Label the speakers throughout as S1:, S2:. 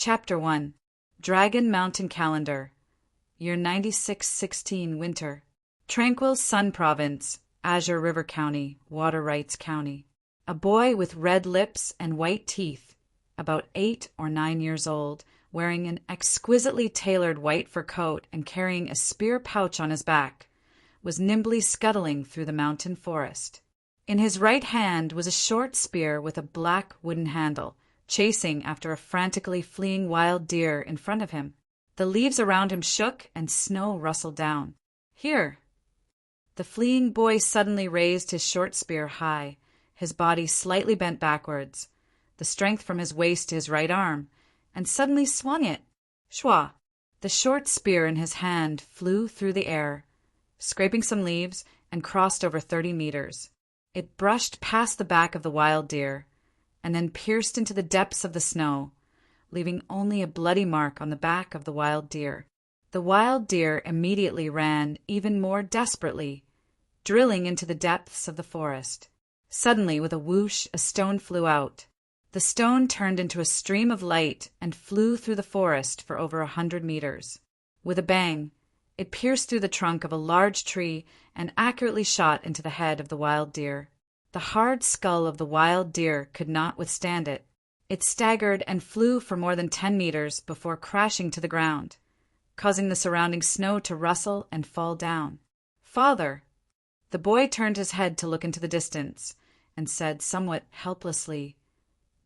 S1: Chapter 1. Dragon Mountain Calendar. Year 9616 Winter. Tranquil Sun Province, Azure River County, Water Rights County. A boy with red lips and white teeth, about 8 or 9 years old, wearing an exquisitely tailored white fur coat and carrying a spear pouch on his back, was nimbly scuttling through the mountain forest. In his right hand was a short spear with a black wooden handle, chasing after a frantically fleeing wild deer in front of him. The leaves around him shook and snow rustled down. "Here!" The fleeing boy suddenly raised his short spear high, his body slightly bent backwards, the strength from his waist to his right arm, and suddenly swung it. Schwa! The short spear in his hand flew through the air, scraping some leaves, and crossed over 30 meters. It brushed past the back of the wild deer, and then pierced into the depths of the snow, leaving only a bloody mark on the back of the wild deer. The wild deer immediately ran even more desperately, drilling into the depths of the forest. Suddenly, with a whoosh, a stone flew out. The stone turned into a stream of light and flew through the forest for over 100 meters. With a bang, it pierced through the trunk of a large tree and accurately shot into the head of the wild deer. The hard skull of the wild deer could not withstand it. It staggered and flew for more than 10 meters before crashing to the ground, causing the surrounding snow to rustle and fall down. "Father!" The boy turned his head to look into the distance and said somewhat helplessly,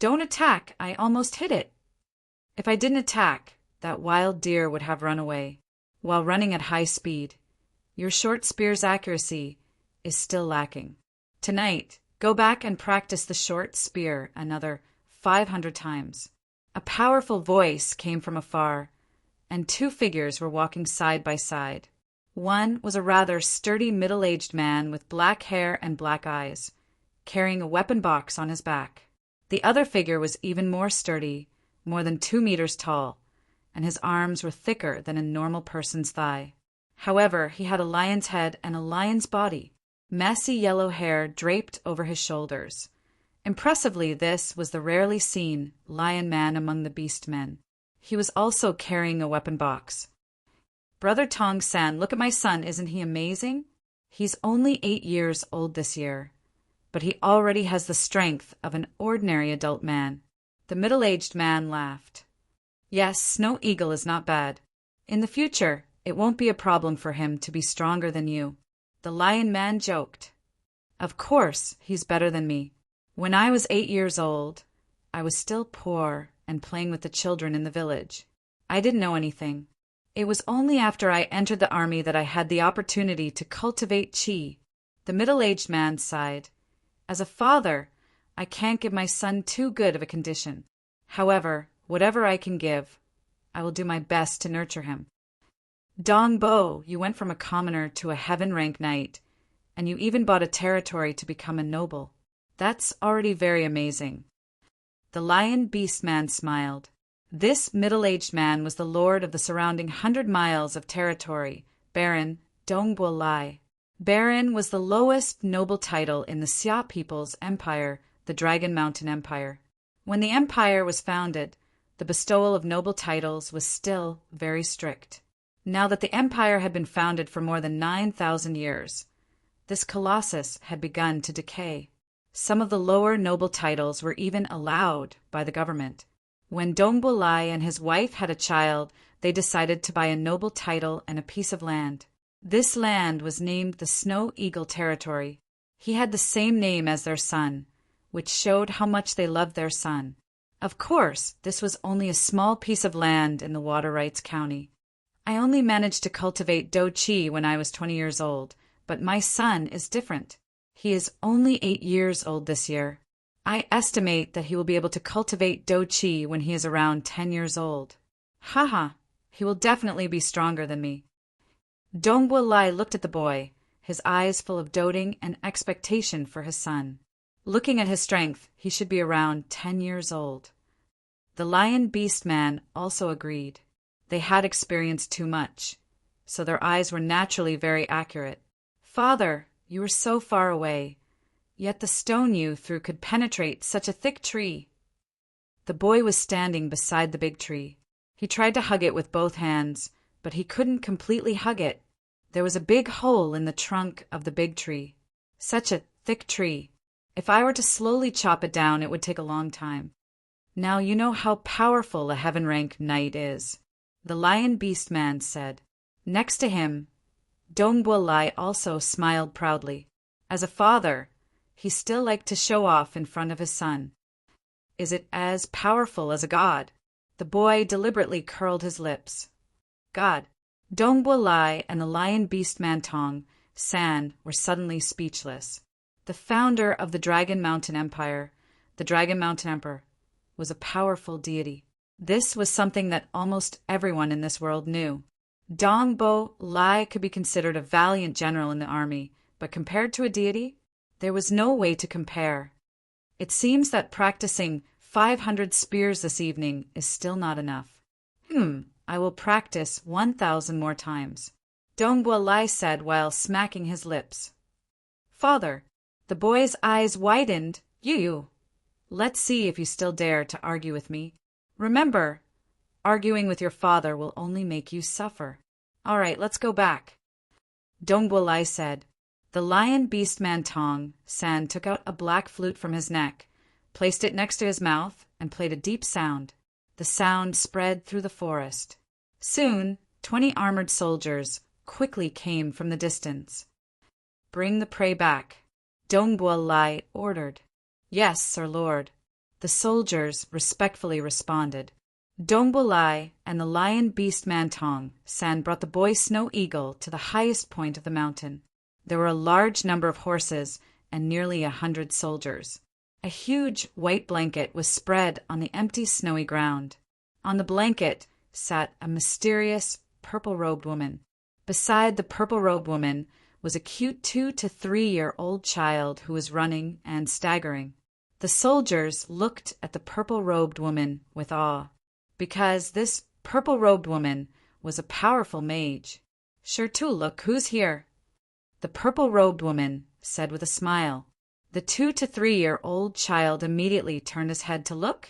S1: "Don't attack, I almost hit it." "If I didn't attack, that wild deer would have run away, while running at high speed. Your short spear's accuracy is still lacking. Tonight, go back and practice the short spear another 500 times." A powerful voice came from afar, and 2 figures were walking side by side. One was a rather sturdy middle-aged man with black hair and black eyes, carrying a weapon box on his back. The other figure was even more sturdy, more than 2 meters tall, and his arms were thicker than a normal person's thigh. However, he had a lion's head and a lion's body. Messy yellow hair draped over his shoulders. Impressively, this was the rarely seen lion man among the beast men. He was also carrying a weapon box. "Brother Tong-san, look at my son, isn't he amazing? He's only 8 years old this year, but he already has the strength of an ordinary adult man." The middle-aged man laughed. "Yes, Snow Eagle is not bad. In the future, it won't be a problem for him to be stronger than you." The lion man joked. "Of course, he's better than me. When I was 8 years old, I was still poor and playing with the children in the village. I didn't know anything. It was only after I entered the army that I had the opportunity to cultivate chi." The middle-aged man sighed. "As a father, I can't give my son too good of a condition. However, whatever I can give, I will do my best to nurture him." "Dong Bo, you went from a commoner to a heaven-rank knight, and you even bought a territory to become a noble. That's already very amazing." The lion beast man smiled. This middle-aged man was the lord of the surrounding 100 miles of territory, Baron Dongbo Lai. Baron was the lowest noble title in the Xia people's empire, the Dragon Mountain Empire. When the empire was founded, the bestowal of noble titles was still very strict. Now that the empire had been founded for more than 9,000 years, this colossus had begun to decay. Some of the lower noble titles were even allowed by the government. When Dongbo Lai and his wife had a child, they decided to buy a noble title and a piece of land. This land was named the Snow Eagle Territory. He had the same name as their son, which showed how much they loved their son. Of course, this was only a small piece of land in the Water Rights County. I only managed to cultivate Do Chi when I was 20 years old, but my son is different. He is only 8 years old this year. I estimate that he will be able to cultivate Do Chi when he is around 10 years old. Haha, he will definitely be stronger than me." Dongbo Lai looked at the boy, his eyes full of doting and expectation for his son. Looking at his strength, he should be around 10 years old. The lion beast man also agreed. They had experienced too much, so their eyes were naturally very accurate. "Father, you were so far away, yet the stone you threw could penetrate such a thick tree." The boy was standing beside the big tree. He tried to hug it with both hands, but he couldn't completely hug it. There was a big hole in the trunk of the big tree. Such a thick tree. If I were to slowly chop it down, it would take a long time. Now you know how powerful a heaven-rank knight is, the lion beast man said. Next to him, Dongbo Lai also smiled proudly. As a father, he still liked to show off in front of his son. Is it as powerful as a god? The boy deliberately curled his lips. God. Dongbo Lai and the lion beast man Tong San were suddenly speechless. The founder of the Dragon Mountain Empire, the Dragon Mountain Emperor, was a powerful deity. This was something that almost everyone in this world knew. Dongbo Lai could be considered a valiant general in the army, but compared to a deity, there was no way to compare. It seems that practicing 500 spears this evening is still not enough. I will practice 1,000 more times, Dongbo Lai said while smacking his lips. Father, the boy's eyes widened. You. Let's see if you still dare to argue with me. Remember, arguing with your father will only make you suffer. All right, let's go back, Dongbo Lai said. The lion beast man Tong San took out a black flute from his neck, placed it next to his mouth, and played a deep sound. The sound spread through the forest. Soon, 20 armored soldiers quickly came from the distance. Bring the prey back, Dongbo Lai ordered. Yes, Sir Lord. The soldiers respectfully responded. Dongbo Lai and the lion beast man Tong San brought the boy Snow Eagle to the highest point of the mountain. There were a large number of horses and nearly 100 soldiers. A huge white blanket was spread on the empty snowy ground. On the blanket sat a mysterious purple-robed woman. Beside the purple-robed woman was a cute 2 to 3-year-old child who was running and staggering. The soldiers looked at the purple-robed woman with awe, because this purple-robed woman was a powerful mage. Sure too, look who's here, the purple-robed woman said with a smile. The 2 to 3-year-old child immediately turned his head to look,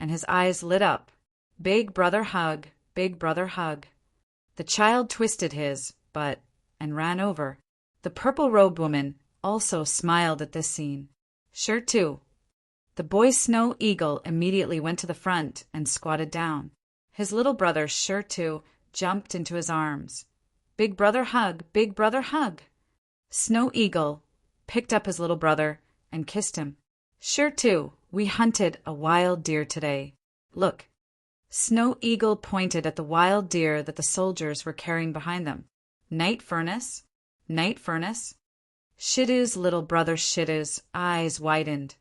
S1: and his eyes lit up. Big brother hug, big brother hug. The child twisted his butt and ran over. The purple-robed woman also smiled at this scene. Sure too. The boy Snow Eagle immediately went to the front and squatted down. His little brother Sure too jumped into his arms. Big brother hug, big brother hug. Snow Eagle picked up his little brother and kissed him. Sure too, we hunted a wild deer today. Look. Snow Eagle pointed at the wild deer that the soldiers were carrying behind them. Night Furnace, Night Furnace. Shidu's little brother Shidu's eyes widened,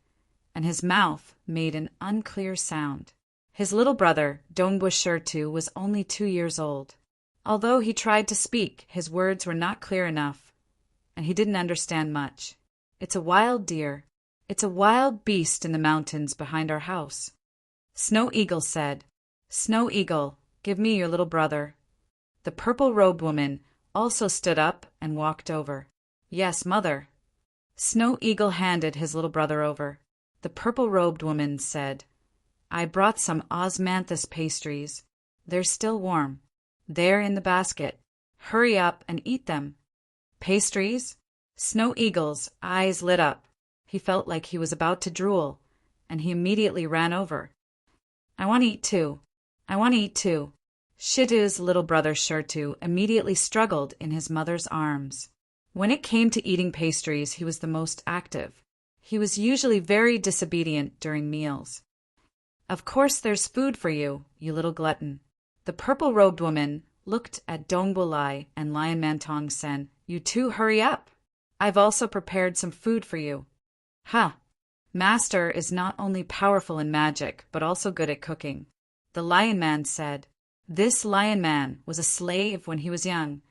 S1: and his mouth made an unclear sound. His little brother, Dongbo Shirtu, was only 2 years old. Although he tried to speak, his words were not clear enough, and he didn't understand much. It's a wild deer. It's a wild beast in the mountains behind our house. Snow Eagle said, Snow Eagle, give me your little brother. The purple-robed woman also stood up and walked over. Yes, mother. Snow Eagle handed his little brother over. The purple-robed woman said, I brought some osmanthus pastries. They're still warm. They're in the basket. Hurry up and eat them. Pastries? Snow Eagle's eyes lit up. He felt like he was about to drool, and he immediately ran over. I want to eat too. I want to eat too. Shidu's little brother Shirtu immediately struggled in his mother's arms. When it came to eating pastries, he was the most active. He was usually very disobedient during meals. Of course there's food for you, you little glutton. The purple-robed woman looked at Dongbo Lai and Lion Man Tong Sen. You two hurry up. I've also prepared some food for you. Ha! Master is not only powerful in magic, but also good at cooking. The Lion Man said. This Lion Man was a slave when he was young,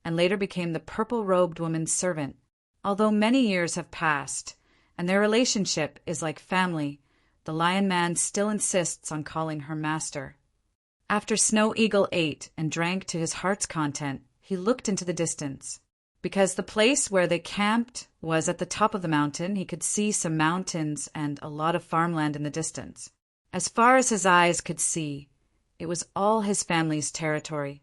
S1: and later became the purple-robed woman's servant. Although many years have passed, and their relationship is like family, the Lion Man still insists on calling her master. After Snow Eagle ate and drank to his heart's content, he looked into the distance. Because the place where they camped was at the top of the mountain, he could see some mountains and a lot of farmland in the distance. As far as his eyes could see, it was all his family's territory.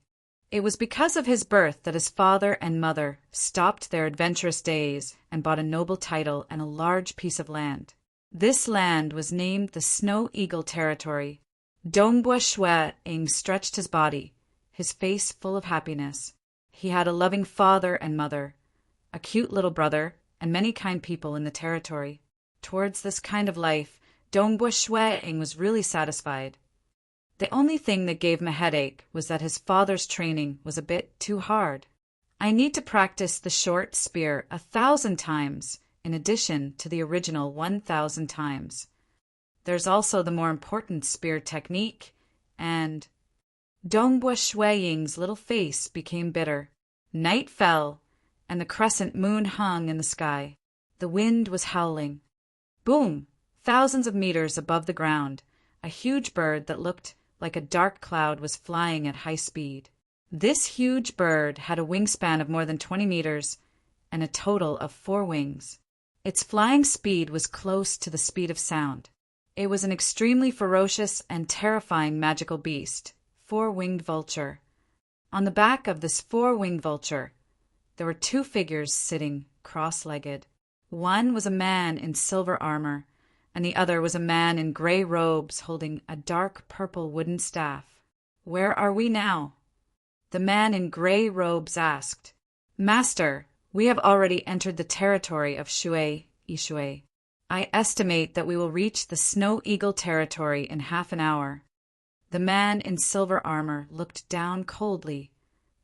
S1: It was because of his birth that his father and mother stopped their adventurous days and bought a noble title and a large piece of land. This land was named the Snow Eagle Territory. Dongbua Shwe Ing stretched his body, his face full of happiness. He had a loving father and mother, a cute little brother, and many kind people in the territory. Towards this kind of life, Dongbua Shwe Ing was really satisfied. The only thing that gave him a headache was that his father's training was a bit too hard. I need to practice the short spear 1,000 times, in addition to the original 1,000 times. There's also the more important spear technique, and Dongbua Shwe Ying's little face became bitter. Night fell, and the crescent moon hung in the sky. The wind was howling. Boom! Thousands of meters above the ground, a huge bird that looked like a dark cloud was flying at high speed. This huge bird had a wingspan of more than 20 meters and a total of 4 wings. Its flying speed was close to the speed of sound. It was an extremely ferocious and terrifying magical beast, 4-winged vulture. On the back of this 4-winged vulture, there were 2 figures sitting cross-legged. One was a man in silver armor, and the other was a man in gray robes holding a dark purple wooden staff. "Where are we now?" The man in gray robes asked. "Master, we have already entered the territory of Shue Ishue. I estimate that we will reach the Snow Eagle territory in half an hour." The man in silver armor looked down coldly,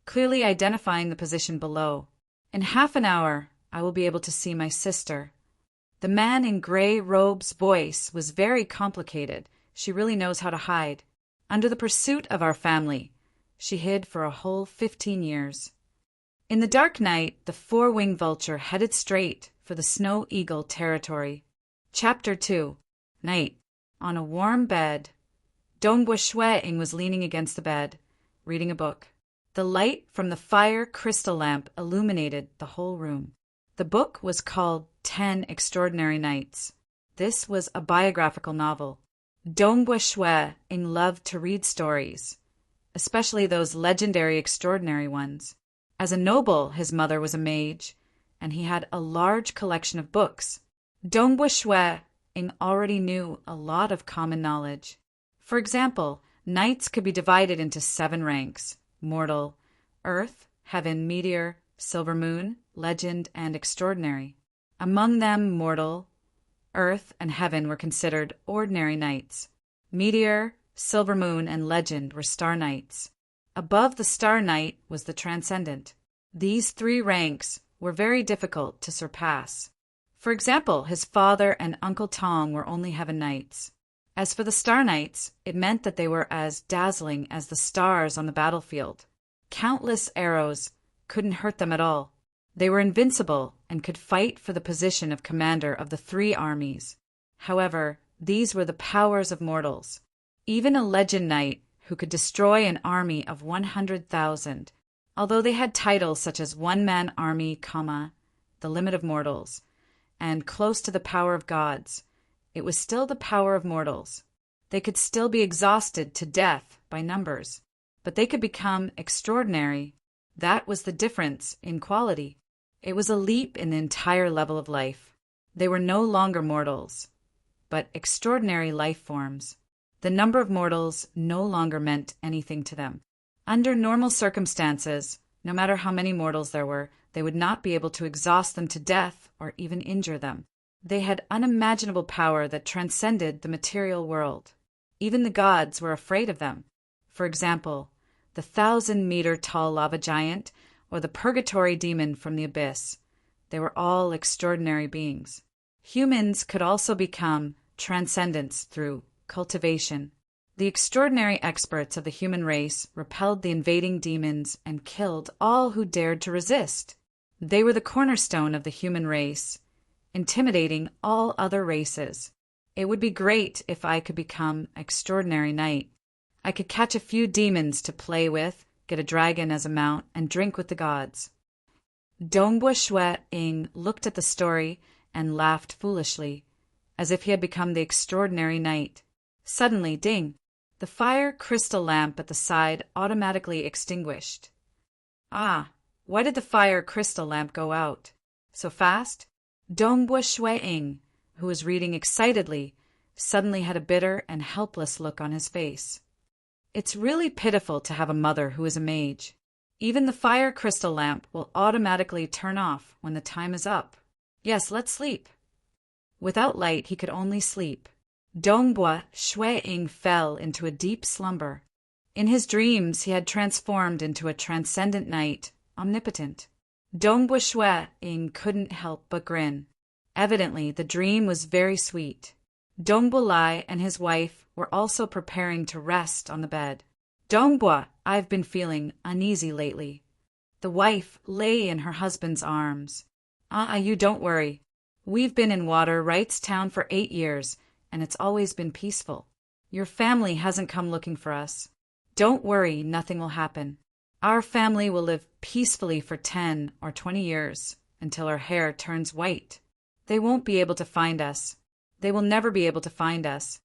S1: clearly identifying the position below. "In half an hour, I will be able to see my sister." The man in gray robe's voice was very complicated. She really knows how to hide. Under the pursuit of our family, she hid for a whole 15 years. In the dark night, the 4-winged vulture headed straight for the Snow Eagle territory. Chapter 2. Night. On a warm bed, Dongbua Shwe Ing was leaning against the bed, reading a book. The light from the fire crystal lamp illuminated the whole room. The book was called 10 Extraordinary Nights. This was a biographical novel. Dongbua Shwe Ing loved to read stories, especially those legendary extraordinary ones. As a noble, his mother was a mage, and he had a large collection of books. Dongbua Shwe Ing already knew a lot of common knowledge. For example, knights could be divided into 7 ranks: mortal, earth, heaven, meteor, silver moon, legend, and extraordinary. Among them, mortal, earth, and heaven were considered ordinary knights. Meteor, silver moon, and legend were star knights. Above the star knight was the transcendent. These 3 ranks were very difficult to surpass. For example, his father and Uncle Tong were only heaven knights. As for the star knights, it meant that they were as dazzling as the stars on the battlefield. Countless arrows couldn't hurt them at all. They were invincible and could fight for the position of commander of the 3 armies. However, these were the powers of mortals. Even a legend knight who could destroy an army of 100,000, although they had titles such as one-man army, the limit of mortals, and close to the power of gods, it was still the power of mortals. They could still be exhausted to death by numbers, but they could become extraordinary. That was the difference in quality. It was a leap in the entire level of life. They were no longer mortals, but extraordinary life forms. The number of mortals no longer meant anything to them. Under normal circumstances, no matter how many mortals there were, they would not be able to exhaust them to death or even injure them. They had unimaginable power that transcended the material world. Even the gods were afraid of them. For example, the 1,000-meter-tall lava giant or the purgatory demon from the abyss. They were all extraordinary beings. Humans could also become transcendents through cultivation. The extraordinary experts of the human race repelled the invading demons and killed all who dared to resist. They were the cornerstone of the human race, intimidating all other races. It would be great if I could become extraordinary knight. I could catch a few demons to play with, get a dragon as a mount, and drink with the gods. Dongbua Shwe Ing looked at the story and laughed foolishly, as if he had become the extraordinary knight. Suddenly, ding! The fire crystal lamp at the side automatically extinguished. Ah, why did the fire crystal lamp go out so fast? Dongbua Shui-ing, who was reading excitedly, suddenly had a bitter and helpless look on his face. It's really pitiful to have a mother who is a mage. Even the fire crystal lamp will automatically turn off when the time is up. Yes, let's sleep. Without light, he could only sleep. Dongbua Shui-ing fell into a deep slumber. In his dreams, he had transformed into a transcendent knight, omnipotent. Dongbua Shui-ing couldn't help but grin. Evidently, the dream was very sweet. Dongbua Lai and his wife were also preparing to rest on the bed. Dongbua, I've been feeling uneasy lately. The wife lay in her husband's arms. You don't worry. We've been in Water Rights Town for 8 years, and it's always been peaceful. Your family hasn't come looking for us. Don't worry, nothing will happen. Our family will live peacefully for 10 or 20 years, until our hair turns white. They won't be able to find us. They will never be able to find us.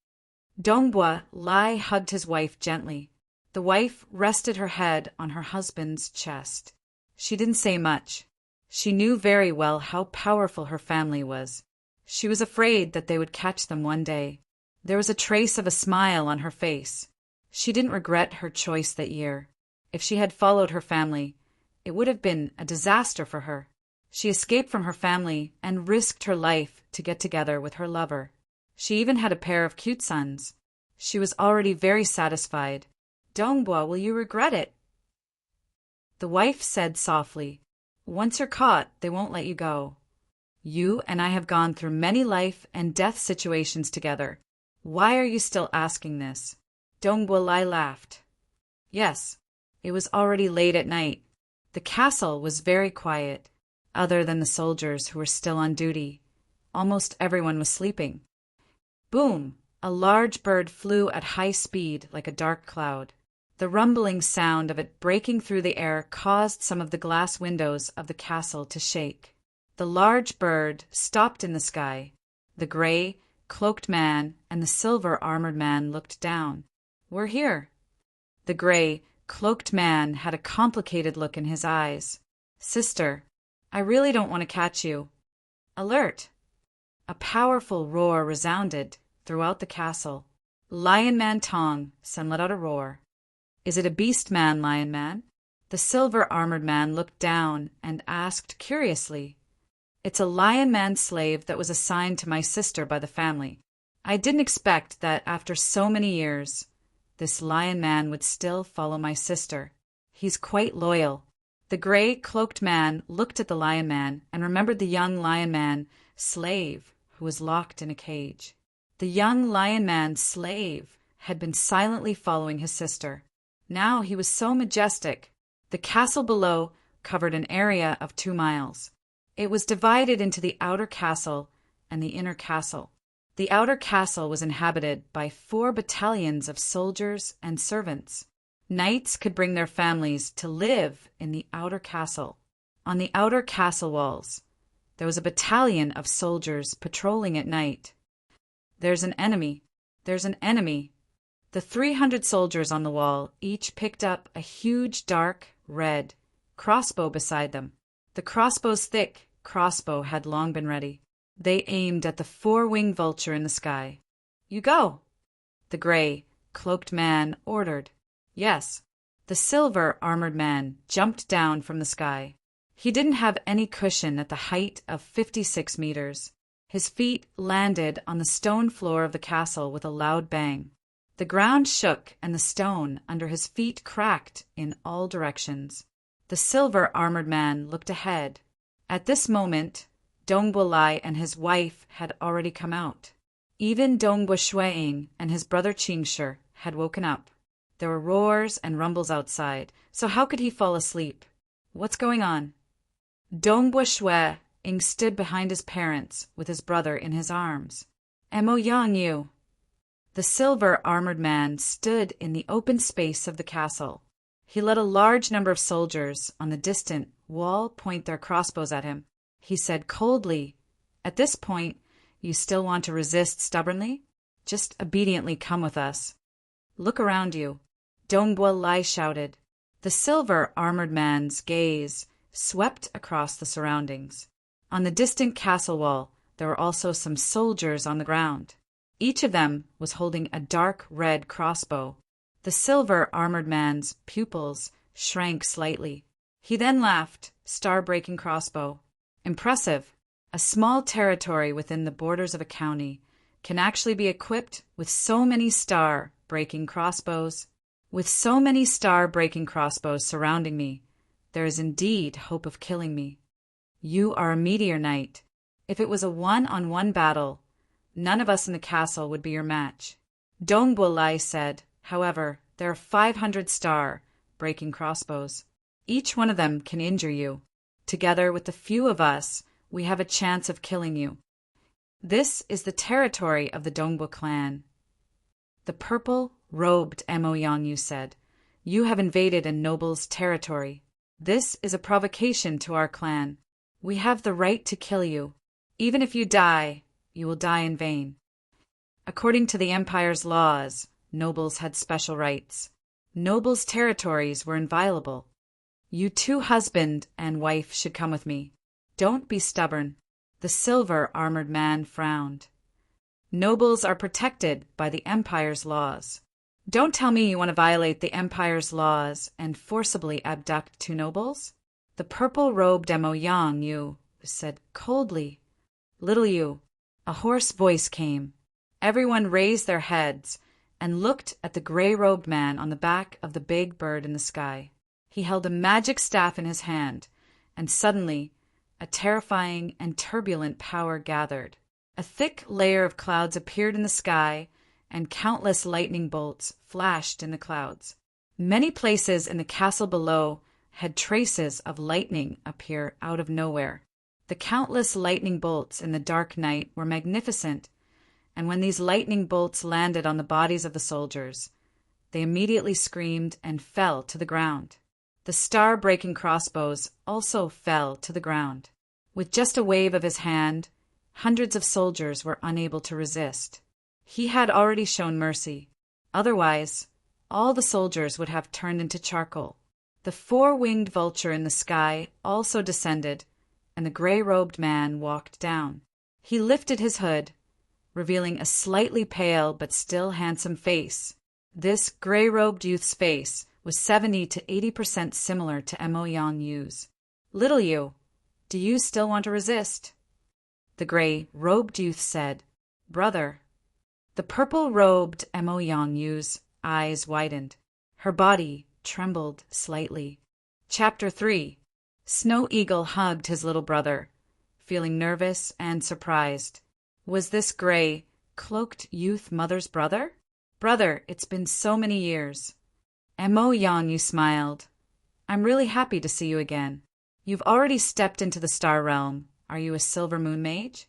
S1: Dongbua Lai hugged his wife gently. The wife rested her head on her husband's chest. She didn't say much. She knew very well how powerful her family was. She was afraid that they would catch them one day. There was a trace of a smile on her face. She didn't regret her choice that year. If she had followed her family, it would have been a disaster for her. She escaped from her family and risked her life to get together with her lover. She even had a pair of cute sons. She was already very satisfied. Dongbua, will you regret it? The wife said softly, once you're caught, they won't let you go. You and I have gone through many life and death situations together. Why are you still asking this? Dongbua Lai laughed. Yes, it was already late at night. The castle was very quiet, other than the soldiers who were still on duty. Almost everyone was sleeping. Boom! A large bird flew at high speed like a dark cloud. The rumbling sound of it breaking through the air caused some of the glass windows of the castle to shake. The large bird stopped in the sky. The gray, cloaked man and the silver-armored man looked down. We're here. The gray, cloaked man had a complicated look in his eyes. Sister, I really don't want to catch you. Alert! A powerful roar resounded throughout the castle. Lion Man Tong Sen let out a roar. Is it a beast man, Lion Man? The silver-armored man looked down and asked curiously. It's a Lion Man slave that was assigned to my sister by the family. I didn't expect that after so many years, this Lion Man would still follow my sister. He's quite loyal. The gray, cloaked man looked at the Lion Man and remembered the young Lion Man slave who was locked in a cage. The young Lion Man slave had been silently following his sister. Now he was so majestic. The castle below covered an area of 2 miles. It was divided into the outer castle and the inner castle. The outer castle was inhabited by 4 battalions of soldiers and servants. Knights could bring their families to live in the outer castle. On the outer castle walls, there was a battalion of soldiers patrolling at night. There's an enemy. There's an enemy. The 300 soldiers on the wall each picked up a huge dark red crossbow beside them. The crossbow's thick crossbow had long been ready. They aimed at the 4-winged vulture in the sky. You go! The gray, cloaked man ordered. Yes. The silver-armored man jumped down from the sky. He didn't have any cushion at the height of 56 meters. His feet landed on the stone floor of the castle with a loud bang. The ground shook and the stone under his feet cracked in all directions. The silver-armored man looked ahead. At this moment, Dongbua Lai and his wife had already come out. Even Dongbua Shui-ing and his brother Qingshi had woken up. There were roars and rumbles outside, so how could he fall asleep? What's going on? Dongbua Shui-ing stood behind his parents with his brother in his arms. Emo Yang Yu. The silver-armored man stood in the open space of the castle. He let a large number of soldiers on the distant wall point their crossbows at him. He said coldly, "At this point, you still want to resist stubbornly? Just obediently come with us. Look around you. Dongbua Lai shouted. The silver-armored man's gaze swept across the surroundings. On the distant castle wall, there were also some soldiers on the ground. Each of them was holding a dark red crossbow. The silver-armored man's pupils shrank slightly. He then laughed. Star-breaking crossbow. Impressive. A small territory within the borders of a county can actually be equipped with so many star-breaking crossbows. With so many star-breaking crossbows surrounding me, there is indeed hope of killing me. You are a meteor knight. If it was a one-on-one battle, none of us in the castle would be your match. Dongbua Lai said, however, there are 500 star-breaking crossbows. Each one of them can injure you. Together with the few of us, we have a chance of killing you. This is the territory of the Dongbua clan. The purple-robed Mo Yangyu said, You have invaded a noble's territory. This is a provocation to our clan. We have the right to kill you. Even if you die, you will die in vain. According to the empire's laws, nobles had special rights. Nobles' territories were inviolable. You two, husband and wife, should come with me. Don't be stubborn. The silver-armored man frowned. Nobles are protected by the empire's laws. Don't tell me you want to violate the empire's laws and forcibly abduct two nobles? The purple-robed Mo Yangyu said coldly. Little you. A hoarse voice came. Everyone raised their heads and looked at the gray-robed man on the back of the big bird in the sky. He held a magic staff in his hand, and suddenly a terrifying and turbulent power gathered. A thick layer of clouds appeared in the sky, and countless lightning bolts flashed in the clouds. Many places in the castle below had traces of lightning appear out of nowhere. The countless lightning bolts in the dark night were magnificent, and when these lightning bolts landed on the bodies of the soldiers, they immediately screamed and fell to the ground. The star-breaking crossbows also fell to the ground. With just a wave of his hand, hundreds of soldiers were unable to resist. He had already shown mercy. Otherwise, all the soldiers would have turned into charcoal. The four-winged vulture in the sky also descended, and the gray-robed man walked down. He lifted his hood, revealing a slightly pale but still handsome face. This gray-robed youth's face was 70 to 80% similar to Mo Yangyu's. Little you, do you still want to resist? The gray-robed youth said, Brother. The purple-robed Mo Yangyu's eyes widened. Her body trembled slightly. Chapter 3. Snow Eagle hugged his little brother, feeling nervous and surprised. Was this gray, cloaked youth mother's brother? Brother, it's been so many years. Mo Yangyu smiled. I'm really happy to see you again. You've already stepped into the star realm. Are you a silver moon mage?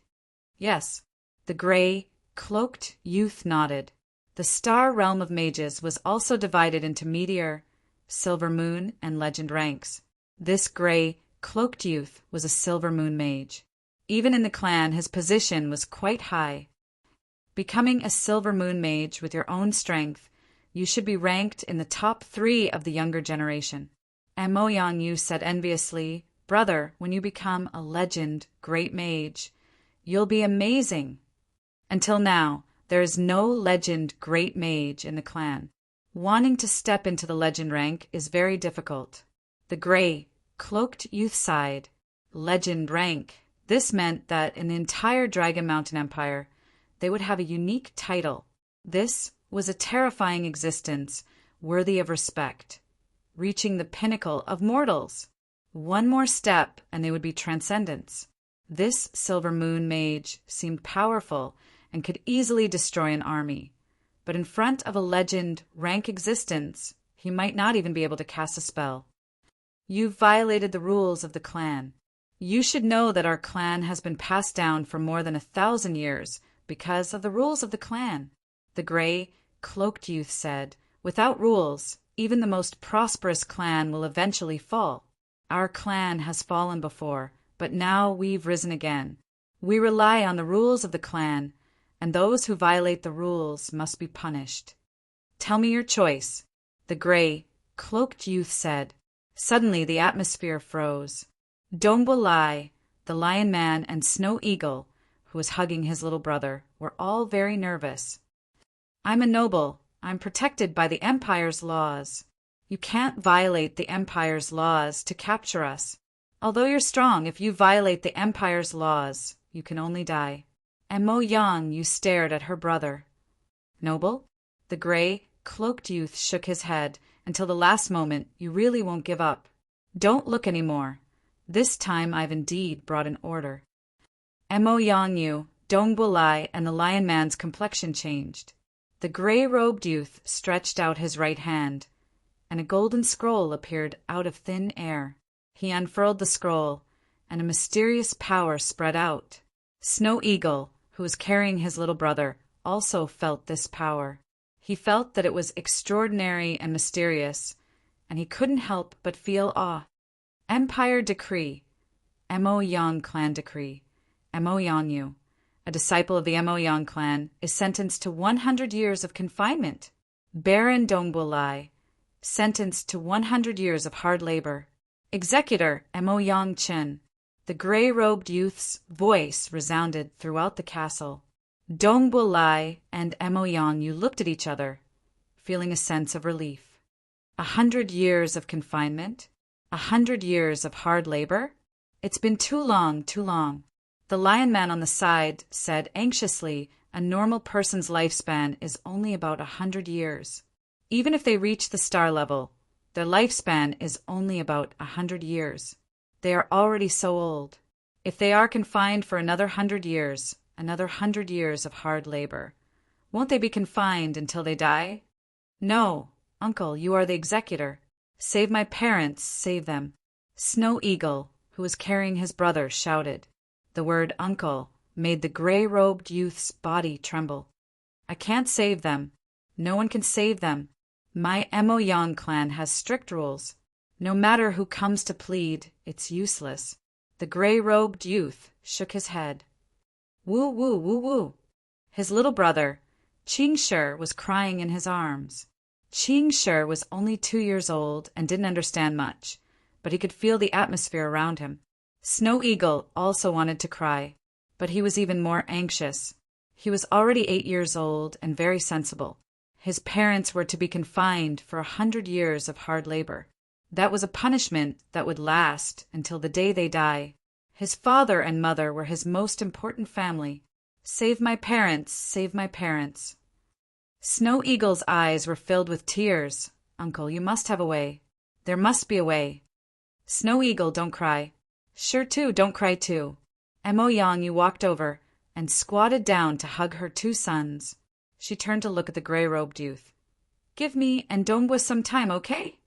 S1: Yes. The gray, cloaked youth nodded. The star realm of mages was also divided into meteor, silver moon, and legend ranks. This gray, cloaked youth was a silver moon mage. Even in the clan, his position was quite high. Becoming a silver moon mage with your own strength, you should be ranked in the top 3 of the younger generation. Mo Yangyu said enviously, Brother, when you become a legend great mage, you'll be amazing. Until now, there is no legend great mage in the clan. Wanting to step into the legend rank is very difficult. The gray, cloaked youth sighed. Legend rank. This meant that in the entire Dragon Mountain Empire, they would have a unique title. This was a terrifying existence, worthy of respect, reaching the pinnacle of mortals. One more step and they would be transcendents. This silver moon mage seemed powerful and could easily destroy an army, but in front of a legend rank existence, he might not even be able to cast a spell. You've violated the rules of the clan. You should know that our clan has been passed down for more than 1,000 years because of the rules of the clan. The gray, cloaked youth said, Without rules, even the most prosperous clan will eventually fall. Our clan has fallen before, but now we've risen again. We rely on the rules of the clan, and those who violate the rules must be punished. Tell me your choice, the gray, cloaked youth said. Suddenly the atmosphere froze. Dongbulai, the Lion Man, and Snow Eagle, who was hugging his little brother, were all very nervous. I'm a noble. I'm protected by the Empire's laws. You can't violate the Empire's laws to capture us. Although you're strong, if you violate the Empire's laws, you can only die. And Mo Yang, you stared at her brother. Noble? The gray, cloaked youth shook his head. Until the last moment, you really won't give up. Don't look anymore. This time I've indeed brought an order. Mo Yang Yu, Dongbulai, and the Lion Man's complexion changed. The gray-robed youth stretched out his right hand, and a golden scroll appeared out of thin air. He unfurled the scroll, and a mysterious power spread out. Snow Eagle, who was carrying his little brother, also felt this power. He felt that it was extraordinary and mysterious, and he couldn't help but feel awe. Empire Decree. Mo Yang Clan Decree. Mo Yang Yu, a disciple of the Mo Yang clan, is sentenced to 100 years of confinement. Baron Dongbulai, sentenced to 100 years of hard labor. Executor Mo Yang Chen. The gray-robed youth's voice resounded throughout the castle. Dongbulai and Mo Yang Yu looked at each other, feeling a sense of relief. 100 years of confinement? 100 years of hard labor? It's been too long, too long. The Lion Man on the side said anxiously, a normal person's lifespan is only about 100 years. Even if they reach the star level, their lifespan is only about 100 years. They are already so old. If they are confined for another 100 years, another 100 years of hard labor, won't they be confined until they die? No, Uncle, you are the executor. Save my parents, save them. Snow Eagle, who was carrying his brother, shouted. The word uncle made the gray-robed youth's body tremble. I can't save them. No one can save them. My Mo Yang clan has strict rules. No matter who comes to plead, it's useless. The gray-robed youth shook his head. Woo, woo, woo, woo. His little brother, Qingshi, was crying in his arms. Qingshi was only 2 years old and didn't understand much, but he could feel the atmosphere around him. Snow Eagle also wanted to cry, but he was even more anxious. He was already 8 years old and very sensible. His parents were to be confined for 100 years of hard labor. That was a punishment that would last until the day they die. His father and mother were his most important family. Save my parents, save my parents. Snow Eagle's eyes were filled with tears. Uncle, you must have a way. There must be a way. Snow Eagle, don't cry. Sure too, don't cry too. Mo Yang Yu walked over and squatted down to hug her 2 sons. She turned to look at the gray-robed youth. Give me and Dongbua some time, okay?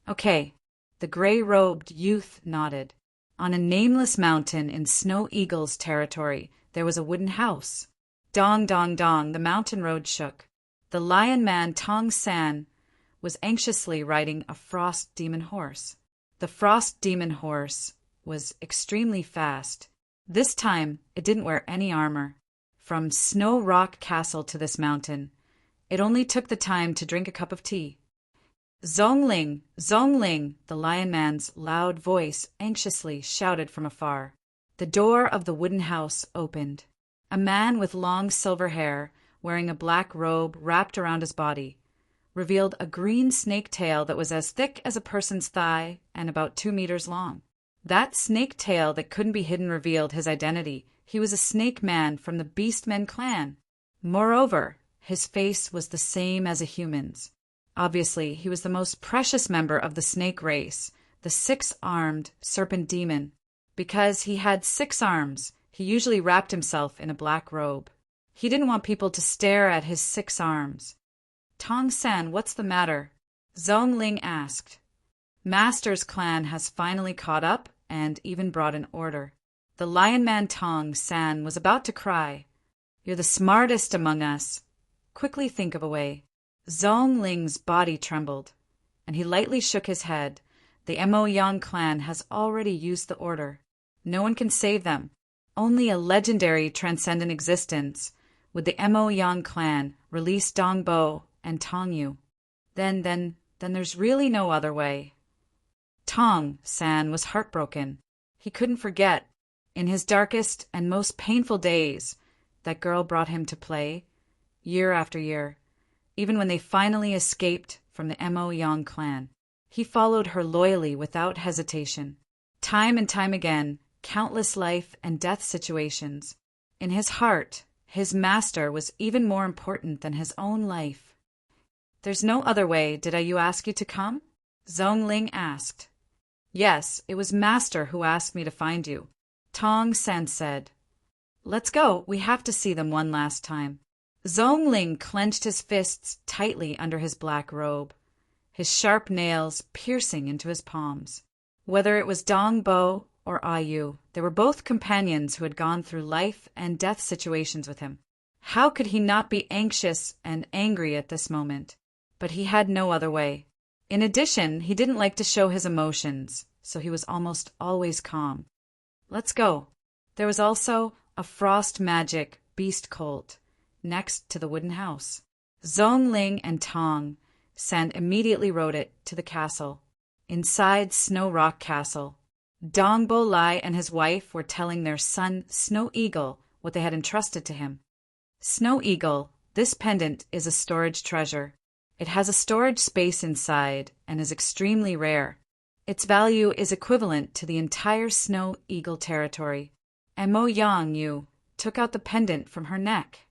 S1: Okay. The gray-robed youth nodded. On a nameless mountain in Snow Eagle's territory, there was a wooden house. Dong, dong, dong, the mountain road shook. The Lion Man Tong San was anxiously riding a frost demon horse. The frost demon horse was extremely fast. This time, it didn't wear any armor. From Snow Rock Castle to this mountain, it only took the time to drink a cup of tea. Zhongling, Zhongling, the Lion Man's loud voice anxiously shouted from afar. The door of the wooden house opened. A man with long silver hair, wearing a black robe wrapped around his body, revealed a green snake tail that was as thick as a person's thigh and about 2 meters long. That snake tail that couldn't be hidden revealed his identity. He was a snake man from the Beastmen clan. Moreover, his face was the same as a human's. Obviously, he was the most precious member of the snake race, the 6-armed serpent demon. Because he had 6 arms, he usually wrapped himself in a black robe. He didn't want people to stare at his 6 arms. Tong San, what's the matter? Zhongling asked. Master's clan has finally caught up and even brought an order. The Lion Man Tong San was about to cry. You're the smartest among us. Quickly think of a way. Zhongling's body trembled, and he lightly shook his head. The Mo Yang clan has already used the order. No one can save them. Only a legendary transcendent existence would the Mo Yang clan release Dong Bo and Tong Yu. Then there's really no other way. Tong San was heartbroken. He couldn't forget, in his darkest and most painful days, that girl brought him to play, year after year. Even when they finally escaped from the Mo Yang clan, he followed her loyally without hesitation. Time and time again, countless life and death situations. In his heart, his master was even more important than his own life. "There's no other way, did you ask you to come?" Zhong Ling asked. "Yes, it was master who asked me to find you," Tong San said. "Let's go, we have to see them one last time." Zhong Ling clenched his fists tightly under his black robe, his sharp nails piercing into his palms. Whether it was Dong Bo or Yu, they were both companions who had gone through life and death situations with him. How could he not be anxious and angry at this moment? But he had no other way. In addition, he didn't like to show his emotions, so he was almost always calm. "Let's go." There was also a frost magic beast colt next to the wooden house. Zhong Ling and Tong San immediately rode it to the castle. Inside Snow Rock Castle, Dong Bo Lai and his wife were telling their son Snow Eagle what they had entrusted to him. "Snow Eagle, this pendant is a storage treasure. It has a storage space inside and is extremely rare. Its value is equivalent to the entire Snow Eagle territory." Mo Yang Yu took out the pendant from her neck.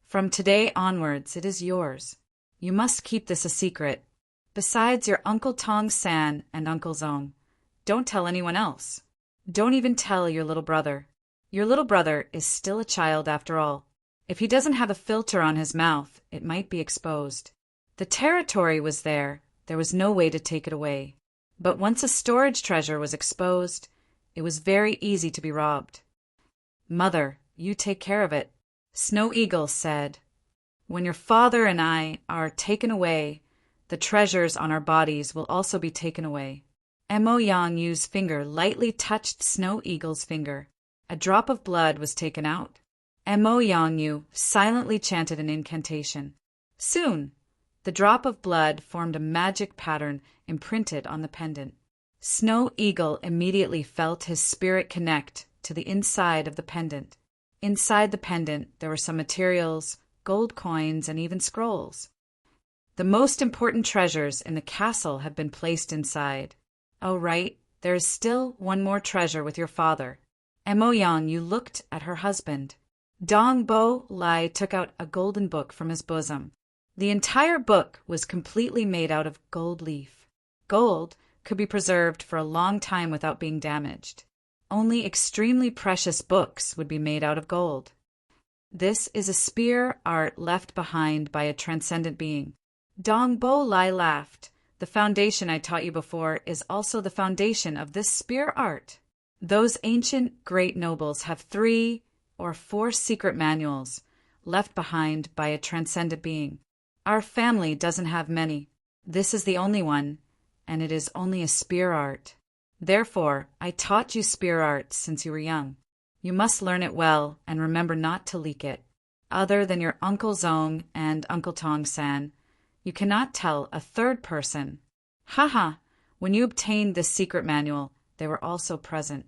S1: "From today onwards, it is yours. You must keep this a secret. Besides your Uncle Tong San and Uncle Zong, don't tell anyone else. Don't even tell your little brother. Your little brother is still a child after all. If he doesn't have a filter on his mouth, it might be exposed." The territory was there was no way to take it away. But once a storage treasure was exposed, it was very easy to be robbed. "Mother, you take care of it," Snow Eagle said. "When your father and I are taken away, the treasures on our bodies will also be taken away." Mo Yang Yu's finger lightly touched Snow Eagle's finger. A drop of blood was taken out. Mo Yang Yu silently chanted an incantation. Soon, the drop of blood formed a magic pattern imprinted on the pendant. Snow Eagle immediately felt his spirit connect to the inside of the pendant. Inside the pendant, there were some materials, gold coins, and even scrolls. The most important treasures in the castle have been placed inside. Oh, right, there is still one more treasure with your father. Mo Yang Yu looked at her husband. Dong Bo Lai took out a golden book from his bosom. The entire book was completely made out of gold leaf. Gold could be preserved for a long time without being damaged. Only extremely precious books would be made out of gold. This is a spear art left behind by a transcendent being. Dong Bo Lai laughed. The foundation I taught you before is also the foundation of this spear art. Those ancient great nobles have 3 or 4 secret manuals left behind by a transcendent being. Our family doesn't have many. This is the only one, and it is only a spear art. Therefore, I taught you spear art since you were young. You must learn it well and remember not to leak it. Other than your Uncle Zong and Uncle Tong San, you cannot tell a third person. Haha, when you obtained this secret manual, they were also present.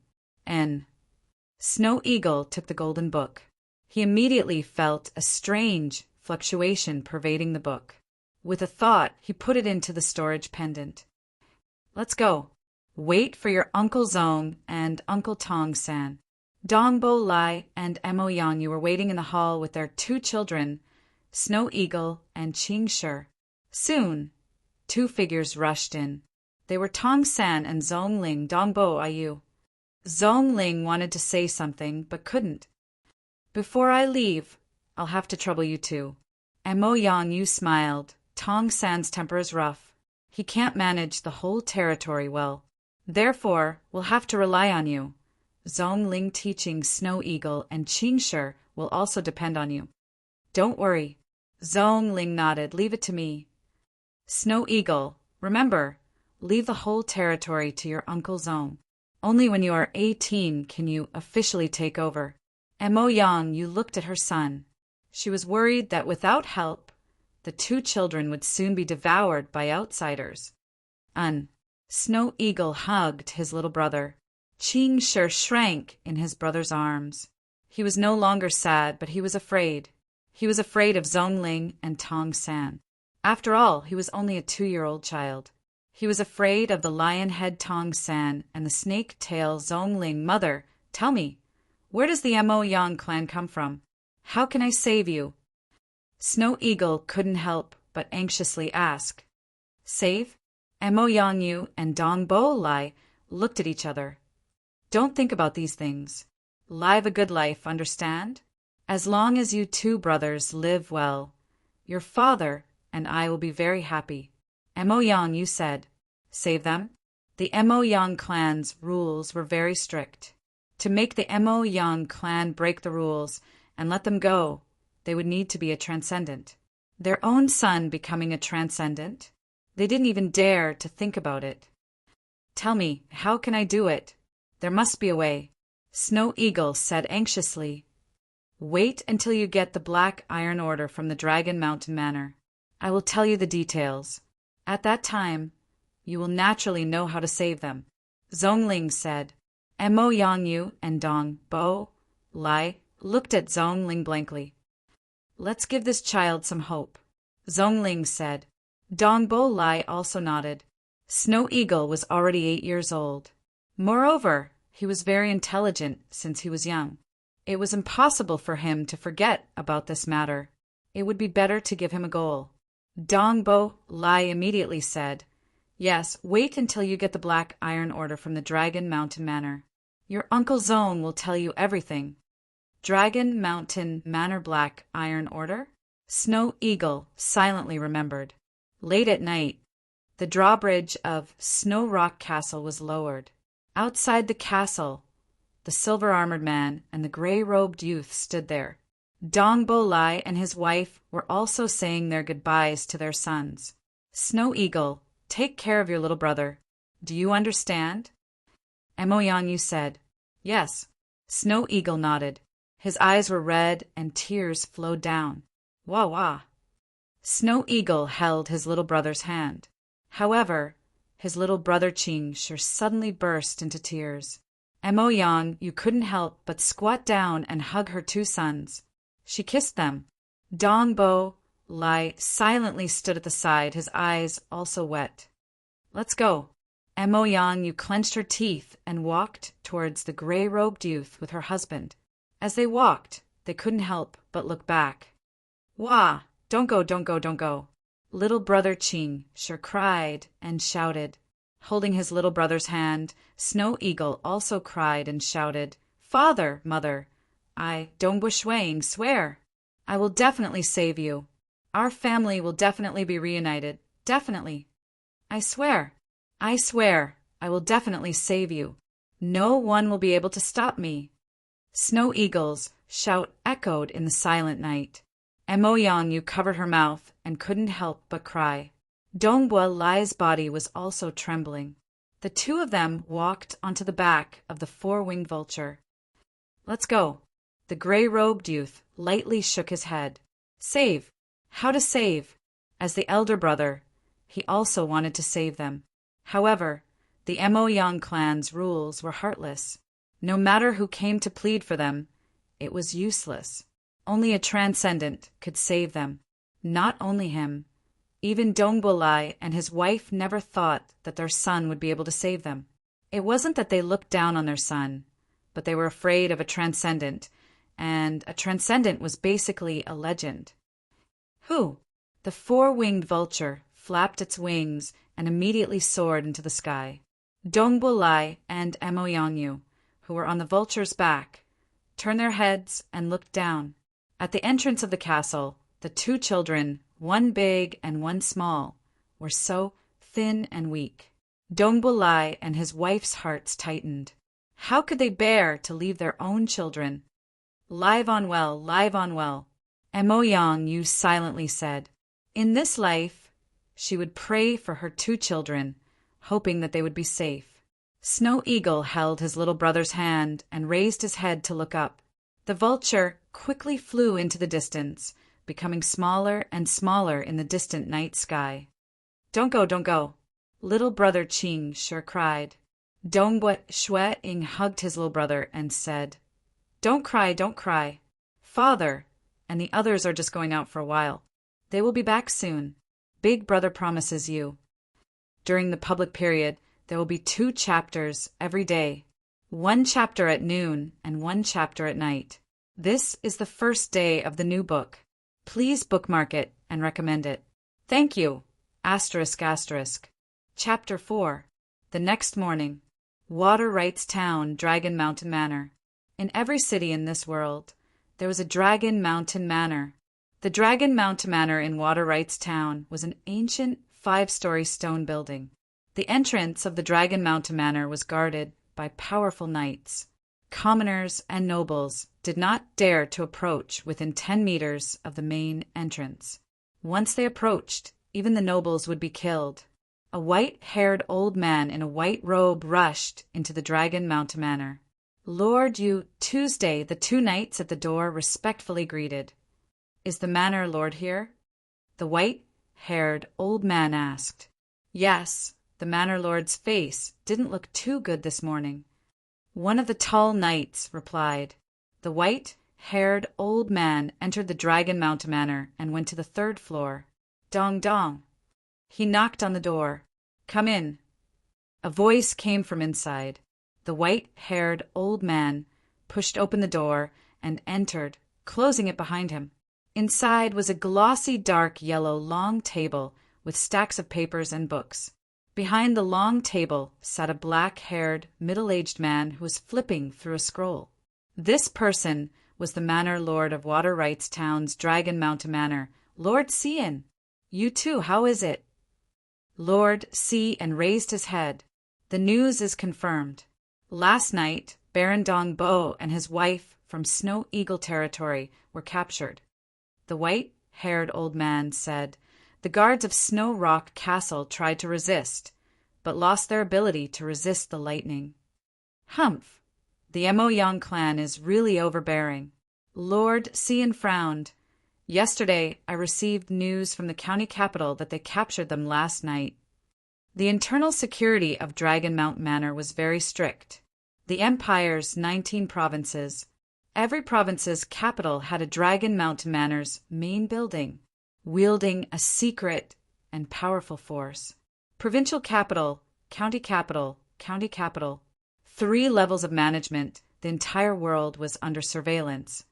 S1: Snow Eagle took the golden book. He immediately felt a strange fluctuation pervading the book. With a thought, he put it into the storage pendant. "Let's go. Wait for your Uncle Zong and Uncle Tong San." Dong Bo Lai and Mo Yang Yu were waiting in the hall with their 2 children, Snow Eagle and Qing Shi. Soon, 2 figures rushed in. They were Tong San and Zhong Ling, Dong Bo Yu. Zhong Ling wanted to say something, but couldn't. "Before I leave, I'll have to trouble you too." Mo Yang Yu smiled. Tong San's temper is rough. He can't manage the whole territory well. Therefore, we'll have to rely on you. Zhong Ling teaching Snow Eagle and Qing Shi will also depend on you. "Don't worry." Zhong Ling nodded. "Leave it to me." Snow Eagle, remember, leave the whole territory to your Uncle Zong. Only when you are 18 can you officially take over. Mo Yang Yu looked at her son. She was worried that without help, the two children would soon be devoured by outsiders. Snow Eagle hugged his little brother. Ching Shi shrank in his brother's arms. He was no longer sad, but he was afraid. He was afraid of Zhongling and Tong San. After all, he was only a 2-year-old child. He was afraid of the lion-head Tong San and the snake-tail Zhongling. Mother, tell me, where does the Mo Yang clan come from? How can I save you? Snow Eagle couldn't help but anxiously ask. Save? Mo Yang Yu and Dong Bo Lai looked at each other. Don't think about these things. Live a good life, understand? As long as you two brothers live well, your father and I will be very happy. Mo Yang Yu said. Save them? The Mo Yang clan's rules were very strict. To make the Mo Yang clan break the rules and let them go, they would need to be a transcendent. Their own son becoming a transcendent? They didn't even dare to think about it. Tell me, how can I do it? There must be a way. Snow Eagle said anxiously. Wait until you get the Black Iron Order from the Dragon Mountain Manor. I will tell you the details. At that time, you will naturally know how to save them. Zhongling said. Mo Yang Yu and Dong Bo Lai looked at Zhongling blankly. Let's give this child some hope, Zhongling said. Dong Bo Lai also nodded. Snow Eagle was already 8 years old. Moreover, he was very intelligent since he was young. It was impossible for him to forget about this matter. It would be better to give him a goal. Dong Bo Lai immediately said, Yes, wait until you get the Black Iron Order from the Dragon Mountain Manor. Your Uncle Zong will tell you everything. Dragon Mountain Manor Black Iron Order? Snow Eagle silently remembered. Late at night, the drawbridge of Snow Rock Castle was lowered. Outside the castle, the silver-armored man and the gray-robed youth stood there. Dong Bo Lai and his wife were also saying their goodbyes to their sons. Snow Eagle, take care of your little brother. Do you understand? Mo Yang Yu said. Yes. Snow Eagle nodded. His eyes were red and tears flowed down. Wah wah. Snow Eagle held his little brother's hand. However, his little brother Ching Shi suddenly burst into tears. Mo Yang Yu couldn't help but squat down and hug her two sons. She kissed them. Dong Bo Lai silently stood at the side, his eyes also wet. Let's go. Mo Yang Yu clenched her teeth and walked towards the gray-robed youth with her husband. As they walked, they couldn't help but look back. Wah! Don't go, don't go, don't go. Little brother Ching Shi cried and shouted. Holding his little brother's hand, Snow Eagle also cried and shouted, Father, Mother, I, Dongbu Shuang, swear. I will definitely save you. Our family will definitely be reunited. Definitely. I swear. I swear. I will definitely save you. No one will be able to stop me. Snow Eagle's shout echoed in the silent night. Mo Yang Yu covered her mouth and couldn't help but cry. Dongbua Lai's body was also trembling. The two of them walked onto the back of the four-winged vulture. Let's go. The gray-robed youth lightly shook his head. Save. How to save? As the elder brother, he also wanted to save them. However, the Mo Yang clan's rules were heartless. No matter who came to plead for them, it was useless. Only a transcendent could save them. Not only him. Even Dongbo Lai and his wife never thought that their son would be able to save them. It wasn't that they looked down on their son, but they were afraid of a transcendent, and a transcendent was basically a legend. Who? The four-winged vulture flapped its wings and immediately soared into the sky. Dongbo Lai and Mo Yang Yu, who were on the vulture's back, turned their heads and looked down. At the entrance of the castle, the two children, one big and one small, were so thin and weak. Dongbo Lai and his wife's hearts tightened. How could they bear to leave their own children? Live on well, live on well. Mo Yang Yu silently said. In this life, she would pray for her two children, hoping that they would be safe. Snow Eagle held his little brother's hand and raised his head to look up. The vulture quickly flew into the distance, becoming smaller and smaller in the distant night sky. Don't go, don't go, little brother Qing Shi cried. Dongguo Shui Ying hugged his little brother and said, don't cry, don't cry. Father and the others are just going out for a while. They will be back soon. Big brother promises you. During the public period, there will be 2 chapters every day, 1 chapter at noon and 1 chapter at night. This is the first day of the new book. Please bookmark it and recommend it. Thank you. ***. Chapter 4. The next morning. Water Wright's Town, Dragon Mountain Manor. In every city in this world, there was a Dragon Mountain Manor. The Dragon Mountain Manor in Water Wright's Town was an ancient 5-story stone building. The entrance of the Dragon Mountain Manor was guarded by powerful knights. Commoners and nobles did not dare to approach within 10 meters of the main entrance. Once they approached, even the nobles would be killed. A white-haired old man in a white robe rushed into the Dragon Mountain Manor. Lord Yu Tuesday, the 2 knights at the door respectfully greeted. Is the manor lord here? The white-haired old man asked. Yes, the manor lord's face didn't look too good this morning. One of the tall knights replied. The white-haired old man entered the Dragon Mountain Manor and went to the 3rd floor. Dong dong. He knocked on the door. Come in. A voice came from inside. The white-haired old man pushed open the door and entered, closing it behind him. Inside was a glossy dark yellow long table with stacks of papers and books. Behind the long table sat a black-haired, middle-aged man who was flipping through a scroll. This person was the manor lord of Water Wright's Town's Dragon Mountain Manor, Lord Cian. You too, how is it? Lord Cian raised his head. The news is confirmed. Last night, Baron Dong Bo and his wife from Snow Eagle territory were captured. The white-haired old man said, the guards of Snow Rock Castle tried to resist, but lost their ability to resist the lightning. Humph! The Mo Yang clan is really overbearing. Lord Cian frowned. Yesterday, I received news from the county capital that they captured them last night. The internal security of Dragon Mountain Manor was very strict. The Empire's 19 provinces. Every province's capital had a Dragon Mountain Manor's main building, wielding a secret and powerful force. Provincial capital, county capital, county capital. 3 levels of management, the entire world was under surveillance.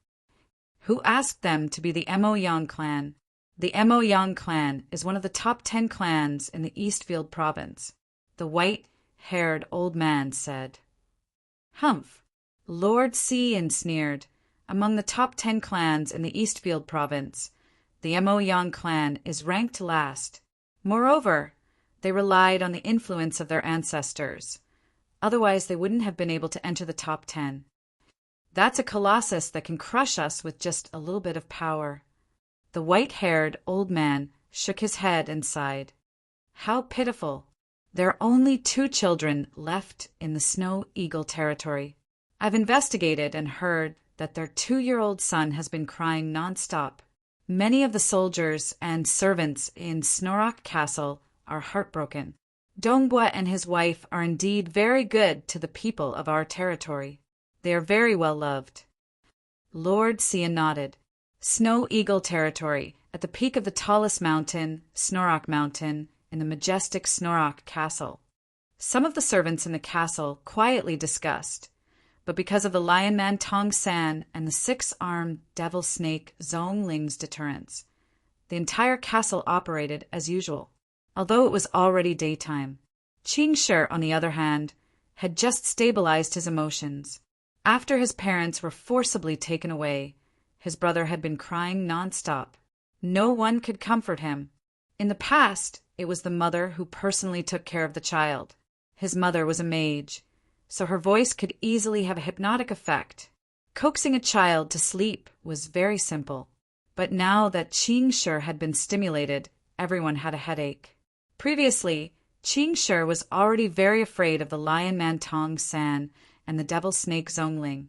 S1: Who asked them to be the Mo Yang clan? The Mo Yang clan is one of the top 10 clans in the Eastfield province, the white-haired old man said. Humph! Lord Cian sneered. Among the top 10 clans in the Eastfield province, the Mo Yang clan is ranked last. Moreover, they relied on the influence of their ancestors. Otherwise, they wouldn't have been able to enter the top 10. That's a colossus that can crush us with just a little bit of power. The white-haired old man shook his head and sighed. How pitiful. There are only 2 children left in the Snow Eagle territory. I've investigated and heard that their 2-year-old son has been crying nonstop. Many of the soldiers and servants in Snorrock Castle are heartbroken. Dongguo and his wife are indeed very good to the people of our territory. They are very well loved. Lord Cian nodded. Snow Eagle territory, at the peak of the tallest mountain, Snorrock Mountain, in the majestic Snorrock Castle. Some of the servants in the castle quietly discussed, but because of the Lion Man Tong San and the 6-armed devil snake Zhong Ling's deterrence, the entire castle operated as usual, although it was already daytime. Qing Shi, on the other hand, had just stabilized his emotions. After his parents were forcibly taken away, his brother had been crying nonstop. No one could comfort him. In the past, it was the mother who personally took care of the child. His mother was a mage, so her voice could easily have a hypnotic effect. Coaxing a child to sleep was very simple. But now that Qing Shi had been stimulated, everyone had a headache. Previously, Qing Shi was already very afraid of the Lion Man Tong San and the devil snake Zhongling.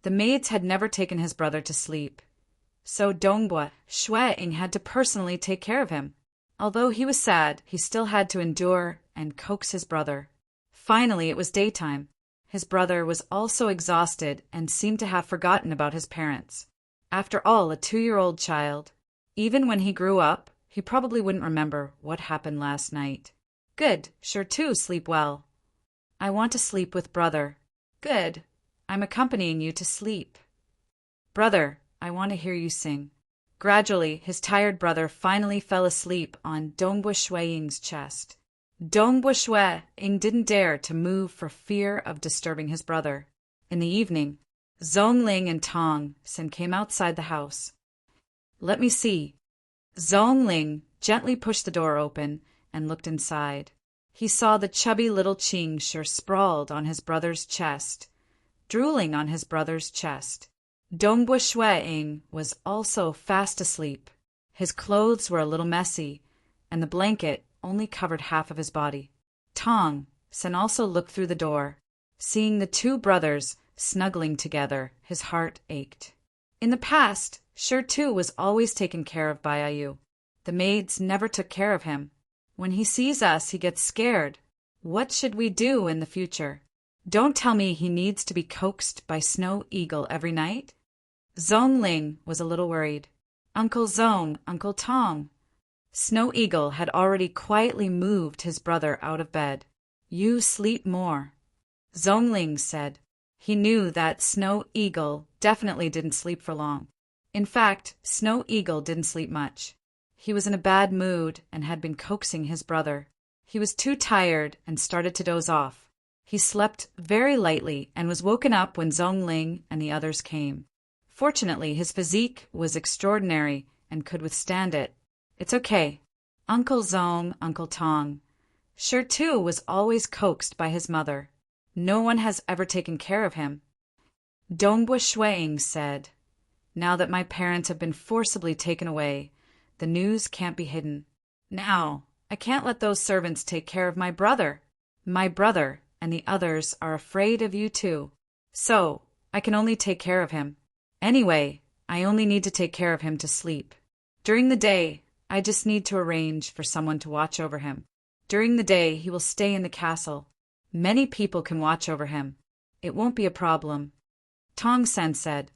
S1: The maids had never taken his brother to sleep, so Dongbua Shueing had to personally take care of him. Although he was sad, he still had to endure and coax his brother. Finally, it was daytime. His brother was also exhausted and seemed to have forgotten about his parents. After all, a 2-year-old child. Even when he grew up, he probably wouldn't remember what happened last night. Good, sure too, sleep well. I want to sleep with brother. Good, I'm accompanying you to sleep. Brother, I want to hear you sing. Gradually, his tired brother finally fell asleep on Dongbua Shueing's chest. Dongbua Shueing didn't dare to move for fear of disturbing his brother. In the evening, Zhongling and Tong Sin came outside the house. Let me see. Zhongling gently pushed the door open and looked inside. He saw the chubby little Qingshi sprawled on his brother's chest, drooling on his brother's chest. Dongbua Shueing was also fast asleep. His clothes were a little messy, and the blanket only covered half of his body. Tong Sin also looked through the door. Seeing the two brothers snuggling together, his heart ached. In the past, Shi Tu was always taken care of by Ayu. The maids never took care of him. When he sees us, he gets scared. What should we do in the future? Don't tell me he needs to be coaxed by Snow Eagle every night? Zhongling was a little worried. Uncle Zong, Uncle Tong. Snow Eagle had already quietly moved his brother out of bed. You sleep more, Zhongling said. He knew that Snow Eagle definitely didn't sleep for long. In fact, Snow Eagle didn't sleep much. He was in a bad mood and had been coaxing his brother. He was too tired and started to doze off. He slept very lightly and was woken up when Zhongling and the others came. Fortunately, his physique was extraordinary and could withstand it. It's okay. Uncle Zong, Uncle Tong. Shi Tu was always coaxed by his mother. No one has ever taken care of him. Dongbua Shueing said, now that my parents have been forcibly taken away, the news can't be hidden. Now, I can't let those servants take care of my brother. My brother and the others are afraid of you too. So, I can only take care of him. Anyway, I only need to take care of him to sleep. During the day, I just need to arrange for someone to watch over him. During the day, he will stay in the castle. Many people can watch over him. It won't be a problem. Tong Sen said,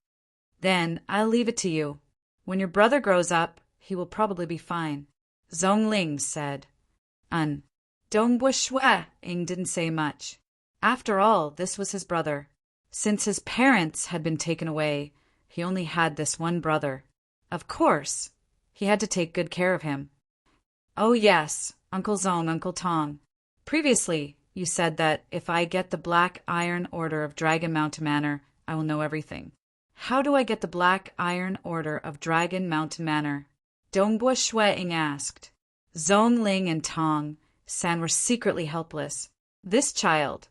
S1: then I'll leave it to you. When your brother grows up, he will probably be fine. Zhongling said. Dongbua Shueing didn't say much. After all, this was his brother. Since his parents had been taken away, he only had this one brother. Of course, he had to take good care of him. Oh yes, Uncle Zong, Uncle Tong. Previously, you said that if I get the Black Iron Order of Dragon Mountain Manor, I will know everything. How do I get the Black Iron Order of Dragon Mountain Manor? Dongbua Shueing asked. Zhongling and Tong San were secretly helpless. This child,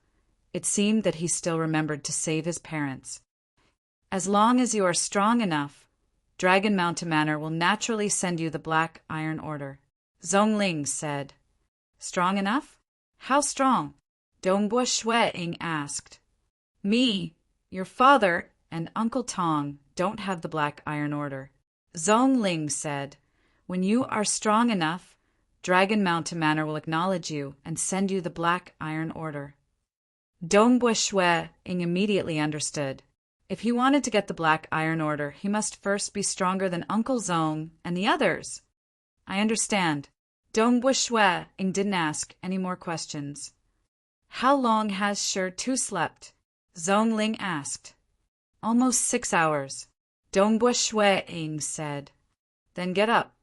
S1: it seemed that he still remembered to save his parents. As long as you are strong enough, Dragon Mountain Manor will naturally send you the Black Iron Order. Zhongling said. Strong enough? How strong? Dongbua Shueing asked. Me, your father, and Uncle Tong don't have the Black Iron Order. Zhongling said. When you are strong enough, Dragon Mountain Manor will acknowledge you and send you the Black Iron Order. Dongbua Shueing immediately understood. If he wanted to get the Black Iron Order, he must first be stronger than Uncle Zong and the others. I understand. Dongbua Shueing didn't ask any more questions. How long has Shi Tu slept? Zhongling asked. Almost 6 hours. Dongbua Shueing said. Then get up.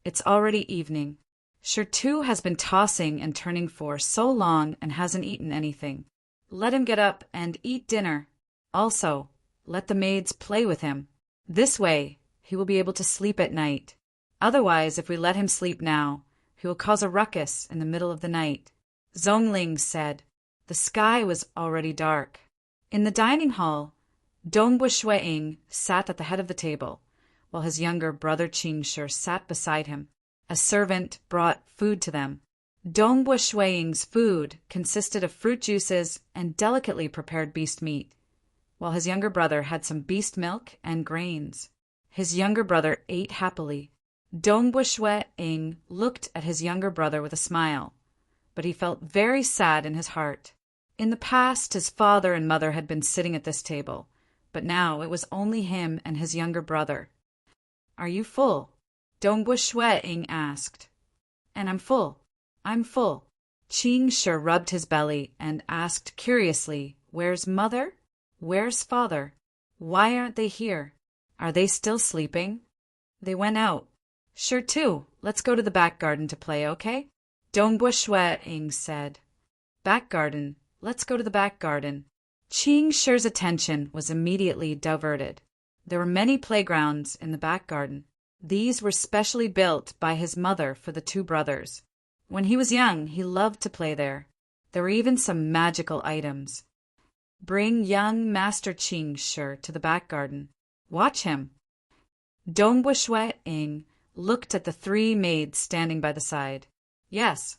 S1: It's already evening. Shi Tu has been tossing and turning for so long and hasn't eaten anything. Let him get up and eat dinner. Also, let the maids play with him. This way, he will be able to sleep at night. Otherwise, if we let him sleep now, he will cause a ruckus in the middle of the night. Zhongling said. The sky was already dark. In the dining hall, Dongbua Shueing sat at the head of the table, while his younger brother Qingshi sat beside him. A servant brought food to them. Dongbua Shueing's food consisted of fruit juices and delicately prepared beast meat. while his younger brother had some beast milk and grains. His younger brother ate happily. Dongbui Shwe-ing looked at his younger brother with a smile, but he felt very sad in his heart. In the past, his father and mother had been sitting at this table, but now it was only him and his younger brother. "Are you full?" Dongbui Shwe-ing asked. "And I'm full. I'm full." Qing Shi rubbed his belly and asked curiously, "Where's mother? Where's father? Why aren't they here? Are they still sleeping?" "They went out." "Sure too. Let's go to the back garden to play, okay?" Dongbui Shwe-ing said. "Back garden. Let's go to the back garden." Qing Shi's attention was immediately diverted. There were many playgrounds in the back garden. These were specially built by his mother for the two brothers. When he was young, he loved to play there. There were even some magical items. "Bring young Master Qing Shi to the back garden. Watch him." Dongbui Shwe-ing looked at the three maids standing by the side. "Yes."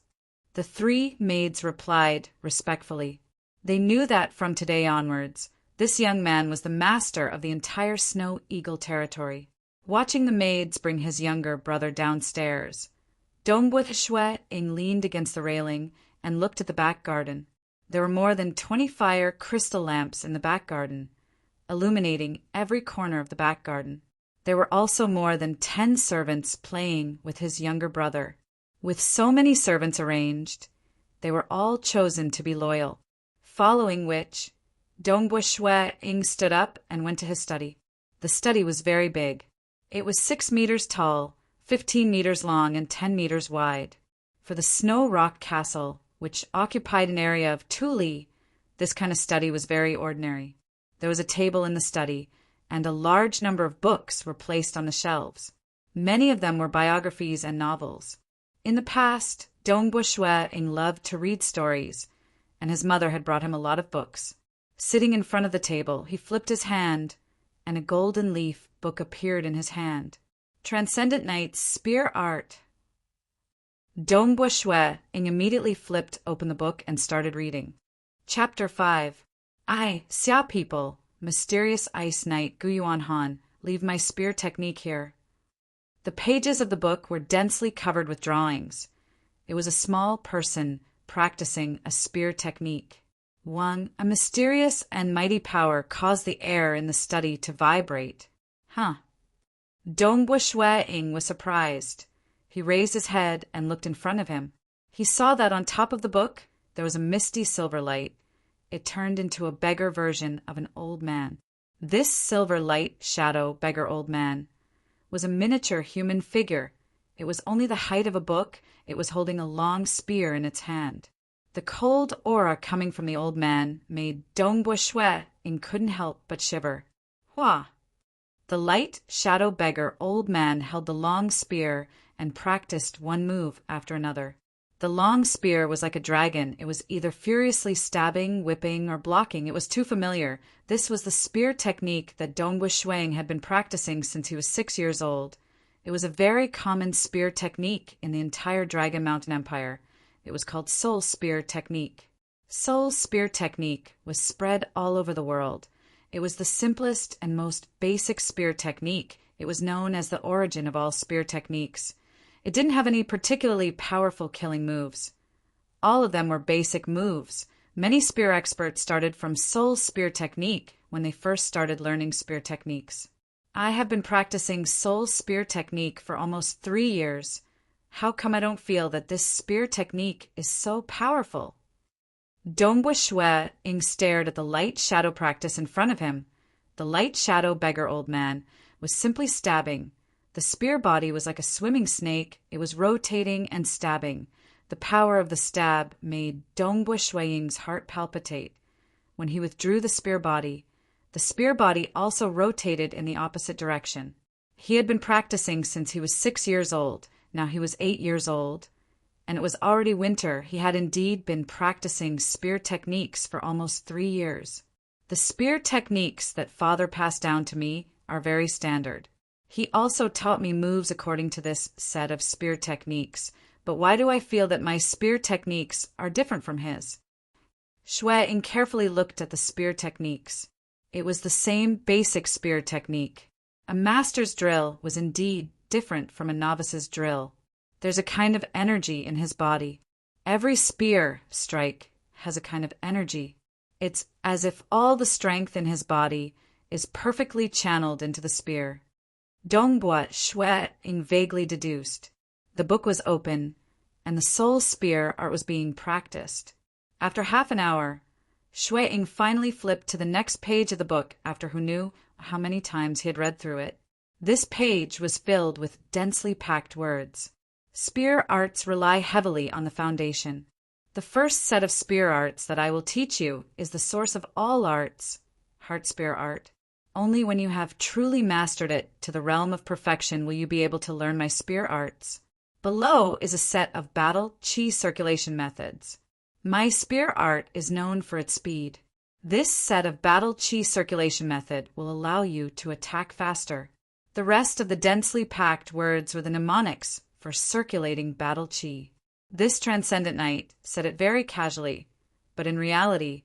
S1: The three maids replied respectfully. They knew that from today onwards, this young man was the master of the entire Snow Eagle territory. Watching the maids bring his younger brother downstairs, Dongbui Shwe-ing leaned against the railing and looked at the back garden. There were more than 20 fire crystal lamps in the back garden, illuminating every corner of the back garden. There were also more than 10 servants playing with his younger brother. With so many servants arranged, they were all chosen to be loyal. Following which, Dongbui Shwe-ing stood up and went to his study. The study was very big. It was 6 meters tall, 15 meters long, and 10 meters wide. For the Snow Rock Castle, which occupied an area of 2 li, this kind of study was very ordinary. There was a table in the study, and a large number of books were placed on the shelves. Many of them were biographies and novels. In the past, Dongbui Shwe-ing loved to read stories, and his mother had brought him a lot of books. Sitting in front of the table, he flipped his hand, and a golden leaf book appeared in his hand. Transcendent Knight's Spear Art. Dongbui Shwe-ing immediately flipped open the book and started reading. Chapter 5. I, Xia people, mysterious ice knight Guyuan Han, leave my spear technique here. The pages of the book were densely covered with drawings. It was a small person practicing a spear technique. 1. A mysterious and mighty power caused the air in the study to vibrate. Dongbui Shwe-ing was surprised. He raised his head and looked in front of him. He saw that on top of the book there was a misty silver light. It turned into a beggar version of an old man. This silver light shadow beggar old man was a miniature human figure. It was only the height of a book. It was holding a long spear in its hand. The cold aura coming from the old man made Dongbui Shwe-ing couldn't help but shiver. Hua! The light shadow beggar old man held the long spear and practiced one move after another. The long spear was like a dragon. It was either furiously stabbing, whipping, or blocking. It was too familiar. This was the spear technique that Dongbui Shwe-ing had been practicing since he was 6 years old. It was a very common spear technique in the entire Dragon Mountain Empire. It was called Soul Spear Technique. Soul Spear Technique was spread all over the world. It was the simplest and most basic spear technique. It was known as the origin of all spear techniques. It didn't have any particularly powerful killing moves. All of them were basic moves. Many spear experts started from Soul Spear Technique when they first started learning spear techniques. I have been practicing Soul Spear Technique for almost 3 years. How come I don't feel that this spear technique is so powerful? Dongbui Shwe-ing stared at the light shadow practice in front of him. The light shadow beggar old man was simply stabbing. The spear body was like a swimming snake. It was rotating and stabbing. The power of the stab made Dongbui Shwe-ing's heart palpitate. When he withdrew the spear body also rotated in the opposite direction. He had been practicing since he was 6 years old. Now he was 8 years old, and it was already winter. He had indeed been practicing spear techniques for almost 3 years. The spear techniques that Father passed down to me are very standard. He also taught me moves according to this set of spear techniques, but why do I feel that my spear techniques are different from his? Shwe-ing carefully looked at the spear techniques. It was the same basic spear technique. A master's drill was indeed different from a novice's drill. There's a kind of energy in his body. Every spear strike has a kind of energy. It's as if all the strength in his body is perfectly channeled into the spear. Dongbua Shui vaguely deduced. The book was open, and the soul spear art was being practiced. After half an hour, Shui finally flipped to the next page of the book after who knew how many times he had read through it. This page was filled with densely packed words. Spear arts rely heavily on the foundation. The first set of spear arts that I will teach you is the source of all arts, heart spear art. Only when you have truly mastered it to the realm of perfection will you be able to learn my spear arts. Below is a set of battle chi circulation methods. My spear art is known for its speed. This set of battle chi circulation method will allow you to attack faster. The rest of the densely packed words were the mnemonics for circulating battle chi. This transcendent knight said it very casually, but in reality,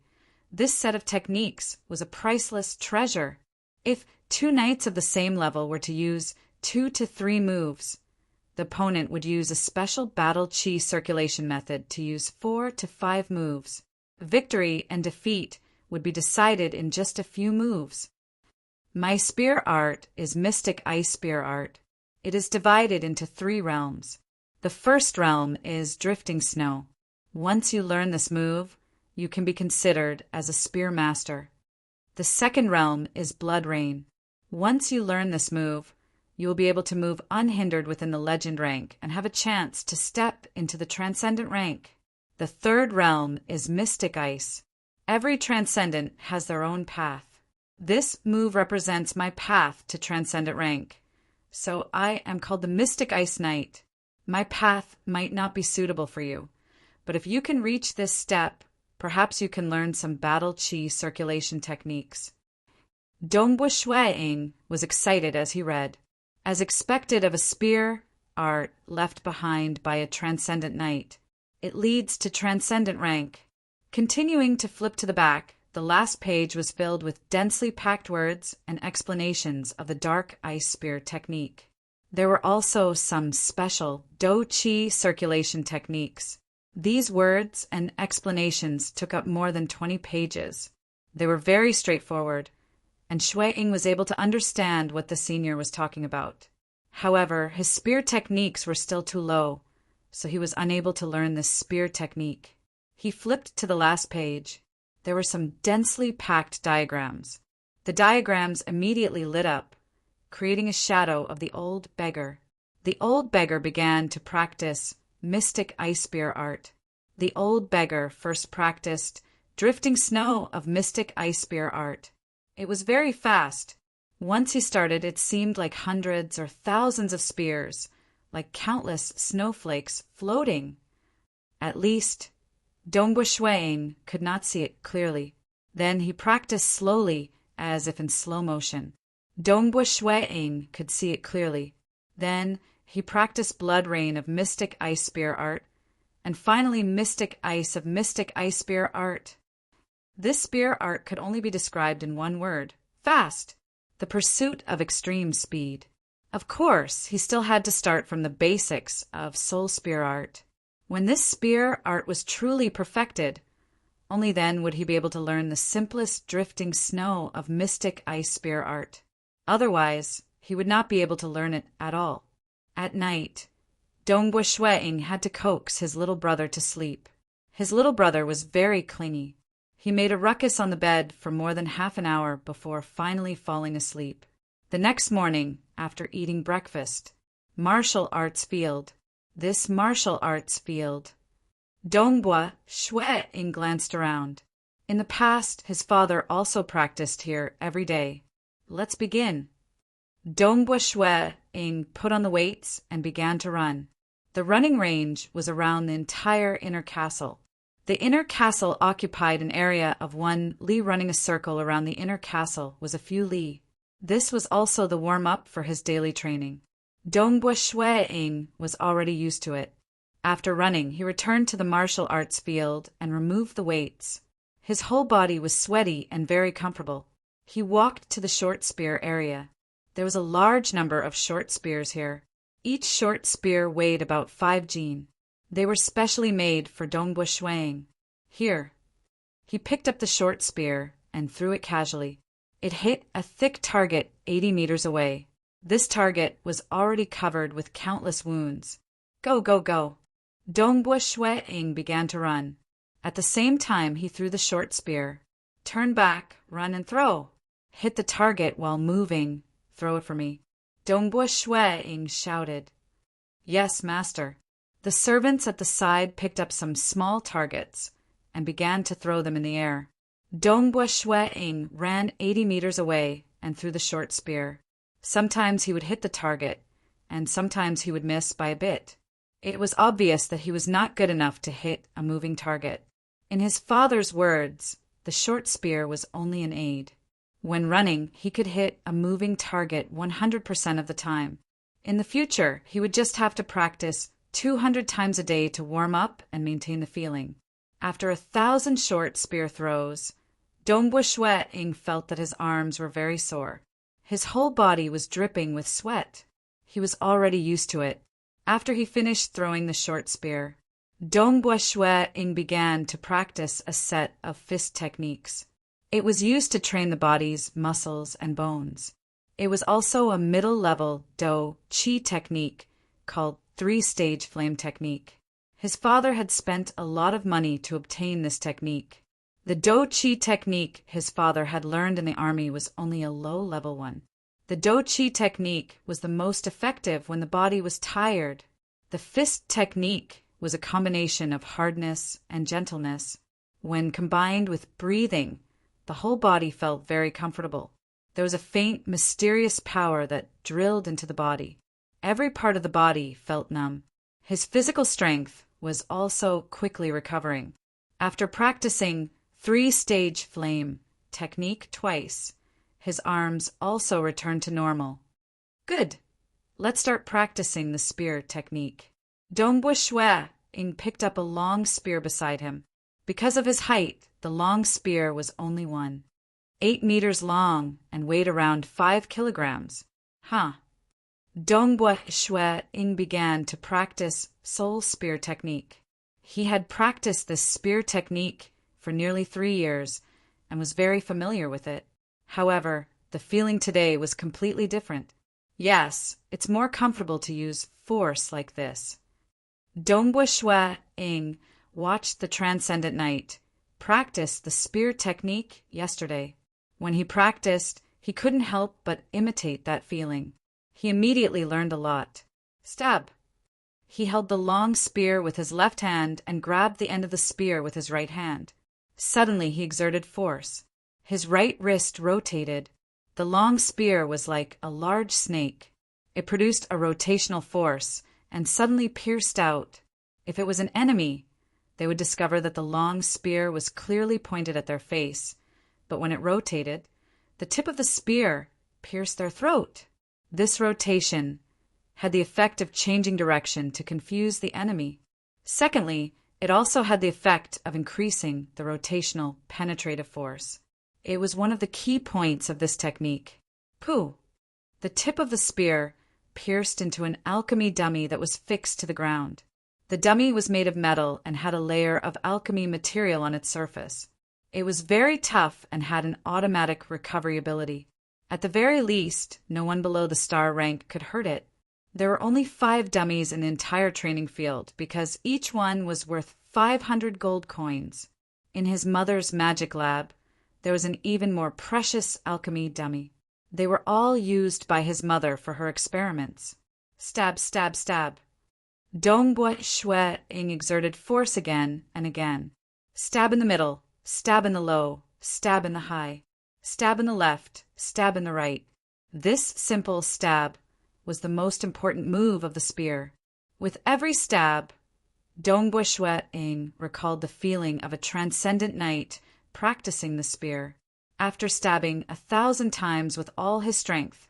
S1: this set of techniques was a priceless treasure. If two knights of the same level were to use 2 to 3 moves, the opponent would use a special battle chi circulation method to use 4 to 5 moves. Victory and defeat would be decided in just a few moves. My spear art is mystic ice spear art. It is divided into 3 realms. The first realm is drifting snow. Once you learn this move, you can be considered as a spear master. The second realm is blood rain. Once you learn this move, you will be able to move unhindered within the legend rank and have a chance to step into the transcendent rank. The third realm is mystic ice. Every transcendent has their own path. This move represents my path to transcendent rank. So I am called the Mystic Ice Knight. My path might not be suitable for you, but if you can reach this step, perhaps you can learn some battle chi circulation techniques. Dongbua Shuiing was excited as he read. As expected of a spear art left behind by a transcendent knight, it leads to transcendent rank. Continuing to flip to the back, the last page was filled with densely packed words and explanations of the dark ice spear technique. There were also some special do chi circulation techniques. These words and explanations took up more than 20 pages. They were very straightforward, and Shuiing was able to understand what the senior was talking about. However, his spear techniques were still too low, so he was unable to learn this spear technique. He flipped to the last page. There were some densely packed diagrams. The diagrams immediately lit up, creating a shadow of the old beggar. The old beggar began to practice mystic ice spear art. The old beggar first practiced drifting snow of mystic ice spear art. It was very fast. Once he started, it seemed like hundreds or thousands of spears, like countless snowflakes floating. At least, Dongbua Shuiing could not see it clearly. Then he practiced slowly, as if in slow motion. Dongbua Shuiing could see it clearly. Then he practiced blood rain of mystic ice spear art, and finally mystic ice of mystic ice spear art. This spear art could only be described in one word: fast, the pursuit of extreme speed. Of course, he still had to start from the basics of soul spear art. When this spear art was truly perfected, only then would he be able to learn the simplest drifting snow of mystic ice spear art. Otherwise, he would not be able to learn it at all. At night, Dongbua Shuiing had to coax his little brother to sleep. His little brother was very clingy. He made a ruckus on the bed for more than half an hour before finally falling asleep. The next morning, after eating breakfast, martial arts field. This martial arts field. Dongbua Shuiing glanced around. In the past, his father also practiced here every day. Let's begin. Dongbua Shuiing put on the weights and began to run. The running range was around the entire inner castle. The inner castle occupied an area of 1 li. Running a circle around the inner castle was a few li. This was also the warm-up for his daily training. Dongbua Shuiing was already used to it. After running, he returned to the martial arts field and removed the weights. His whole body was sweaty and very comfortable. He walked to the short spear area. There was a large number of short spears here. Each short spear weighed about 5 jin. They were specially made for Dongbu Shuang. Here. He picked up the short spear and threw it casually. It hit a thick target 80 meters away. This target was already covered with countless wounds. Go, go, go. Dongbu Shuang began to run. At the same time, he threw the short spear. Turn back, run and throw. Hit the target while moving. Throw it for me. Dongbu Shuang shouted. Yes, master. The servants at the side picked up some small targets and began to throw them in the air. Dongbu Shuang ran 80 meters away and threw the short spear. Sometimes he would hit the target, and sometimes he would miss by a bit. It was obvious that he was not good enough to hit a moving target. In his father's words, the short spear was only an aid. When running, he could hit a moving target 100% of the time. In the future, he would just have to practice 200 times a day to warm up and maintain the feeling. After 1,000 short spear throws, Dongbu Shuang felt that his arms were very sore. His whole body was dripping with sweat. He was already used to it. After he finished throwing the short spear, Dongbu Shuang began to practice a set of fist techniques. It was used to train the body's muscles and bones. It was also a middle-level Do Qi technique called 3-stage flame technique. His father had spent a lot of money to obtain this technique. The Do Qi technique his father had learned in the army was only a low-level one. The Do Qi technique was the most effective when the body was tired. The fist technique was a combination of hardness and gentleness. When combined with breathing, the whole body felt very comfortable. There was a faint, mysterious power that drilled into the body. Every part of the body felt numb. His physical strength was also quickly recovering. After practicing 3-stage flame technique twice, his arms also returned to normal. Good. Let's start practicing the spear technique. Dongbu Shuang picked up a long spear beside him. Because of his height, the long spear was only 8 meters long and weighed around 5 kilograms. Dongbu Shuang began to practice soul spear technique. He had practiced this spear technique for nearly 3 years and was very familiar with it. However, the feeling today was completely different. Yes, it's more comfortable to use force like this. Dongbu Shuang watched the Transcendent Knight practice the spear technique yesterday. When he practiced, he couldn't help but imitate that feeling. He immediately learned a lot. Stab. He held the long spear with his left hand and grabbed the end of the spear with his right hand. Suddenly he exerted force. His right wrist rotated. The long spear was like a large snake. It produced a rotational force and suddenly pierced out. If it was an enemy, they would discover that the long spear was clearly pointed at their face, but when it rotated, the tip of the spear pierced their throat. This rotation had the effect of changing direction to confuse the enemy. Secondly, it also had the effect of increasing the rotational penetrative force. It was one of the key points of this technique. Pooh! The tip of the spear pierced into an alchemy dummy that was fixed to the ground. The dummy was made of metal and had a layer of alchemy material on its surface. It was very tough and had an automatic recovery ability. At the very least, no one below the star rank could hurt it. There were only 5 dummies in the entire training field because each one was worth 500 gold coins. In his mother's magic lab, there was an even more precious alchemy dummy. They were all used by his mother for her experiments. Stab, stab, stab. Dongbu Shuang exerted force again and again. Stab in the middle, stab in the low, stab in the high, stab in the left, stab in the right. This simple stab was the most important move of the spear. With every stab, Dongbu Shuang recalled the feeling of a transcendent knight practicing the spear. After stabbing 1,000 times with all his strength,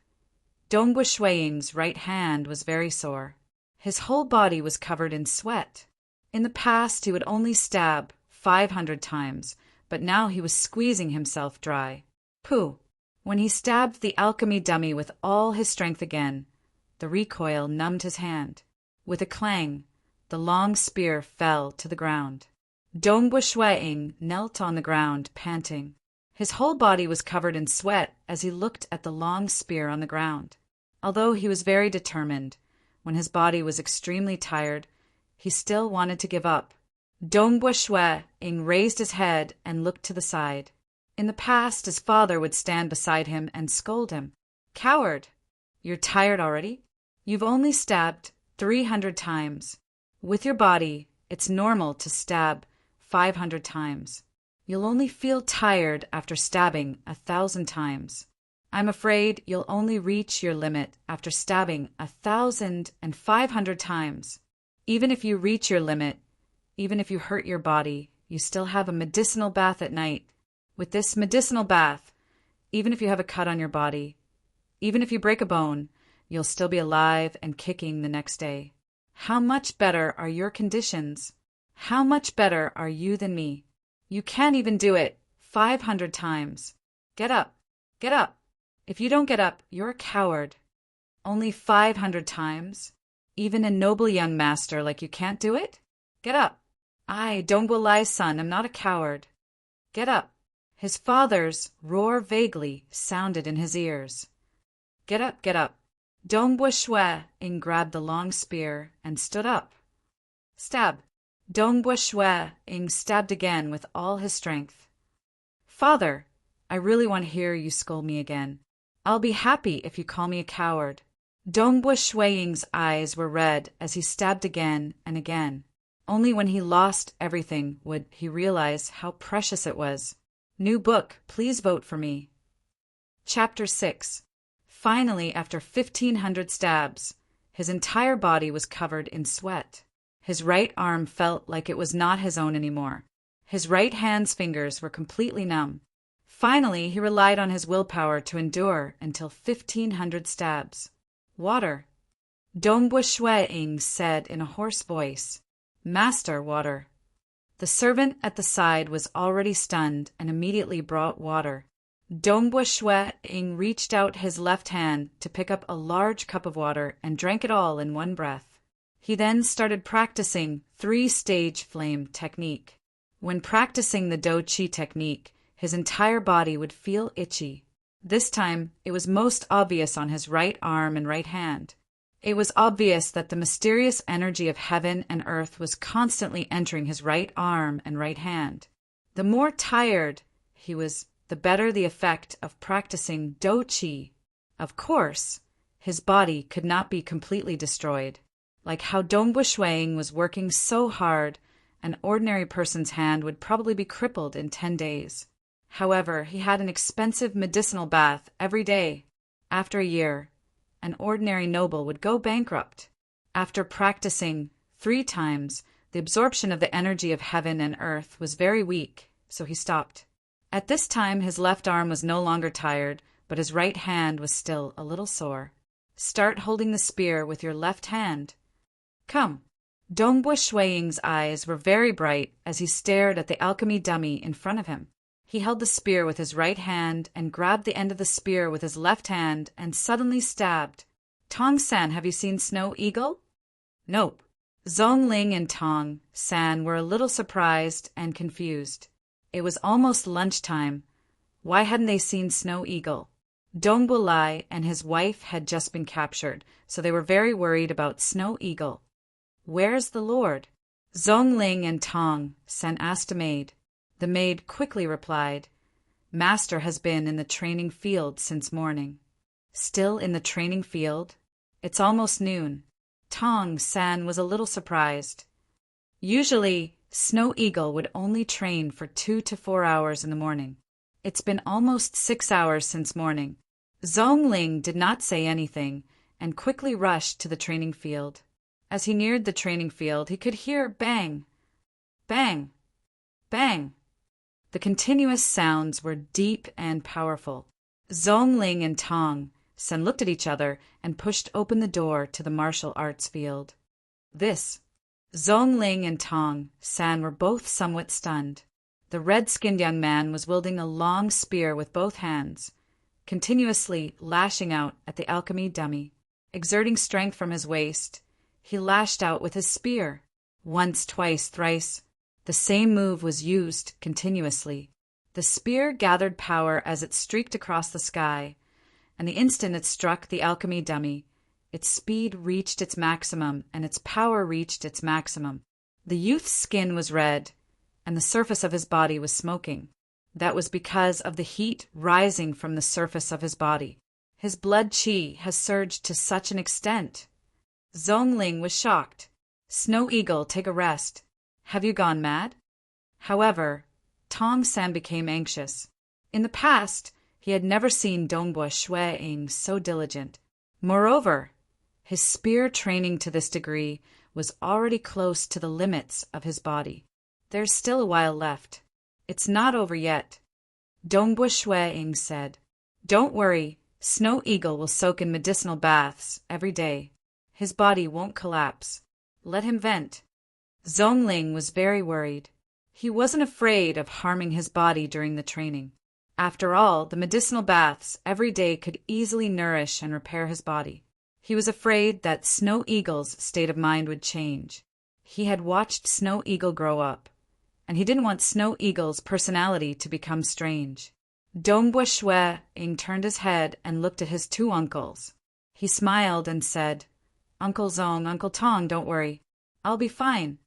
S1: Dongbu Shuang's right hand was very sore. His whole body was covered in sweat. In the past, he would only stab 500 times, but now he was squeezing himself dry. Pooh! When he stabbed the alchemy dummy with all his strength again, the recoil numbed his hand. With a clang, the long spear fell to the ground. Dongbu Shuiing knelt on the ground, panting. His whole body was covered in sweat as he looked at the long spear on the ground. Although he was very determined, when his body was extremely tired, he still wanted to give up. Dongbu Shuiing raised his head and looked to the side. In the past, his father would stand beside him and scold him. "Coward! You're tired already? You've only stabbed 300 times. With your body, it's normal to stab 500 times. You'll only feel tired after stabbing 1,000 times. I'm afraid you'll only reach your limit after stabbing 1,500 times. Even if you reach your limit, even if you hurt your body, you still have a medicinal bath at night. With this medicinal bath, even if you have a cut on your body, even if you break a bone, you'll still be alive and kicking the next day. How much better are your conditions? How much better are you than me? You can't even do it 500 times. Get up, get up. If you don't get up, you're a coward. Only 500 times? Even a noble young master like you can't do it? Get up. I, Dongbu Lai's son, am not a coward. Get up." His father's roar vaguely sounded in his ears. "Get up, get up." Dongbu Shuiing grabbed the long spear and stood up. Stab. Dongbu Shuiing stabbed again with all his strength. "Father, I really want to hear you scold me again. I'll be happy if you call me a coward." Dongbu Shuiing's eyes were red as he stabbed again and again. Only when he lost everything would he realize how precious it was. New book, please vote for me. Chapter 6. Finally, after 1,500 stabs, his entire body was covered in sweat. His right arm felt like it was not his own anymore. His right hand's fingers were completely numb. Finally, he relied on his willpower to endure until 1,500 stabs. "Water." Dongbu Shuiing said in a hoarse voice. "Master, water." The servant at the side was already stunned and immediately brought water. Dongbu Shuiing reached out his left hand to pick up a large cup of water and drank it all in one breath. He then started practicing 3-stage flame technique. When practicing the Do Chi technique, his entire body would feel itchy. This time, it was most obvious on his right arm and right hand. It was obvious that the mysterious energy of heaven and earth was constantly entering his right arm and right hand. The more tired he was, the better the effect of practicing Do Chi. Of course, his body could not be completely destroyed. Like how Dongbu Shuiing was working so hard, an ordinary person's hand would probably be crippled in 10 days. However, he had an expensive medicinal bath every day. After a year, an ordinary noble would go bankrupt. After practicing 3 times, the absorption of the energy of heaven and earth was very weak, so he stopped. At this time, his left arm was no longer tired, but his right hand was still a little sore. Start holding the spear with your left hand. Come. Dongbu Shuiing's eyes were very bright as he stared at the alchemy dummy in front of him. He held the spear with his right hand and grabbed the end of the spear with his left hand and suddenly stabbed. "Tong-san, have you seen Snow Eagle?" "Nope." Zhongling and Tong-san were a little surprised and confused. It was almost lunchtime. Why hadn't they seen Snow Eagle? Dongbu Lai and his wife had just been captured, so they were very worried about Snow Eagle. "Where's the Lord?" Zhongling and Tong-san asked a maid. The maid quickly replied, "Master has been in the training field since morning." "Still in the training field? It's almost noon." Tong-san was a little surprised. Usually, Snow Eagle would only train for 2 to 4 hours in the morning. It's been almost 6 hours since morning. Zhongling did not say anything and quickly rushed to the training field. As he neared the training field, he could hear bang, bang, bang. The continuous sounds were deep and powerful. Zhongling and Tong-san looked at each other and pushed open the door to the martial arts field. Zhongling and Tong-san were both somewhat stunned. The red-skinned young man was wielding a long spear with both hands. continuously lashing out at the alchemy dummy. Exerting strength from his waist, he lashed out with his spear. Once, twice, thrice. The same move was used continuously. The spear gathered power as it streaked across the sky, and the instant it struck the alchemy dummy, its speed reached its maximum and its power reached its maximum. The youth's skin was red, and the surface of his body was smoking. That was because of the heat rising from the surface of his body. His blood qi has surged to such an extent. Zhongling was shocked. Snow Eagle, take a rest. Have you gone mad? However, Tong San became anxious. In the past, he had never seen Dongbua Shuai-ing so diligent. Moreover, his spear training to this degree was already close to the limits of his body. There's still a while left. It's not over yet. Dongbua Shuai-ing said, Don't worry, Snow Eagle will soak in medicinal baths every day. His body won't collapse. Let him vent. Zhongling was very worried. He wasn't afraid of harming his body during the training. After all, the medicinal baths every day could easily nourish and repair his body. He was afraid that Snow Eagle's state of mind would change. He had watched Snow Eagle grow up, and he didn't want Snow Eagle's personality to become strange. Dongbua Shuai-ing turned his head and looked at his two uncles. He smiled and said, Uncle Zong, Uncle Tong, don't worry. I'll be fine.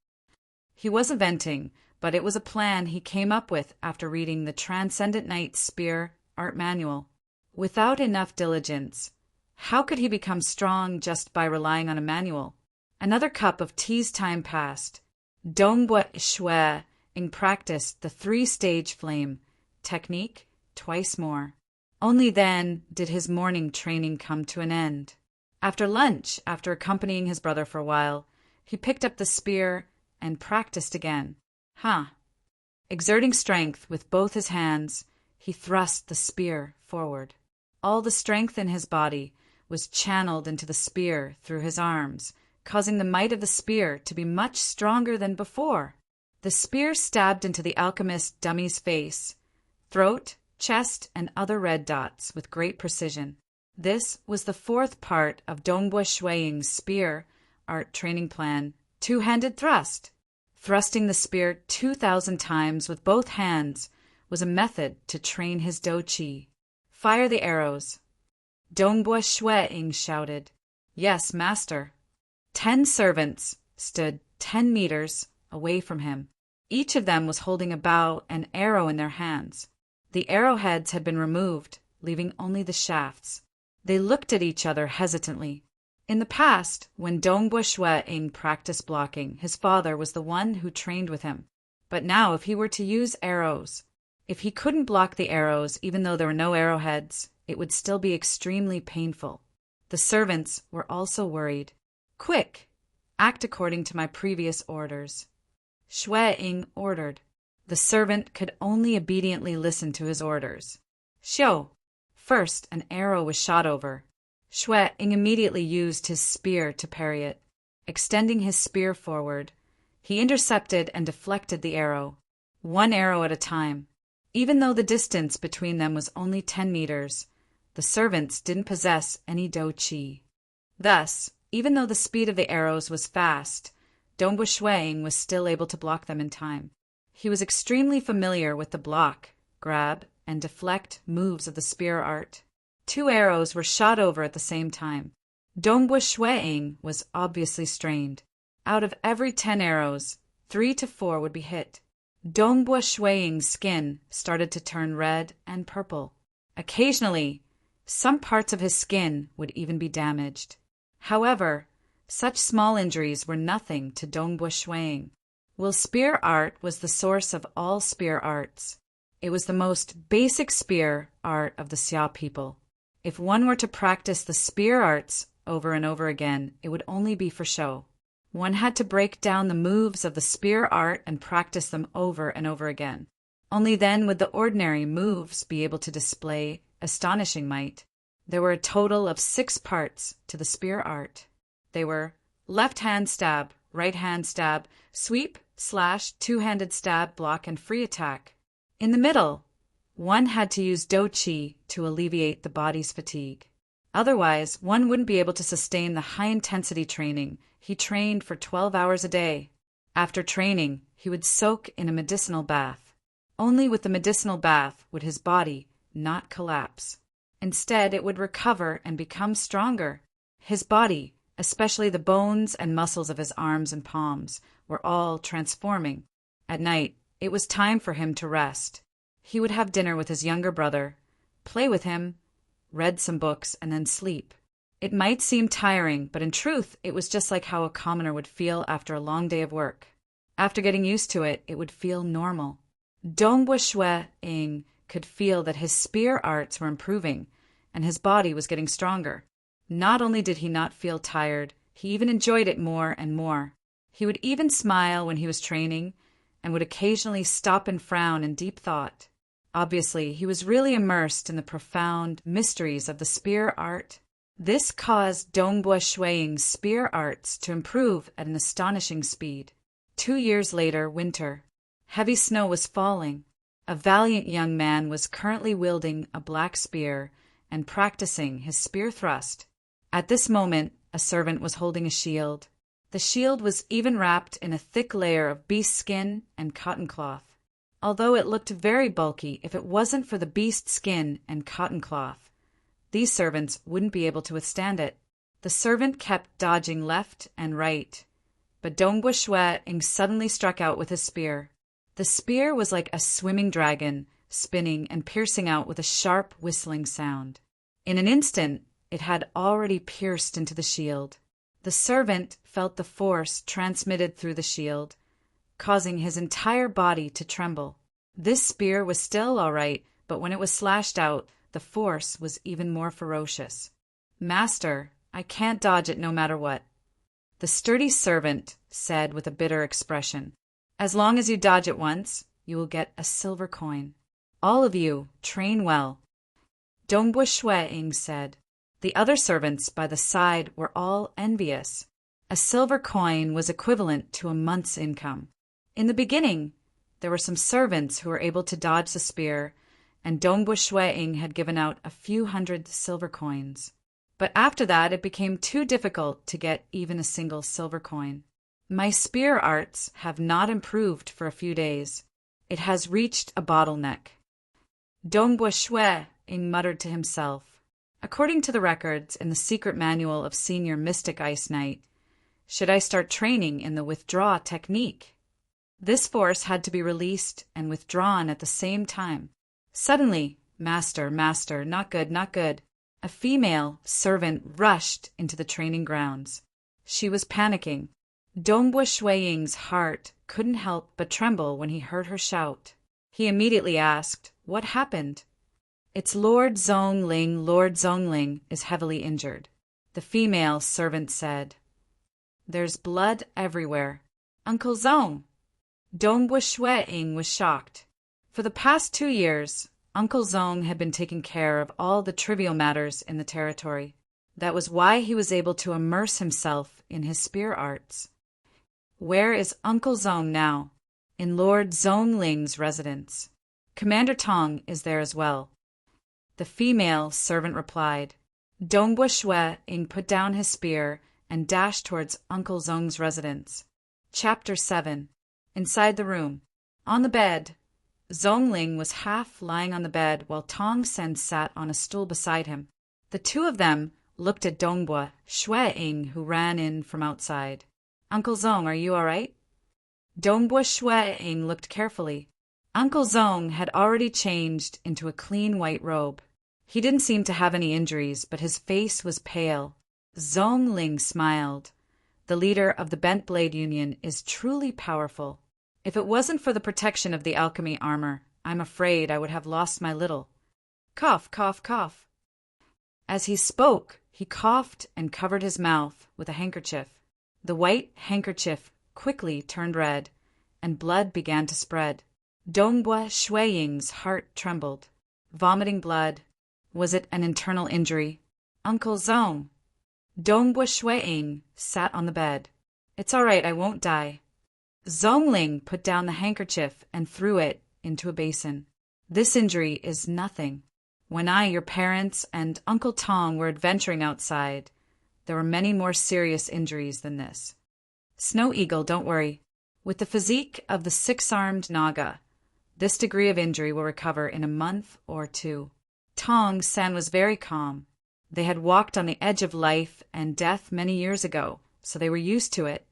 S1: He wasn't venting, but it was a plan he came up with after reading the Transcendent Knight's Spear Art Manual. Without enough diligence, how could he become strong just by relying on a manual? Another cup of tea's time passed. Dongbua Shuai-ing practiced the 3-stage flame technique twice more. Only then did his morning training come to an end. After lunch, after accompanying his brother for a while, he picked up the spear and practiced again. Exerting strength with both his hands, he thrust the spear forward. All the strength in his body was channeled into the spear through his arms, causing the might of the spear to be much stronger than before. The spear stabbed into the alchemist dummy's face, throat, chest, and other red dots with great precision. This was the 4th part of Dongbua Shuai-ing's spear art training plan, 2-handed thrust. Thrusting the spear 2,000 times with both hands was a method to train his do qi. Fire the arrows. Dongbua Shuai-ing shouted. Yes, master. 10 servants stood 10 meters away from him. Each of them was holding a bow and arrow in their hands. The arrowheads had been removed, leaving only the shafts. They looked at each other hesitantly. In the past, when Dongbua Shuai-ing practiced blocking, his father was the one who trained with him. But now, if he were to use arrows, if he couldn't block the arrows, even though there were no arrowheads, it would still be extremely painful. The servants were also worried. Quick! Act according to my previous orders. Shuai-ing ordered. The servant could only obediently listen to his orders. Xiu! First, an arrow was shot over. Shuai-ing immediately used his spear to parry it. Extending his spear forward, he intercepted and deflected the arrow, 1 arrow at a time. Even though the distance between them was only 10 meters, the servants didn't possess any do qi. Thus, even though the speed of the arrows was fast, Dongbua Shuai-ing was still able to block them in time. He was extremely familiar with the block, grab, and deflect moves of the spear art. 2 arrows were shot over at the same time. Dongbua Shuai-ing was obviously strained. Out of every 10 arrows, 3 to 4 would be hit. Dongbua Shuai-ing's skin started to turn red and purple. Occasionally, some parts of his skin would even be damaged. However, such small injuries were nothing to Dongbua Shuai-ing. While spear art was the source of all spear arts, it was the most basic spear art of the Xia people. If one were to practice the spear arts over and over again, it would only be for show. One had to break down the moves of the spear art and practice them over and over again. Only then would the ordinary moves be able to display astonishing might. There were a total of 6 parts to the spear art. They were left hand stab, right hand stab, sweep, slash, 2-handed stab, block, and free attack. In the middle One had to use Do Chi to alleviate the body's fatigue. Otherwise, one wouldn't be able to sustain the high-intensity training. He trained for 12 hours a day. After training, he would soak in a medicinal bath. Only with the medicinal bath would his body not collapse. Instead, it would recover and become stronger. His body, especially the bones and muscles of his arms and palms, were all transforming. At night, it was time for him to rest. He would have dinner with his younger brother, play with him, read some books, and then sleep. It might seem tiring, but in truth, it was just like how a commoner would feel after a long day of work. After getting used to it, it would feel normal. Dongbua Shwe-ing could feel that his spear arts were improving, and his body was getting stronger. Not only did he not feel tired, he even enjoyed it more and more. He would even smile when he was training, and would occasionally stop and frown in deep thought. Obviously, he was really immersed in the profound mysteries of the spear art. This caused Dongbua Shwe-ing's spear arts to improve at an astonishing speed. 2 years later, winter. Heavy snow was falling. A valiant young man was currently wielding a black spear and practicing his spear thrust. At this moment, a servant was holding a shield. The shield was even wrapped in a thick layer of beast skin and cotton cloth. Although it looked very bulky, if it wasn't for the beast skin and cotton cloth, these servants wouldn't be able to withstand it. The servant kept dodging left and right, but Dongbua Shwe-ing suddenly struck out with his spear. The spear was like a swimming dragon, spinning and piercing out with a sharp whistling sound. In an instant, it had already pierced into the shield. The servant felt the force transmitted through the shield, causing his entire body to tremble. This spear was still all right, but when it was slashed out, the force was even more ferocious. "Master, I can't dodge it no matter what." The sturdy servant said with a bitter expression, "As long as you dodge it once, you will get a silver coin. All of you, train well." Dongbua Shwe-ing said. The other servants by the side were all envious. A silver coin was equivalent to a month's income. In the beginning, there were some servants who were able to dodge the spear, and Dongbua Shwe-ing had given out a few hundred silver coins. But after that, it became too difficult to get even a single silver coin. "My spear arts have not improved for a few days. It has reached a bottleneck." Dongbua Shwe-ing muttered to himself. According to the records in the secret manual of Senior Mystic Ice Knight, should I start training in the withdraw technique? This force had to be released and withdrawn at the same time. Suddenly, "Master, master, not good, not good." A female servant rushed into the training grounds. She was panicking. Dongbua Shwe-ing's heart couldn't help but tremble when he heard her shout. He immediately asked, "What happened?" "It's Lord Zhongling. Lord Zhongling is heavily injured," the female servant said. "There's blood everywhere." "Uncle Zong!" Dongbua Shwe-ing was shocked. For the past 2 years, Uncle Zong had been taking care of all the trivial matters in the territory. That was why he was able to immerse himself in his spear arts. "Where is Uncle Zong now?" "In Lord Zongling's residence. Commander Tong is there as well," the female servant replied. Dongbua Shwe-ing put down his spear and dashed towards Uncle Zong's residence. Chapter 7. Inside the room. On the bed, Zongling was half lying on the bed while Tong Sen sat on a stool beside him. The two of them looked at Dongbua Shwe-ing, who ran in from outside. "Uncle Zong, are you all right?" Dongbua Shwe-ing looked carefully. Uncle Zong had already changed into a clean white robe. He didn't seem to have any injuries, but his face was pale. Zongling smiled. "The leader of the Bent Blade Union is truly powerful. If it wasn't for the protection of the alchemy armor, I'm afraid I would have lost my little." Cough, cough, cough. As he spoke, he coughed and covered his mouth with a handkerchief. The white handkerchief quickly turned red, and blood began to spread. Dongbua Shwe-ing's heart trembled. Vomiting blood. Was it an internal injury? "Uncle Zong." Dongbua Shwe-ing sat on the bed. "It's all right, I won't die." Zongling put down the handkerchief and threw it into a basin. This injury is nothing. When I, your parents, and Uncle Tong were adventuring outside, there were many more serious injuries than this. Snow Eagle, don't worry. With the physique of the six-armed Naga, this degree of injury will recover in a month or two. Tong San was very calm. They had walked on the edge of life and death many years ago, so they were used to it.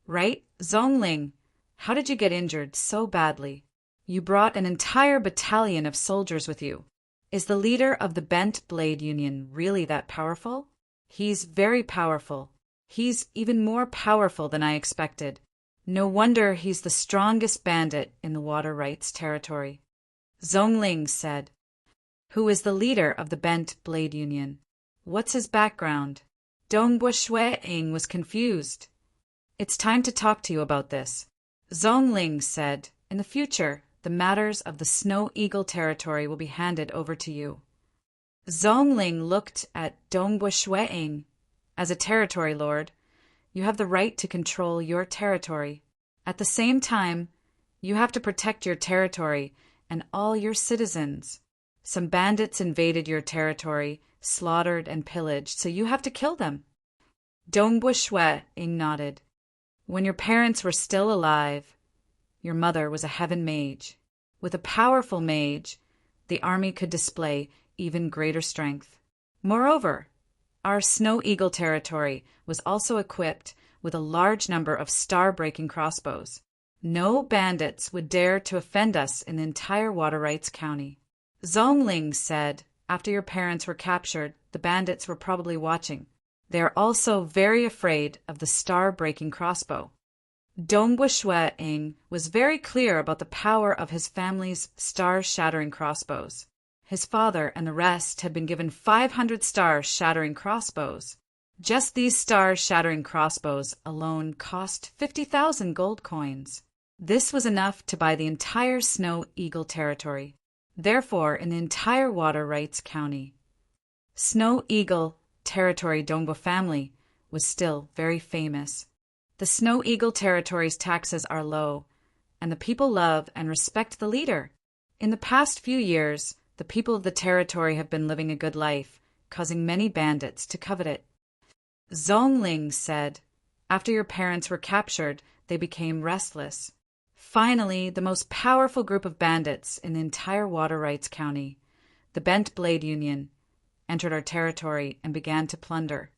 S1: Right, Zhongling? How did you get injured so badly? You brought an entire battalion of soldiers with you. Is the leader of the Bent Blade Union really that powerful? He's very powerful. He's even more powerful than I expected. No wonder he's the strongest bandit in the Water Rights territory. Zhongling said. Who is the leader of the Bent Blade Union? What's his background? Dongbua Shueing was confused. It's time to talk to you about this. Zhongling said, in the future, the matters of the Snow Eagle territory will be handed over to you. Zhongling looked at Dongbua Shueing. As a territory lord, you have the right to control your territory. At the same time, you have to protect your territory and all your citizens. Some bandits invaded your territory, slaughtered and pillaged, so you have to kill them. Dongbua Shueing nodded. When your parents were still alive, your mother was a heaven mage. With a powerful mage, the army could display even greater strength. Moreover, our Snow Eagle territory was also equipped with a large number of star-breaking crossbows. No bandits would dare to offend us in the entire Water Rights County. Zhongling said, after your parents were captured, the bandits were probably watching. They are also very afraid of the star-breaking crossbow. Dongbua Shueing was very clear about the power of his family's star-shattering crossbows. His father and the rest had been given 500 star-shattering crossbows. Just these star-shattering crossbows alone cost 50,000 gold coins. This was enough to buy the entire Snow Eagle territory. Therefore, in the entire Water Rights County, Snow Eagle territory Dongbua family was still very famous. The Snow Eagle territory's taxes are low, and the people love and respect the leader. In the past few years, the people of the territory have been living a good life, causing many bandits to covet it. Zhongling said, after your parents were captured, they became restless. Finally, the most powerful group of bandits in the entire Water Rights County, the Bent Blade Union, entered our territory and began to plunder.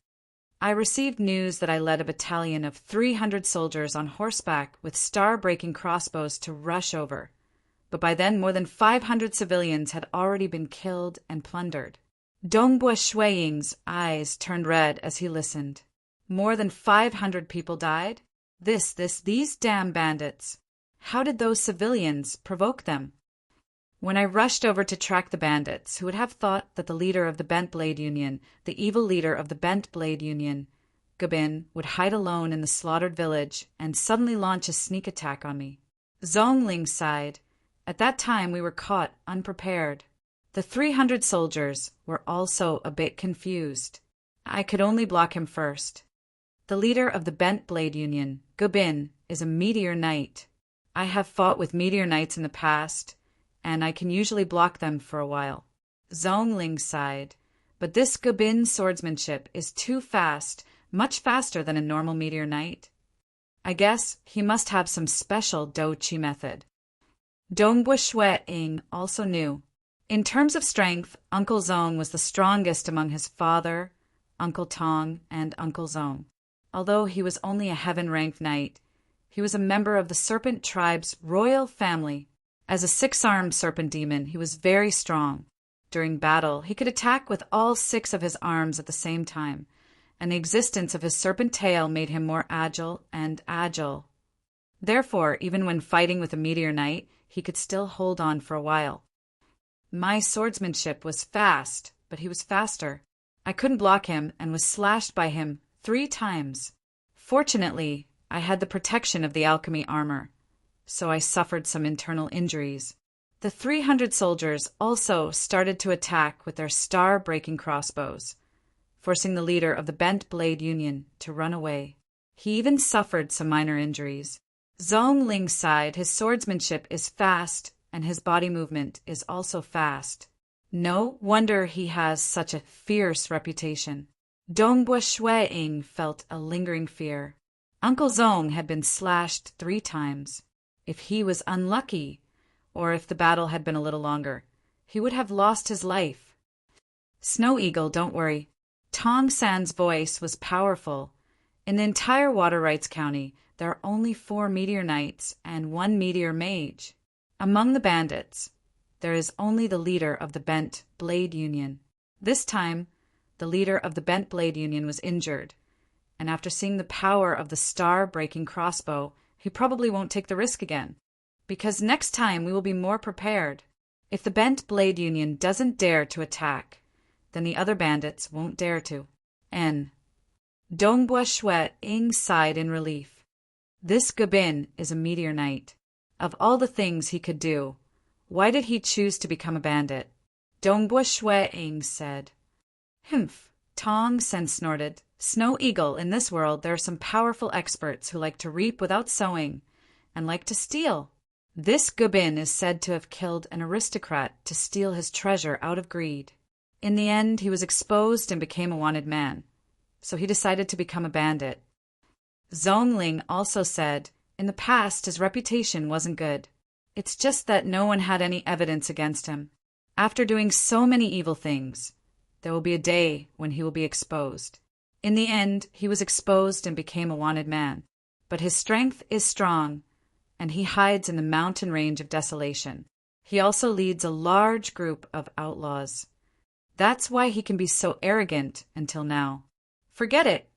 S1: I received news that I led a battalion of 300 soldiers on horseback with star-breaking crossbows to rush over. But by then more than 500 civilians had already been killed and plundered. Dongbua Shueing's eyes turned red as he listened. More than 500 people died? These damn bandits. How did those civilians provoke them? When I rushed over to track the bandits, who would have thought that the leader of the Bent Blade Union, the evil leader of the Bent Blade Union, Gabin, would hide alone in the slaughtered village and suddenly launch a sneak attack on me. Zhongling sighed. At that time we were caught unprepared. The 300 soldiers were also a bit confused. I could only block him first. The leader of the Bent Blade Union, Gabin, is a meteor knight. I have fought with meteor knights in the past, and I can usually block them for a while. Zhongling sighed, but this Gabin swordsmanship is too fast, much faster than a normal meteor knight. I guess he must have some special Douchi method. Dongbua Shueing also knew. In terms of strength, Uncle Zong was the strongest among his father, Uncle Tong, and Uncle Zong. Although he was only a heaven-ranked knight, he was a member of the Serpent Tribe's royal family. As a six-armed serpent demon, he was very strong. During battle, he could attack with all 6 of his arms at the same time, and the existence of his serpent tail made him more agile and agile. Therefore, even when fighting with a meteor knight, he could still hold on for a while. My swordsmanship was fast, but he was faster. I couldn't block him and was slashed by him 3 times. Fortunately, I had the protection of the alchemy armor, so I suffered some internal injuries. The 300 soldiers also started to attack with their star-breaking crossbows, forcing the leader of the Bent Blade Union to run away. He even suffered some minor injuries. Zhongling sighed. His swordsmanship is fast and his body movement is also fast. No wonder he has such a fierce reputation. Dongbua Shuai-ing felt a lingering fear. Uncle Zong had been slashed 3 times. If he was unlucky, or if the battle had been a little longer, he would have lost his life. Snow Eagle, don't worry. Tong San's voice was powerful. In the entire Water Rights County, there are only 4 meteor knights and 1 meteor mage. Among the bandits, there is only the leader of the Bent Blade Union. This time, the leader of the Bent Blade Union was injured, and after seeing the power of the star-breaking crossbow, he probably won't take the risk again, because next time we will be more prepared. If the Bent Blade Union doesn't dare to attack, then the other bandits won't dare to. N. Dongbua Shuai-ing sighed in relief. This Gabin is a meteor knight. Of all the things he could do, why did he choose to become a bandit? Dongbua Shuai-ing said. Humph, Tong Sen snorted. Snow Eagle, in this world there are some powerful experts who like to reap without sowing and like to steal. This Gabin is said to have killed an aristocrat to steal his treasure out of greed. In the end, he was exposed and became a wanted man, so he decided to become a bandit. Zhongling also said, in the past his reputation wasn't good. It's just that no one had any evidence against him. After doing so many evil things, there will be a day when he will be exposed. In the end, he was exposed and became a wanted man. But his strength is strong, and he hides in the mountain range of desolation. He also leads a large group of outlaws. That's why he can be so arrogant until now. Forget it.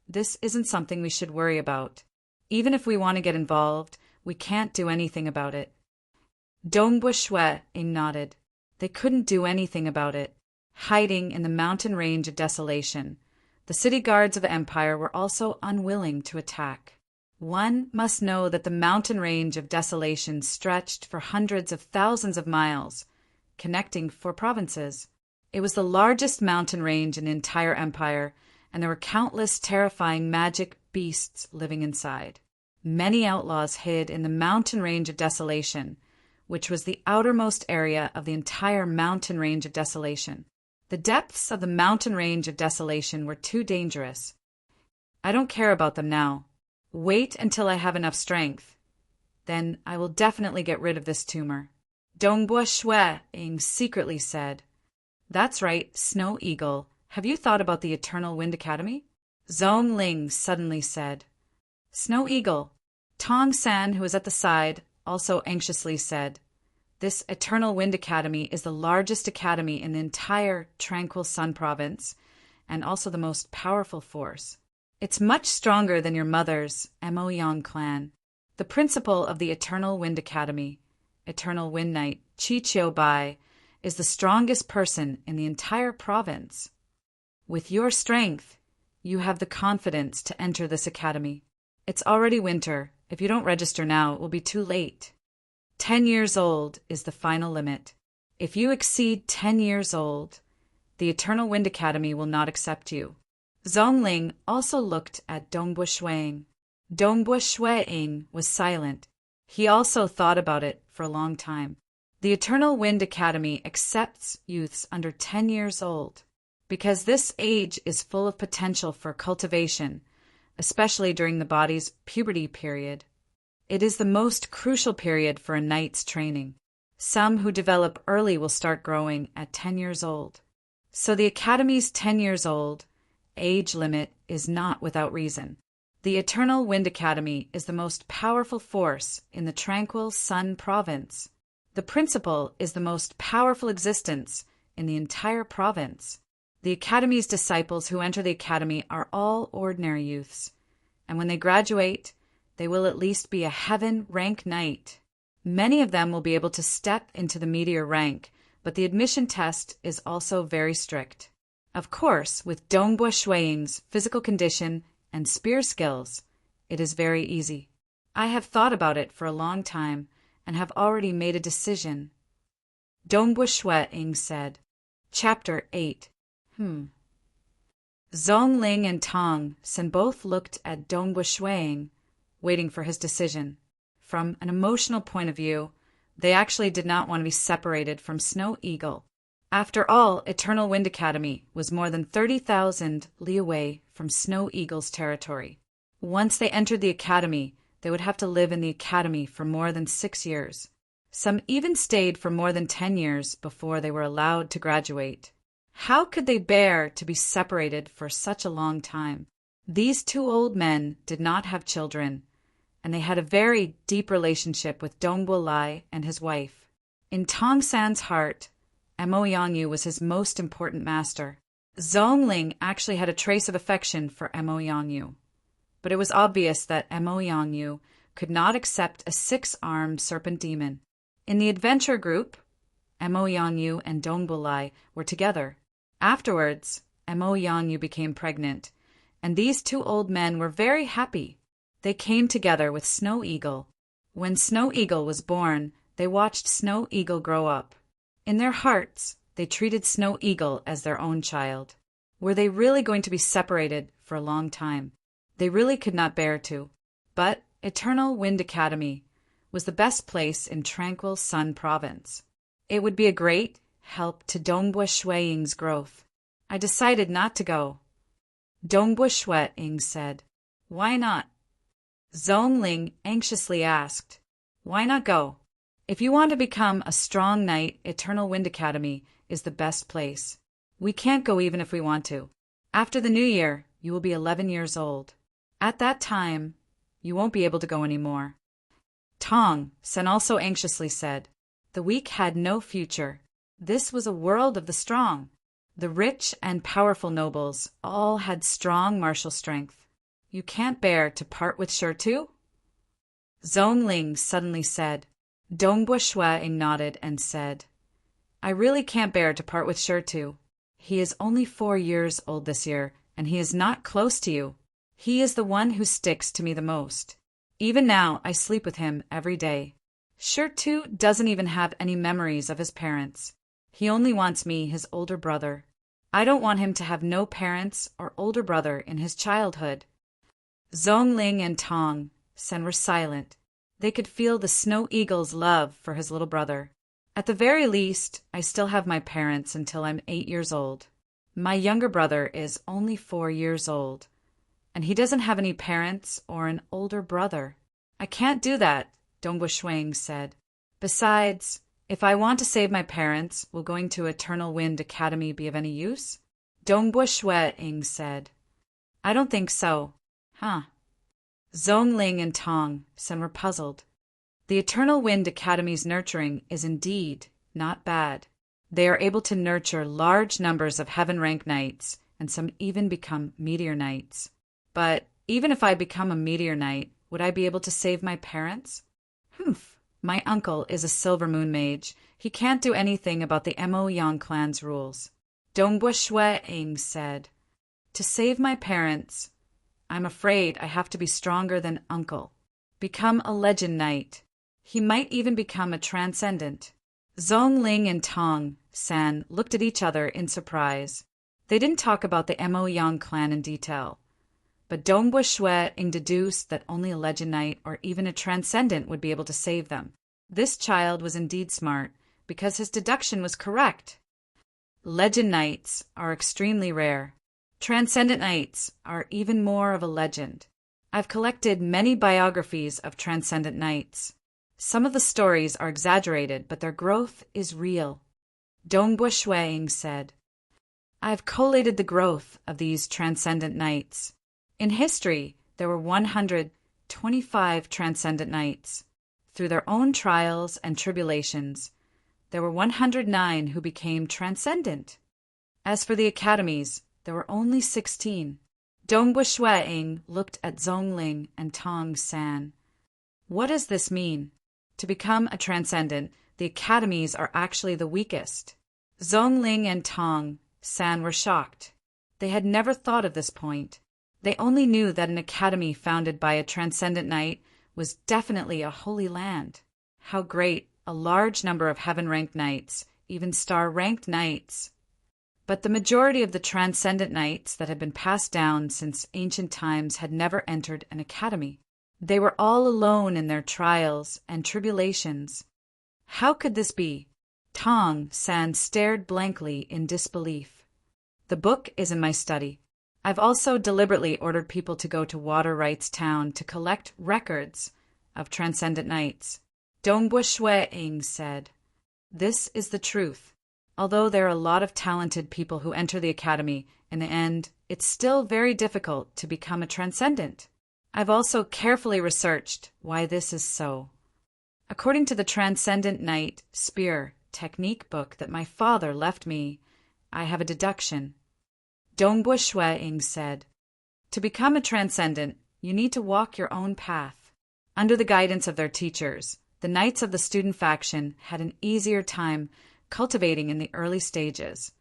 S1: This isn't something we should worry about. Even if we want to get involved, we can't do anything about it. Dongbua Shuai-ing nodded. They couldn't do anything about it. Hiding in the mountain range of desolation, the city guards of the Empire were also unwilling to attack. One must know that the mountain range of desolation stretched for hundreds of thousands of miles, connecting 4 provinces. It was the largest mountain range in the entire empire, and there were countless terrifying magic beasts living inside. Many outlaws hid in the mountain range of desolation, which was the outermost area of the entire mountain range of desolation. The depths of the mountain range of desolation were too dangerous. I don't care about them now. Wait until I have enough strength. Then I will definitely get rid of this tumor. Dongbua Shuai-ing secretly said. That's right, Snow Eagle. Have you thought about the Eternal Wind Academy? Zhongling suddenly said. Snow Eagle. Tong San, who was at the side, also anxiously said. This Eternal Wind Academy is the largest academy in the entire Tranquil Sun Province, and also the most powerful force. It's much stronger than your mother's Emoyang clan. The principal of the Eternal Wind Academy, Eternal Wind Knight Chi Chiu Bai, is the strongest person in the entire province. With your strength, you have the confidence to enter this academy. It's already winter. If you don't register now, it will be too late. 10 years old is the final limit. If you exceed 10 years old, the Eternal Wind Academy will not accept you. Zhongling also looked at Dongbua Shuai-ing. Dongbua Shuai-ing was silent. He also thought about it for a long time. The Eternal Wind Academy accepts youths under 10 years old because this age is full of potential for cultivation, especially during the body's puberty period. It is the most crucial period for a knight's training. Some who develop early will start growing at 10 years old. So the Academy's 10 years old age limit is not without reason. The Eternal Wind Academy is the most powerful force in the Tranquil Sun Province. The principal is the most powerful existence in the entire province. The Academy's disciples who enter the Academy are all ordinary youths, and when they graduate, they will at least be a heaven rank knight. Many of them will be able to step into the meteor rank, but the admission test is also very strict. Of course, with Dongbua Shuai-ing's physical condition and spear skills, it is very easy. I have thought about it for a long time and have already made a decision. Dongbua Shuai-ing said. Chapter 8. Zhongling and Tong Sen both looked at Dongbua Shuai-ing, waiting for his decision. From an emotional point of view, They actually did not want to be separated from Snow Eagle. After all, Eternal Wind Academy was more than 30,000 li away from Snow Eagle's territory. Once they entered the academy, they would have to live in the academy for more than 6 years. Some even stayed for more than 10 years before they were allowed to graduate. How could they bear to be separated for such a long time? These two old men did not have children, and they had a very deep relationship with Dongbo Lai and his wife. In Tong San's heart, Mo Yangyu was his most important master. Zhongling actually had a trace of affection for Mo Yangyu, but it was obvious that Mo Yangyu could not accept a 6-armed serpent demon. In the adventure group, Mo Yangyu and Dongbo Lai were together. Afterwards, Mo Yangyu became pregnant, and these two old men were very happy. They came together with Snow Eagle. When Snow Eagle was born, they watched Snow Eagle grow up. In their hearts, they treated Snow Eagle as their own child. Were they really going to be separated for a long time? They really could not bear to. But Eternal Wind Academy was the best place in Tranquil Sun Province. It would be a great help to Dongbo Shuiying's growth. I decided not to go. Dongbo Shuiying said, "Why not?" Zhongling anxiously asked, "Why not go? If you want to become a strong knight, Eternal Wind Academy is the best place. We can't go even if we want to. After the new year, you will be 11 years old. At that time, you won't be able to go anymore." Tong Sen also anxiously said, "The weak had no future. This was a world of the strong. The rich and powerful nobles all had strong martial strength. You can't bear to part with Shirtu?" Zhongling suddenly said. Dongbo Shuiying nodded and said, "I really can't bear to part with Shirtu. He is only 4 years old this year, and he is not close to you. He is the one who sticks to me the most. Even now, I sleep with him every day. Shirtu doesn't even have any memories of his parents. He only wants me, his older brother. I don't want him to have no parents or older brother in his childhood." Zhongling and Tong Sen were silent. They could feel the Snow Eagle's love for his little brother. "At the very least, I still have my parents until I'm 8 years old. My younger brother is only 4 years old, and he doesn't have any parents or an older brother. I can't do that," Dongbo Shuiying said. "Besides, if I want to save my parents, will going to Eternal Wind Academy be of any use?" Dongbo Shuiying said. "I don't think so." "Huh." Zhongling and Tong Sen were puzzled. The Eternal Wind Academy's nurturing is indeed not bad. They are able to nurture large numbers of heaven-rank knights, and some even become meteor knights. But even if I become a meteor knight, would I be able to save my parents? Humph. My uncle is a Silver Moon Mage. He can't do anything about the Mo Yang clan's rules. Dongbo Shuiying said, "To save my parents, I'm afraid I have to be stronger than Uncle. Become a legend knight. He might even become a transcendent." Zhongling and Tong San looked at each other in surprise. They didn't talk about the Mo Yang clan in detail, but Dongbo Shuiying deduced that only a legend knight or even a transcendent would be able to save them. This child was indeed smart, because his deduction was correct. Legend knights are extremely rare. Transcendent knights are even more of a legend. I've collected many biographies of transcendent knights. Some of the stories are exaggerated, but their growth is real. Dongbo Shuiying said, "I've collated the growth of these transcendent knights. In history, there were 125 transcendent knights. Through their own trials and tribulations, there were 109 who became transcendent. As for the academies, there were only 16. Dongbo Shuiying looked at Zhongling and Tong San. "What does this mean? To become a transcendent, the academies are actually the weakest." Zhongling and Tong San were shocked. They had never thought of this point. They only knew that an academy founded by a transcendent knight was definitely a holy land. How great a large number of heaven-ranked knights, even star-ranked knights. But the majority of the transcendent knights that had been passed down since ancient times had never entered an academy. They were all alone in their trials and tribulations. How could this be? Tong San stared blankly in disbelief. The book is in my study. I've also deliberately ordered people to go to Water Rights Town to collect records of transcendent nights. Dongbo Shui-ing said, "This is the truth. Although there are a lot of talented people who enter the academy, in the end, it's still very difficult to become a transcendent. I've also carefully researched why this is so. According to the Transcendent Night Spear technique book that my father left me, I have a deduction." Dongbo Shui-ing said, "To become a transcendent, you need to walk your own path. Under the guidance of their teachers, the Knights of the student faction had an easier time cultivating in the early stages,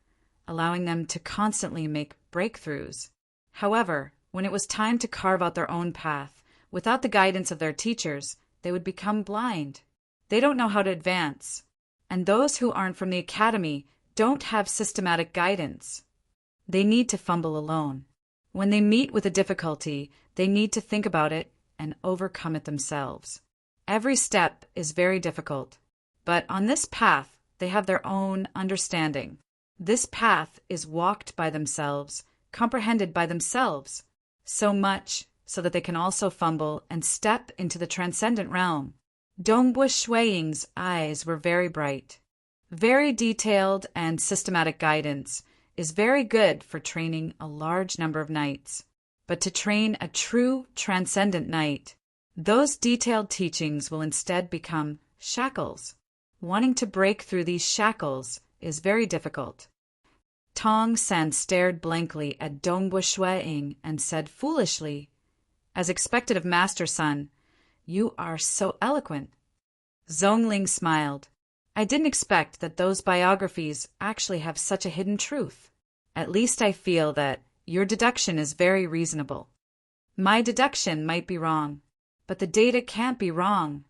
S1: allowing them to constantly make breakthroughs. However, when it was time to carve out their own path, without the guidance of their teachers, they would become blind. They don't know how to advance. And those who aren't from the academy don't have systematic guidance. They need to fumble alone. When they meet with a difficulty, they need to think about it and overcome it themselves. Every step is very difficult, but on this path, they have their own understanding. This path is walked by themselves, comprehended by themselves, so much so that they can also fumble and step into the transcendent realm." Dongbo Shui-ing's eyes were very bright. Very detailed and systematic guidance is very good for training a large number of knights. But to train a true transcendent knight, those detailed teachings will instead become shackles. Wanting to break through these shackles is very difficult. Tong San stared blankly at Dongbo Shui-ing and said foolishly, "As expected of Master Sun, you are so eloquent." Zhongling smiled. "I didn't expect that those biographies actually have such a hidden truth. At least I feel that your deduction is very reasonable. My deduction might be wrong, but the data can't be wrong.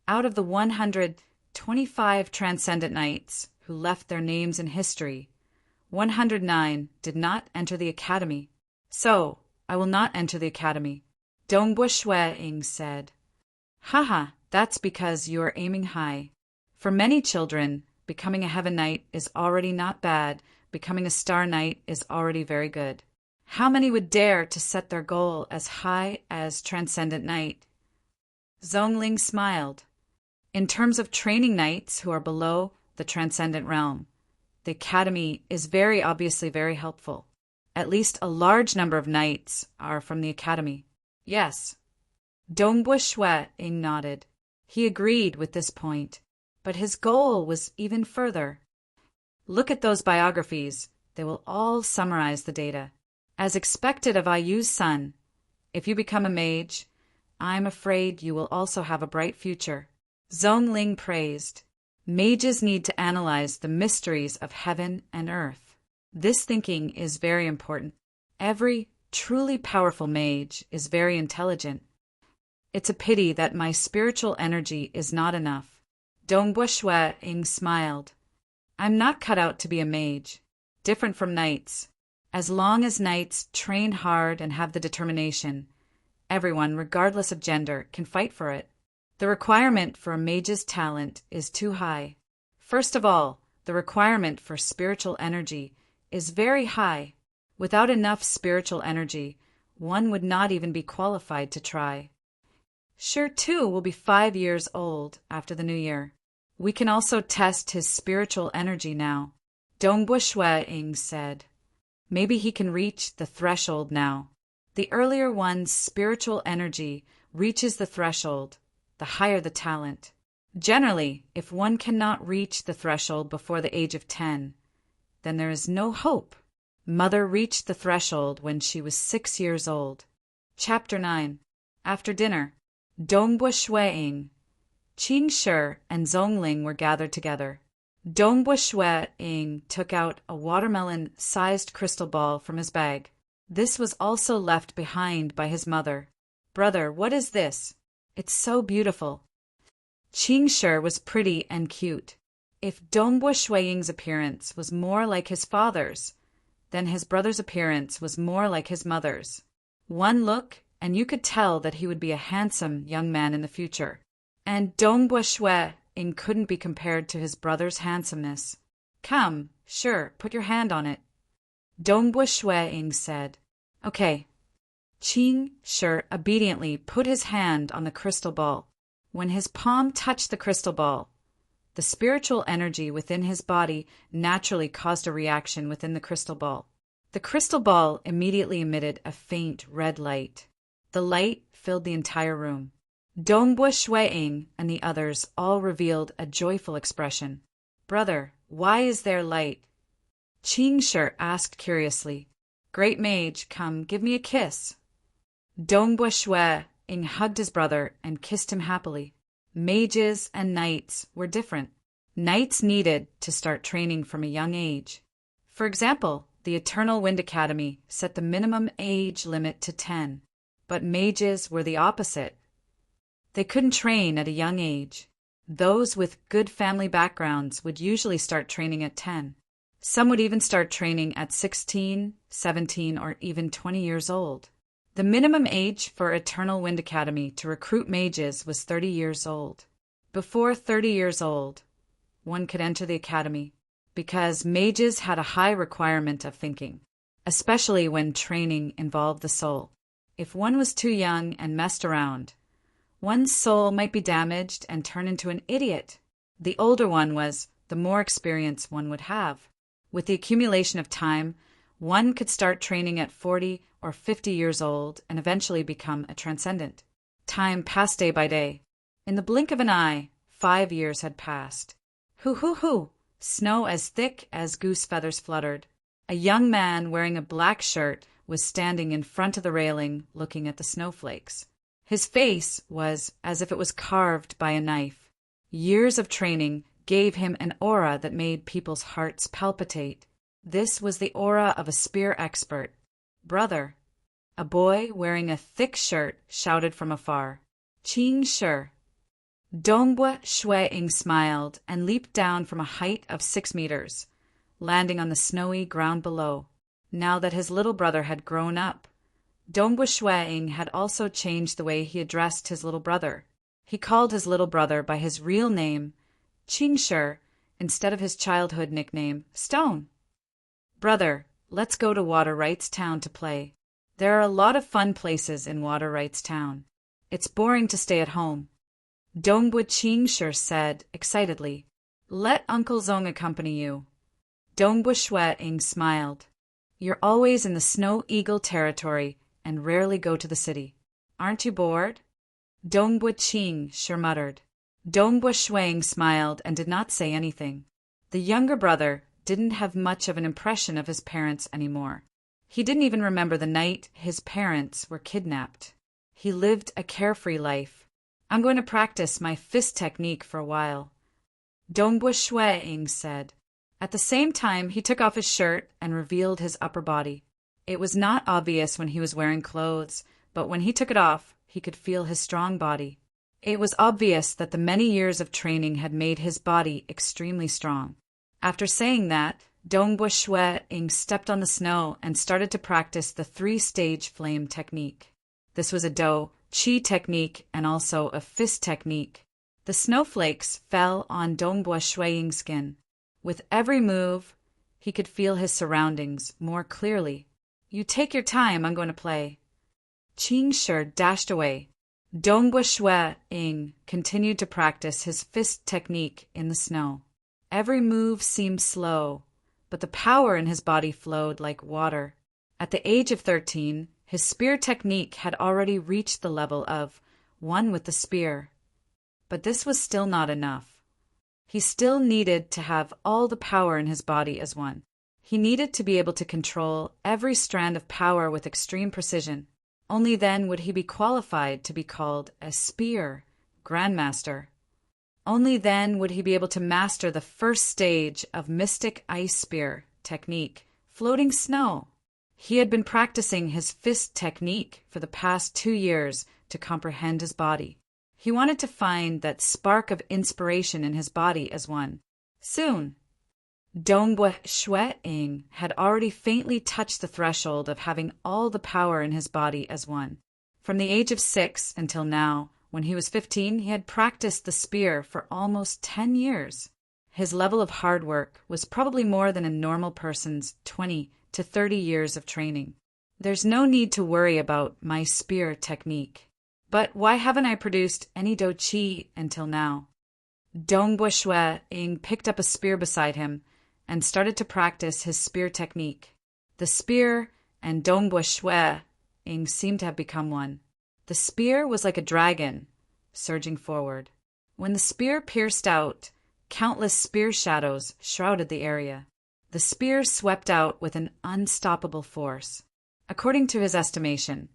S1: Out of the 125 transcendent knights who left their names in history, 109 did not enter the academy. So, I will not enter the academy." Dongbo Shui-ing said, "Haha, that's because you are aiming high. For many children, becoming a heaven knight is already not bad. Becoming a star knight is already very good. How many would dare to set their goal as high as transcendent knight?" Zhongling smiled. "In terms of training knights who are below the transcendent realm, the academy is very obviously very helpful. At least a large number of knights are from the academy." "Yes." Dongbo Shui-ing nodded. He agreed with this point, but his goal was even further. Look at those biographies. They will all summarize the data. As expected of Ayu's son, if you become a mage, I'm afraid you will also have a bright future." Zhongling praised. "Mages need to analyze the mysteries of heaven and earth. This thinking is very important. Every truly powerful mage is very intelligent. It's a pity that my spiritual energy is not enough." Dongbo Shui-ing smiled. "I'm not cut out to be a mage, different from knights. As long as knights train hard and have the determination, everyone, regardless of gender, can fight for it. The requirement for a mage's talent is too high. First of all, the requirement for spiritual energy is very high. Without enough spiritual energy, one would not even be qualified to try." Sure too will be 5 years old after the new year. We can also test his spiritual energy now. Dongbo Shui-ing said, "Maybe he can reach the threshold now." The earlier one's spiritual energy reaches the threshold, the higher the talent. Generally, if one cannot reach the threshold before the age of 10, then there is no hope. Mother reached the threshold when she was 6 years old. Chapter 9. After dinner, Dongbo Shui-ing, Qing Shi, and Zhongling were gathered together. Dongbo Shui-ing took out a watermelon-sized crystal ball from his bag. This was also left behind by his mother. "Brother, what is this? It's so beautiful." Qing Shi was pretty and cute. If Dongbo Shui-ing's appearance was more like his father's, then his brother's appearance was more like his mother's. One look, and you could tell that he would be a handsome young man in the future. And Dongbo Ing couldn't be compared to his brother's handsomeness. Come, sure, put your hand on it. Dongbua Shui Ing said. Okay. Qing Shi obediently put his hand on the crystal ball. When his palm touched the crystal ball, the spiritual energy within his body naturally caused a reaction within the crystal ball. The crystal ball immediately emitted a faint red light. The light filled the entire room. Dongbua Shui-ing and the others all revealed a joyful expression. Brother, why is there light? Qing Shi asked curiously. Great mage, come, give me a kiss. Dongbua Shui-ing hugged his brother and kissed him happily. Mages and knights were different. Knights needed to start training from a young age. For example, the Eternal Wind Academy set the minimum age limit to 10, but mages were the opposite. They couldn't train at a young age. Those with good family backgrounds would usually start training at 10. Some would even start training at 16, 17, or even 20 years old. The minimum age for Eternal Wind Academy to recruit mages was 30 years old. Before 30 years old, one could enter the academy, because mages had a high requirement of thinking, especially when training involved the soul. If one was too young and messed around, one's soul might be damaged and turn into an idiot. The older one was, the more experience one would have. With the accumulation of time, one could start training at 40 or 50 years old and eventually become a transcendent. Time passed day by day. In the blink of an eye, 5 years had passed. Hoo! Snow as thick as goose feathers fluttered. A young man wearing a black shirt was standing in front of the railing looking at the snowflakes. His face was as if it was carved by a knife. Years of training gave him an aura that made people's hearts palpitate. This was the aura of a spear expert. Brother, a boy wearing a thick shirt shouted from afar. Qing Shi. Dongbua Shui-ing smiled and leaped down from a height of 6 meters, landing on the snowy ground below. Now that his little brother had grown up, Dongbua Shui-ing had also changed the way he addressed his little brother. He called his little brother by his real name, Qing Shi, instead of his childhood nickname, Stone. Brother, let's go to Water Rights Town to play. There are a lot of fun places in Water Rights Town. It's boring to stay at home. Dongbua Qing Shi said excitedly. Let Uncle Zong accompany you. Dongbua Shui-ing smiled. You're always in the Snow Eagle territory and rarely go to the city. Aren't you bored? Dongbua Qing Shi muttered. Dongbua Shui-ing smiled and did not say anything. The younger brother didn't have much of an impression of his parents anymore. He didn't even remember the night his parents were kidnapped. He lived a carefree life. I'm going to practice my fist technique for a while, Dongbua Shui-ing said. At the same time, he took off his shirt and revealed his upper body. It was not obvious when he was wearing clothes, but when he took it off, he could feel his strong body. It was obvious that the many years of training had made his body extremely strong. After saying that, Dongbua Shui-ing stepped on the snow and started to practice the 3-stage flame technique. This was a Do, Qi technique and also a fist technique. The snowflakes fell on Dongbua Shui-ing's skin. With every move, he could feel his surroundings more clearly. You take your time, I'm going to play. Qing Shi dashed away. Dongbua Shui-ing continued to practice his fist technique in the snow. Every move seemed slow, but the power in his body flowed like water. At the age of 13, his spear technique had already reached the level of one with the spear. But this was still not enough. He still needed to have all the power in his body as one. He needed to be able to control every strand of power with extreme precision. Only then would he be qualified to be called a spear grandmaster. Only then would he be able to master the first stage of mystic ice spear technique, floating snow. He had been practicing his fist technique for the past 2 years to comprehend his body. He wanted to find that spark of inspiration in his body as one. Soon, Dongbua Shui-ing had already faintly touched the threshold of having all the power in his body as one. From the age of 6 until now, When he was 15, he had practiced the spear for almost 10 years. His level of hard work was probably more than a normal person's 20 to 30 years of training. There's no need to worry about my spear technique. But why haven't I produced any do chi until now? Dongbua Shui Ing picked up a spear beside him and started to practice his spear technique. The spear and Dongbua Shui Ing seemed to have become one. The spear was like a dragon, surging forward. When the spear pierced out, countless spear shadows shrouded the area. The spear swept out with an unstoppable force. According to his estimation,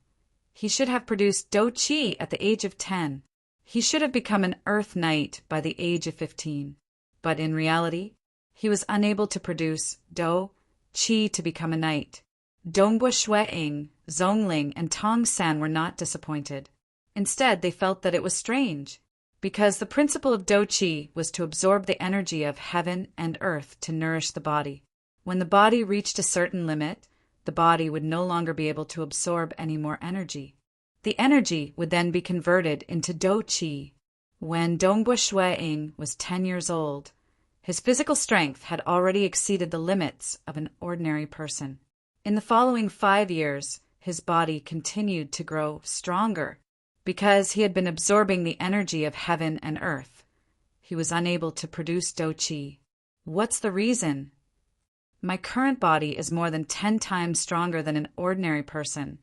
S1: he should have produced Do Chi at the age of 10. He should have become an Earth Knight by the age of 15. But in reality, he was unable to produce Do Chi to become a knight. Dongbua Shui Ing, Zhongling, and Tong San were not disappointed. Instead, they felt that it was strange, because the principle of Do Chi was to absorb the energy of heaven and earth to nourish the body. When the body reached a certain limit, the body would no longer be able to absorb any more energy. The energy would then be converted into Do Chi. When Dongbua Shui Ing was 10 years old, his physical strength had already exceeded the limits of an ordinary person. In the following 5 years, his body continued to grow stronger because he had been absorbing the energy of heaven and earth. He was unable to produce Do Chi. What's the reason? My current body is more than 10 times stronger than an ordinary person,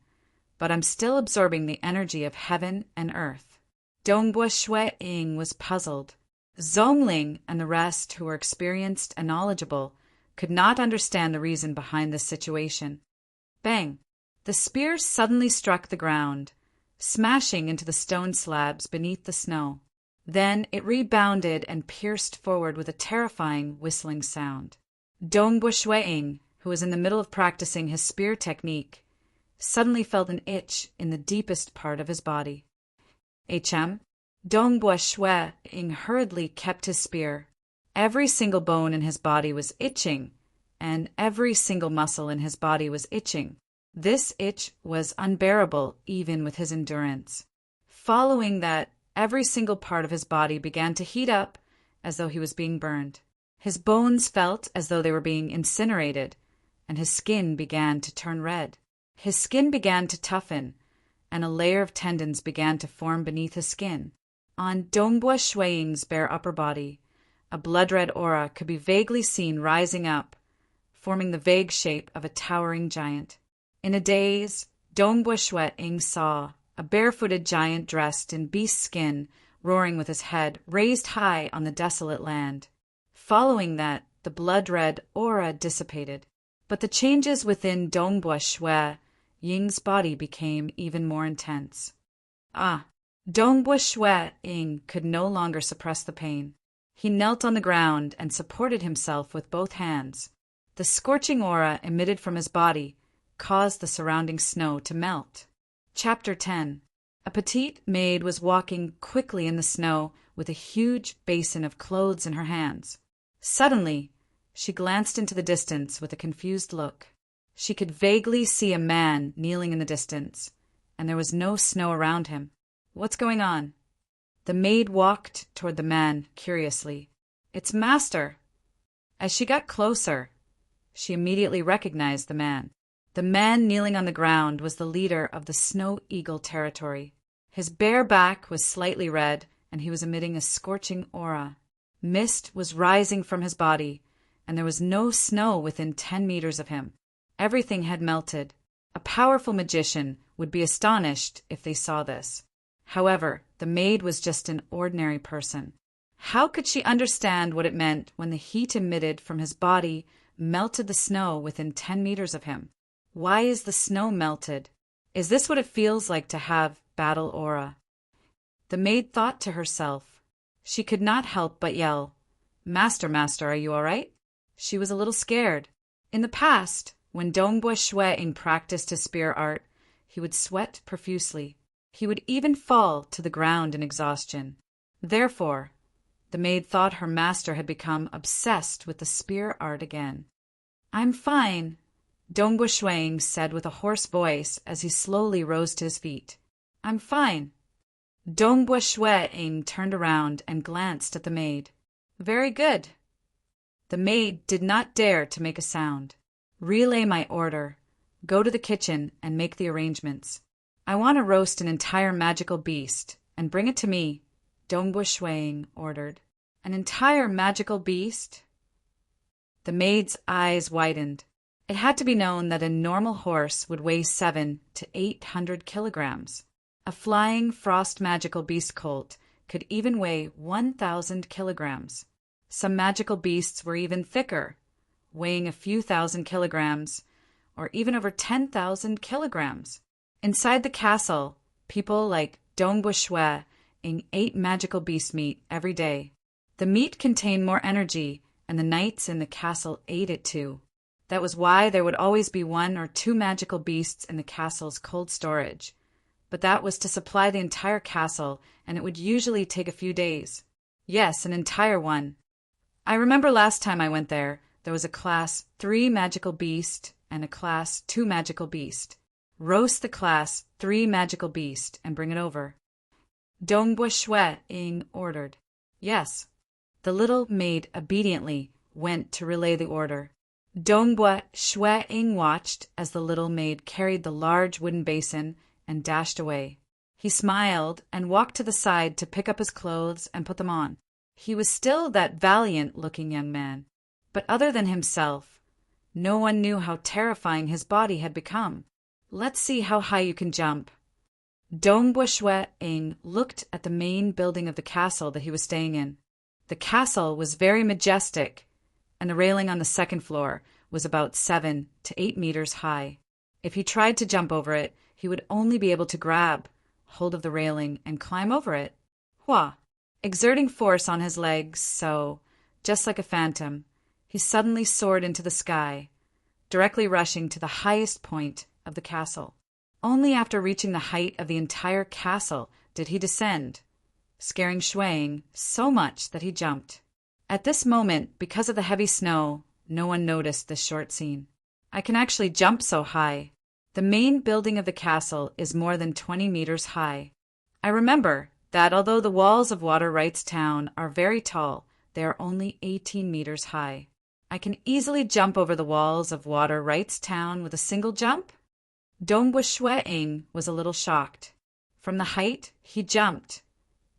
S1: but I'm still absorbing the energy of heaven and earth. Dongbua Shui Ing was puzzled. Zhongling and the rest, who were experienced and knowledgeable, could not understand the reason behind this situation. Bang! The spear suddenly struck the ground, smashing into the stone slabs beneath the snow. Then it rebounded and pierced forward with a terrifying whistling sound. Dongbua Shui Ing, who was in the middle of practicing his spear technique, suddenly felt an itch in the deepest part of his body. Dongbua Shui Ing hurriedly kept his spear. Every single bone in his body was itching, and every single muscle in his body was itching. This itch was unbearable even with his endurance. Following that, every single part of his body began to heat up as though he was being burned. His bones felt as though they were being incinerated, and his skin began to turn red. His skin began to toughen, and a layer of tendons began to form beneath his skin. On Dongbua Shui Ing's bare upper body, a blood-red aura could be vaguely seen rising up, forming the vague shape of a towering giant. In a daze, Dongbua Shui Ing saw a barefooted giant dressed in beast skin, roaring with his head raised high on the desolate land. Following that, the blood-red aura dissipated, but the changes within Dongbua Shui Ing's body became even more intense. Dongbua Shui Ing could no longer suppress the pain. He knelt on the ground and supported himself with both hands. The scorching aura emitted from his body caused the surrounding snow to melt. Chapter 10. A petite maid was walking quickly in the snow with a huge basin of clothes in her hands. Suddenly, she glanced into the distance with a confused look. She could vaguely see a man kneeling in the distance, and there was no snow around him. What's going on? The maid walked toward the man curiously. It's Master. As she got closer, she immediately recognized the man. The man kneeling on the ground was the leader of the Snow Eagle territory. His bare back was slightly red, and he was emitting a scorching aura. Mist was rising from his body, and there was no snow within 10 meters of him. Everything had melted. A powerful magician would be astonished if they saw this. However, the maid was just an ordinary person. How could she understand what it meant when the heat emitted from his body melted the snow within 10 meters of him? Why is the snow melted? Is this what it feels like to have battle aura? The maid thought to herself. She could not help but yell, Master, Master, are you all right? She was a little scared. In the past, when Dongbua Shui Ing practiced his spear art, he would sweat profusely. He would even fall to the ground in exhaustion. Therefore, the maid thought her master had become obsessed with the spear art again. I'm fine, Dongbua Shui Ing said with a hoarse voice as he slowly rose to his feet. I'm fine. Dongbua Shueing turned around and glanced at the maid. Very good. The maid did not dare to make a sound. Relay my order. Go to the kitchen and make the arrangements. I want to roast an entire magical beast, and bring it to me, Dongbua Shueing ordered. An entire magical beast? The maid's eyes widened. It had to be known that a normal horse would weigh 700 to 800 kilograms. A flying frost magical beast colt could even weigh 1,000 kilograms. Some magical beasts were even thicker, weighing a few thousand kilograms, or even over 10,000 kilograms. Inside the castle, people like Dongbua Shueing ate magical beast meat every day. The meat contained more energy, and the knights in the castle ate it too. That was why there would always be 1 or 2 magical beasts in the castle's cold storage. But that was to supply the entire castle, and it would usually take a few days. Yes, an entire one. I remember last time I went there was a Class 3 magical beast and a Class 2 magical beast. Roast the Class 3 magical beast and bring it over. Dongbua Shueing ordered. Yes. The little maid obediently went to relay the order. Dongbua Shueing watched as the little maid carried the large wooden basin and dashed away. He smiled and walked to the side to pick up his clothes and put them on. He was still that valiant-looking young man. But other than himself, no one knew how terrifying his body had become. Let's see how high you can jump. Dongbua Shueing looked at the main building of the castle that he was staying in. The castle was very majestic, and the railing on the second floor was about 7 to 8 meters high. If he tried to jump over it, he would only be able to grab hold of the railing and climb over it. Hua! Exerting force on his legs, so, just like a phantom, he suddenly soared into the sky, directly rushing to the highest point of the castle. Only after reaching the height of the entire castle did he descend, scaring Shueing so much that he jumped. At this moment, because of the heavy snow, no one noticed this short scene. I can actually jump so high. The main building of the castle is more than 20 meters high. I remember that although the walls of Water Rights Town are very tall, they are only 18 meters high. I can easily jump over the walls of Water Rights Town with a single jump? Dongbua Shueing was a little shocked. From the height, he jumped.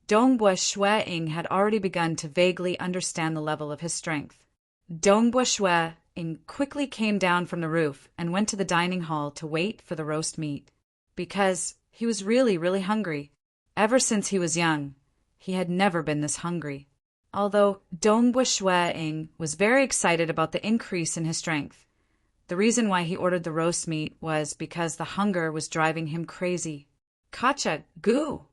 S1: Dongbua Shueing had already begun to vaguely understand the level of his strength. Dongbua Shueing quickly came down from the roof and went to the dining hall to wait for the roast meat, because he was really, really hungry. Ever since he was young, he had never been this hungry. Although Dongbua Shueing was very excited about the increase in his strength, the reason why he ordered the roast meat was because the hunger was driving him crazy. Kacha, goo!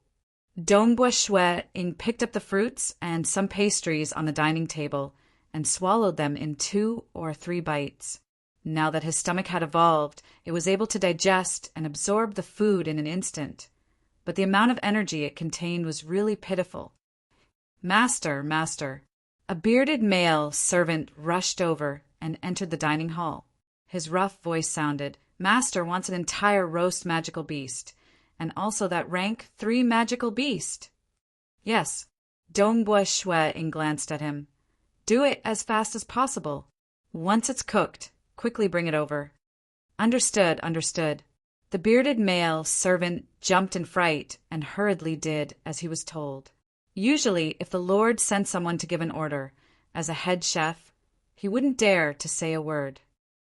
S1: Dongbua Shueing picked up the fruits and some pastries on the dining table and swallowed them in 2 or 3 bites. Now that his stomach had evolved, it was able to digest and absorb the food in an instant. But the amount of energy it contained was really pitiful. Master, master. A bearded male servant rushed over and entered the dining hall. His rough voice sounded, Master wants an entire roast magical beast, and also that rank 3 magical beast. Yes. Dongbua Shueing glanced at him. Do it as fast as possible. Once it's cooked, quickly bring it over. Understood, understood. The bearded male servant jumped in fright and hurriedly did as he was told. Usually, if the Lord sent someone to give an order, as a head chef, he wouldn't dare to say a word.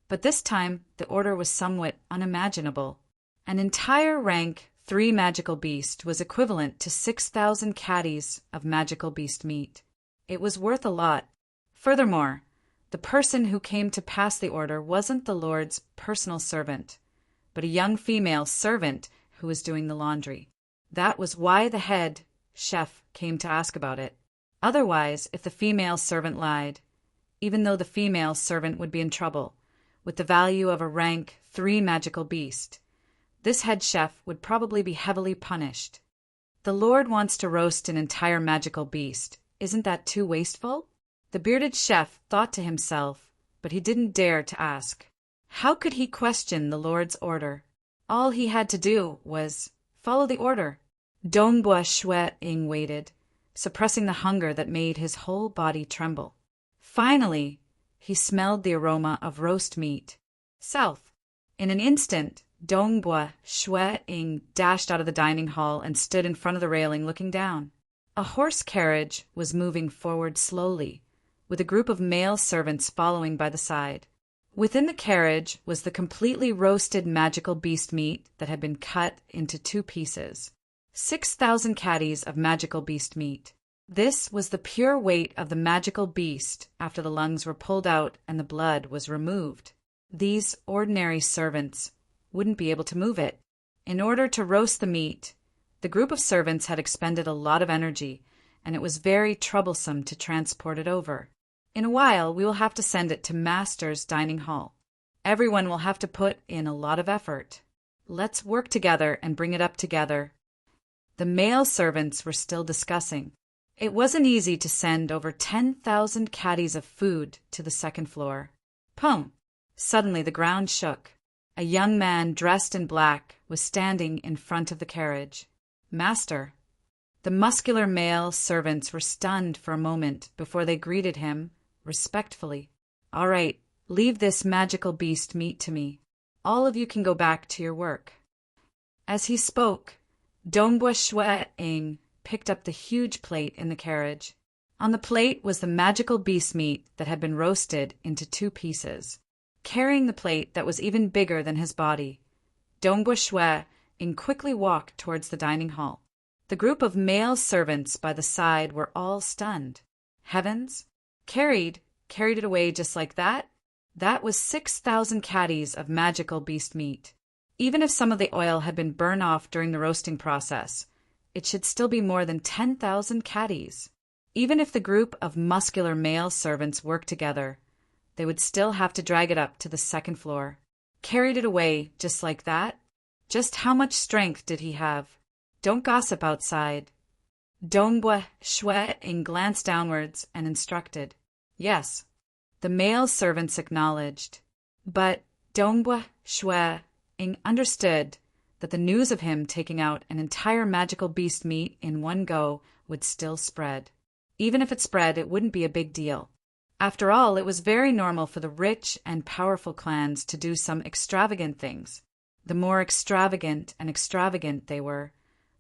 S1: But this time, the order was somewhat unimaginable. An entire rank 3 magical beast was equivalent to 6,000 caddies of magical beast meat. It was worth a lot. Furthermore, the person who came to pass the order wasn't the Lord's personal servant, but a young female servant who was doing the laundry. That was why the head chef came to ask about it. Otherwise, if the female servant lied, even though the female servant would be in trouble, with the value of a rank 3 magical beast, this head chef would probably be heavily punished. The Lord wants to roast an entire magical beast. Isn't that too wasteful? The bearded chef thought to himself, but he didn't dare to ask. How could he question the Lord's order? All he had to do was follow the order. Dongbua Shue Ing waited, suppressing the hunger that made his whole body tremble. Finally, he smelled the aroma of roast meat. South. In an instant, Dongbua Shue Ing dashed out of the dining hall and stood in front of the railing looking down. A horse carriage was moving forward slowly, with a group of male servants following by the side. Within the carriage was the completely roasted magical beast meat that had been cut into 2 pieces. 6,000 caddies of magical beast meat. This was the pure weight of the magical beast after the lungs were pulled out and the blood was removed. These ordinary servants wouldn't be able to move it. In order to roast the meat, the group of servants had expended a lot of energy, and it was very troublesome to transport it over. In a while, we will have to send it to Master's dining hall. Everyone will have to put in a lot of effort. Let's work together and bring it up together. The male servants were still discussing. It wasn't easy to send over 10,000 caddies of food to the 2nd floor. Pum! Suddenly the ground shook. A young man dressed in black was standing in front of the carriage. Master. The muscular male servants were stunned for a moment before they greeted him respectfully. All right, leave this magical beast meat to me. All of you can go back to your work. As he spoke, Dongbua Shue Ing picked up the huge plate in the carriage. On the plate was the magical beast meat that had been roasted into 2 pieces. Carrying the plate that was even bigger than his body, Dongbua Shue Ing quickly walked towards the dining hall. The group of male servants by the side were all stunned. Heavens! Carried it away just like that? That was 6,000 caddies of magical beast meat. Even if some of the oil had been burned off during the roasting process, it should still be more than 10,000 caddies. Even if the group of muscular male servants worked together, they would still have to drag it up to the 2nd floor. Carried it away just like that? Just how much strength did he have? Don't gossip outside. Dongbua Shue Ing glanced downwards and instructed. Yes. The male servants acknowledged. But Dongbua Shue Ing understood that the news of him taking out an entire magical beast meat in one go would still spread. Even if it spread, it wouldn't be a big deal. After all, it was very normal for the rich and powerful clans to do some extravagant things. The more extravagant they were,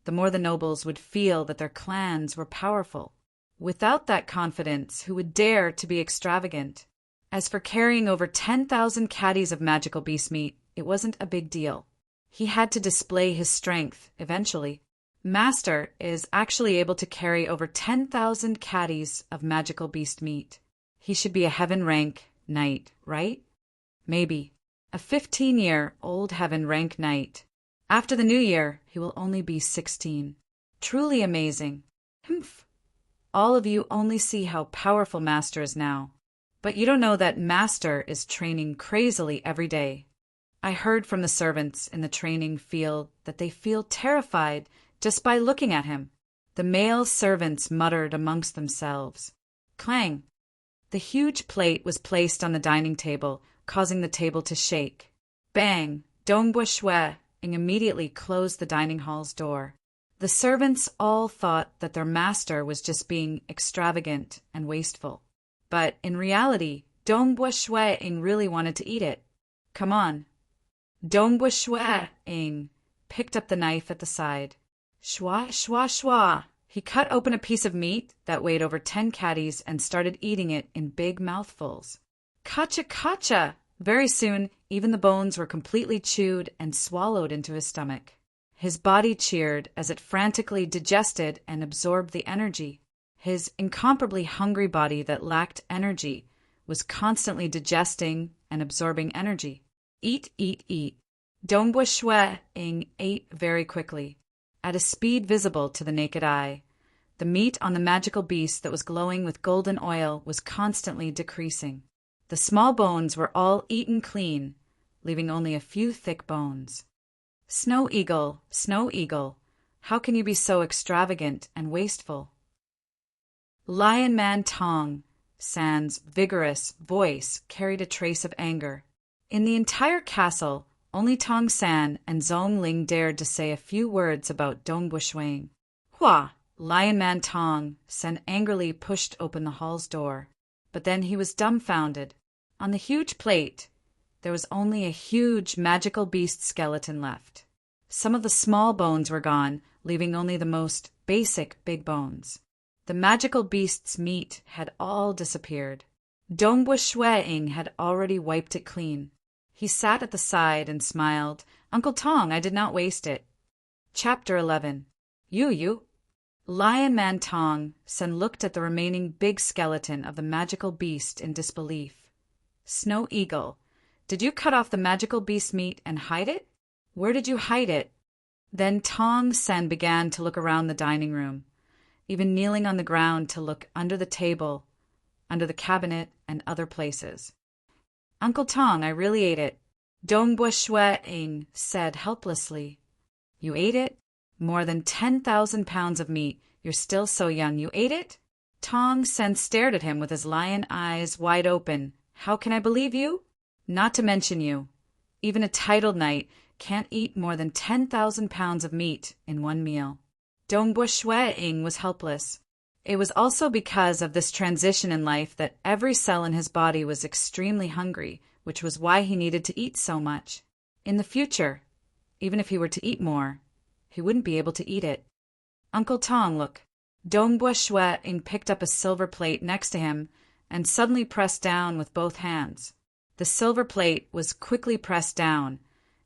S1: the more the nobles would feel that their clans were powerful. Without that confidence, who would dare to be extravagant? As for carrying over 10,000 caddies of magical beast meat, it wasn't a big deal. He had to display his strength eventually. Master is actually able to carry over 10,000 caddies of magical beast meat. He should be a heaven rank knight, right? Maybe. A 15-year-old heaven rank knight. After the new year, he will only be 16. Truly amazing. Humph. All of you only see how powerful Master is now. But you don't know that Master is training crazily every day. I heard from the servants in the training field that they feel terrified just by looking at him. The male servants muttered amongst themselves. Clang! The huge plate was placed on the dining table, causing the table to shake. Bang! Dongbua Shue Ing immediately closed the dining hall's door. The servants all thought that their master was just being extravagant and wasteful. But in reality, Dongbua Shue Ing really wanted to eat it. Come on. Dongbua Shue Ing picked up the knife at the side. Shwa, shwa, shwa. He cut open a piece of meat that weighed over 10 caddies and started eating it in big mouthfuls. Kacha, kacha! Very soon, even the bones were completely chewed and swallowed into his stomach. His body cheered as it frantically digested and absorbed the energy. His incomparably hungry body that lacked energy was constantly digesting and absorbing energy. Eat, eat, eat. Dongbua Shue Ing ate very quickly, at a speed visible to the naked eye. The meat on the magical beast that was glowing with golden oil was constantly decreasing. The small bones were all eaten clean, leaving only a few thick bones. Snow Eagle, how can you be so extravagant and wasteful? Lion Man Tong San's vigorous voice carried a trace of anger. In the entire castle, Only Tong San and Zhong Ling dared to say a few words about Dongbu Shuang. Hua! Lion Man Tong San angrily pushed open the hall's door, but then he was dumbfounded. On the huge plate, there was only a huge magical beast skeleton left. Some of the small bones were gone, leaving only the most basic big bones. The magical beast's meat had all disappeared. Dongbu Shuang had already wiped it clean. He sat at the side and smiled. Uncle Tong, I did not waste it. Chapter 11. You. Lion Man Tong Sen looked at the remaining big skeleton of the magical beast in disbelief. Snow Eagle, did you cut off the magical beast meat and hide it? Where did you hide it? Then Tong Sen began to look around the dining room, even kneeling on the ground to look under the table, under the cabinet, and other places. Uncle Tong, I really ate it, Dongbu Shuang said helplessly. You ate it? More than 10,000 pounds of meat. You're still so young. You ate it? Tong Sen stared at him with his lion eyes wide open. How can I believe you? Not to mention you. Even a titled knight can't eat more than 10,000 pounds of meat in one meal. Dongbu Shuang was helpless. It was also because of this transition in life that every cell in his body was extremely hungry, which was why he needed to eat so much. In the future, even if he were to eat more, he wouldn't be able to eat it. Uncle Tong, look. Dongbu Shuang picked up a silver plate next to him and suddenly pressed down with both hands. The silver plate was quickly pressed down,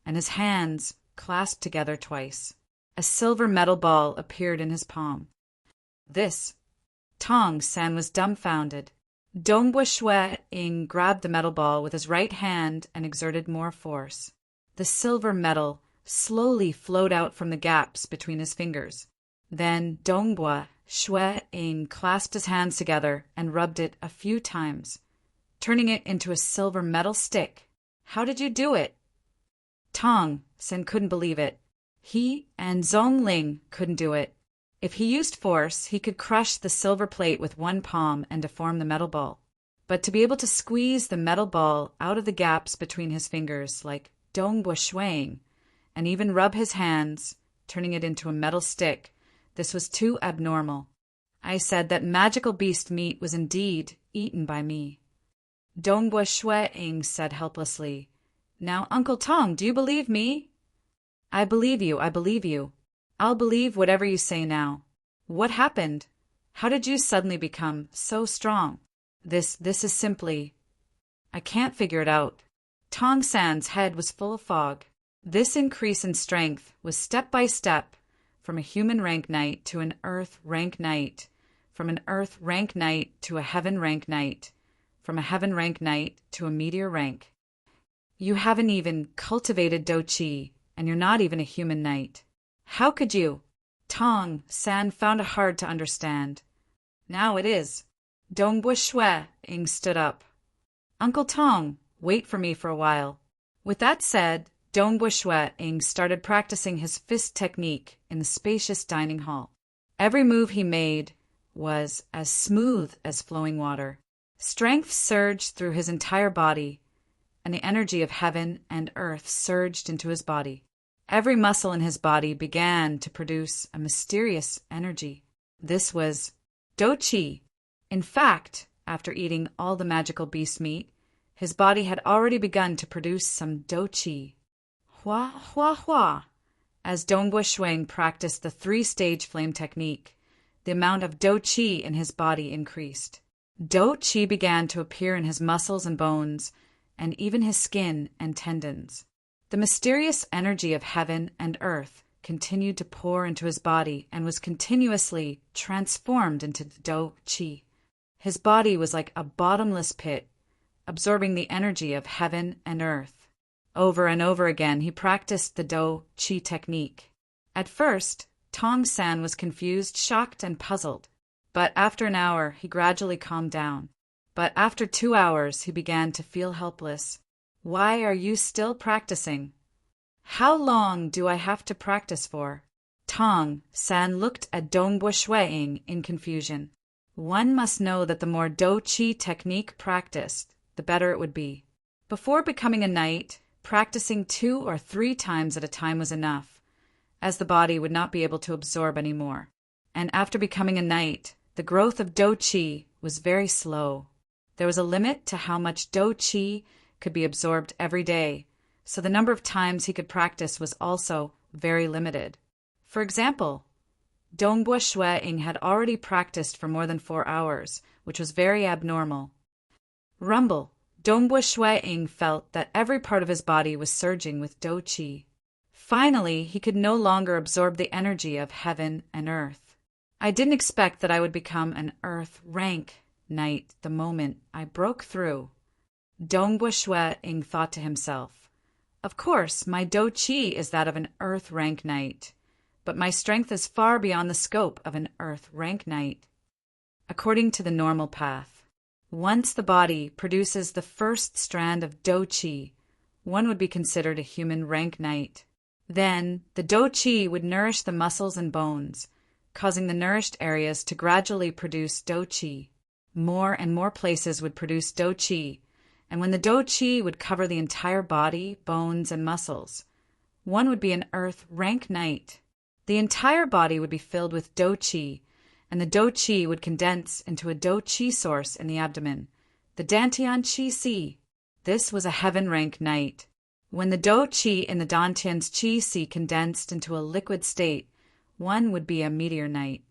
S1: and his hands clasped together twice. A silver metal ball appeared in his palm. This. Tong San was dumbfounded. Dongbu Shuang grabbed the metal ball with his right hand and exerted more force. The silver metal slowly flowed out from the gaps between his fingers. Then Dongbu Shuang clasped his hands together and rubbed it a few times, turning it into a silver metal stick. How did you do it? Tong Sen couldn't believe it. He and Zhong Ling couldn't do it. If he used force, he could crush the silver plate with one palm and deform the metal ball. But to be able to squeeze the metal ball out of the gaps between his fingers like Dongbu Shuang, and even rub his hands, turning it into a metal stick, this was too abnormal. I said that magical beast meat was indeed eaten by me. Dongbu Shuang said helplessly, Now, Uncle Tong, do you believe me? I believe you. I'll believe whatever you say now. What happened? How did you suddenly become so strong? This is simply... I can't figure it out. Tong San's head was full of fog. This increase in strength was step by step, from a human rank knight to an earth rank knight, from an earth rank knight to a heaven rank knight, from a heaven rank knight to a meteor rank. You haven't even cultivated Do Chi, and you're not even a human knight. How could you? Tong San found it hard to understand. Now it is. Dongbu Shuang stood up. Uncle Tong, wait for me for a while. With that said, Dongbu Shuang started practicing his fist technique in the spacious dining hall. Every move he made was as smooth as flowing water. Strength surged through his entire body, and the energy of heaven and earth surged into his body. Every muscle in his body began to produce a mysterious energy. This was Do Chi. In fact, after eating all the magical beast meat, his body had already begun to produce some Do Chi. Hua, hua, hua. As Dongbu Shuang practiced the 3-stage flame technique, the amount of Do Chi in his body increased. Do Chi began to appear in his muscles and bones, and even his skin and tendons. The mysterious energy of heaven and earth continued to pour into his body and was continuously transformed into the Do Chi. His body was like a bottomless pit, absorbing the energy of heaven and earth. Over and over again, he practiced the Do Chi technique. At first, Tong San was confused, shocked, and puzzled. But after an hour, he gradually calmed down. But after 2 hours, he began to feel helpless. Why are you still practicing? How long do I have to practice for? Tong San looked at Dongbu Shuang in confusion. One must know that the more Do Chi technique practiced, the better it would be. Before becoming a knight, Practicing 2 or 3 times at a time was enough, as the body would not be able to absorb any more. And after becoming a knight, the growth of Do Chi was very slow. There was a limit to how much Do Chi could be absorbed every day, so the number of times he could practice was also very limited. For example, Dongbua Shueing had already practiced for more than 4 hours, which was very abnormal. Rumble, Dongbua Shueing felt that every part of his body was surging with Do Chi. Finally, he could no longer absorb the energy of heaven and earth. I didn't expect that I would become an earth rank knight the moment I broke through. Dongbua Shueing thought to himself, of course, my Do Chi is that of an earth rank knight, but my strength is far beyond the scope of an earth rank knight. According to the normal path, once the body produces the first strand of Do Chi, one would be considered a human rank knight. Then, the Do Chi would nourish the muscles and bones, causing the nourished areas to gradually produce Do Chi. More and more places would produce Do Chi, and when the Do Chi would cover the entire body, bones, and muscles, one would be an earth rank knight. The entire body would be filled with Do Chi, and the Do Chi would condense into a Do Chi source in the abdomen, the Dantian Chi Si. This was a heaven rank knight. When the Do Chi in the Dantian's Chi Si condensed into a liquid state, one would be a meteor knight.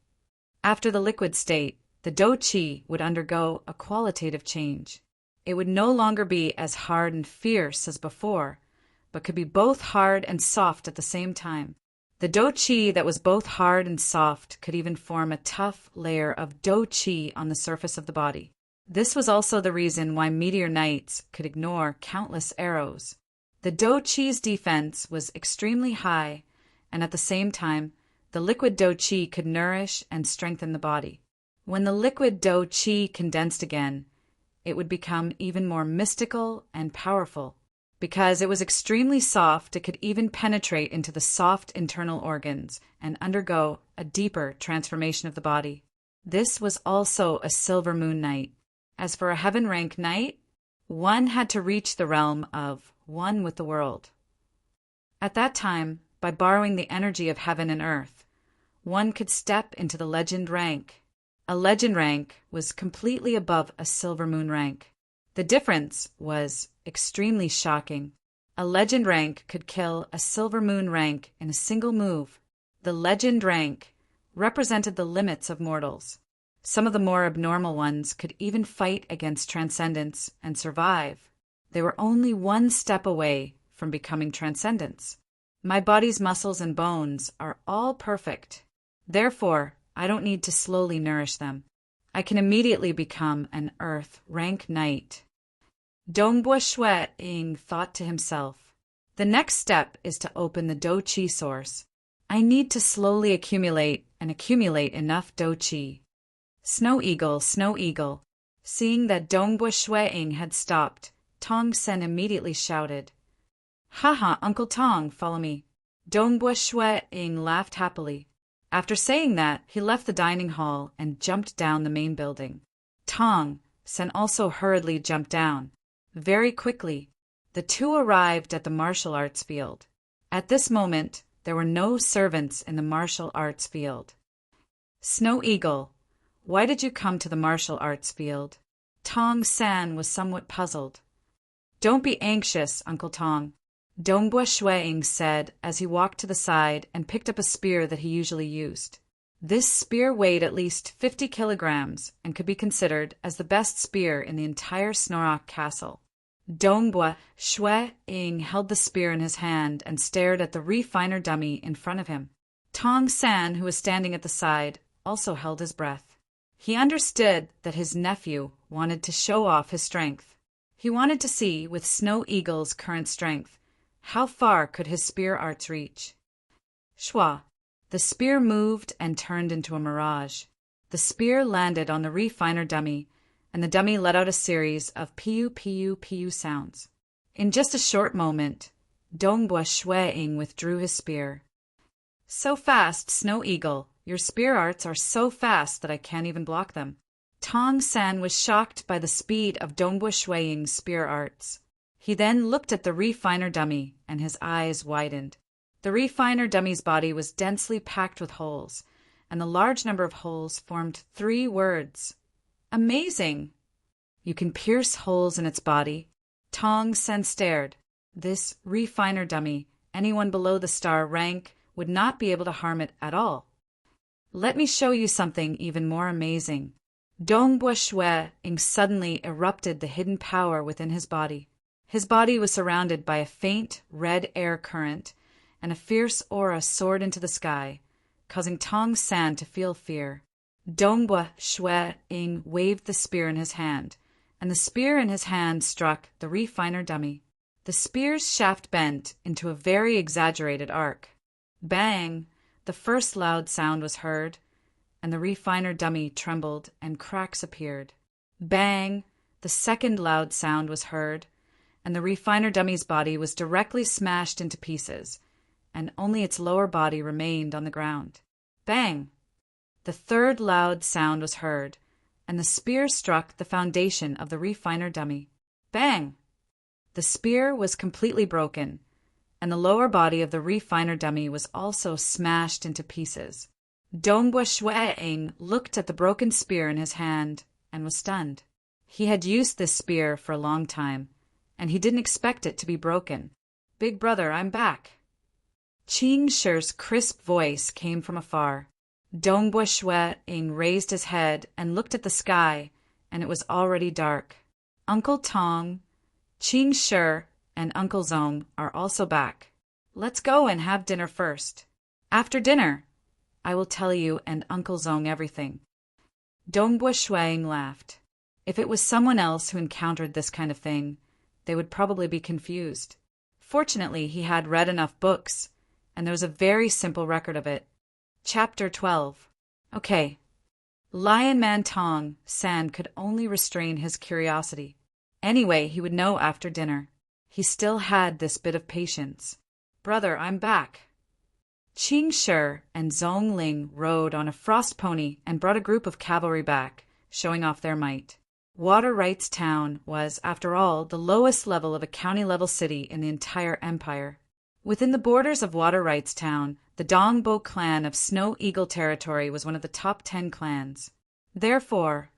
S1: After the liquid state, the Do Chi would undergo a qualitative change. It would no longer be as hard and fierce as before, but could be both hard and soft at the same time. The Do Chi that was both hard and soft could even form a tough layer of Do Chi on the surface of the body. This was also the reason why meteor knights could ignore countless arrows. The Do Chi's defense was extremely high, and at the same time, the liquid Do Chi could nourish and strengthen the body. When the liquid Do Chi condensed again, it would become even more mystical and powerful. Because it was extremely soft, it could even penetrate into the soft internal organs and undergo a deeper transformation of the body. This was also a silver moon knight. As for a heaven rank knight, one had to reach the realm of one with the world. At that time, by borrowing the energy of heaven and earth, one could step into the legend rank. A legend rank was completely above a silver moon rank. The difference was extremely shocking. A legend rank could kill a silver moon rank in a single move. The legend rank represented the limits of mortals. Some of the more abnormal ones could even fight against transcendence and survive. They were only one step away from becoming transcendents. My body's muscles and bones are all perfect. Therefore, I don't need to slowly nourish them. I can immediately become an earth rank knight. Dongbua Shueing thought to himself, the next step is to open the Do Chi source. I need to slowly accumulate enough Do Chi. Snow Eagle, seeing that Dongbua Shueing had stopped, Tong Sen immediately shouted, "Haha, Uncle Tong, follow me." Dongbua Shueing laughed happily. After saying that, he left the dining hall and jumped down the main building. Tong Sen also hurriedly jumped down. Very quickly, the two arrived at the martial arts field. At this moment, there were no servants in the martial arts field. Snow Eagle, why did you come to the martial arts field? Tong San was somewhat puzzled. Don't be anxious, Uncle Tong, Dongbua Shueing said as he walked to the side and picked up a spear that he usually used. This spear weighed at least 50 kilograms and could be considered as the best spear in the entire Snorok castle. Dongbua Shueing held the spear in his hand and stared at the refiner dummy in front of him. Tong San, who was standing at the side, also held his breath. He understood that his nephew wanted to show off his strength. He wanted to see, with Snow Eagle's current strength, how far could his spear arts reach. Shwa! The spear moved and turned into a mirage. The spear landed on the refiner dummy, and the dummy let out a series of piu piu piu sounds. In just a short moment, Dongbua Shueing withdrew his spear. So fast, Snow Eagle, your spear arts are so fast that I can't even block them. Tong San was shocked by the speed of Dongbua Shueing's spear arts. He then looked at the refiner dummy, and his eyes widened. The refiner dummy's body was densely packed with holes, and the large number of holes formed 3 words. Amazing! You can pierce holes in its body. Tong Sen stared. This refiner dummy, anyone below the star rank, would not be able to harm it at all. Let me show you something even more amazing. Dongbua Shui Ing suddenly erupted the hidden power within his body. His body was surrounded by a faint red air current, and a fierce aura soared into the sky, causing Tong San to feel fear. Dongbua Shui Ing waved the spear in his hand, and the spear in his hand struck the refiner dummy. The spear's shaft bent into a very exaggerated arc. Bang! The first loud sound was heard, and the refiner dummy trembled and cracks appeared. Bang! The second loud sound was heard, and the refiner dummy's body was directly smashed into pieces, and only its lower body remained on the ground. Bang! The third loud sound was heard, and the spear struck the foundation of the refiner dummy. Bang! The spear was completely broken, and the lower body of the refiner dummy was also smashed into pieces. Dongbua Shui Ing looked at the broken spear in his hand and was stunned. He had used this spear for a long time, and he didn't expect it to be broken. "Big brother, I'm back." Qing Shi's crisp voice came from afar. Dongbua Shui Ing raised his head and looked at the sky, and it was already dark. Uncle Tong, Qing Shi, and Uncle Zong are also back. Let's go and have dinner first. After dinner, I will tell you and Uncle Zong everything. Dongbua Shui Ing laughed. If it was someone else who encountered this kind of thing, they would probably be confused. Fortunately, he had read enough books, and there was a very simple record of it. Chapter 12. Okay. Lion Man Tong San could only restrain his curiosity. Anyway, he would know after dinner. He still had this bit of patience. "Brother, I'm back." Qing Shi and Zhong Ling rode on a frost pony and brought a group of cavalry back, showing off their might. Water Rights Town was, after all, the lowest level of a county-level city in the entire empire. Within the borders of Water Rights Town, the Dongbo clan of Snow Eagle Territory was one of the top 10 clans. Therefore,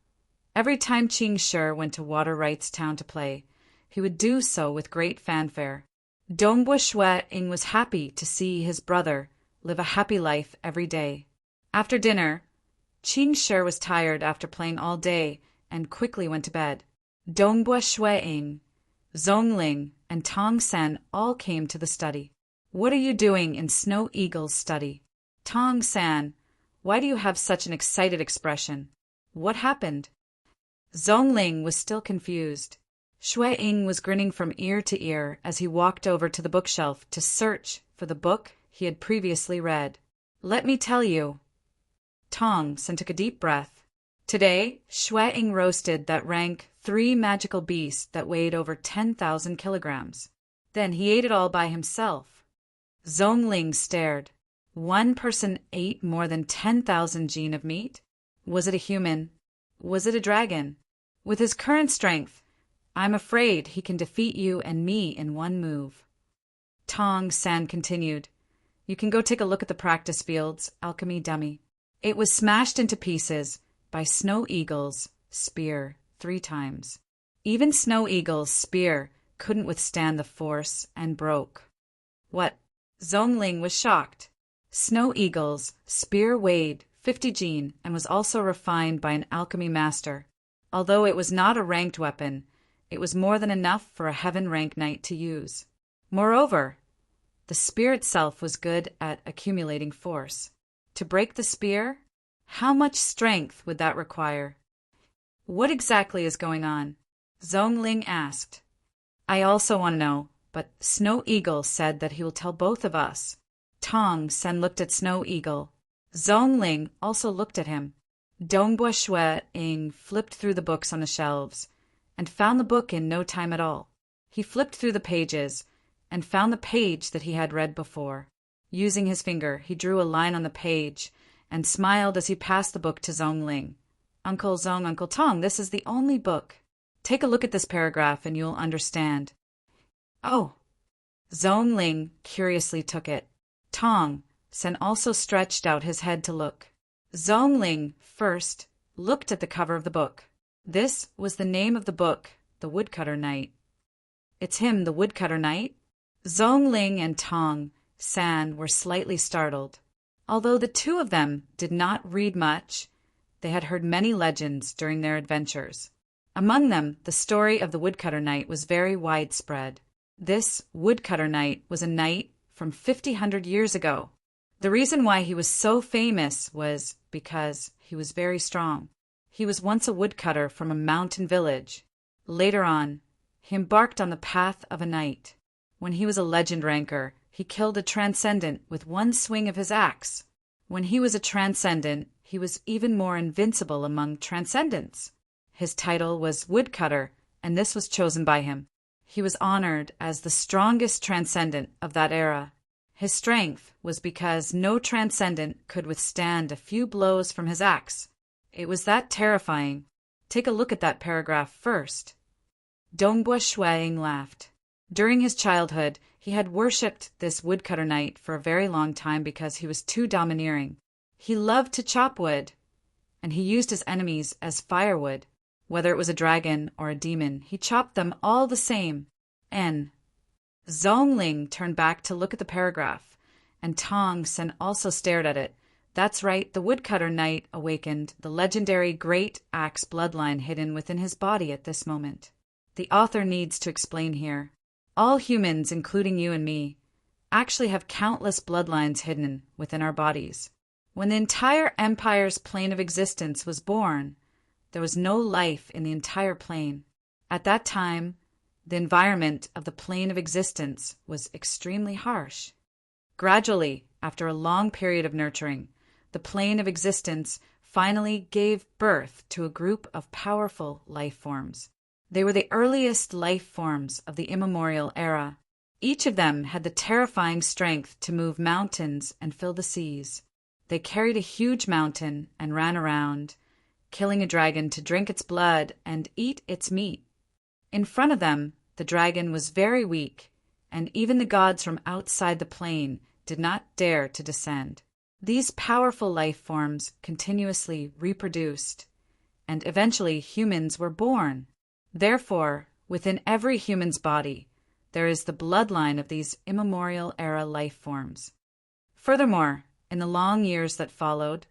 S1: every time Qing Shi went to Water Rights Town to play, he would do so with great fanfare. Dongbua Shui Ing was happy to see his brother live a happy life every day. After dinner, Qing Shi was tired after playing all day and quickly went to bed. Dongbua Shui Ing, Zhong Ling, and Tong Sen all came to the study. "What are you doing in Snow Eagle's study?" "Tong San, why do you have such an excited expression? What happened?" Zhong Ling was still confused. Shui Ing was grinning from ear to ear as he walked over to the bookshelf to search for the book he had previously read. "Let me tell you." Tong Sen took a deep breath. Today, Shui Ing roasted that rank 3 magical beasts that weighed over 10,000 kilograms. Then he ate it all by himself. Zhong Ling stared. One person ate more than 10,000 jin of meat? Was it a human? Was it a dragon? With his current strength, I'm afraid he can defeat you and me in one move. Tong San continued. You can go take a look at the practice field's alchemy dummy. It was smashed into pieces by Snow Eagle's spear 3 times. Even Snow Eagle's spear couldn't withstand the force and broke. What? Zhong Ling was shocked. Snow Eagle's spear weighed 50 jin and was also refined by an alchemy master. Although it was not a ranked weapon, it was more than enough for a heaven rank knight to use. Moreover, the spear itself was good at accumulating force. To break the spear? How much strength would that require? What exactly is going on? Zhong Ling asked. I also want to know, but Snow Eagle said that he will tell both of us. Tong Sen looked at Snow Eagle. Zhong Ling also looked at him. Dongbua Shui Ing flipped through the books on the shelves and found the book in no time at all. He flipped through the pages and found the page that he had read before. Using his finger, he drew a line on the page and smiled as he passed the book to Zhong Ling. Uncle Zhong, Uncle Tong, this is the only book. Take a look at this paragraph and you'll understand. Oh. Zhong Ling curiously took it. Tong Sen also stretched out his head to look. Zhong Ling first looked at the cover of the book. This was the name of the book, The Woodcutter Knight. It's him, the Woodcutter Knight? Zhong Ling and Tong San were slightly startled. Although the two of them did not read much, they had heard many legends during their adventures. Among them, the story of the Woodcutter Knight was very widespread. This Woodcutter Knight was a knight from 500 years ago. The reason why he was so famous was because he was very strong. He was once a woodcutter from a mountain village. Later on, he embarked on the path of a knight. When he was a legend ranker, he killed a transcendent with one swing of his axe. When he was a transcendent, he was even more invincible among transcendents. His title was Woodcutter, and this was chosen by him. He was honored as the strongest transcendent of that era. His strength was because no transcendent could withstand a few blows from his axe. It was that terrifying. Take a look at that paragraph first. Dongbua Shuang laughed. During his childhood, he had worshipped this woodcutter knight for a very long time because he was too domineering. He loved to chop wood, and he used his enemies as firewood. Whether it was a dragon or a demon, he chopped them all the same. Zhong Ling turned back to look at the paragraph, and Tong Sen also stared at it. That's right, the Woodcutter Knight awakened the legendary Great Axe bloodline hidden within his body at this moment. The author needs to explain here. All humans, including you and me, actually have countless bloodlines hidden within our bodies. When the entire Empire's plane of existence was born, there was no life in the entire plane. At that time, the environment of the plane of existence was extremely harsh. Gradually, after a long period of nurturing, the plane of existence finally gave birth to a group of powerful life forms. They were the earliest life forms of the immemorial era. Each of them had the terrifying strength to move mountains and fill the seas. They carried a huge mountain and ran around, killing a dragon to drink its blood and eat its meat. In front of them, the dragon was very weak, and even the gods from outside the plane did not dare to descend. These powerful life forms continuously reproduced, and eventually humans were born. Therefore, within every human's body, there is the bloodline of these immemorial era life forms. Furthermore, in the long years that followed,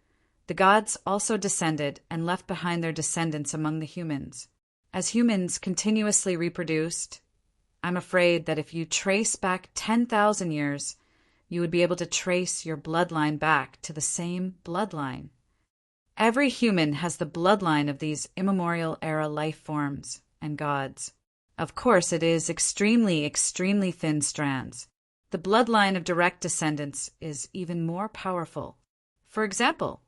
S1: the gods also descended and left behind their descendants among the humans. As humans continuously reproduced, I'm afraid that if you trace back 10,000 years, you would be able to trace your bloodline back to the same bloodline. Every human has the bloodline of these immemorial era life forms and gods. Of course, it is extremely thin strands. The bloodline of direct descendants is even more powerful. For example,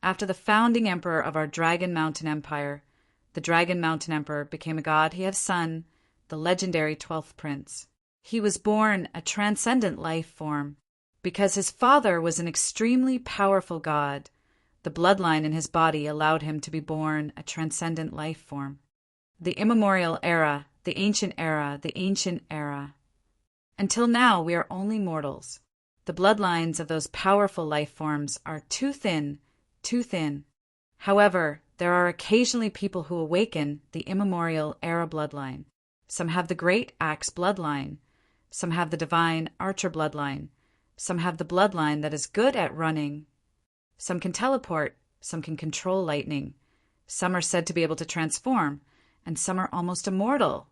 S1: after the founding emperor of our Dragon Mountain Empire, the Dragon Mountain Emperor became a god. He had a son, the legendary 12th Prince. He was born a transcendent life form. Because his father was an extremely powerful god, the bloodline in his body allowed him to be born a transcendent life form. The immemorial era, the ancient era, the ancient era. Until now, we are only mortals. The bloodlines of those powerful life forms are too thin. However, there are occasionally people who awaken the immemorial era bloodline. Some have the Great Axe bloodline. Some have the Divine Archer bloodline. Some have the bloodline that is good at running. Some can teleport. Some can control lightning. Some are said to be able to transform, and some are almost immortal.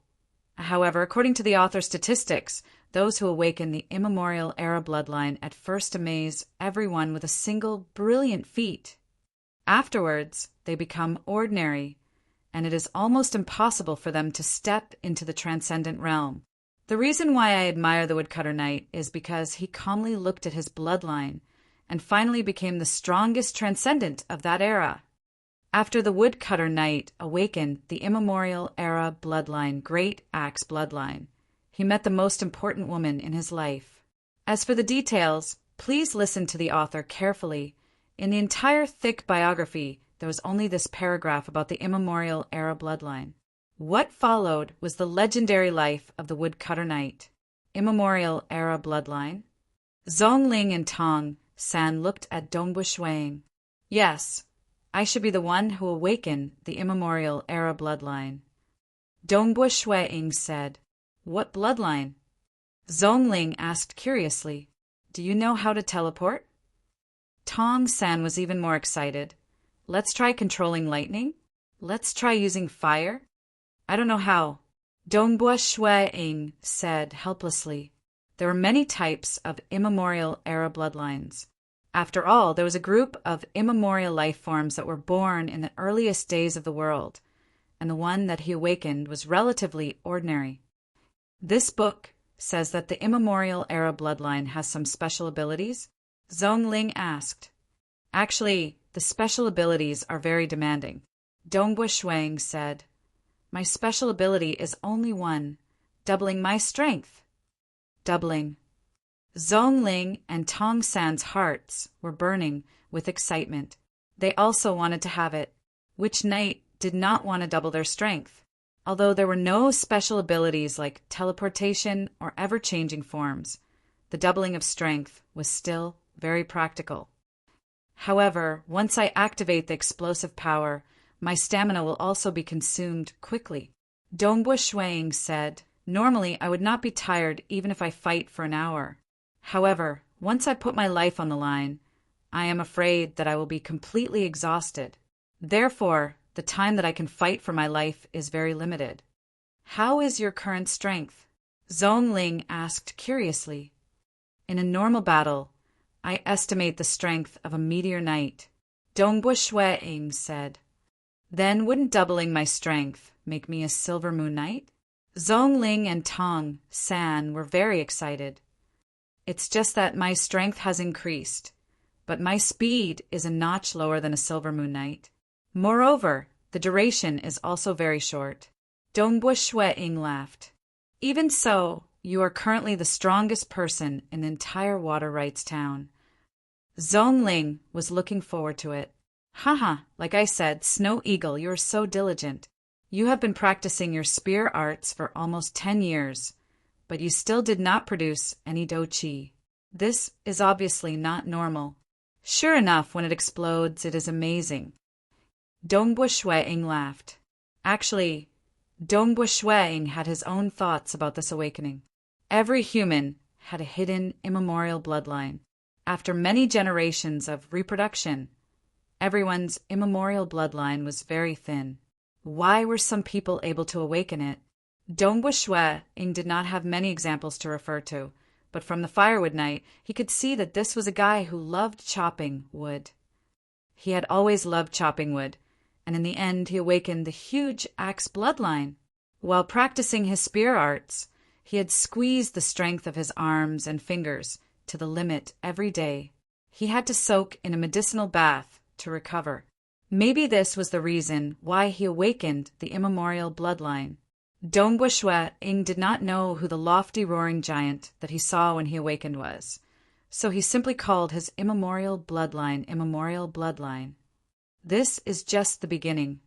S1: However, according to the author's statistics, those who awaken the immemorial era bloodline at first amaze everyone with a single brilliant feat. Afterwards, they become ordinary, and it is almost impossible for them to step into the transcendent realm. The reason why I admire the Woodcutter Knight is because he calmly looked at his bloodline and finally became the strongest transcendent of that era. After the Woodcutter Knight awakened the immemorial era bloodline, Great Axe bloodline, he met the most important woman in his life. As for the details, please listen to the author carefully. In the entire thick biography, there was only this paragraph about the immemorial era bloodline. What followed was the legendary life of the Woodcutter Knight. immemorial era bloodline? Zhongling and Tong San looked at Dongbu Shuang. Yes, I should be the one who awakened the immemorial era bloodline. Dongbu Shuang said. What bloodline? Zhongling asked curiously. Do you know how to teleport? Tong San was even more excited. Let's try controlling lightning? Let's try using fire? I don't know how. Dongbu Shuang said helplessly. There were many types of immemorial era bloodlines. After all, there was a group of immemorial life forms that were born in the earliest days of the world, and the one that he awakened was relatively ordinary. This book says that the immemorial era bloodline has some special abilities? Zhongling asked. Actually, the special abilities are very demanding. Dongbu Shuang said. My special ability is only one, doubling my strength. Doubling. Zhongling and Tong San's hearts were burning with excitement. They also wanted to have it. Which knight did not want to double their strength? Although there were no special abilities like teleportation or ever-changing forms, the doubling of strength was still very practical. However, once I activate the explosive power, my stamina will also be consumed quickly. Dongbu Shuang said, Normally I would not be tired even if I fight for an hour. However, once I put my life on the line, I am afraid that I will be completely exhausted. Therefore, the time that I can fight for my life is very limited. How is your current strength? Zhongling asked curiously. In a normal battle, I estimate the strength of a meteor knight. Dongbu Shuang said. Then wouldn't doubling my strength make me a silver moon knight? Zhongling and Tong San were very excited. It's just that my strength has increased, but my speed is a notch lower than a silver moon knight. Moreover, the duration is also very short. Dongbu Shuang laughed. Even so, you are currently the strongest person in the entire Water Rights town. Zhongling was looking forward to it. Haha, like I said, Snow Eagle, you are so diligent. You have been practicing your spear arts for almost 10 years, but you still did not produce any Do Chi. This is obviously not normal. Sure enough, when it explodes, it is amazing. Dongbu Shuang laughed. Actually, Dongbu Shuang had his own thoughts about this awakening. Every human had a hidden immemorial bloodline. After many generations of reproduction, everyone's immemorial bloodline was very thin. Why were some people able to awaken it? Dongbu Shuang did not have many examples to refer to, but from the Firewood Knight, he could see that this was a guy who loved chopping wood. He had always loved chopping wood, and in the end he awakened the huge axe bloodline. While practicing his spear arts, he had squeezed the strength of his arms and fingers to the limit every day. He had to soak in a medicinal bath to recover. Maybe this was the reason why he awakened the immemorial bloodline. Dongbu Shuang did not know who the lofty roaring giant that he saw when he awakened was, so he simply called his immemorial bloodline. This is just the beginning.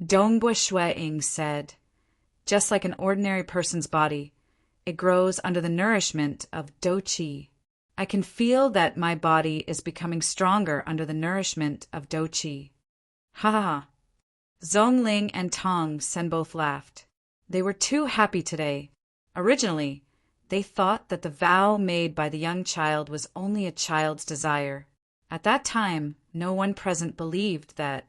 S1: Dongbu Shuang said, just like an ordinary person's body, it grows under the nourishment of Do Chi. I can feel that my body is becoming stronger under the nourishment of Do Chi. Ha ha ha. Zhongling and Tong Sen both laughed. They were too happy today. Originally, they thought that the vow made by the young child was only a child's desire. At that time, no one present believed that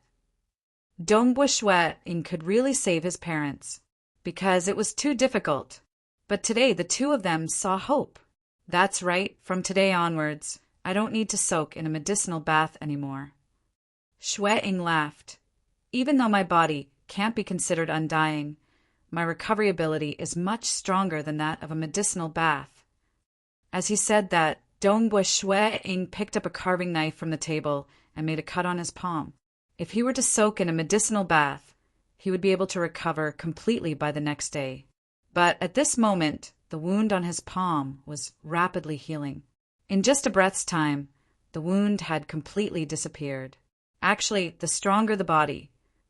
S1: Dongbu Shuang could really save his parents, because it was too difficult. But today the two of them saw hope. That's right, from today onwards, I don't need to soak in a medicinal bath anymore. Shuang laughed. Even though my body can't be considered undying, my recovery ability is much stronger than that of a medicinal bath. As he said that, Dongbu Shuang picked up a carving knife from the table and made a cut on his palm. If he were to soak in a medicinal bath, he would be able to recover completely by the next day. But at this moment, the wound on his palm was rapidly healing. In just a breath's time, the wound had completely disappeared. Actually, the stronger the body,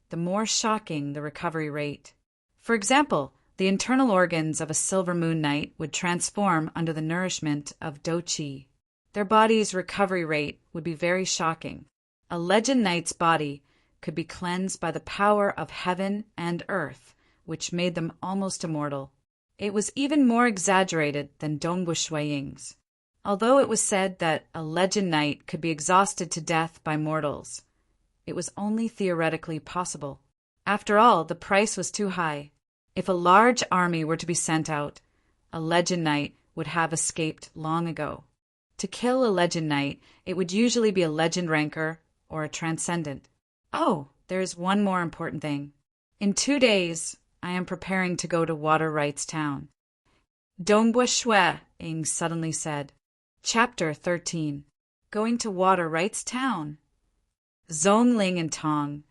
S1: the more shocking the recovery rate. For example, The internal organs of a silver moon knight would transform under the nourishment of do qi. Their body's recovery rate would be very shocking. A legend knight's body could be cleansed by the power of heaven and earth, which made them almost immortal. It was even more exaggerated than Dongbu Shuiying's. Although it was said that a legend knight could be exhausted to death by mortals, it was only theoretically possible. After all, the price was too high. If a large army were to be sent out, a legend knight would have escaped long ago. To kill a legend knight, it would usually be a legend ranker or a transcendent. Oh, there is one more important thing. In 2 days, I am preparing to go to Water Rights Town. Dongbu Shuiying suddenly said. Chapter 13. Going to Water Rights Town. Zhongling and Tong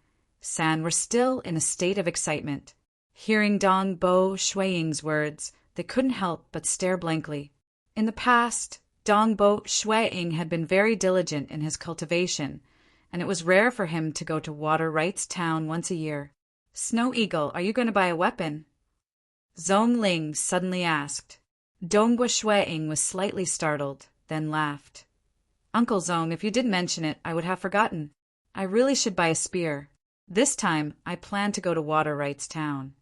S1: San were still in a state of excitement. Hearing Dongbu Shuiying's words, they couldn't help but stare blankly. In the past, Dongbu Shuiying had been very diligent in his cultivation, and it was rare for him to go to Water Rights Town once a year. Snow Eagle, are you going to buy a weapon? Zhongling suddenly asked. Dongbu Shuiying was slightly startled, then laughed. Uncle Zong, if you didn't mention it, I would have forgotten. I really should buy a spear. This time, I plan to go to Water Rights Town.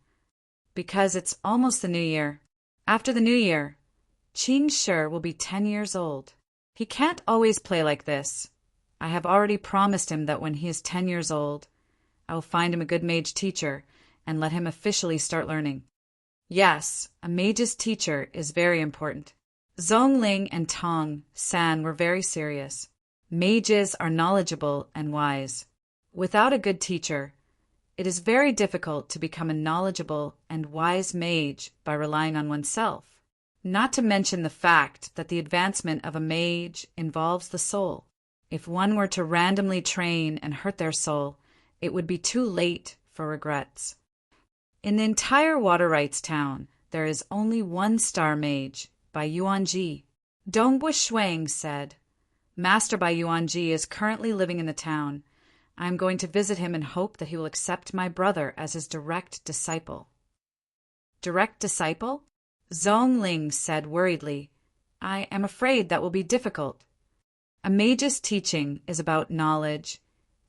S1: Because it's almost the new year. After the new year, Qing Shi will be 10 years old. He can't always play like this. I have already promised him that when he is 10 years old, I will find him a good mage teacher and let him officially start learning. Yes, a mage's teacher is very important. Zhongling and Tong San were very serious. Mages are knowledgeable and wise. Without a good teacher, it is very difficult to become a knowledgeable and wise mage by relying on oneself. Not to mention the fact that the advancement of a mage involves the soul. If one were to randomly train and hurt their soul, it would be too late for regrets. In the entire Water Rights Town, there is only one star mage, Bai Yuanji. Dongbu Shuiying said, Master Bai Yuanji is currently living in the town. I am going to visit him and hope that he will accept my brother as his direct disciple. Direct disciple? Zhongling said worriedly, I am afraid that will be difficult. A mage's teaching is about knowledge,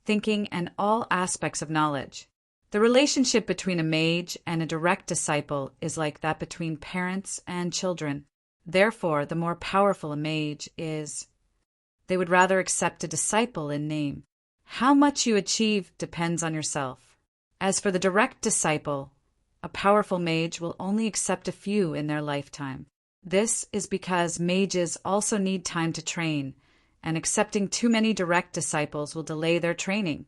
S1: thinking, and all aspects of knowledge. The relationship between a mage and a direct disciple is like that between parents and children. Therefore, the more powerful a mage is, they would rather accept a disciple in name. How much you achieve depends on yourself. As for the direct disciple, a powerful mage will only accept a few in their lifetime. This is because mages also need time to train, and accepting too many direct disciples will delay their training.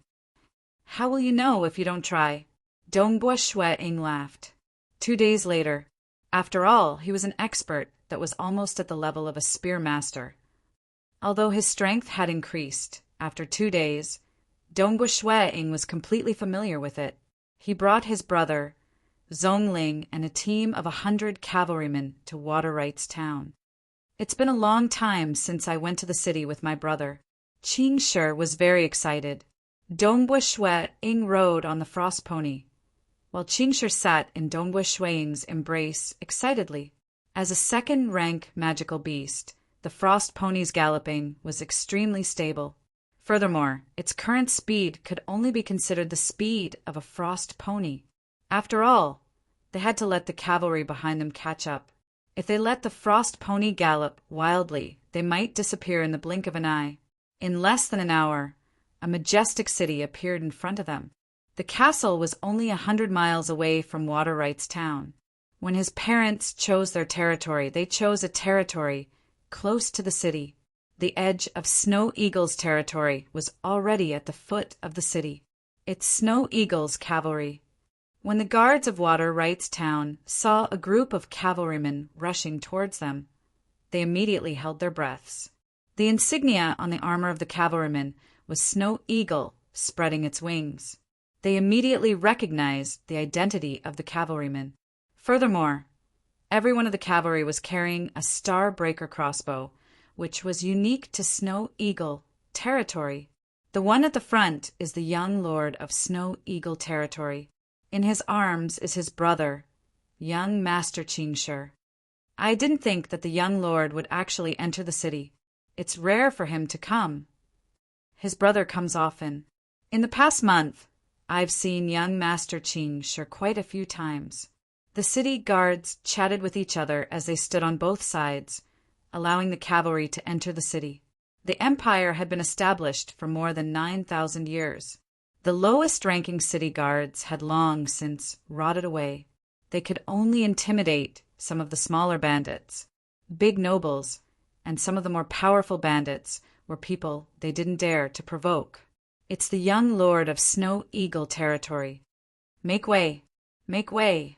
S1: How will you know if you don't try? Dongbu Shuiying laughed. 2 days later, after all, he was an expert that was almost at the level of a spear master. Although his strength had increased, after 2 days, Dongbu Shuiying was completely familiar with it. He brought his brother, Zhongling, and a team of 100 cavalrymen to Water Rights Town. It's been a long time since I went to the city with my brother. Qing Shi was very excited. Dongbu Shuiying rode on the frost pony, while Qing Shi sat in Dongbu Shuiying's embrace excitedly. As a second-rank magical beast, the frost pony's galloping was extremely stable. Furthermore, its current speed could only be considered the speed of a frost pony. After all, they had to let the cavalry behind them catch up. If they let the frost pony gallop wildly, they might disappear in the blink of an eye. In less than an hour, a majestic city appeared in front of them. The castle was only 100 miles away from Water Rights Town. When his parents chose their territory, they chose a territory close to the city. The edge of Snow Eagle's territory was already at the foot of the city. It's Snow Eagle's cavalry. When the guards of Water Rights Town saw a group of cavalrymen rushing towards them, they immediately held their breaths. The insignia on the armor of the cavalrymen was Snow Eagle spreading its wings. They immediately recognized the identity of the cavalrymen. Furthermore, every one of the cavalry was carrying a Star Breaker crossbow, which was unique to Snow Eagle territory. The one at the front is the young lord of Snow Eagle territory. In his arms is his brother, young Master Qingshi. I didn't think that the young lord would actually enter the city. It's rare for him to come. His brother comes often. In the past month, I've seen young Master Qingshi quite a few times. The city guards chatted with each other as they stood on both sides, allowing the cavalry to enter the city. The empire had been established for more than 9,000 years. The lowest-ranking city guards had long since rotted away. They could only intimidate some of the smaller bandits. Big nobles and some of the more powerful bandits were people they didn't dare to provoke. It's the young lord of Snow Eagle territory. Make way! Make way!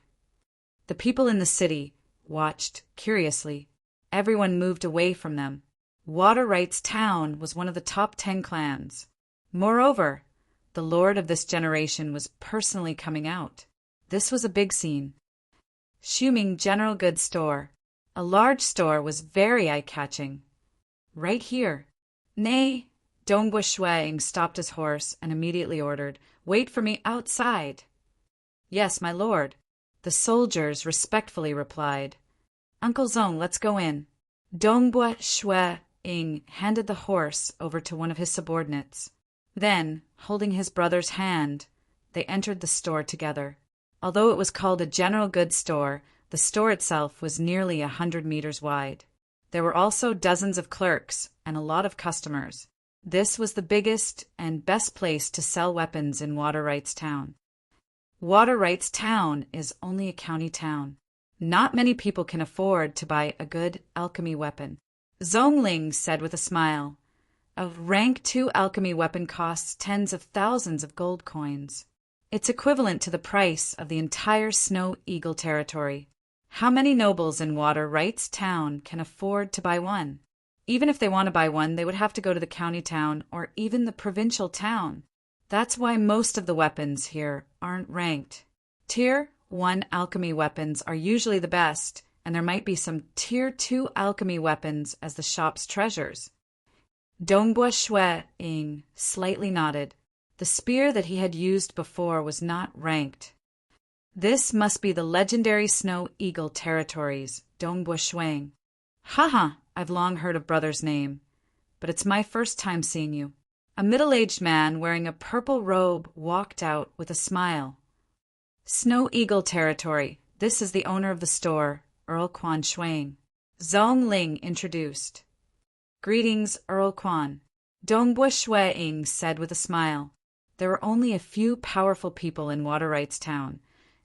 S1: The people in the city watched curiously. Everyone moved away from them. Water-Right's town was one of the top 10 clans. Moreover, the lord of this generation was personally coming out. This was a big scene. Shuming General Goods Store. A large store was very eye-catching. Right here. Nay, Dongbua Shuang stopped his horse and immediately ordered, "Wait for me outside." "Yes, my lord," the soldiers respectfully replied. "Uncle Zong, let's go in." Dongbua Shuang handed the horse over to one of his subordinates. Then, holding his brother's hand, they entered the store together. Although it was called a general goods store, the store itself was nearly 100 meters wide. There were also dozens of clerks and a lot of customers. This was the biggest and best place to sell weapons in Water-Right's town. Water-Right's town is only a county town. Not many people can afford to buy a good alchemy weapon. Zhongling said with a smile, "A rank 2 alchemy weapon costs tens of thousands of gold coins. It's equivalent to the price of the entire Snow Eagle territory. How many nobles in Water-Right's town can afford to buy one? Even if they want to buy one, they would have to go to the county town or even the provincial town. That's why most of the weapons here aren't ranked. Tier 1 alchemy weapons are usually the best, and there might be some Tier 2 alchemy weapons as the shop's treasures." Dongbua Shuang slightly nodded. The spear that he had used before was not ranked. "This must be the legendary Snow Eagle territories, Dongbua Shuang. Haha, I've long heard of brother's name, but it's my first time seeing you." A middle-aged man wearing a purple robe walked out with a smile. "Snow Eagle territory, this is the owner of the store, Earl Quan Shuang." Zhongling introduced. "Greetings, Earl Quan," Dongbua Shuang said with a smile. There were only a few powerful people in Water-Right's town,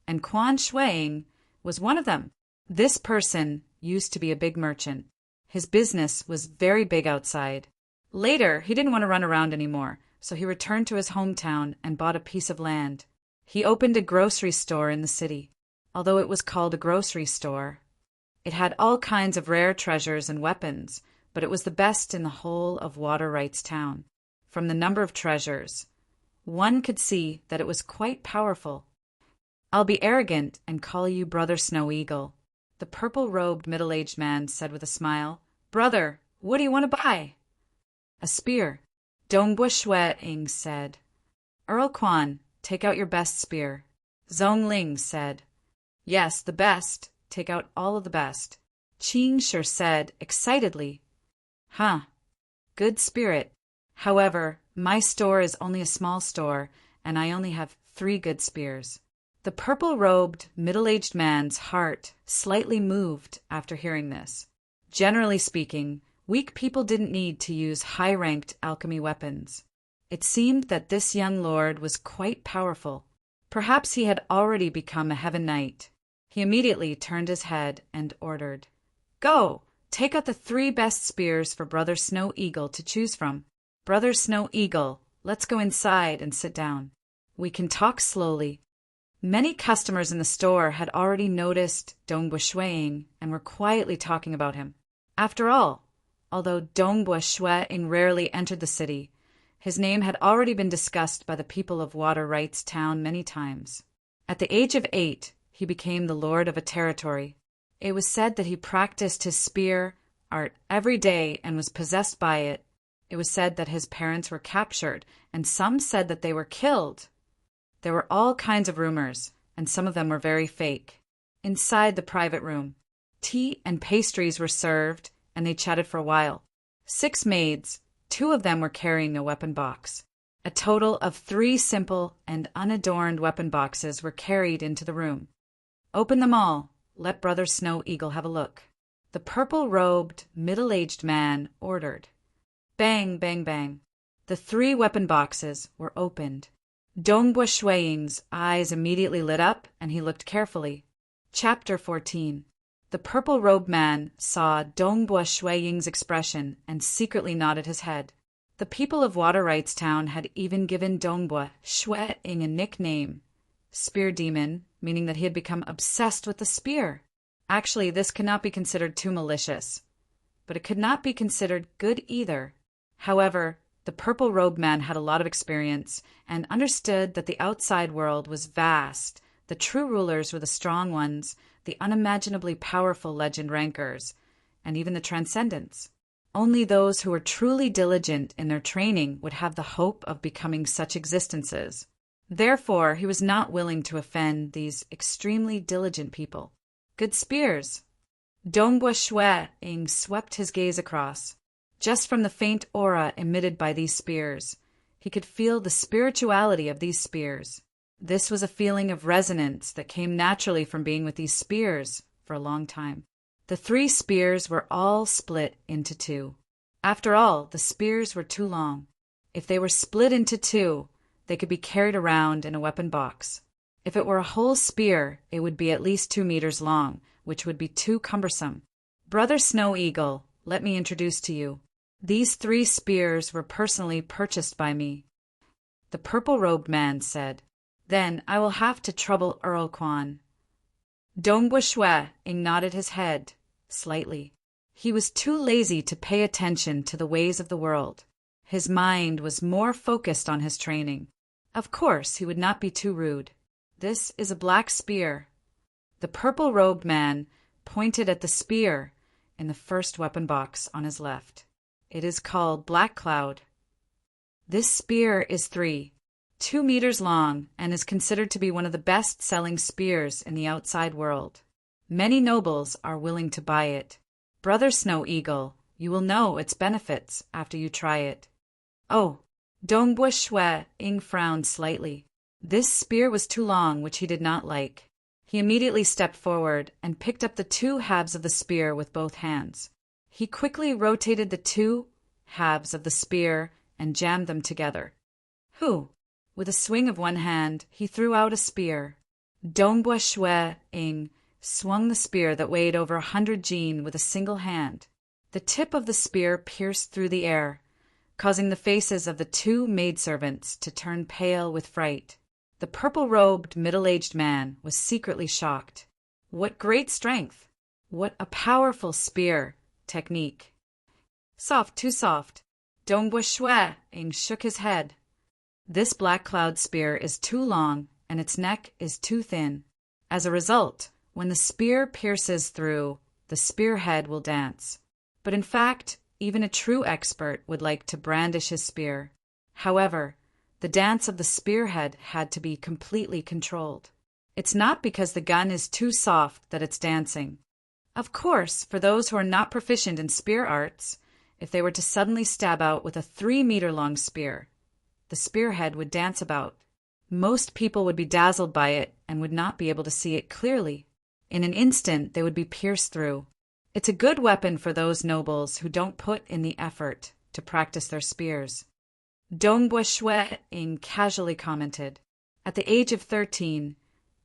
S1: and Quan Shuang was one of them. This person used to be a big merchant. His business was very big outside. Later, he didn't want to run around anymore, so he returned to his hometown and bought a piece of land. He opened a grocery store in the city. Although it was called a grocery store, it had all kinds of rare treasures and weapons, but it was the best in the whole of Water-Right's town. From the number of treasures, one could see that it was quite powerful. "I'll be arrogant and call you Brother Snow Eagle," the purple-robed middle-aged man said with a smile. "Brother, what do you want to buy?" "A spear," Dongbua Shuang said. "Earl Quan, take out your best spear." Zhongling said, "Yes, the best. Take out all of the best." Qingshi said excitedly, "Huh, good spirit. However, my store is only a small store, and I only have 3 good spears." The purple-robed, middle-aged man's heart slightly moved after hearing this. Generally speaking, weak people didn't need to use high-ranked alchemy weapons. It seemed that this young lord was quite powerful. Perhaps he had already become a Heaven Knight. He immediately turned his head and ordered, "Go! Take out the 3 best spears for Brother Snow Eagle to choose from. Brother Snow Eagle, let's go inside and sit down. We can talk slowly." Many customers in the store had already noticed Dongbua Shuang and were quietly talking about him. After all, although Dongbua Shuang rarely entered the city, his name had already been discussed by the people of Water-Right's town many times. At the age of 8, he became the lord of a territory. It was said that he practiced his spear art every day and was possessed by it. It was said that his parents were captured, and some said that they were killed. There were all kinds of rumors, and some of them were very fake. Inside the private room, tea and pastries were served, and they chatted for a while. 6 maids, 2 of them were carrying a weapon box. A total of 3 simple and unadorned weapon boxes were carried into the room. "Open them all. Let Brother Snow Eagle have a look," the purple-robed, middle-aged man ordered. Bang, bang, bang. The 3 weapon boxes were opened. Dongbua Shuiying's eyes immediately lit up, and he looked carefully. Chapter 14. The purple-robed man saw Dongbua Shuiying's expression and secretly nodded his head. The people of Water Rights Town had even given Dongbua Shuiying a nickname, Spear Demon, meaning that he had become obsessed with the spear. Actually, this could not be considered too malicious, but it could not be considered good either. However, the purple-robed man had a lot of experience and understood that the outside world was vast. The true rulers were the strong ones, the unimaginably powerful legend rankers, and even the transcendents. Only those who were truly diligent in their training would have the hope of becoming such existences. Therefore, he was not willing to offend these extremely diligent people. Good spears. Dongbua Shuiying swept his gaze across. Just from the faint aura emitted by these spears, he could feel the spirituality of these spears. This was a feeling of resonance that came naturally from being with these spears for a long time. The 3 spears were all split into 2. After all, the spears were too long. If they were split into 2, they could be carried around in a weapon box. If it were a whole spear, it would be at least 2 meters long, which would be too cumbersome. Brother Snow Eagle, let me introduce to you. These 3 spears were personally purchased by me, the purple-robed man said. Then I will have to trouble Earl Quan. Dongbua Shuiying nodded his head slightly. He was too lazy to pay attention to the ways of the world. His mind was more focused on his training. Of course, he would not be too rude. This is a black spear. The purple-robed man pointed at the spear in the first weapon box on his left. It is called Black Cloud. This spear is 2 meters long and is considered to be one of the best-selling spears in the outside world. Many nobles are willing to buy it. Brother Snow Eagle, you will know its benefits after you try it. Oh, Dongbua Shuiying frowned slightly. This spear was too long, which he did not like. He immediately stepped forward and picked up the 2 halves of the spear with both hands. He quickly rotated the 2 halves of the spear and jammed them together. With a swing of one hand, he threw out a spear. Dongbua Shuiying swung the spear that weighed over 100 jin with a single hand. The tip of the spear pierced through the air, causing the faces of the 2 maidservants to turn pale with fright. The purple-robed, middle-aged man was secretly shocked. What great strength! What a powerful spear technique! Soft, too soft. Dongbua Shuiying shook his head. This Black Cloud spear is too long, and its neck is too thin. As a result, when the spear pierces through, the spearhead will dance. But in fact, even a true expert would like to brandish his spear. However, the dance of the spearhead had to be completely controlled. It's not because the gun is too soft that it's dancing. Of course, for those who are not proficient in spear arts, if they were to suddenly stab out with a 3-meter-long spear, the spearhead would dance about. Most people would be dazzled by it and would not be able to see it clearly. In an instant, they would be pierced through. It's a good weapon for those nobles who don't put in the effort to practice their spears. Dongbua Shuiying casually commented. At the age of 13,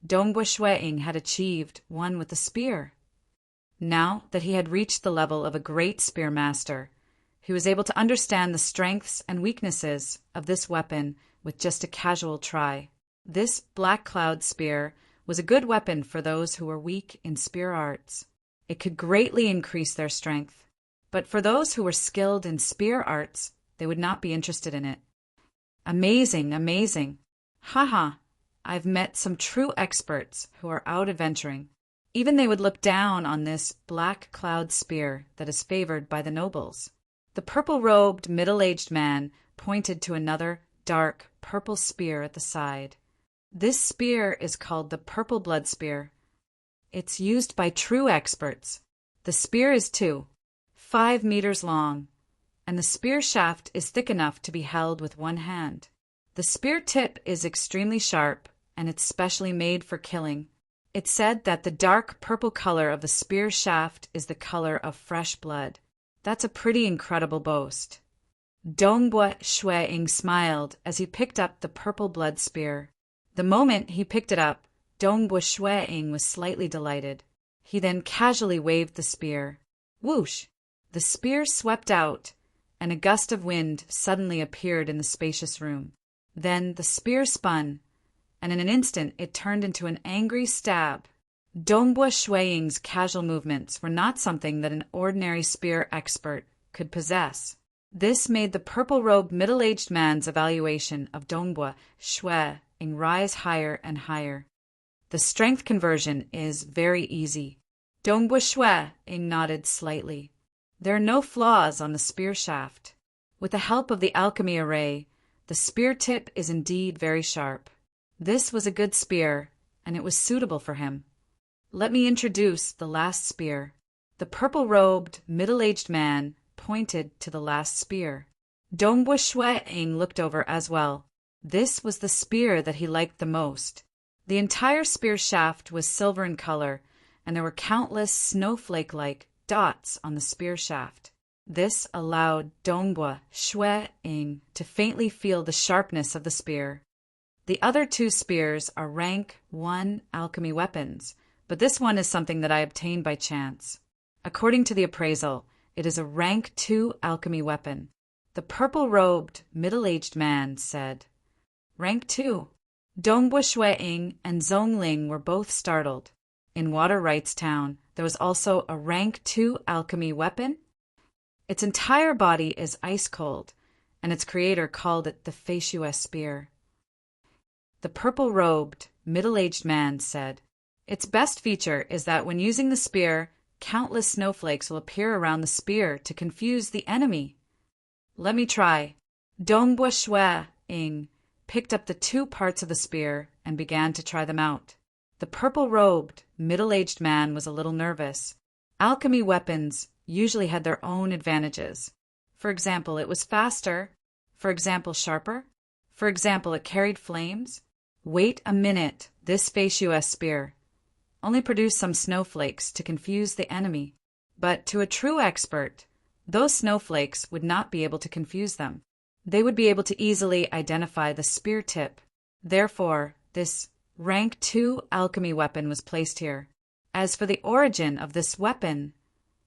S1: Dongbua Shuiying had achieved one with the spear. Now that he had reached the level of a great spear master, he was able to understand the strengths and weaknesses of this weapon with just a casual try. This Black Cloud spear was a good weapon for those who were weak in spear arts. It could greatly increase their strength. But for those who were skilled in spear arts, they would not be interested in it. Amazing, amazing. Haha, I've met some true experts who are out adventuring. Even they would look down on this Black Cloud spear that is favored by the nobles. The purple-robed, middle-aged man pointed to another dark purple spear at the side. This spear is called the Purple Blood Spear. It's used by true experts. The spear is 5 meters long, and the spear shaft is thick enough to be held with one hand. The spear tip is extremely sharp, and it's specially made for killing. It's said that the dark purple color of the spear shaft is the color of fresh blood. That's a pretty incredible boast. Dongbua Shueing smiled as he picked up the purple blood spear. The moment he picked it up, Dongbua Shueing was slightly delighted. He then casually waved the spear. Whoosh! The spear swept out, and a gust of wind suddenly appeared in the spacious room. Then the spear spun, and in an instant it turned into an angry stab. Dongbua Shueing's casual movements were not something that an ordinary spear expert could possess. This made the purple-robed middle-aged man's evaluation of Dongbua Shueing rise higher and higher. The strength conversion is very easy. Dongbua Shueing nodded slightly. There are no flaws on the spear shaft. With the help of the alchemy array, the spear tip is indeed very sharp. This was a good spear, and it was suitable for him. Let me introduce the last spear. The purple-robed, middle-aged man pointed to the last spear. Dongbua Shueing looked over as well. This was the spear that he liked the most. The entire spear shaft was silver in color, and there were countless snowflake-like dots on the spear shaft. This allowed Dongbua Shueing to faintly feel the sharpness of the spear. The other two spears are rank 1 alchemy weapons, but this one is something that I obtained by chance. According to the appraisal, it is a rank 2 alchemy weapon. The purple-robed, middle-aged man said, Rank 2. Dongbua Shueing and Zhongling were both startled. In Water Rights Town, there was also a rank 2 alchemy weapon. Its entire body is ice cold, and its creator called it the Facius Spear. The purple-robed, middle-aged man said, Its best feature is that when using the spear, countless snowflakes will appear around the spear to confuse the enemy. Let me try. Dongbua Shueing picked up the 2 parts of the spear and began to try them out. The purple-robed, middle-aged man was a little nervous. Alchemy weapons usually had their own advantages. For example, it was faster. For example, sharper. For example, it carried flames. Wait a minute, this Facius spear only produced some snowflakes to confuse the enemy. But to a true expert, those snowflakes would not be able to confuse them. They would be able to easily identify the spear tip. Therefore, this rank 2 alchemy weapon was placed here. As for the origin of this weapon,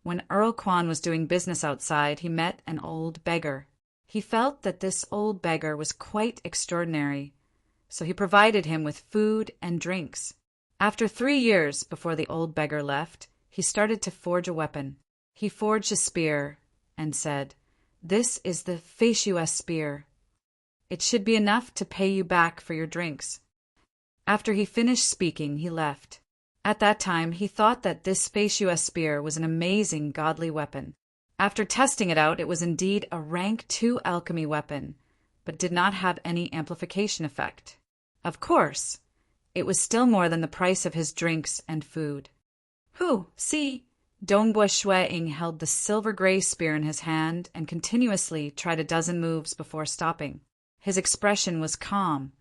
S1: when Earl Quan was doing business outside, he met an old beggar. He felt that this old beggar was quite extraordinary, so he provided him with food and drinks. After 3 years before the old beggar left, he started to forge a weapon. He forged a spear and said, This is the Facius spear. It should be enough to pay you back for your drinks. After he finished speaking, he left. At that time, he thought that this Facius spear was an amazing godly weapon. After testing it out, it was indeed a rank 2 alchemy weapon, but did not have any amplification effect. Of course, it was still more than the price of his drinks and food. See! Dongbua Shueing held the silver-gray spear in his hand and continuously tried a dozen moves before stopping. His expression was calm,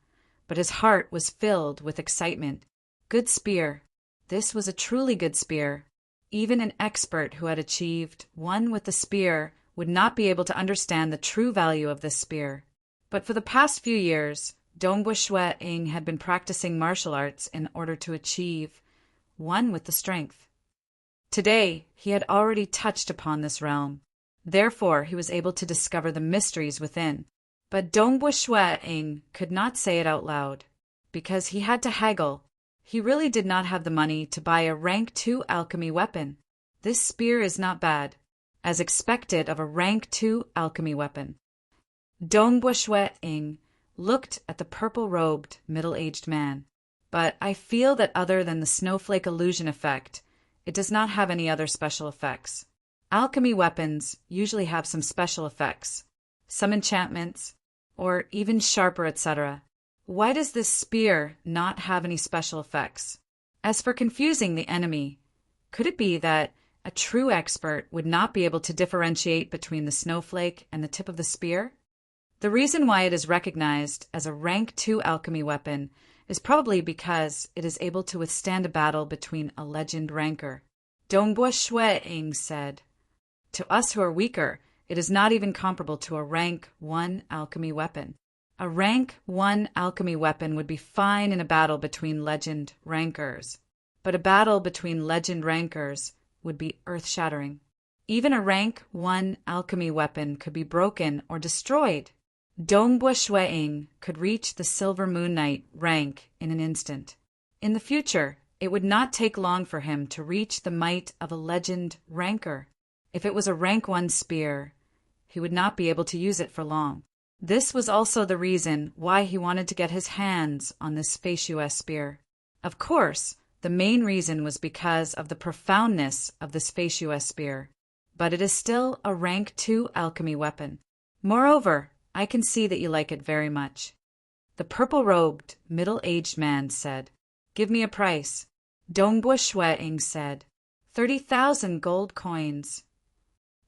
S1: but his heart was filled with excitement. Good spear. This was a truly good spear. Even an expert who had achieved one with the spear would not be able to understand the true value of this spear. But for the past few years, Dongbua Shueing had been practicing martial arts in order to achieve one with the strength. Today, he had already touched upon this realm. Therefore, he was able to discover the mysteries within. But Dongbua Shueing could not say it out loud, because he had to haggle. He really did not have the money to buy a rank 2 alchemy weapon. This spear is not bad, as expected of a rank 2 alchemy weapon. Dongbua Shueing looked at the purple-robed, middle-aged man. But I feel that other than the snowflake illusion effect, it does not have any other special effects. Alchemy weapons usually have some special effects, some enchantments, or even sharper, etc. Why does this spear not have any special effects? As for confusing the enemy, could it be that a true expert would not be able to differentiate between the snowflake and the tip of the spear? The reason why it is recognized as a rank 2 alchemy weapon is probably because it is able to withstand a battle between a legend ranker. Dongbo Shui-ing said, "To us who are weaker, it is not even comparable to a rank 1 alchemy weapon. A rank 1 alchemy weapon would be fine in a battle between legend rankers, but a battle between legend rankers would be earth-shattering. Even a rank 1 alchemy weapon could be broken or destroyed. Dongbo Shui-ing could reach the Silver Moon Knight rank in an instant. In the future, it would not take long for him to reach the might of a legend ranker. If it was a rank 1 spear, he would not be able to use it for long. This was also the reason why he wanted to get his hands on this Feishuo spear. Of course, the main reason was because of the profoundness of this Feishuo spear, but it is still a rank 2 alchemy weapon. Moreover, I can see that you like it very much." The purple-robed, middle-aged man said, "Give me a price." Dongbo Shui-ing said, 30,000 gold coins.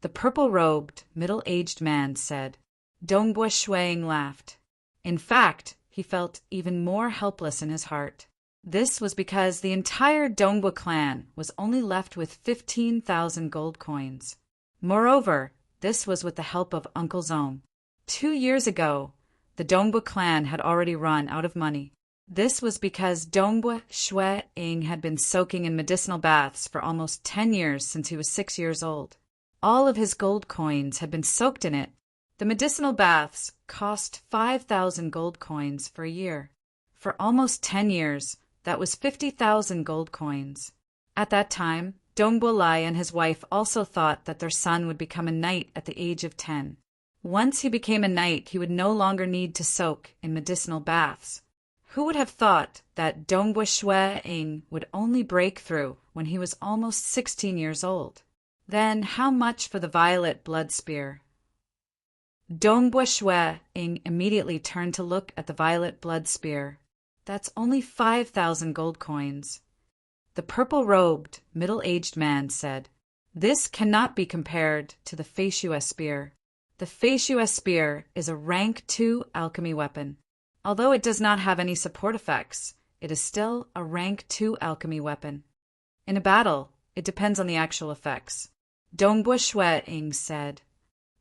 S1: The purple-robed, middle-aged man said. Dongbo Shui-ing laughed. In fact, he felt even more helpless in his heart. This was because the entire Dongbo clan was only left with 15,000 gold coins. Moreover, this was with the help of Uncle Zong. 2 years ago, the Dongbo clan had already run out of money. This was because Dongbo Shui-ing had been soaking in medicinal baths for almost 10 years since he was 6 years old. All of his gold coins had been soaked in it. The medicinal baths cost 5,000 gold coins for a year. For almost 10 years, that was 50,000 gold coins. At that time, Dongbo Lai and his wife also thought that their son would become a knight at the age of 10. Once he became a knight, he would no longer need to soak in medicinal baths. Who would have thought that Dongbo Shui-ing would only break through when he was almost 16 years old? Then how much for the violet blood spear? Dongbo Shui-ing immediately turned to look at the violet blood spear. That's only 5,000 gold coins. The purple-robed, middle-aged man said, "This cannot be compared to the Feishuo spear. The Feishuo spear is a rank 2 alchemy weapon. Although it does not have any support effects, it is still a rank 2 alchemy weapon. In a battle, it depends on the actual effects." Dongbo Shui-ing said,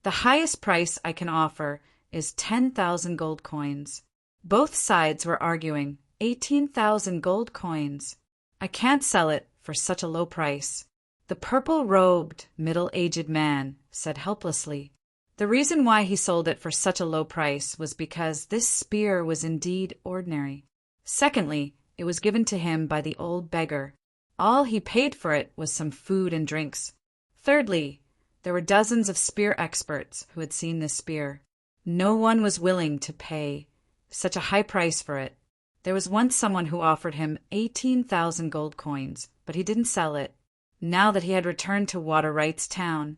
S1: "The highest price I can offer is 10,000 gold coins." Both sides were arguing 18,000 gold coins. "I can't sell it for such a low price." The purple-robed, middle-aged man said helplessly. The reason why he sold it for such a low price was because this spear was indeed ordinary. Secondly, it was given to him by the old beggar. All he paid for it was some food and drinks. Thirdly, there were dozens of spear experts who had seen this spear. No one was willing to pay such a high price for it. There was once someone who offered him 18,000 gold coins, but he didn't sell it. Now that he had returned to Water Rights Town,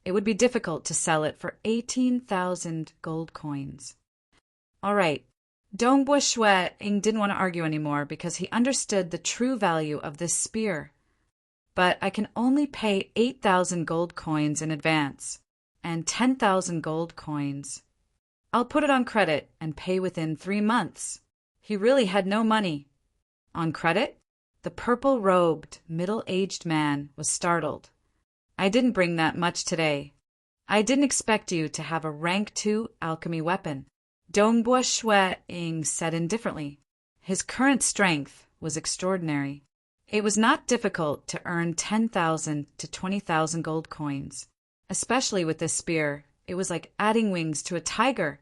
S1: it would be difficult to sell it for 18,000 gold coins. All right, Dongbo Shui-ing didn't want to argue anymore because he understood the true value of this spear. "But I can only pay 8,000 gold coins in advance, and 10,000 gold coins. I'll put it on credit and pay within 3 months." He really had no money. On credit? The purple-robed, middle-aged man was startled. "I didn't bring that much today. I didn't expect you to have a rank 2 alchemy weapon," Dongbo Shui-ing said indifferently. His current strength was extraordinary. It was not difficult to earn 10,000 to 20,000 gold coins. Especially with this spear, it was like adding wings to a tiger.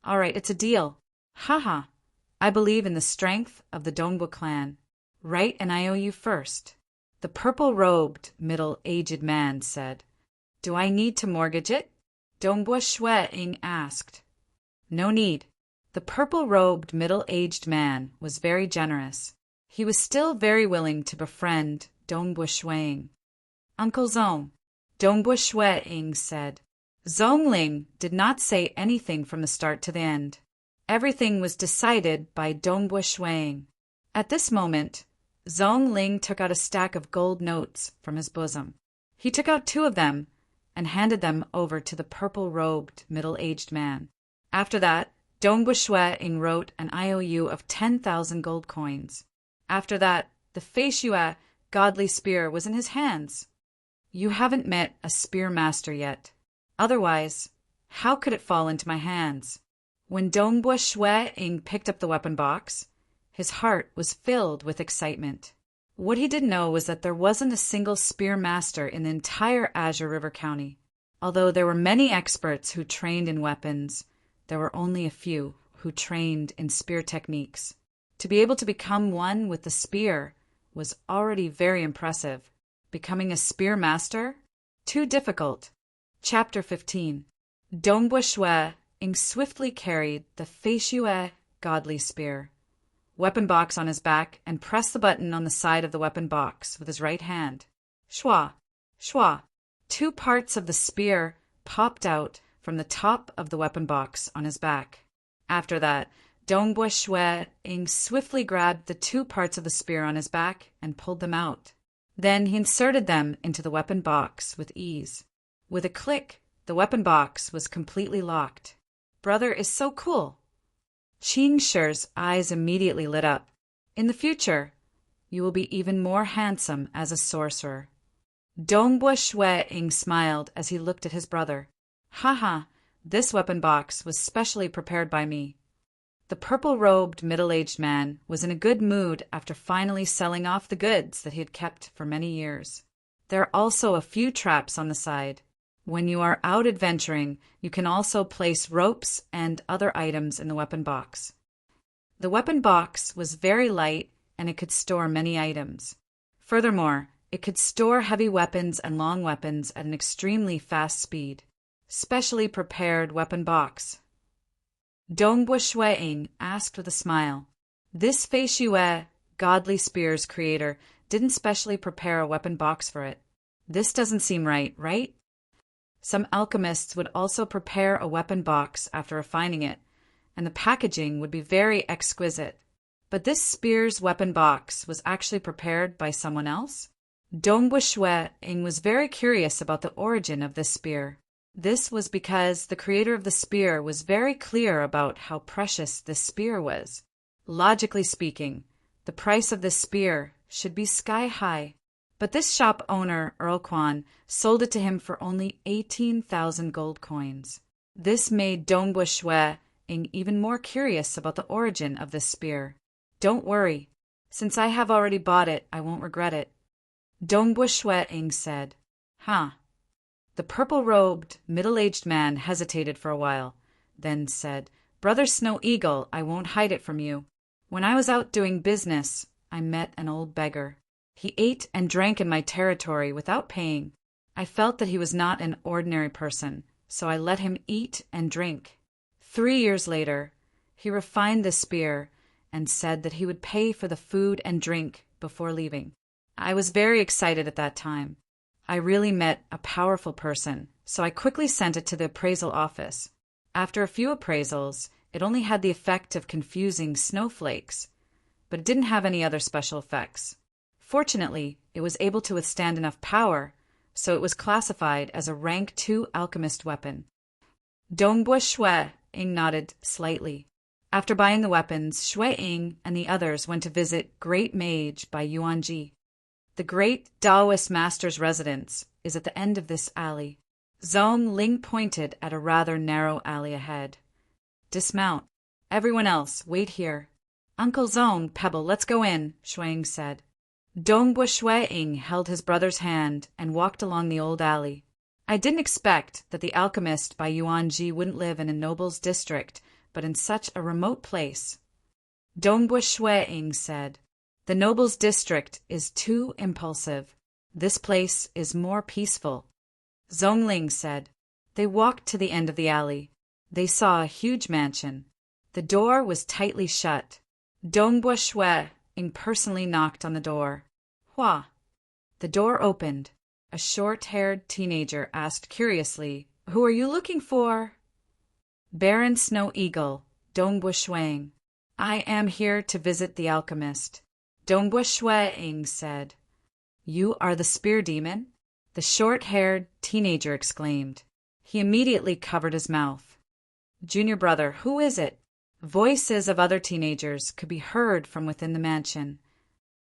S1: "All right, it's a deal. Haha. I believe in the strength of the Dongbo clan. Write an IOU first." The purple-robed, middle-aged man said. "Do I need to mortgage it?" Dongbo Shui-ing asked. "No need." The purple-robed, middle-aged man was very generous. He was still very willing to befriend Dongbo Shui-ing. "Uncle Zong," Dongbo Shui-ing said. Zongling did not say anything from the start to the end. Everything was decided by Dongbo Shui-ing. At this moment, Zhong Ling took out a stack of gold notes from his bosom. He took out 2 of them and handed them over to the purple-robed, middle-aged man. After that, Dongbu Shueing wrote an IOU of 10,000 gold coins. After that, the Fei Xue godly spear was in his hands. You haven't met a spear master yet. Otherwise, how could it fall into my hands? When Dongbu Shueing picked up the weapon box, his heart was filled with excitement. What he didn't know was that there wasn't a single spear master in the entire Azure River County. Although there were many experts who trained in weapons, there were only a few who trained in spear techniques. To be able to become one with the spear was already very impressive. Becoming a spear master? Too difficult. Chapter 15. Dongbu Shueing swiftly carried the Fei Xue godly spear, weapon box on his back, and pressed the button on the side of the weapon box with his right hand. Shua, shua. 2 parts of the spear popped out from the top of the weapon box on his back. After that, Dongbu Shueing swiftly grabbed the 2 parts of the spear on his back and pulled them out. Then he inserted them into the weapon box with ease. With a click, the weapon box was completely locked. Brother is so cool. Qing Shi's eyes immediately lit up. In the future, you will be even more handsome as a sorcerer. Dongbu Shueing smiled as he looked at his brother. Haha, this weapon box was specially prepared by me. The purple-robed middle-aged man was in a good mood after finally selling off the goods that he had kept for many years. There are also a few traps on the side. When you are out adventuring, you can also place ropes and other items in the weapon box. The weapon box was very light and it could store many items. Furthermore, it could store heavy weapons and long weapons at an extremely fast speed. Specially prepared weapon box. Dongbu Shueing asked with a smile. This Fei Xue, godly spear's creator, didn't specially prepare a weapon box for it. This doesn't seem right, right? Some alchemists would also prepare a weapon box after refining it, and the packaging would be very exquisite. But this spear's weapon box was actually prepared by someone else? Dongbu Shueing was very curious about the origin of this spear. This was because the creator of the spear was very clear about how precious this spear was. Logically speaking, the price of this spear should be sky high. But this shop owner, Earl Quan, sold it to him for only 18,000 gold coins. This made Dongbu Shueing even more curious about the origin of this spear. Don't worry. Since I have already bought it, I won't regret it. Dongbu Shueing said. Huh. The purple-robed, middle-aged man hesitated for a while, then said, Brother Snow Eagle, I won't hide it from you. When I was out doing business, I met an old beggar. He ate and drank in my territory without paying. I felt that he was not an ordinary person, so I let him eat and drink. 3 years later, he refined the spear and said that he would pay for the food and drink before leaving. I was very excited at that time. I really met a powerful person, so I quickly sent it to the appraisal office. After a few appraisals, it only had the effect of confusing snowflakes, but it didn't have any other special effects. Fortunately, it was able to withstand enough power, so it was classified as a rank 2 alchemist weapon. Dongbu Shueing nodded slightly. After buying the weapons, Shueing and the others went to visit Great Mage by Yuanji. The great Taoist master's residence is at the end of this alley. Zhong Ling pointed at a rather narrow alley ahead. Dismount. Everyone else, wait here. Uncle Zhong, Pebble, let's go in, Shueing said. Dongbu Shueing held his brother's hand and walked along the old alley. I didn't expect that the alchemist by Yuanji wouldn't live in a noble's district, but in such a remote place. Dongbu Shueing said. The noble's district is too impulsive. This place is more peaceful. Zhongling said. They walked to the end of the alley. They saw a huge mansion. The door was tightly shut. Dongbu Shueing personally knocked on the door. Hua. The door opened. A short-haired teenager asked curiously, Who are you looking for? Baron Snow Eagle, Dongbu Shueing. I am here to visit the alchemist. Dongbua Shui-ing said. You are the spear demon? The short-haired teenager exclaimed. He immediately covered his mouth. Junior brother, who is it? Voices of other teenagers could be heard from within the mansion.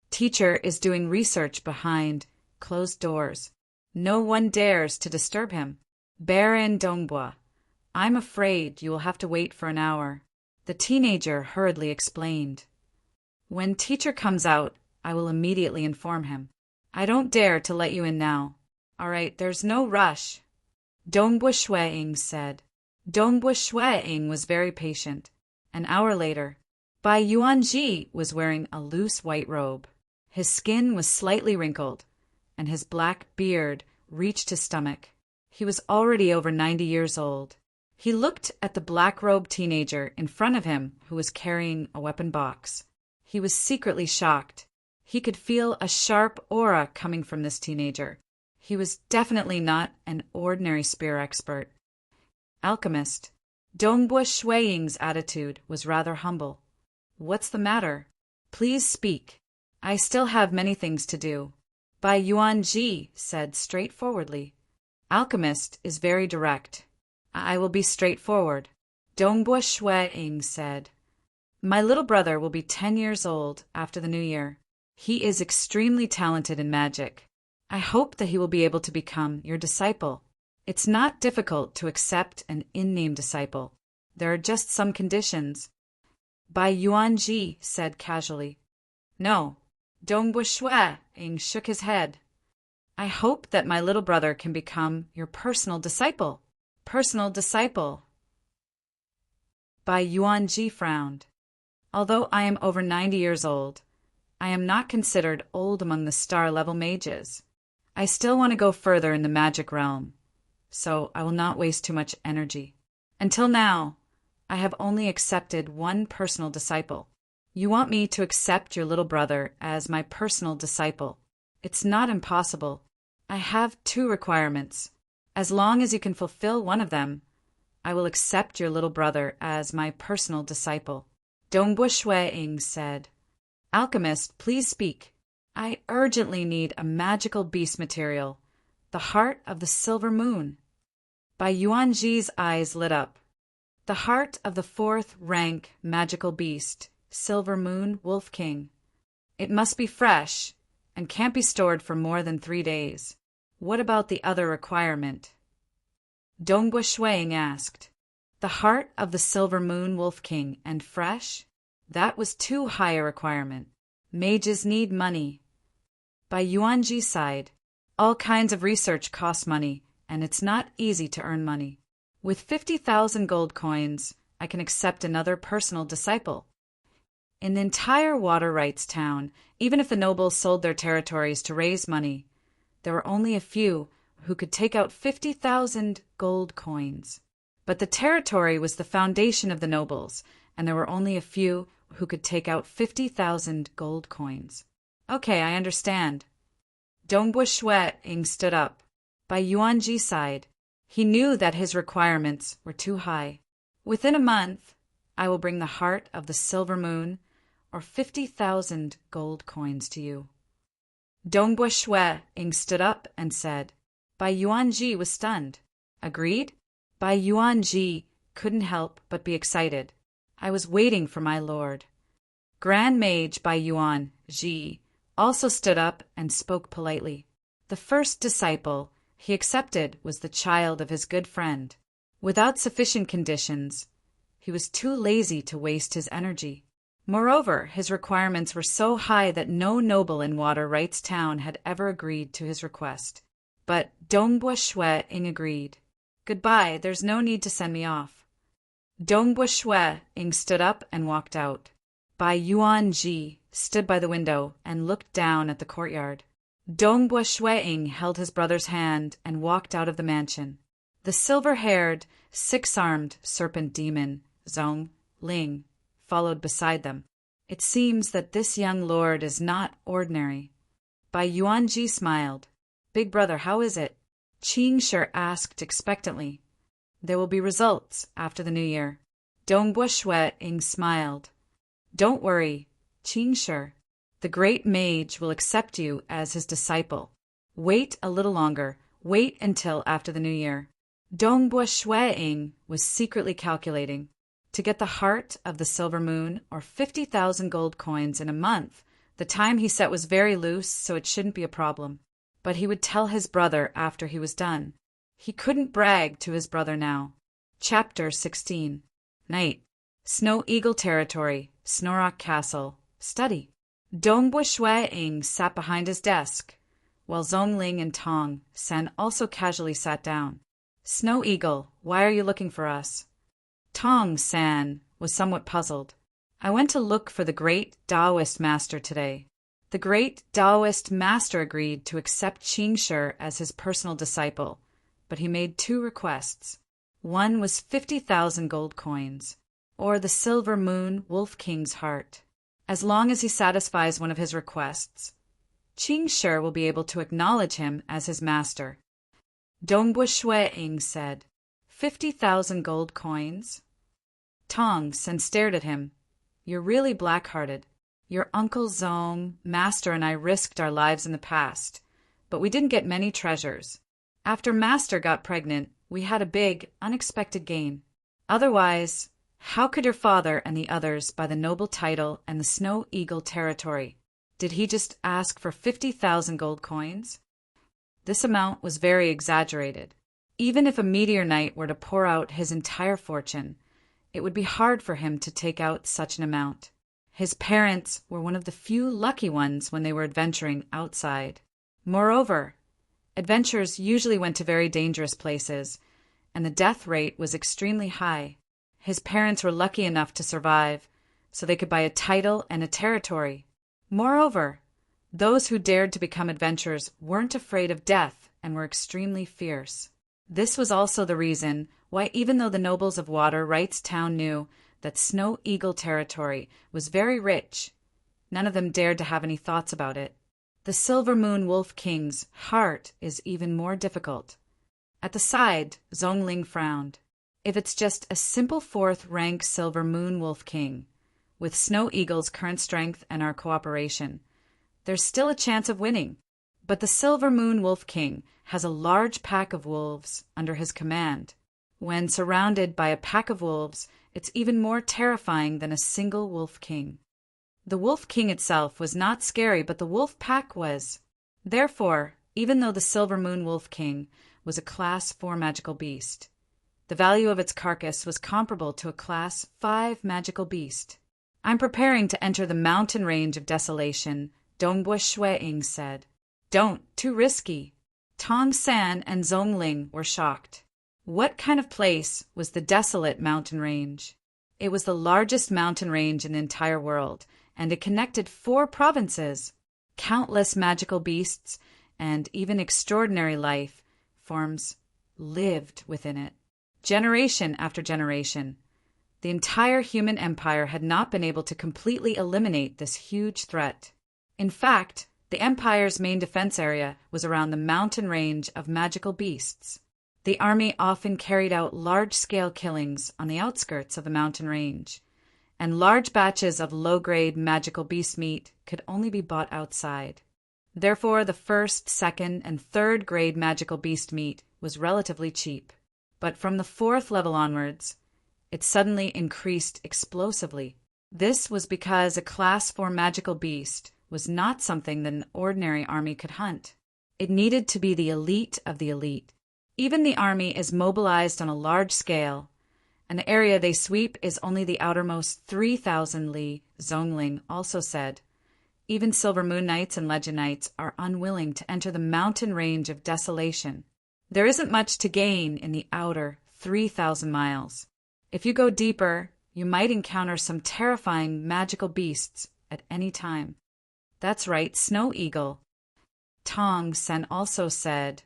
S1: Teacher is doing research behind closed doors. No one dares to disturb him. Baron Dongbua, I'm afraid you will have to wait for an hour. The teenager hurriedly explained. When teacher comes out, I will immediately inform him. I don't dare to let you in now. All right, there's no rush. Dongbua Shui-ing said. Dongbua Shui-ing was very patient. An hour later, Bai Yuanji was wearing a loose white robe. His skin was slightly wrinkled, and his black beard reached his stomach. He was already over 90 years old. He looked at the black-robed teenager in front of him who was carrying a weapon box. He was secretly shocked. He could feel a sharp aura coming from this teenager. He was definitely not an ordinary spear expert. Alchemist. Dongbua Shui-ing's attitude was rather humble. What's the matter? Please speak. I still have many things to do. Bai Yuanji said straightforwardly. Alchemist is very direct. I will be straightforward. Dongbua Shui-ing said. My little brother will be 10 years old after the new year. He is extremely talented in magic. I hope that he will be able to become your disciple. It's not difficult to accept an in-name disciple. There are just some conditions. Bai Yuanji said casually. No. Dongbua Shui-ing shook his head. I hope that my little brother can become your personal disciple. Personal disciple. Bai Yuanji frowned. Although I am over 90 years old, I am not considered old among the star-level mages. I still want to go further in the magic realm, so I will not waste too much energy. Until now, I have only accepted one personal disciple. You want me to accept your little brother as my personal disciple. It's not impossible. I have 2 requirements. As long as you can fulfill one of them, I will accept your little brother as my personal disciple. Dongbua Shui-ing said. Alchemist, please speak. I urgently need a magical beast material, the heart of the silver moon. Bai Yuanji's eyes lit up. The heart of the 4th rank magical beast, silver moon wolf king. It must be fresh and can't be stored for more than 3 days. What about the other requirement? Dongbua Shui-ing asked. The heart of the silver moon wolf king and fresh? That was too high a requirement. Mages need money. Bai Yuanji sighed. All kinds of research costs money, and it's not easy to earn money. With 50,000 gold coins, I can accept another personal disciple. In the entire water rights town, even if the nobles sold their territories to raise money, there were only a few who could take out 50,000 gold coins. But the territory was the foundation of the nobles, and there were only a few who could take out 50,000 gold coins. Okay, I understand. Dongbua Shui-ing stood up. Bai Yuanji sighed. He knew that his requirements were too high. Within a month, I will bring the heart of the silver moon, or 50,000 gold coins to you. Dongbua Shui-ing stood up and said. Bai Yuanji was stunned. Agreed? Bai Yuanji couldn't help but be excited. I was waiting for my lord. Grand Mage Bai Yuanji also stood up and spoke politely. The first disciple he accepted was the child of his good friend. Without sufficient conditions, he was too lazy to waste his energy. Moreover, his requirements were so high that no noble in Water Rights Town had ever agreed to his request. But Dongbua Shui-ing agreed. Goodbye, there's no need to send me off. Dongbua Shui-ing stood up and walked out. Bai Yuanji stood by the window and looked down at the courtyard. Dongbua Shui-ing held his brother's hand and walked out of the mansion. The silver-haired, 6-armed serpent demon, Zhong Ling, followed beside them. It seems that this young lord is not ordinary. Bai Yuanji smiled. Big brother, how is it? Qing Shi asked expectantly. There will be results after the new year. Dongbua Shui-ing smiled. Don't worry, Qing Shi. The great mage will accept you as his disciple. Wait a little longer. Wait until after the new year. Dongbua Shueing was secretly calculating. To get the heart of the silver moon, or 50,000 gold coins in a month, the time he set was very loose, so it shouldn't be a problem. But he would tell his brother after he was done. He couldn't brag to his brother now. Chapter 16. Night. Snow Eagle Territory, Snorrock Castle. Study. Dongbua Shueing sat behind his desk, while Zhongling and Tong Sen also casually sat down. Snow Eagle, why are you looking for us? Tong San was somewhat puzzled. I went to look for the great Taoist master today. The great Taoist master agreed to accept Qingshi as his personal disciple, but he made two requests. One was 50,000 gold coins, or the silver moon wolf king's heart. As long as he satisfies one of his requests, Qingshi will be able to acknowledge him as his master. Dongbua Shueing said, 50,000 gold coins? Tong Sen stared at him. You're really black-hearted. Your Uncle Zong, Master, and I risked our lives in the past, but we didn't get many treasures. After Master got pregnant, we had a big, unexpected gain. Otherwise, how could your father and the others buy the noble title and the Snow Eagle territory? Did he just ask for 50,000 gold coins? This amount was very exaggerated. Even if a meteor knight were to pour out his entire fortune, it would be hard for him to take out such an amount. His parents were one of the few lucky ones when they were adventuring outside. Moreover, adventurers usually went to very dangerous places, and the death rate was extremely high. His parents were lucky enough to survive, so they could buy a title and a territory. Moreover, those who dared to become adventurers weren't afraid of death and were extremely fierce. This was also the reason why, even though the nobles of Water Wright's town knew that Snow Eagle territory was very rich, none of them dared to have any thoughts about it. The Silver Moon Wolf King's heart is even more difficult. At the side, Zhongling frowned. If it's just a simple fourth-rank Silver Moon Wolf King, with Snow Eagle's current strength and our cooperation, there's still a chance of winning. But the Silver Moon Wolf King has a large pack of wolves under his command. When surrounded by a pack of wolves, it's even more terrifying than a single Wolf King. The Wolf King itself was not scary, but the wolf pack was. Therefore, even though the Silver Moon Wolf King was a Class 4 magical beast, the value of its carcass was comparable to a Class 5 magical beast. I'm preparing to enter the mountain range of desolation, Dongbua Shueing said. Don't, too risky. Tong San and Zhongling were shocked. What kind of place was the desolate mountain range? It was the largest mountain range in the entire world, and it connected 4 provinces. Countless magical beasts and even extraordinary life forms lived within it. Generation after generation, the entire human empire had not been able to completely eliminate this huge threat. In fact, the empire's main defense area was around the mountain range of magical beasts. The army often carried out large-scale killings on the outskirts of the mountain range, and large batches of low-grade magical beast meat could only be bought outside. Therefore, the first, second, and third-grade magical beast meat was relatively cheap. But from the 4th level onwards, it suddenly increased explosively. This was because a Class 4 magical beast was not something that an ordinary army could hunt. It needed to be the elite of the elite. Even the army is mobilized on a large scale, and the area they sweep is only the outermost 3,000 li, Zhongling also said. Even Silver Moon Knights and Legend Knights are unwilling to enter the mountain range of desolation. There isn't much to gain in the outer 3,000 miles. If you go deeper, you might encounter some terrifying magical beasts at any time. That's right, Snow Eagle. Tong Sen also said,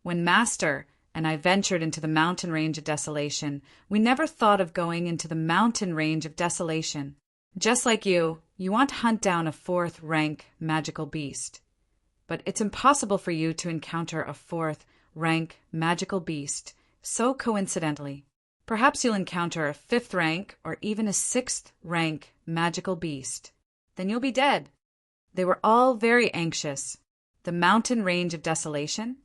S1: when Master and I ventured into the mountain range of desolation, we never thought of going into the mountain range of desolation. Just like you want to hunt down a 4th-rank magical beast. But it's impossible for you to encounter a 4th-rank magical beast so coincidentally. Perhaps you'll encounter a 5th-rank or even a 6th-rank magical beast. Then you'll be dead. They were all very anxious. The mountain range of desolation?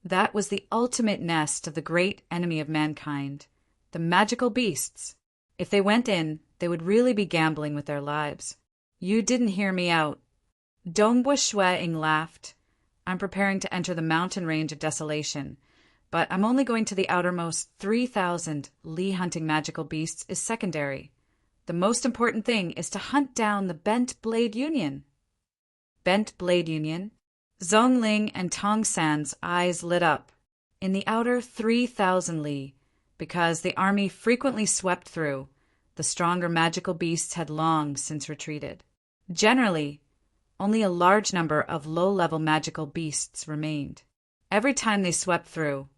S1: That was the ultimate nest of the great enemy of mankind, the magical beasts. If they went in, they would really be gambling with their lives. You didn't hear me out. Dongbua Shueing laughed. I'm preparing to enter the mountain range of desolation, but I'm only going to the outermost 3,000 Li. Hunting magical beasts is secondary. The most important thing is to hunt down the Bent Blade Union. Bent Blade Union? Zhongling and Tong San's eyes lit up. In the outer 3,000 li, because the army frequently swept through, the stronger magical beasts had long since retreated. Generally, only a large number of low-level magical beasts remained. Every time they swept through,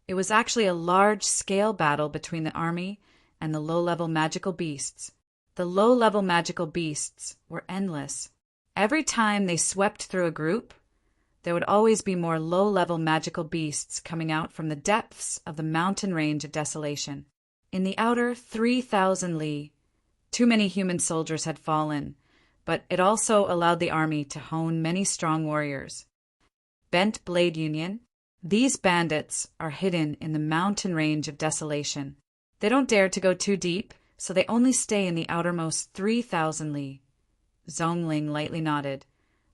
S1: it was actually a large-scale battle between the army and the low-level magical beasts. The low-level magical beasts were endless. Every time they swept through a group, there would always be more low-level magical beasts coming out from the depths of the mountain range of desolation. In the outer 3,000 li, too many human soldiers had fallen, but it also allowed the army to hone many strong warriors. Bent Blade Union? These bandits are hidden in the mountain range of desolation. They don't dare to go too deep, so they only stay in the outermost 3,000 li. Zhongling lightly nodded.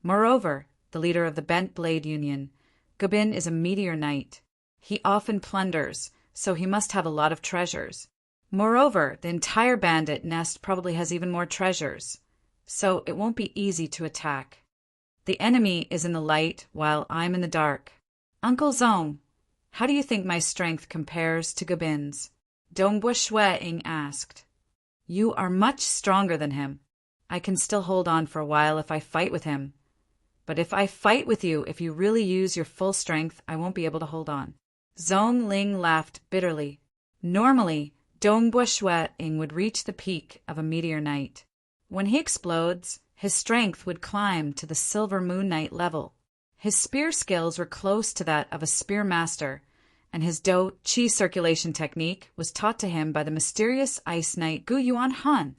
S1: Moreover, the leader of the Bent Blade Union, Gubin is a meteor knight. He often plunders, so he must have a lot of treasures. Moreover, the entire bandit nest probably has even more treasures, so it won't be easy to attack. The enemy is in the light while I'm in the dark. Uncle Zong, how do you think my strength compares to Gubin's? Dongbua Shueing asked. You are much stronger than him. I can still hold on for a while if I fight with him. But if I fight with you, if you really use your full strength, I won't be able to hold on. Zhongling laughed bitterly. Normally, Dongbua Shueing would reach the peak of a meteor knight. When he explodes, his strength would climb to the silver moon knight level. His spear skills were close to that of a spear master, and his Do Qi circulation technique was taught to him by the mysterious ice knight Gu Yuan Han.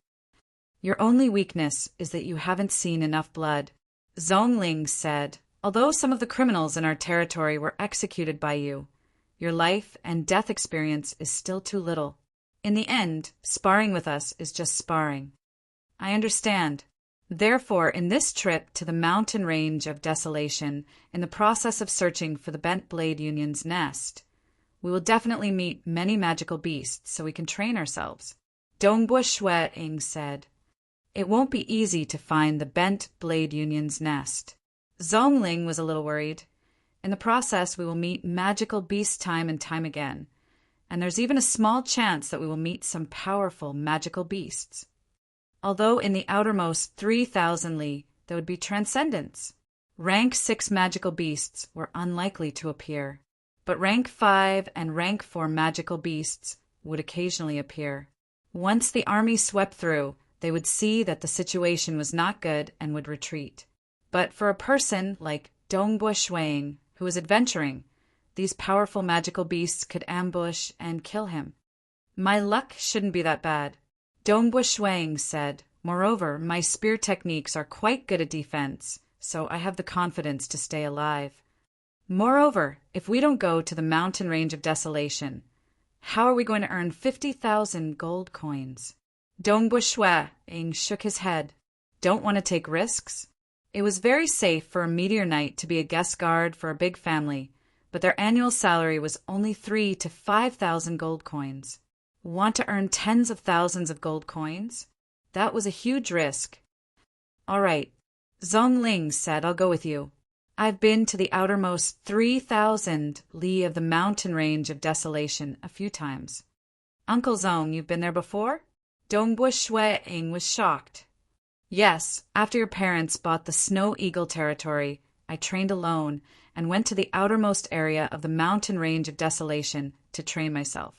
S1: Your only weakness is that you haven't seen enough blood, Zhongling said. Although some of the criminals in our territory were executed by you, your life and death experience is still too little. In the end, sparring with us is just sparring. I understand. Therefore, in this trip to the mountain range of desolation, in the process of searching for the Bent Blade Union's nest, we will definitely meet many magical beasts so we can train ourselves. Dongbua Shueing said. It won't be easy to find the Bent Blade Union's nest. Zhongling was a little worried. In the process, we will meet magical beasts time and time again, and there's even a small chance that we will meet some powerful magical beasts. Although in the outermost 3,000 li, there would be transcendence. Rank 6 magical beasts were unlikely to appear, but rank 5 and rank 4 magical beasts would occasionally appear. Once the army swept through, they would see that the situation was not good and would retreat. But for a person like Dongbua Shueing, who was adventuring, these powerful magical beasts could ambush and kill him. My luck shouldn't be that bad, Dongbua Shueing said. Moreover, my spear techniques are quite good at defense, so I have the confidence to stay alive. Moreover, if we don't go to the mountain range of desolation, how are we going to earn 50,000 gold coins? Dongbua Shueing shook his head. Don't want to take risks? It was very safe for a meteor knight to be a guest guard for a big family, but their annual salary was only 3,000 to 5,000 gold coins. Want to earn tens of thousands of gold coins? That was a huge risk. All right, Zhongling said, I'll go with you. I've been to the outermost 3,000 li of the mountain range of desolation a few times. Uncle Zong, you've been there before? Dongbua Shueing was shocked. Yes, after your parents bought the Snow Eagle territory, I trained alone and went to the outermost area of the mountain range of desolation to train myself.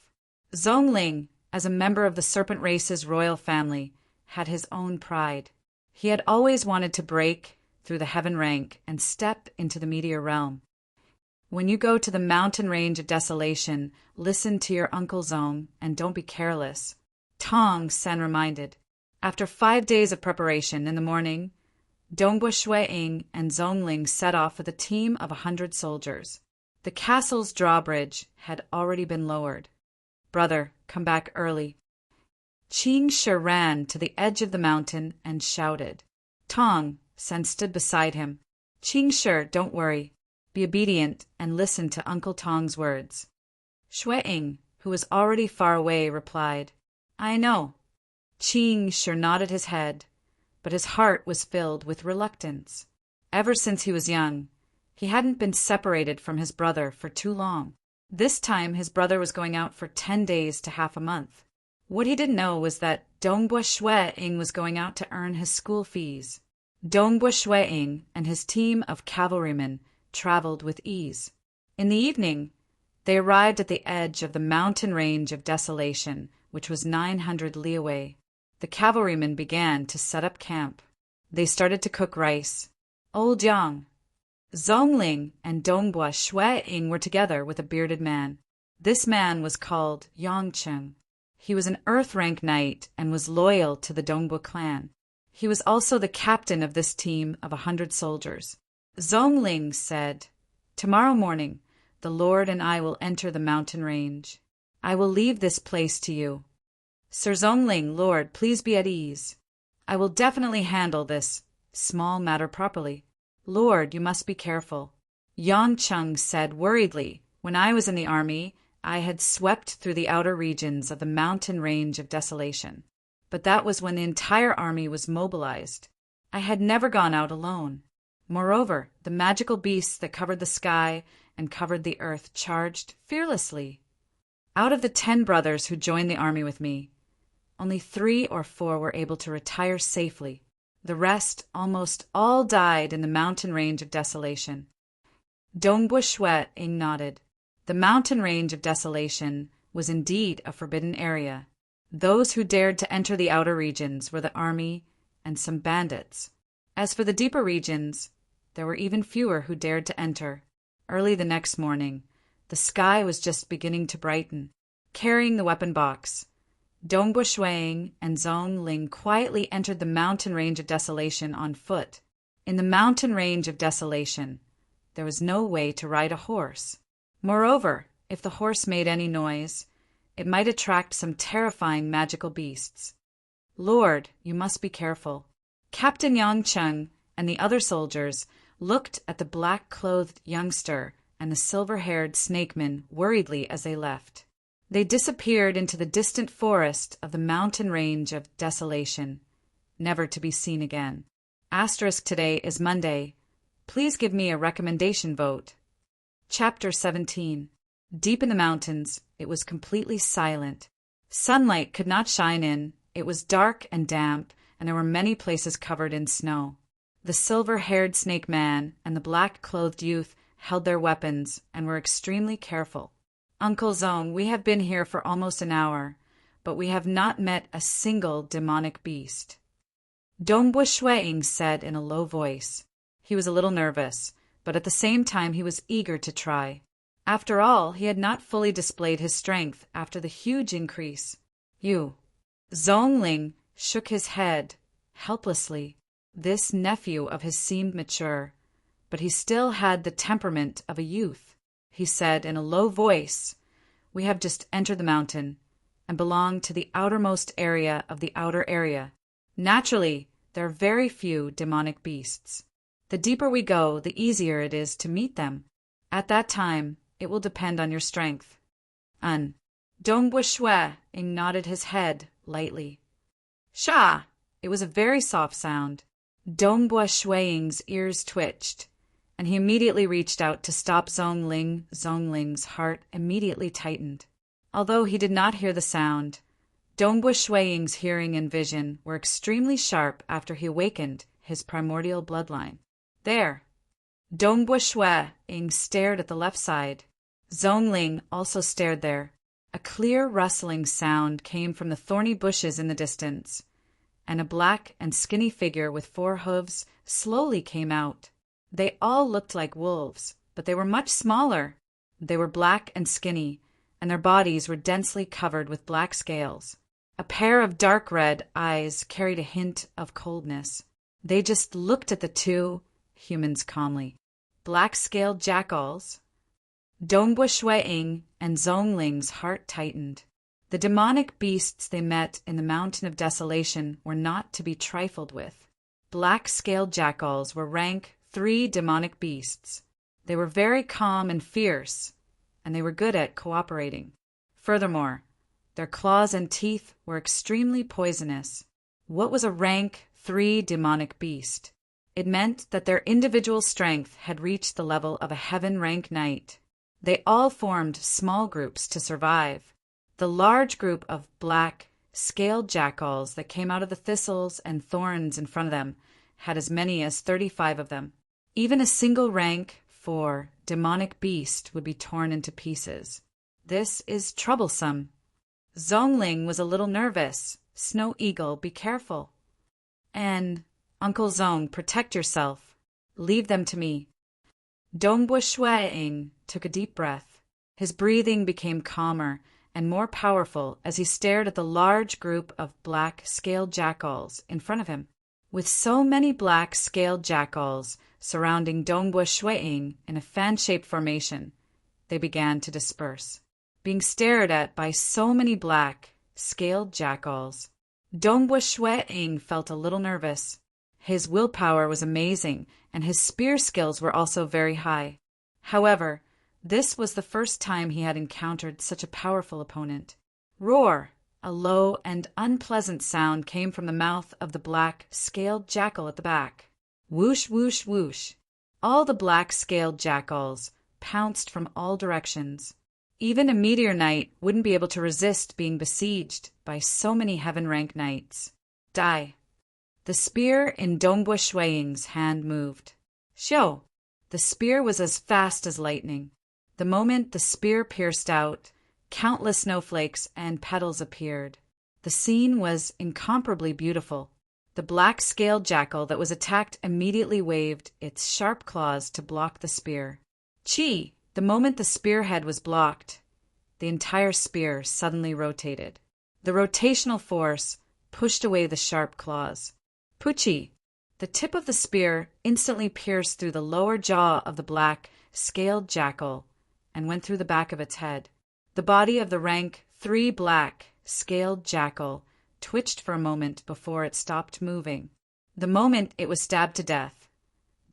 S1: Zhongling, as a member of the Serpent Race's royal family, had his own pride. He had always wanted to break through the heaven rank and step into the meteor realm. When you go to the mountain range of desolation, listen to your Uncle Zong and don't be careless. Tong Sen reminded. After 5 days of preparation in the morning, Dongbua Shuiing and Zhongling set off with a team of 100 soldiers. The castle's drawbridge had already been lowered. "Brother, come back early." Qing Shi ran to the edge of the mountain and shouted. Tong Sen stood beside him. "Qing Shi, don't worry. Be obedient and listen to Uncle Tong's words." Shuiing, who was already far away, replied, "I know." Qing Shi nodded his head, but his heart was filled with reluctance. Ever since he was young, he hadn't been separated from his brother for too long. This time his brother was going out for 10 days to half a month. What he didn't know was that Dongbua Shuiing was going out to earn his school fees. Dongbua Shuiing and his team of cavalrymen traveled with ease. In the evening, they arrived at the edge of the mountain range of desolation, which was 900 li away. The cavalrymen began to set up camp. They started to cook rice. Old Yang, Zhongling, and Dongbua Shuiing were together with a bearded man. This man was called Yangcheng. He was an earth-rank knight and was loyal to the Dongbua clan. He was also the captain of this team of 100 soldiers. Zhongling said, "Tomorrow morning, the Lord and I will enter the mountain range. I will leave this place to you." "Sir Zhongling, Lord, please be at ease. I will definitely handle this small matter properly." "Lord, you must be careful." Yangcheng said worriedly, "When I was in the army, I had swept through the outer regions of the mountain range of desolation. But that was when the entire army was mobilized. I had never gone out alone. Moreover, the magical beasts that covered the sky and covered the earth charged fearlessly. Out of the 10 brothers who joined the army with me, only 3 or 4 were able to retire safely. The rest almost all died in the mountain range of desolation." Dongbua Shuiing nodded. The mountain range of desolation was indeed a forbidden area. Those who dared to enter the outer regions were the army and some bandits. As for the deeper regions, there were even fewer who dared to enter. Early the next morning, the sky was just beginning to brighten. Carrying the weapon box, Dongbua Shuiing and Zhongling quietly entered the mountain range of desolation on foot. In the mountain range of desolation, there was no way to ride a horse. Moreover, if the horse made any noise, it might attract some terrifying magical beasts. "Lord, you must be careful." Captain Yangcheng and the other soldiers looked at the black-clothed youngster and the silver-haired snakeman worriedly as they left. They disappeared into the distant forest of the mountain range of desolation, never to be seen again. Asterisk today is Monday. Please give me a recommendation vote. Chapter 17. Deep in the mountains, it was completely silent. Sunlight could not shine in, it was dark and damp, and there were many places covered in snow. The silver-haired snake man and the black-clothed youth held their weapons and were extremely careful. "Uncle Zong, we have been here for almost an hour, but we have not met a single demonic beast," Dongbua Shuiing said in a low voice. He was a little nervous, but at the same time he was eager to try. After all, he had not fully displayed his strength after the huge increase. "You." Zhongling shook his head helplessly. This nephew of his seemed mature, but he still had the temperament of a youth. He said in a low voice, "We have just entered the mountain and belong to the outermost area of the outer area. Naturally, there are very few demonic beasts. The deeper we go, the easier it is to meet them. At that time, it will depend on your strength." Dongbua Shuiing nodded his head lightly. "Sha!" It was a very soft sound. Dongbua Shuiing's ears twitched, and he immediately reached out to stop Zhongling. Zhongling's heart immediately tightened. Although he did not hear the sound, Dongbua Shuiing's hearing and vision were extremely sharp after he awakened his primordial bloodline. "There!" Dongbua Shuiing stared at the left side. Zhongling also stared there. A clear rustling sound came from the thorny bushes in the distance, and a black and skinny figure with 4 hooves slowly came out. They all looked like wolves, but they were much smaller. They were black and skinny, and their bodies were densely covered with black scales. A pair of dark red eyes carried a hint of coldness. They just looked at the two humans calmly. Black-scaled jackals. Dongbua Shuiing and Zongling's heart tightened. The demonic beasts they met in the Mountain of Desolation were not to be trifled with. Black-scaled jackals were rank 3 demonic beasts. They were very calm and fierce, and they were good at cooperating. Furthermore, their claws and teeth were extremely poisonous. What was a rank 3 demonic beast? It meant that their individual strength had reached the level of a heaven rank knight. They all formed small groups to survive. The large group of black-scaled jackals that came out of the thistles and thorns in front of them had as many as 35 of them. Even a single rank 4 demonic beast would be torn into pieces. This is troublesome. Zongling was a little nervous. Snow Eagle, be careful. And, Uncle Zong, protect yourself. Leave them to me. Dongbua Shuiing took a deep breath. His breathing became calmer and more powerful as he stared at the large group of black-scaled jackals in front of him. With so many black-scaled jackals surrounding Dongbua Shuiing in a fan-shaped formation, they began to disperse. Being stared at by so many black-scaled jackals, Dongbua Shuiing felt a little nervous. His willpower was amazing, and his spear skills were also very high. However, this was the first time he had encountered such a powerful opponent. Roar! A low and unpleasant sound came from the mouth of the black-scaled jackal at the back. Whoosh, whoosh, whoosh. All the black-scaled jackals pounced from all directions. Even a meteor knight wouldn't be able to resist being besieged by so many heaven-rank knights. Die. The spear in Dongbua Shuiing's hand moved. Xiao! The spear was as fast as lightning. The moment the spear pierced out, countless snowflakes and petals appeared. The scene was incomparably beautiful. The black-scaled jackal that was attacked immediately waved its sharp claws to block the spear. Chi! The moment the spearhead was blocked, the entire spear suddenly rotated. The rotational force pushed away the sharp claws. Puchi! The tip of the spear instantly pierced through the lower jaw of the black-scaled jackal and went through the back of its head. The body of the rank 3 black-scaled jackal twitched for a moment before it stopped moving. The moment it was stabbed to death,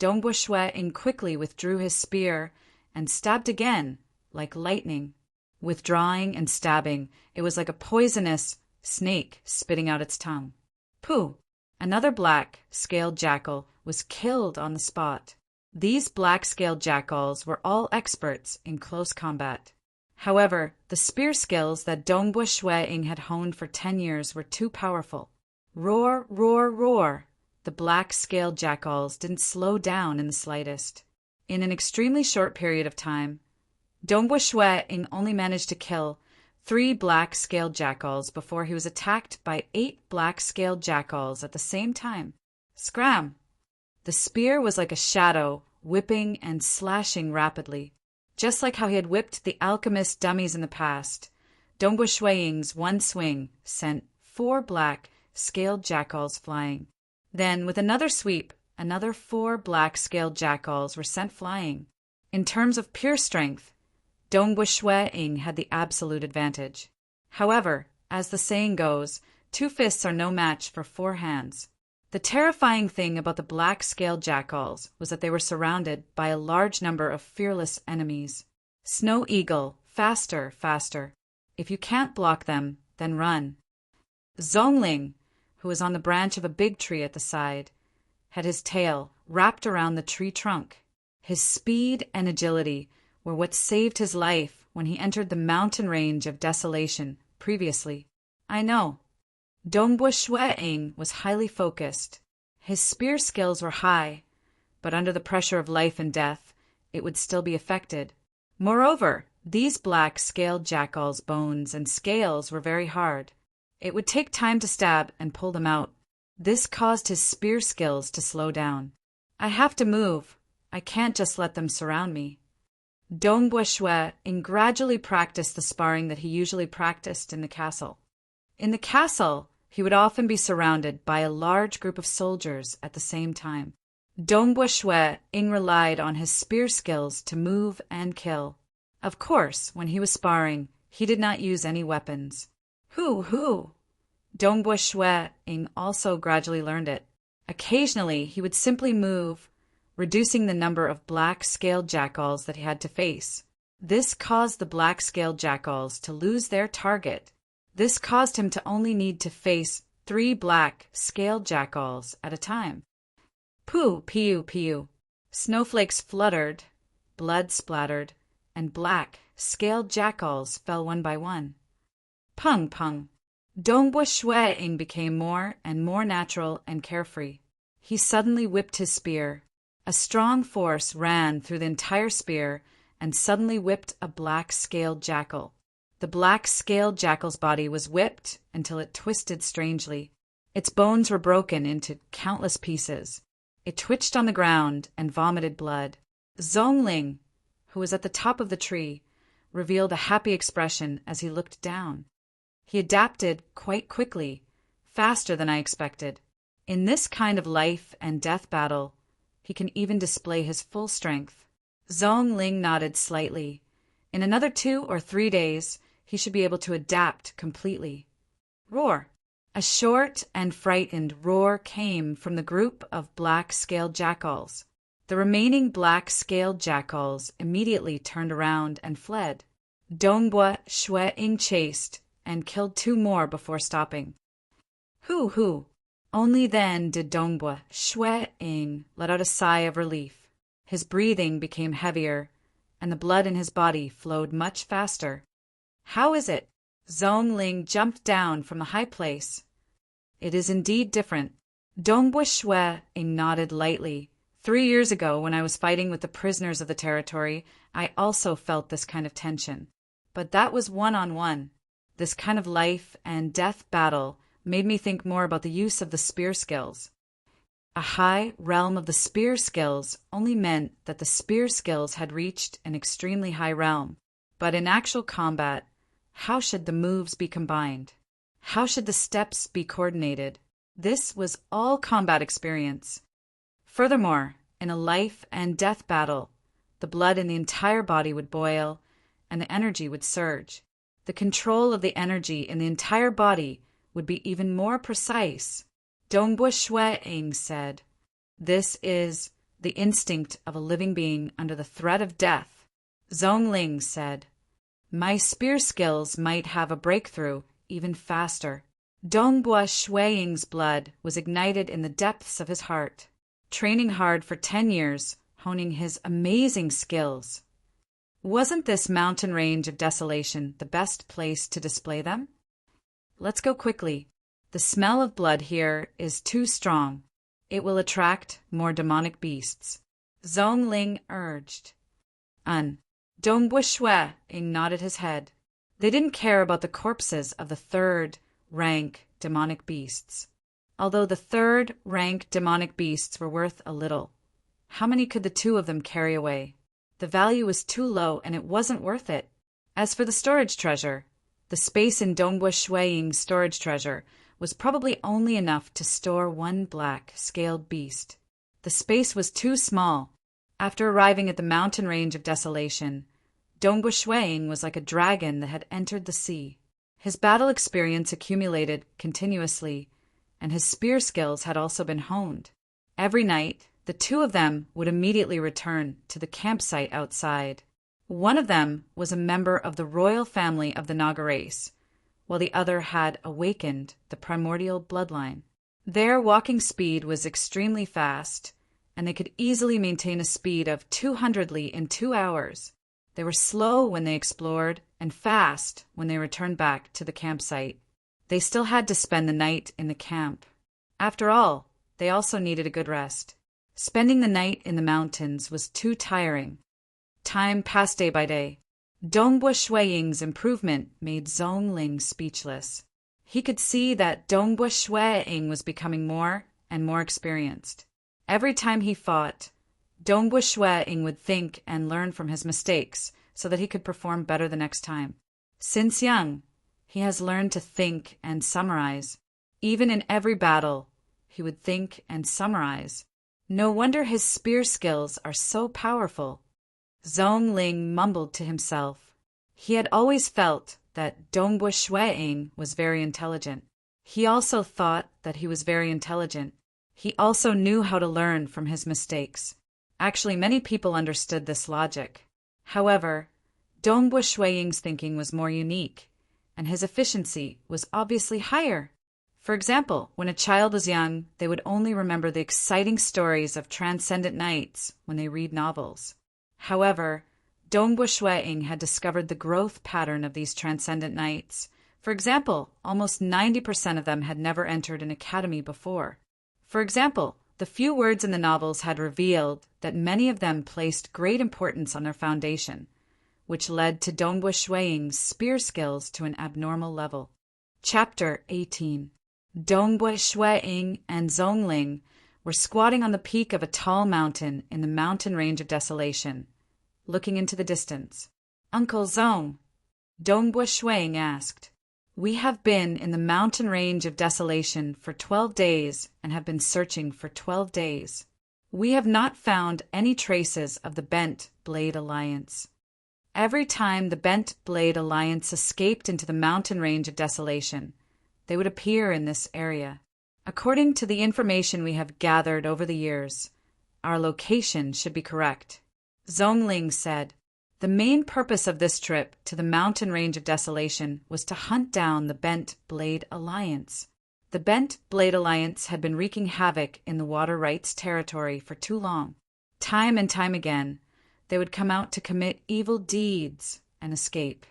S1: Dongbua Shuiing quickly withdrew his spear and stabbed again, like lightning. Withdrawing and stabbing, it was like a poisonous snake spitting out its tongue. Pooh! Another black-scaled jackal was killed on the spot. These black-scaled jackals were all experts in close combat. However, the spear skills that Dongbua Shuiing had honed for 10 years were too powerful. Roar, roar, roar! The black-scaled jackals didn't slow down in the slightest. In an extremely short period of time, Dongbua Shuiing only managed to kill 3 black-scaled jackals before he was attacked by 8 black-scaled jackals at the same time. Scram! The spear was like a shadow, whipping and slashing rapidly. Just like how he had whipped the alchemist dummies in the past, Dongbua Shuiing's one swing sent 4 black-scaled jackals flying. Then, with another sweep, another 4 black-scaled jackals were sent flying. In terms of pure strength, Dongbua Shuiing had the absolute advantage. However, as the saying goes, 2 fists are no match for 4 hands. The terrifying thing about the black-scaled jackals was that they were surrounded by a large number of fearless enemies. Snow Eagle, faster, faster. If you can't block them, then run. Zongling, who was on the branch of a big tree at the side, had his tail wrapped around the tree trunk. His speed and agility were what saved his life when he entered the mountain range of desolation previously. I know. Dongbua Shuiing was highly focused. His spear skills were high, but under the pressure of life and death, it would still be affected. Moreover, these black-scaled jackals' bones and scales were very hard. It would take time to stab and pull them out. This caused his spear skills to slow down. I have to move. I can't just let them surround me. Dongbua Shuiing gradually practiced the sparring that he usually practiced in the castle. In the castle, He would often be surrounded by a large group of soldiers at the same time. Dongbua Shwe Ing relied on his spear skills to move and kill. Of course, when he was sparring, he did not use any weapons. Hoo! Dongbua Shwe Ing also gradually learned it. Occasionally, he would simply move, reducing the number of black-scaled jackals that he had to face. This caused the black-scaled jackals to lose their target. This caused him to only need to face 3 black-scaled jackals at a time. Poo, piu. Snowflakes fluttered, blood splattered, and black-scaled jackals fell one by one. Pung. Dongbua Shwe Ing became more and more natural and carefree. He suddenly whipped his spear. A strong force ran through the entire spear and suddenly whipped a black-scaled jackal. The black-scaled jackal's body was whipped until it twisted strangely. Its bones were broken into countless pieces. It twitched on the ground and vomited blood. Zhongling, who was at the top of the tree, revealed a happy expression as he looked down. He adapted quite quickly, faster than I expected. In this kind of life and death battle, he can even display his full strength. Zhongling nodded slightly. In another 2 or 3 days, he should be able to adapt completely. Roar! A short and frightened roar came from the group of black-scaled jackals. The remaining black-scaled jackals immediately turned around and fled. Dongbua Shwe Ing chased and killed 2 more before stopping. Hoo! Only then did Dongbua Shwe Ing let out a sigh of relief. His breathing became heavier, and the blood in his body flowed much faster. How is it? Zhongling jumped down from the high place. It is indeed different. Dongbua Shwe Ing nodded lightly. 3 years ago, when I was fighting with the prisoners of the territory, I also felt this kind of tension. But that was one-on-one. This kind of life and death battle made me think more about the use of the spear skills. A high realm of the spear skills only meant that the spear skills had reached an extremely high realm. But in actual combat, how should the moves be combined? How should the steps be coordinated? This was all combat experience. Furthermore, in a life and death battle, the blood in the entire body would boil and the energy would surge. The control of the energy in the entire body would be even more precise. Dongbua Shwe Ing said, "This is the instinct of a living being under the threat of death." Zhongling said, "My spear skills might have a breakthrough even faster." Dongbua Shwe Ing's blood was ignited in the depths of his heart, training hard for 10 years, honing his amazing skills. Wasn't this mountain range of desolation the best place to display them? Let's go quickly. The smell of blood here is too strong. It will attract more demonic beasts. Zhongling urged. Dongbua Shwe Ing nodded his head. They didn't care about the corpses of the 3rd-rank demonic beasts. Although the 3rd-rank demonic beasts were worth a little, how many could the 2 of them carry away? The value was too low and it wasn't worth it. As for the storage treasure, the space in Dongbua Shwe Ing's storage treasure was probably only enough to store 1 black-scaled beast. The space was too small. After arriving at the mountain range of desolation, Dongbua Shwe Ing was like a dragon that had entered the sea. His battle experience accumulated continuously, and his spear skills had also been honed. Every night, the 2 of them would immediately return to the campsite outside. One of them was a member of the royal family of the Naga race, while the other had awakened the primordial bloodline. Their walking speed was extremely fast, and they could easily maintain a speed of 200 li in 2 hours. They were slow when they explored and fast when they returned back to the campsite. They still had to spend the night in the camp. After all, they also needed a good rest. Spending the night in the mountains was too tiring. Time passed day by day. Dongbua Shwe Ing's improvement made Zhongling speechless. He could see that Dongbua Shwe Ing was becoming more and more experienced. Every time he fought, Dongbua Shwe Ing would think and learn from his mistakes so that he could perform better the next time. Since young, he has learned to think and summarize. Even in every battle, he would think and summarize. No wonder his spear skills are so powerful. Zhong Ling mumbled to himself. He had always felt that Dongbua Shueing was very intelligent. He also thought that he was very intelligent. He also knew how to learn from his mistakes. Actually, many people understood this logic. However, Dongbua Shueing's thinking was more unique, and his efficiency was obviously higher. For example, when a child was young, they would only remember the exciting stories of transcendent knights when they read novels. However, Dongbua Shueing had discovered the growth pattern of these transcendent knights. For example, almost 90% of them had never entered an academy before. For example, the few words in the novels had revealed that many of them placed great importance on their foundation, which led to Dongbua Shueing's spear skills to an abnormal level. Chapter 18. Dongbua Shueing and Zhong Ling were squatting on the peak of a tall mountain in the mountain range of desolation, looking into the distance. "Uncle Zhong," Dongbua Shueing asked, "we have been in the mountain range of desolation for 12 days and have been searching for 12 days. We have not found any traces of the Bent Blade Alliance. Every time the Bent Blade Alliance escaped into the mountain range of desolation, they would appear in this area. According to the information we have gathered over the years, our location should be correct." Zhong Ling said, "The main purpose of this trip to the mountain range of desolation was to hunt down the Bent Blade Alliance. The Bent Blade Alliance had been wreaking havoc in the water rights territory for too long. Time and time again, they would come out to commit evil deeds and escape.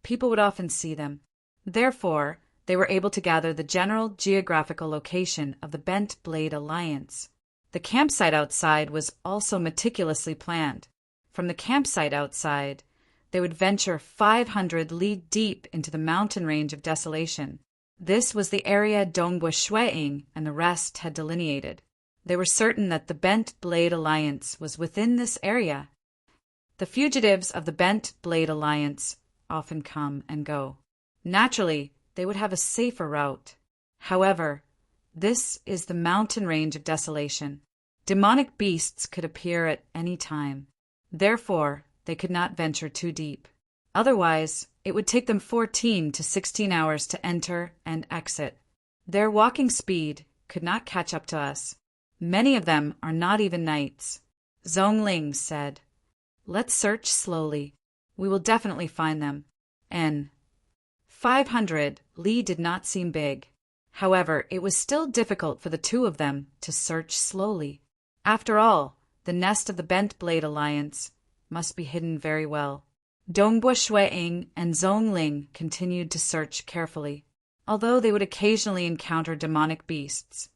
S1: People would often see them. Therefore, they were able to gather the general geographical location of the Bent Blade Alliance. The campsite outside was also meticulously planned. From the campsite outside, they would venture 500 li deep into the mountain range of desolation. This was the area Dongbua Shueing and the rest had delineated. They were certain that the Bent Blade Alliance was within this area. The fugitives of the Bent Blade Alliance often come and go. Naturally, they would have a safer route. However, this is the mountain range of desolation. Demonic beasts could appear at any time. Therefore, they could not venture too deep. Otherwise, it would take them 14 to 16 hours to enter and exit. Their walking speed could not catch up to us. Many of them are not even knights." Zhong Ling said, "Let's search slowly. We will definitely find them." And 500 li did not seem big. However, it was still difficult for the two of them to search slowly. After all, the nest of the Bent Blade Alliance must be hidden very well. Dongbua Shueing and Zhong Ling continued to search carefully. Although they would occasionally encounter demonic beasts,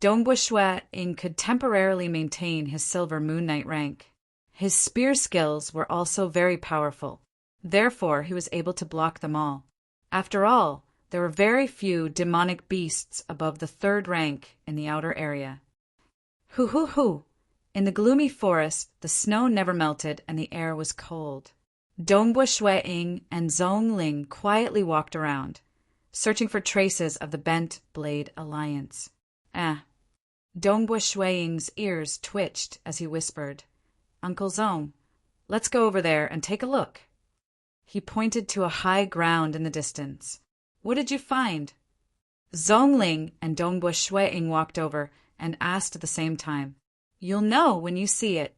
S1: Dongbua Shueing could temporarily maintain his Silver Moon Knight rank. His spear skills were also very powerful. Therefore, he was able to block them all. After all, there were very few demonic beasts above the 3rd rank in the outer area. Hoo hoo hoo! In the gloomy forest, the snow never melted and the air was cold. Dongbua Shueing and Zhong Ling quietly walked around, searching for traces of the Bent Blade Alliance. Dongbua Shueing's ears twitched as he whispered, "Uncle Zhong, let's go over there and take a look." He pointed to a high ground in the distance. "What did you find?" Zhong Ling and Dongbua Shueing walked over and asked at the same time. "You'll know when you see it."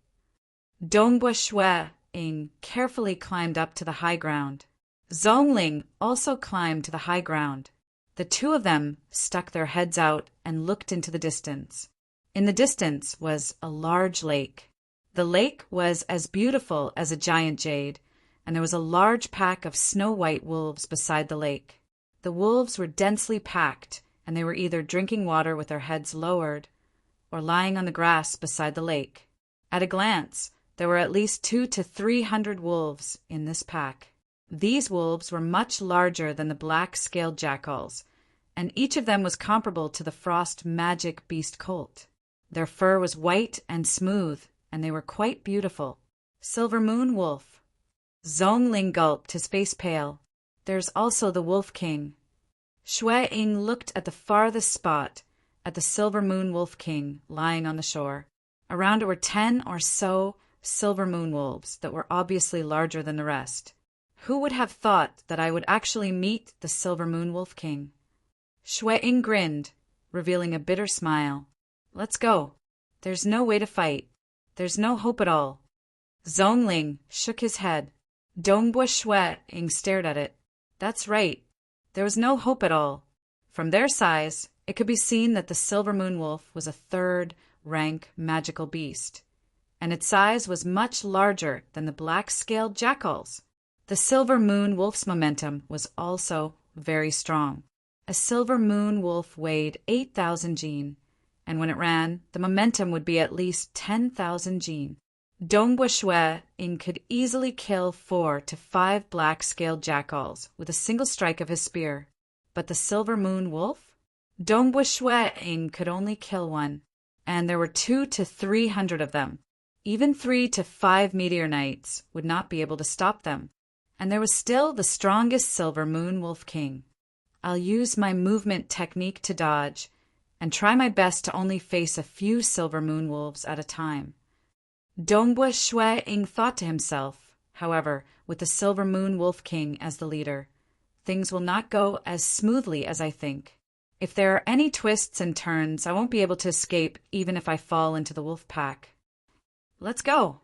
S1: Dongbua Shueing carefully climbed up to the high ground. Zhong Ling also climbed to the high ground. The two of them stuck their heads out and looked into the distance. In the distance was a large lake. The lake was as beautiful as a giant jade, and there was a large pack of snow-white wolves beside the lake. The wolves were densely packed, and they were either drinking water with their heads lowered or lying on the grass beside the lake. At a glance, there were at least 200 to 300 wolves in this pack. These wolves were much larger than the black-scaled jackals, and each of them was comparable to the frost magic beast colt. Their fur was white and smooth, and they were quite beautiful. Silver Moon Wolf. Zhong Ling gulped, his face pale. There's also the Wolf King. Shui-ing looked at the farthest spot, at the silver moon wolf king lying on the shore. Around it were 10 or so silver moon wolves that were obviously larger than the rest. Who would have thought that I would actually meet the silver moon wolf king? Shui-ing grinned, revealing a bitter smile. Let's go. There's no way to fight. There's no hope at all. Zhongling shook his head. Dongbua Shui-ing stared at it. That's right. There was no hope at all. From their size, it could be seen that the silver moon wolf was a third-rank magical beast, and its size was much larger than the black-scaled jackals. The silver moon wolf's momentum was also very strong. A silver moon wolf weighed 8,000 jin, and when it ran, the momentum would be at least 10,000 jin. Dongbua Shui-ing could easily kill 4 to 5 black-scaled jackals with a single strike of his spear. But the silver moon wolf? Dongbua Shui-ing could only kill one, and there were 200 to 300 of them. Even 3 to 5 meteor knights would not be able to stop them. And there was still the strongest silver moon wolf king. I'll use my movement technique to dodge, and try my best to only face a few silver moon wolves at a time. Dongbua Shui-ing thought to himself. However, with the silver moon wolf king as the leader, things will not go as smoothly as I think. If there are any twists and turns, I won't be able to escape even if I fall into the wolf pack. Let's go.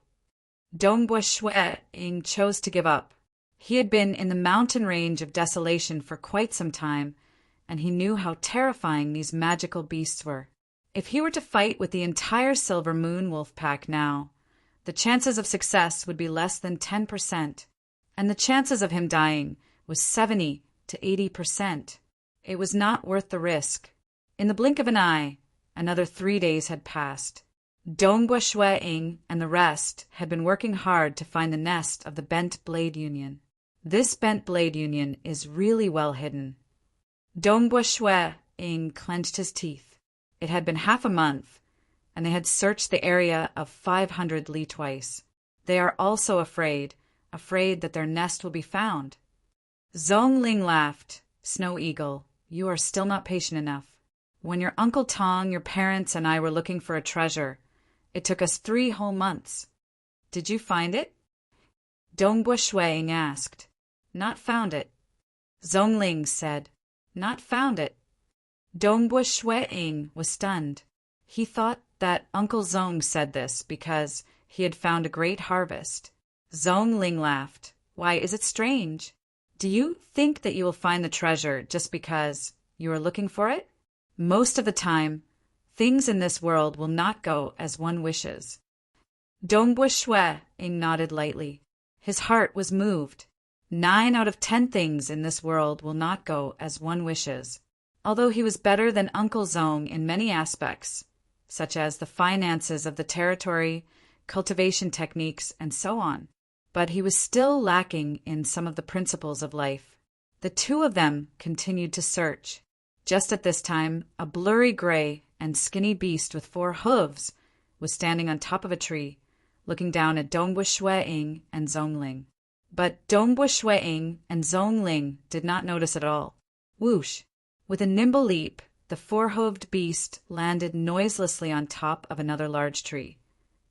S1: Dongbua Shui-ing chose to give up. He had been in the mountain range of desolation for quite some time, and he knew how terrifying these magical beasts were. If he were to fight with the entire silver moon wolf pack now, the chances of success would be less than 10%, and the chances of him dying was 70 to 80%. It was not worth the risk. In the blink of an eye, another 3 days had passed. Dongbua Shui-ing and the rest had been working hard to find the nest of the bent blade union. This bent blade union is really well hidden. Dongbua Shui-ing clenched his teeth. It had been half a month, and they had searched the area of 500 li twice. They are also afraid that their nest will be found. Zhongling laughed. Snow Eagle, you are still not patient enough. When your Uncle Tong, your parents, and I were looking for a treasure, it took us 3 whole months. Did you find it? Dongbua Shui-ing asked. Not found it. Zhongling said. Not found it. Dongbua Shui-ing was stunned. He thought that Uncle Zong said this because he had found a great harvest. Zhongling laughed. Why, is it strange? Do you think that you will find the treasure just because you are looking for it? Most of the time, things in this world will not go as one wishes. Dongbua Shui-ing nodded lightly. His heart was moved. 9 out of 10 things in this world will not go as one wishes. Although he was better than Uncle Zong in many aspects, such as the finances of the territory, cultivation techniques, and so on, but he was still lacking in some of the principles of life. The 2 of them continued to search. Just at this time, a blurry gray and skinny beast with 4 hooves was standing on top of a tree, looking down at Dongbua Shui-ing and Zhongling. But Dongbua Shui-ing and Zhongling did not notice at all. Whoosh! With a nimble leap, the 4-hooved beast landed noiselessly on top of another large tree,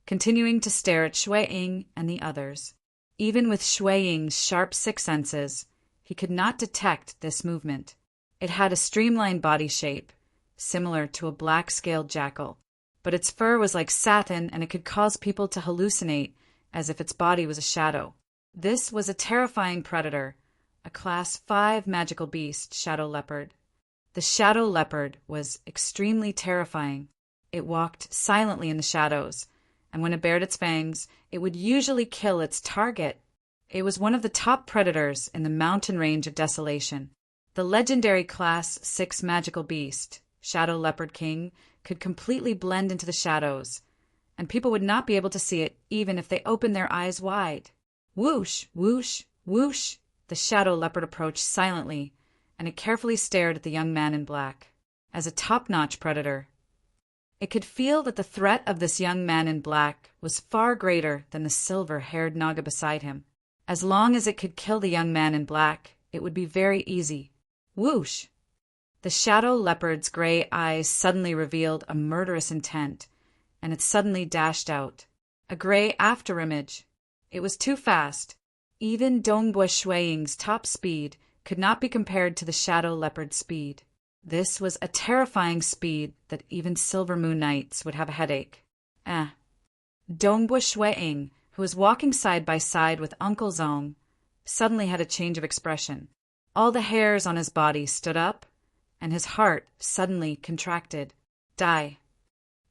S1: continuing to stare at Shui-ing and the others. Even with Shui-ing's sharp 6 senses, he could not detect this movement. It had a streamlined body shape, similar to a black-scaled jackal, but its fur was like satin and it could cause people to hallucinate as if its body was a shadow. This was a terrifying predator, a Class 5 magical beast, shadow leopard. The shadow leopard was extremely terrifying. It walked silently in the shadows, and when it bared its fangs, it would usually kill its target. It was one of the top predators in the mountain range of desolation. The legendary Class 6 magical beast, Shadow Leopard King, could completely blend into the shadows, and people would not be able to see it even if they opened their eyes wide. Whoosh, whoosh, whoosh! The shadow leopard approached silently, and it carefully stared at the young man in black. As a top-notch predator, it could feel that the threat of this young man in black was far greater than the silver-haired Naga beside him. As long as it could kill the young man in black, it would be very easy. Whoosh! The shadow leopard's gray eyes suddenly revealed a murderous intent, and it suddenly dashed out. A gray afterimage. It was too fast. Even Dongbua Shuiying's top speed could not be compared to the shadow leopard's speed. This was a terrifying speed that even Silver Moon Knights would have a headache. Dongbua Shuiying, who was walking side by side with Uncle Zong, suddenly had a change of expression. All the hairs on his body stood up, and his heart suddenly contracted. Die.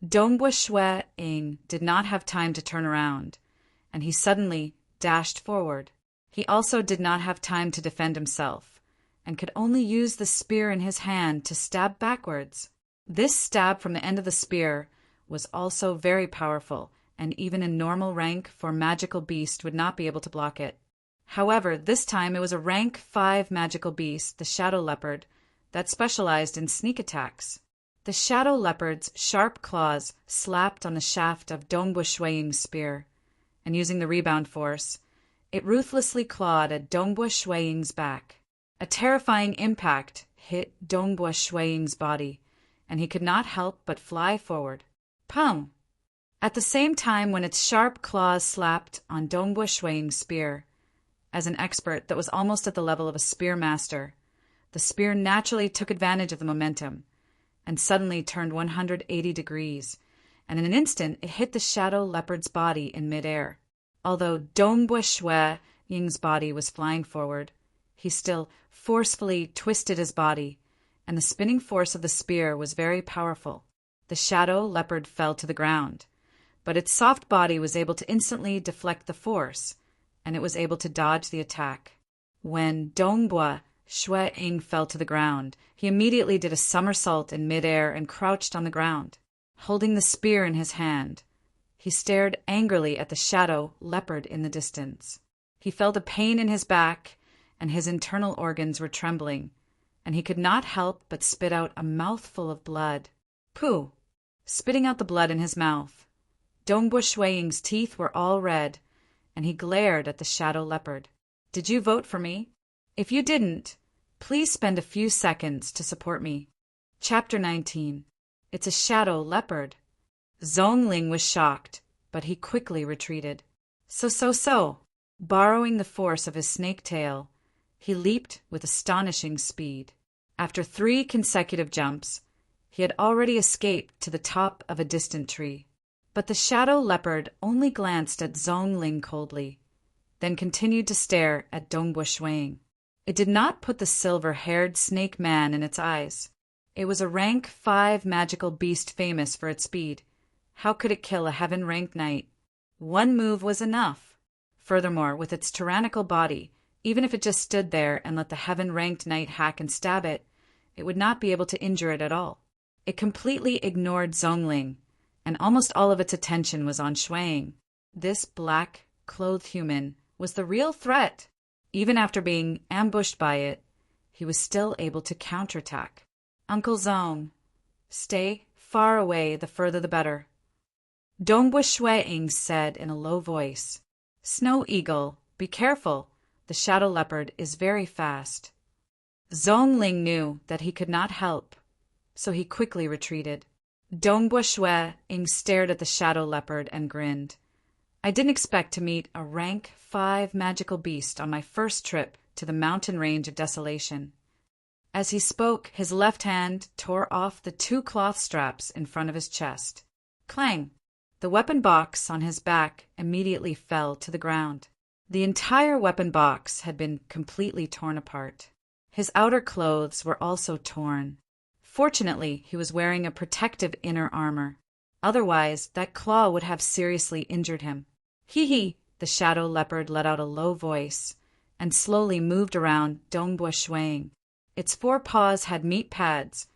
S1: Dongbua Shuiying did not have time to turn around, and he suddenly dashed forward. He also did not have time to defend himself, and could only use the spear in his hand to stab backwards. This stab from the end of the spear was also very powerful, and even a normal rank 4 magical beast would not be able to block it. However, this time it was a rank 5 magical beast, the shadow leopard, that specialized in sneak attacks. The shadow leopard's sharp claws slapped on the shaft of Dongbua Shuiying's spear, and using the rebound force, it ruthlessly clawed at Dongbua Shuiying's back. A terrifying impact hit Dongbua Shuiying's body, and he could not help but fly forward. Pum! At the same time when its sharp claws slapped on Dongbua Shuiying's spear, as an expert that was almost at the level of a spear master, the spear naturally took advantage of the momentum, and suddenly turned 180 degrees, and in an instant it hit the shadow leopard's body in midair. Although Dongbua Shuiying's body was flying forward, he still forcefully twisted his body, and the spinning force of the spear was very powerful. The shadow leopard fell to the ground, but its soft body was able to instantly deflect the force, and it was able to dodge the attack. When Dongbua Shuiying fell to the ground, he immediately did a somersault in midair and crouched on the ground. Holding the spear in his hand, he stared angrily at the shadow leopard in the distance. He felt a pain in his back, and his internal organs were trembling, and he could not help but spit out a mouthful of blood. Pooh! Spitting out the blood in his mouth, Dongbua Shuiying's teeth were all red, and he glared at the shadow leopard. Did you vote for me? If you didn't, please spend a few seconds to support me. Chapter 19. It's a shadow leopard. Zhongling was shocked, but he quickly retreated. So. Borrowing the force of his snake tail, he leaped with astonishing speed. After 3 consecutive jumps, he had already escaped to the top of a distant tree. But the shadow leopard only glanced at Zhongling coldly, then continued to stare at Dongbua Shuiying. It did not put the silver-haired snake man in its eyes. It was a rank 5 magical beast famous for its speed. How could it kill a heaven-ranked knight? One move was enough. Furthermore, with its tyrannical body, even if it just stood there and let the heaven-ranked knight hack and stab it, it would not be able to injure it at all. It completely ignored Zhongling, and almost all of its attention was on Shuiying. This black-clothed human was the real threat. Even after being ambushed by it, he was still able to counterattack. Uncle Zong, stay far away, the further the better. Dongbua Shuiying said in a low voice. Snow Eagle, be careful. The shadow leopard is very fast. Zhongling knew that he could not help, so he quickly retreated. Dongbua Shuiying stared at the shadow leopard and grinned. I didn't expect to meet a rank 5 magical beast on my first trip to the mountain range of desolation. As he spoke, his left hand tore off the 2 cloth straps in front of his chest. Clang! The weapon box on his back immediately fell to the ground. The entire weapon box had been completely torn apart. His outer clothes were also torn. Fortunately, he was wearing a protective inner armor. Otherwise, that claw would have seriously injured him. Hee! The shadow leopard let out a low voice and slowly moved around Dongbua Shuiying. Its 4 paws had meat pads,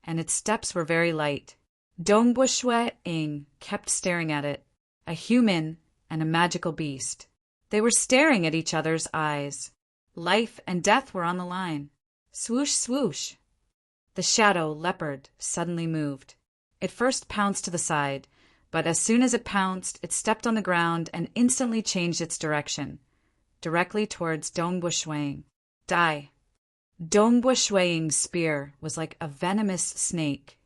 S1: and its steps were very light. Dongbua Shuiying kept staring at it, a human and a magical beast. They were staring at each other's eyes. Life and death were on the line. Swoosh, swoosh. The shadow leopard suddenly moved. It first pounced to the side, but as soon as it pounced, it stepped on the ground and instantly changed its direction, directly towards Dongbua Shuiying. Die. Dongbua Shuiying's spear was like a venomous snake,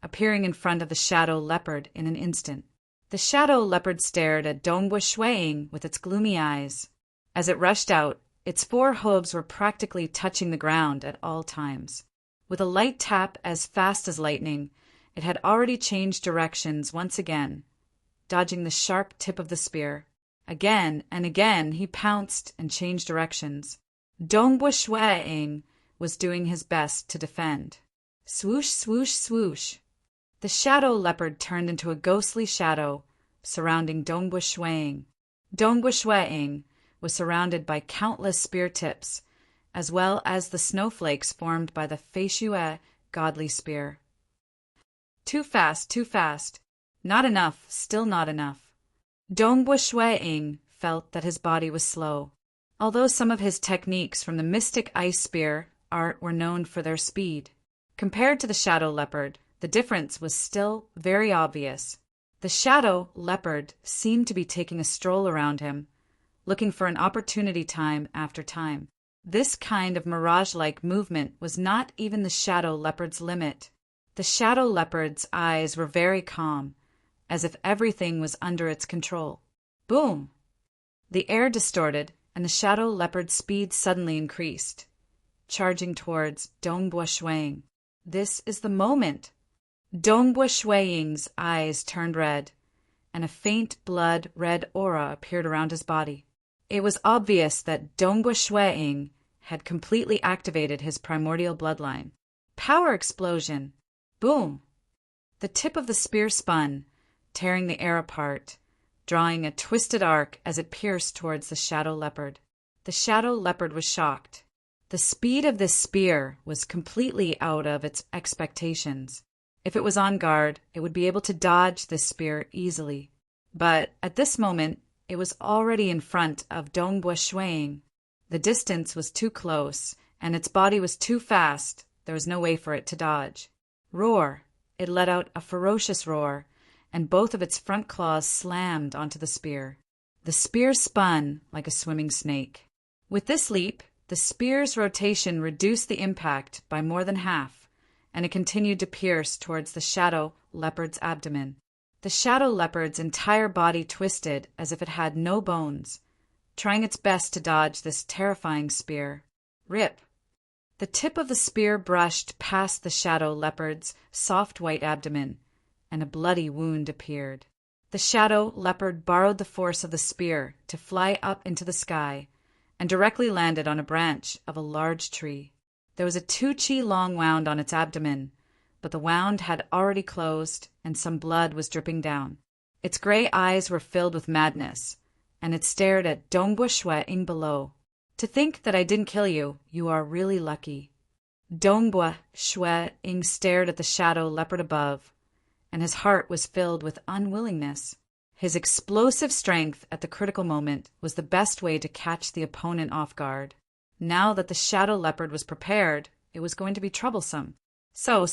S1: appearing in front of the shadow leopard in an instant. The shadow leopard stared at Dongbua Shuiying with its gloomy eyes. As it rushed out, its four hooves were practically touching the ground at all times. With a light tap as fast as lightning, it had already changed directions once again, dodging the sharp tip of the spear. Again and again he pounced and changed directions. Dongbua Shuiying was doing his best to defend. Swoosh, swoosh, swoosh. The shadow leopard turned into a ghostly shadow surrounding Dongbua Shuiying. Dongbua Shuiying was surrounded by countless spear tips, as well as the snowflakes formed by the Feishuo godly spear. Too fast, too fast. Not enough, still not enough. Dongbua Shuiying felt that his body was slow. Although some of his techniques from the mystic ice spear art were known for their speed, compared to the shadow leopard, the difference was still very obvious. The shadow leopard seemed to be taking a stroll around him, looking for an opportunity time after time. This kind of mirage-like movement was not even the shadow leopard's limit. The shadow leopard's eyes were very calm, as if everything was under its control. Boom! The air distorted, and the shadow leopard's speed suddenly increased, charging towards Dongbua Shuiying. This is the moment! Dongbua Shuiying's eyes turned red, and a faint blood-red aura appeared around his body. It was obvious that Dongbua Shuiying had completely activated his primordial bloodline. Power explosion! Boom! The tip of the spear spun, tearing the air apart, drawing a twisted arc as it pierced towards the shadow leopard. The shadow leopard was shocked. The speed of this spear was completely out of its expectations. If it was on guard, it would be able to dodge this spear easily. But at this moment, it was already in front of Dongbua Shuiying. The distance was too close, and its body was too fast. There was no way for it to dodge. Roar! It let out a ferocious roar, and both of its front claws slammed onto the spear. The spear spun like a swimming snake. With this leap, the spear's rotation reduced the impact by more than half, and it continued to pierce towards the shadow leopard's abdomen. The shadow leopard's entire body twisted as if it had no bones, trying its best to dodge this terrifying spear. Rip! The tip of the spear brushed past the shadow leopard's soft white abdomen, and a bloody wound appeared. The shadow leopard borrowed the force of the spear to fly up into the sky and directly landed on a branch of a large tree. There was a 2 chi long wound on its abdomen, but the wound had already closed and some blood was dripping down. Its gray eyes were filled with madness, and it stared at Dongbua Shuiying below. To think that I didn't kill you, you are really lucky. Dongbua Shuiying stared at the shadow leopard above, and his heart was filled with unwillingness. His explosive strength at the critical moment was the best way to catch the opponent off guard. Now that the shadow leopard was prepared, it was going to be troublesome. So.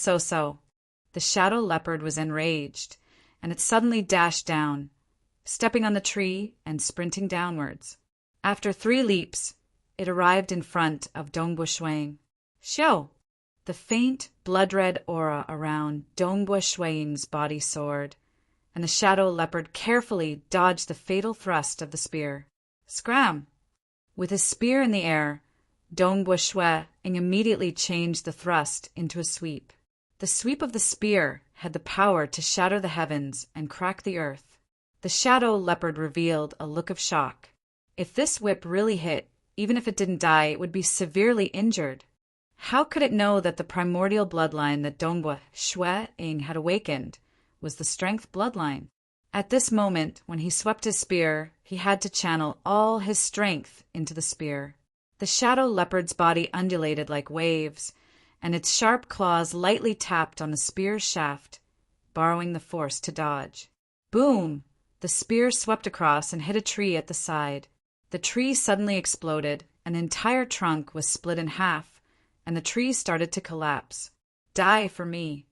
S1: The shadow leopard was enraged, and it suddenly dashed down, stepping on the tree and sprinting downwards. After 3 leaps, it arrived in front of Dongbua Shuiying. Xiao! The faint, blood-red aura around Dongbua Shuiying's body soared, and the shadow leopard carefully dodged the fatal thrust of the spear. Scram! With his spear in the air, Dongbua Shuiying immediately changed the thrust into a sweep. The sweep of the spear had the power to shatter the heavens and crack the earth. The shadow leopard revealed a look of shock. If this whip really hit, even if it didn't die, it would be severely injured. How could it know that the primordial bloodline that Dongbua Shuiying had awakened was the strength bloodline? At this moment, when he swept his spear, he had to channel all his strength into the spear. The shadow leopard's body undulated like waves, and its sharp claws lightly tapped on the spear's shaft, borrowing the force to dodge. Boom! The spear swept across and hit a tree at the side. The tree suddenly exploded, an entire trunk was split in half, and the tree started to collapse. Die for me!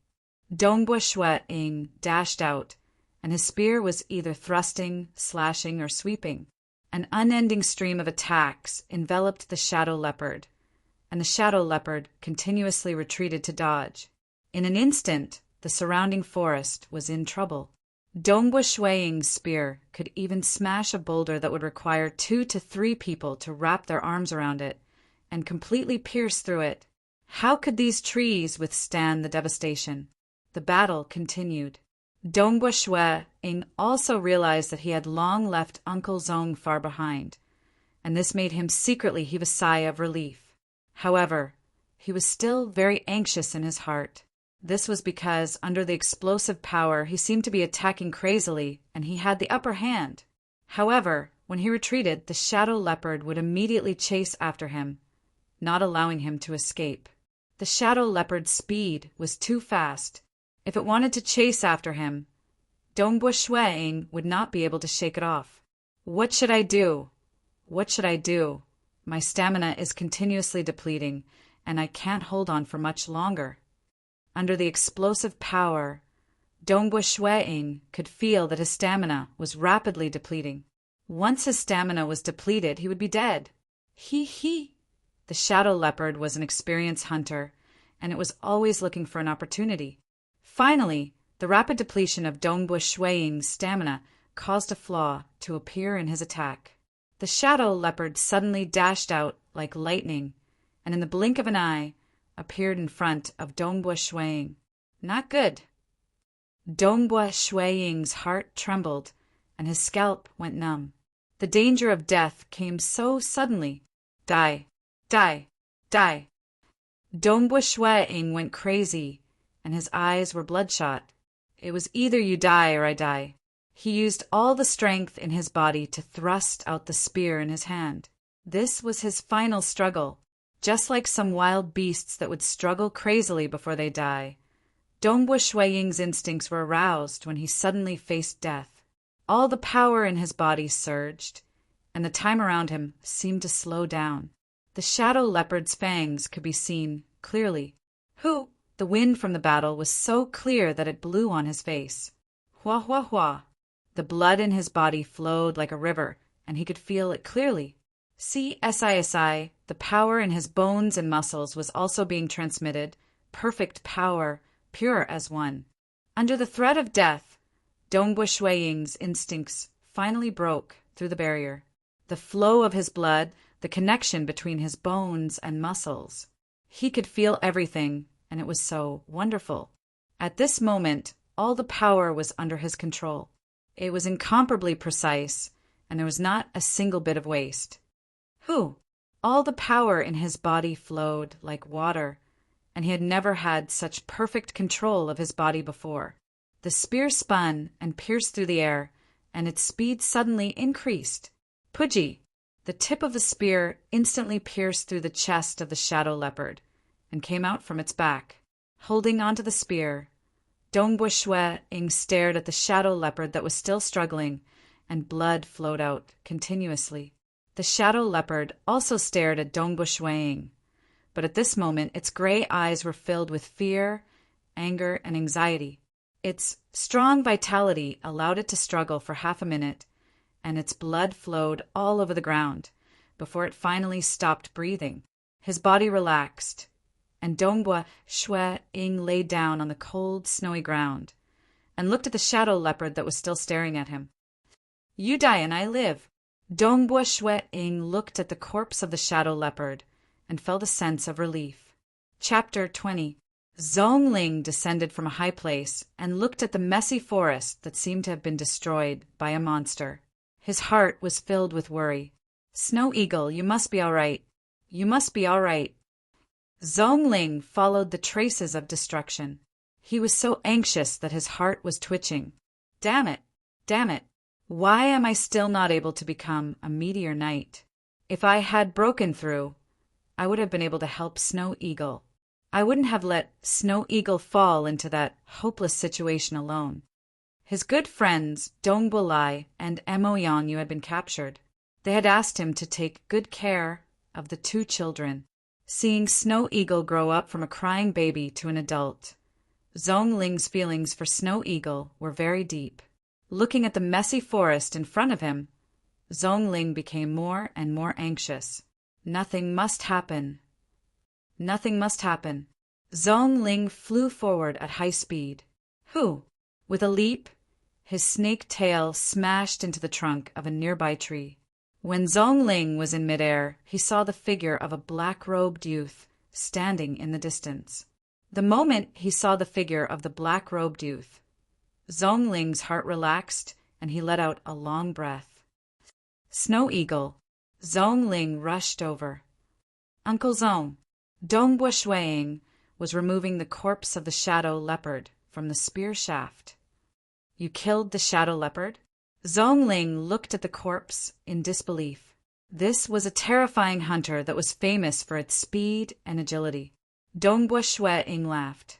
S1: Dongbua Shuiying dashed out, and his spear was either thrusting, slashing, or sweeping. An unending stream of attacks enveloped the shadow leopard, and the shadow leopard continuously retreated to dodge. In an instant, the surrounding forest was in trouble. Dongbua Shuiying's spear could even smash a boulder that would require 2 to 3 people to wrap their arms around it and completely pierce through it. How could these trees withstand the devastation? The battle continued. Dongbua Shuiying also realized that he had long left Uncle Zong far behind, and this made him secretly heave a sigh of relief. However, he was still very anxious in his heart. This was because, under the explosive power, he seemed to be attacking crazily, and he had the upper hand. However, when he retreated, the shadow leopard would immediately chase after him, not allowing him to escape. The shadow leopard's speed was too fast. If it wanted to chase after him, Dongbua Shuiying would not be able to shake it off. What should I do? What should I do? My stamina is continuously depleting, and I can't hold on for much longer. Under the explosive power, Dongbua Shuiying could feel that his stamina was rapidly depleting. Once his stamina was depleted, he would be dead. He. The shadow leopard was an experienced hunter, and it was always looking for an opportunity. Finally, the rapid depletion of Dongbua Shuiying's stamina caused a flaw to appear in his attack. The shadow leopard suddenly dashed out like lightning, and in the blink of an eye, appeared in front of Dongbua Shuiying. Not good. Dongbua Shuiying's heart trembled, and his scalp went numb. The danger of death came so suddenly. Die. Die. Die. Dongbua Shuiying went crazy, and his eyes were bloodshot. It was either you die or I die. He used all the strength in his body to thrust out the spear in his hand. This was his final struggle. Just like some wild beasts that would struggle crazily before they die, Dongbua Shuiying's instincts were aroused when he suddenly faced death. All the power in his body surged, and the time around him seemed to slow down. The shadow leopard's fangs could be seen clearly. The wind from the battle was so clear that it blew on his face. Hua hua hua. The blood in his body flowed like a river, and he could feel it clearly. CSISI, the power in his bones and muscles was also being transmitted, perfect power, pure as one. Under the threat of death, Dongbua Shuiying's instincts finally broke through the barrier. The flow of his blood, the connection between his bones and muscles. He could feel everything, and it was so wonderful. At this moment, all the power was under his control. It was incomparably precise, and there was not a single bit of waste. All the power in his body flowed like water, and he had never had such perfect control of his body before. The spear spun and pierced through the air, and its speed suddenly increased. Pudgy! The tip of the spear instantly pierced through the chest of the shadow leopard, and came out from its back. Holding onto the spear, Dongbua Shuiying stared at the shadow leopard that was still struggling, and blood flowed out continuously. The shadow leopard also stared at Dongbua Shuiying, but at this moment its gray eyes were filled with fear, anger, and anxiety. Its strong vitality allowed it to struggle for half a minute, and its blood flowed all over the ground before it finally stopped breathing. His body relaxed, and Dongbua Shuiying lay down on the cold, snowy ground and looked at the shadow leopard that was still staring at him. You die and I live. Dongbua Shuiying looked at the corpse of the shadow leopard and felt a sense of relief. Chapter 20. Zhongling descended from a high place and looked at the messy forest that seemed to have been destroyed by a monster. His heart was filled with worry. Snow Eagle, you must be all right. You must be all right. Zhongling followed the traces of destruction. He was so anxious that his heart was twitching. Damn it! Damn it! Why am I still not able to become a meteor knight? If I had broken through, I would have been able to help Snow Eagle. I wouldn't have let Snow Eagle fall into that hopeless situation alone. His good friends, Dongbua Lai and Mo Yang had been captured. They had asked him to take good care of the 2 children. Seeing Snow Eagle grow up from a crying baby to an adult, Zhongling's feelings for Snow Eagle were very deep. Looking at the messy forest in front of him, Zhongling became more and more anxious. Nothing must happen Nothing must happen. Zhong Ling flew forward at high speed. Who? With a leap, his snake tail smashed into the trunk of a nearby tree. When Zhong Ling was in midair, he saw the figure of a black-robed youth standing in the distance. The moment he saw the figure of the black-robed youth, Zhong Ling's heart relaxed and he let out a long breath. Snow Eagle. Zhong Ling rushed over. Uncle Zhong, Dongbua Shuiying was removing the corpse of the shadow leopard from the spear shaft. You killed the shadow leopard? Zhong Ling looked at the corpse in disbelief. This was a terrifying hunter that was famous for its speed and agility. Dongbua Shuiying laughed.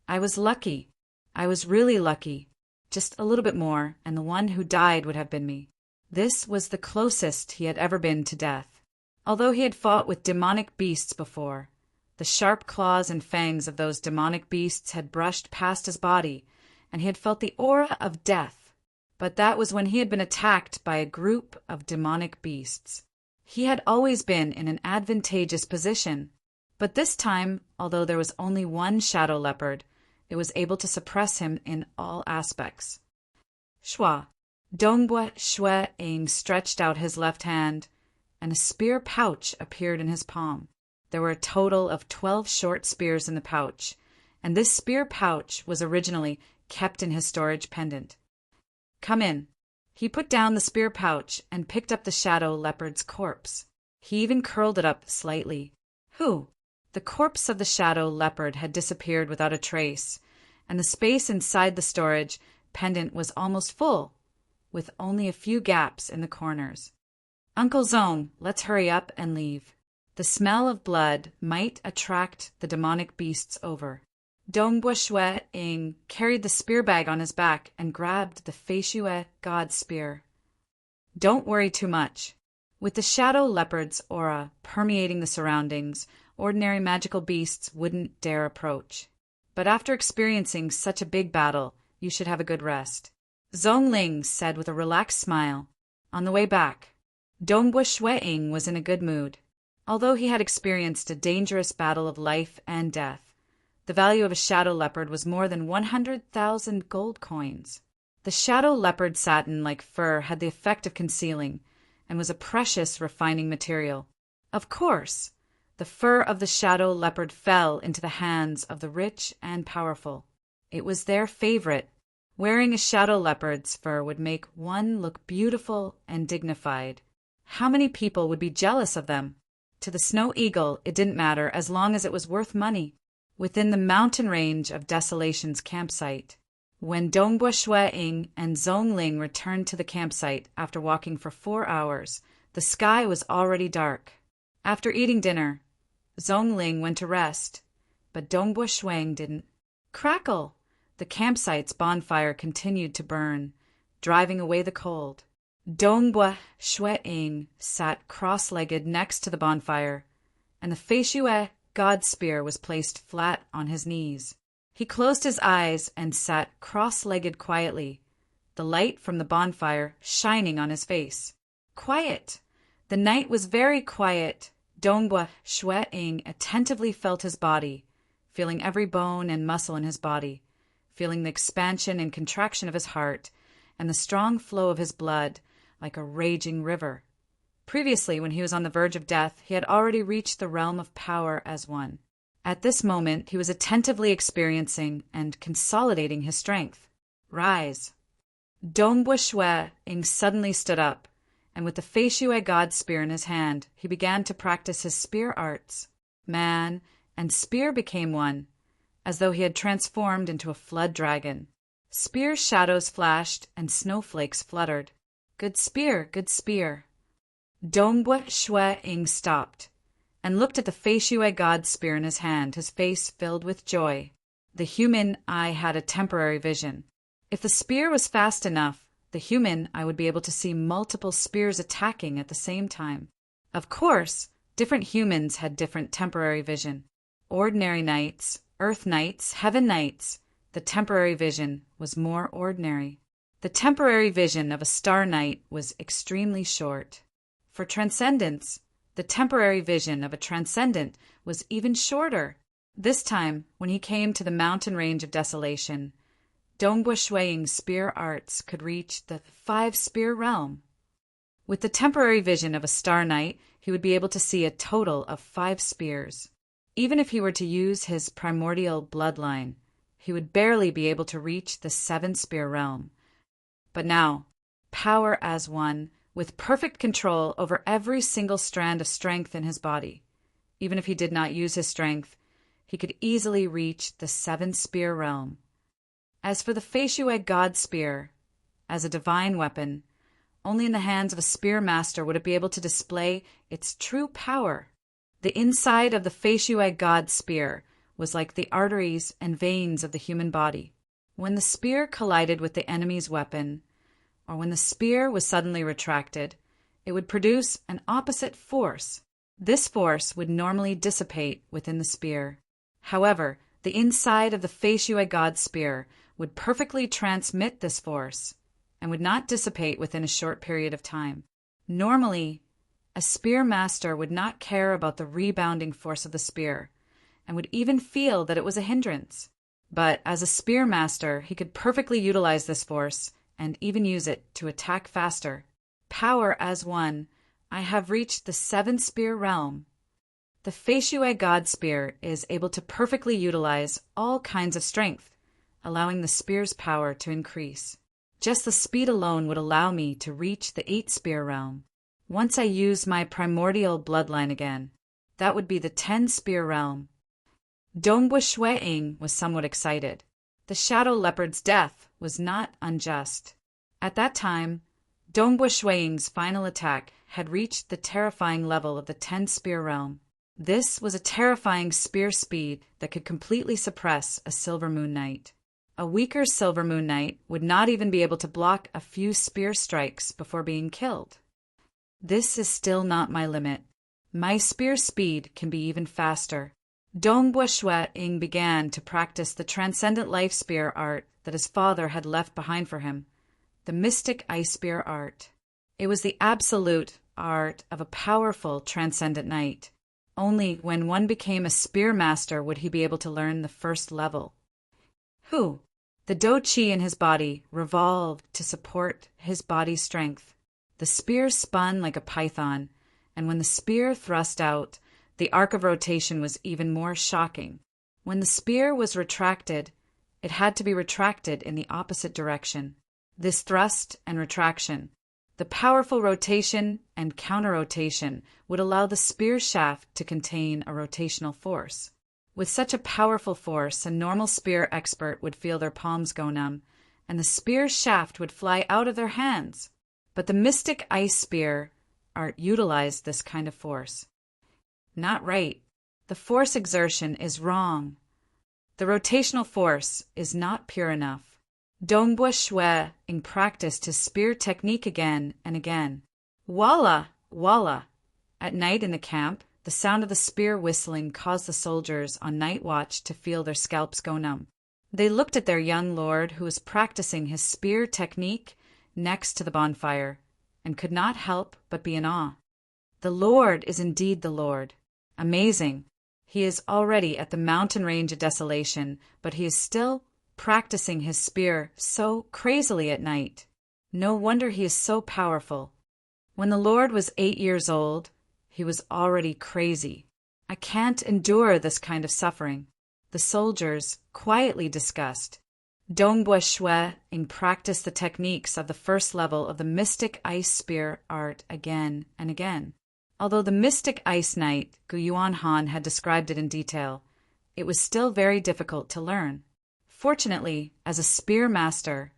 S1: I was lucky. I was really lucky. Just a little bit more, and the one who died would have been me. This was the closest he had ever been to death. Although he had fought with demonic beasts before, the sharp claws and fangs of those demonic beasts had brushed past his body, and he had felt the aura of death. But that was when he had been attacked by a group of demonic beasts. He had always been in an advantageous position, but this time, although there was only one shadow leopard, it was able to suppress him in all aspects. Shua. Dongbua Shuiying stretched out his left hand, and a spear pouch appeared in his palm. There were a total of 12 short spears in the pouch, and this spear pouch was originally kept in his storage pendant. Come in. He put down the spear pouch and picked up the shadow leopard's corpse. He even curled it up slightly. Who? The corpse of the shadow leopard had disappeared without a trace, and the space inside the storage pendant was almost full, with only a few gaps in the corners. Uncle Zhong, let's hurry up and leave. The smell of blood might attract the demonic beasts over. Dongbua Shuiying carried the spear bag on his back and grabbed the Feishuo god spear. Don't worry too much. With the shadow leopard's aura permeating the surroundings, ordinary magical beasts wouldn't dare approach. But after experiencing such a big battle, you should have a good rest. Zhong Ling said with a relaxed smile. On the way back, Dongbua Shuiying was in a good mood. Although he had experienced a dangerous battle of life and death, the value of a shadow leopard was more than 100,000 gold coins. The shadow leopard satin-like fur had the effect of concealing, and was a precious refining material. Of course, the fur of the shadow leopard fell into the hands of the rich and powerful. It was their favorite. Wearing a shadow leopard's fur would make one look beautiful and dignified. How many people would be jealous of them? To the Snow Eagle, it didn't matter as long as it was worth money. Within the mountain range of Desolation's campsite, when Dongbua Shuiying and Zhong Ling returned to the campsite after walking for 4 hours, the sky was already dark. After eating dinner, Zhong Ling went to rest, but Dongbua Shuiying didn't. Crackle! The campsite's bonfire continued to burn, driving away the cold. Dongbua Shuiying sat cross-legged next to the bonfire, and the Feishuo god spear was placed flat on his knees. He closed his eyes and sat cross-legged quietly, the light from the bonfire shining on his face. Quiet! The night was very quiet. Dongbua Shuiying attentively felt his body, feeling every bone and muscle in his body, feeling the expansion and contraction of his heart, and the strong flow of his blood like a raging river. Previously, when he was on the verge of death, he had already reached the realm of power as one. At this moment, he was attentively experiencing and consolidating his strength. Rise! Dongbua Shuiying suddenly stood up, and with the Feishuo god spear in his hand, he began to practice his spear arts. Man and spear became one, as though he had transformed into a flood dragon. Spear shadows flashed and snowflakes fluttered. Good spear, good spear. Dongbua Shuiying stopped and looked at the Feishuo god spear in his hand, his face filled with joy. The human eye had a temporary vision. If the spear was fast enough, the human eye would be able to see multiple spears attacking at the same time. Of course, different humans had different temporary vision. Ordinary nights, earth nights, heaven nights. The temporary vision was more ordinary. The temporary vision of a star night was extremely short. For transcendence, The temporary vision of a transcendent was even shorter. This time, when he came to the mountain range of desolation, Dongbua Shuiying's spear arts could reach the 5-spear realm. With the temporary vision of a star knight, he would be able to see a total of 5 spears. Even if he were to use his primordial bloodline, he would barely be able to reach the 7-spear realm. But now, power as one, with perfect control over every single strand of strength in his body. Even if he did not use his strength, he could easily reach the 7-spear realm. As for the Feishui God Spear, as a divine weapon, only in the hands of a spear master would it be able to display its true power. The inside of the Feishui God Spear was like the arteries and veins of the human body. When the spear collided with the enemy's weapon, or when the spear was suddenly retracted, it would produce an opposite force. This force would normally dissipate within the spear. However, the inside of the Feishui God Spear would perfectly transmit this force and would not dissipate within a short period of time. Normally, a spear master would not care about the rebounding force of the spear and would even feel that it was a hindrance. But as a spear master, he could perfectly utilize this force and even use it to attack faster. Power as one, I have reached the 7-spear realm. The Feishui God Spear is able to perfectly utilize all kinds of strength, allowing the spear's power to increase. Just the speed alone would allow me to reach the 8-spear realm. Once I use my primordial bloodline again, that would be the 10-spear realm. Dongbua Shuiying was somewhat excited. The Shadow Leopard's death was not unjust. At that time, Dongbua Shuiying's final attack had reached the terrifying level of the 10-spear realm. This was a terrifying spear speed that could completely suppress a Silver Moon Knight. A weaker Silver Moon Knight would not even be able to block a few spear strikes before being killed. This is still not my limit. My spear speed can be even faster. Dongbua Shuiying began to practice the transcendent life spear art that his father had left behind for him, the mystic ice spear art. It was the absolute art of a powerful transcendent knight. Only when one became a spear master would he be able to learn the first level. The Do Chi in his body revolved to support his body's strength. The spear spun like a python, and when the spear thrust out, the arc of rotation was even more shocking. When the spear was retracted, it had to be retracted in the opposite direction. This thrust and retraction, the powerful rotation and counter-rotation, would allow the spear shaft to contain a rotational force. With such a powerful force, a normal spear expert would feel their palms go numb, and the spear shaft would fly out of their hands. But the mystic ice spear art utilized this kind of force. Not right. The force exertion is wrong. The rotational force is not pure enough. Dongbua Shuiying practiced his spear technique again and again. Walla! Walla! At night in the camp, the sound of the spear whistling caused the soldiers on night watch to feel their scalps go numb. They looked at their young lord who was practicing his spear technique next to the bonfire and could not help but be in awe. The Lord is indeed the Lord. Amazing. He is already at the mountain range of desolation, but he is still practicing his spear so crazily at night. No wonder he is so powerful. When the Lord was 8 years old, he was already crazy. I can't endure this kind of suffering. The soldiers quietly discussed. Dongbua Shuiying practiced the techniques of the first level of the mystic ice spear art again and again. Although the mystic ice knight, Gu Yuan Han, had described it in detail, it was still very difficult to learn. Fortunately, as a spear master,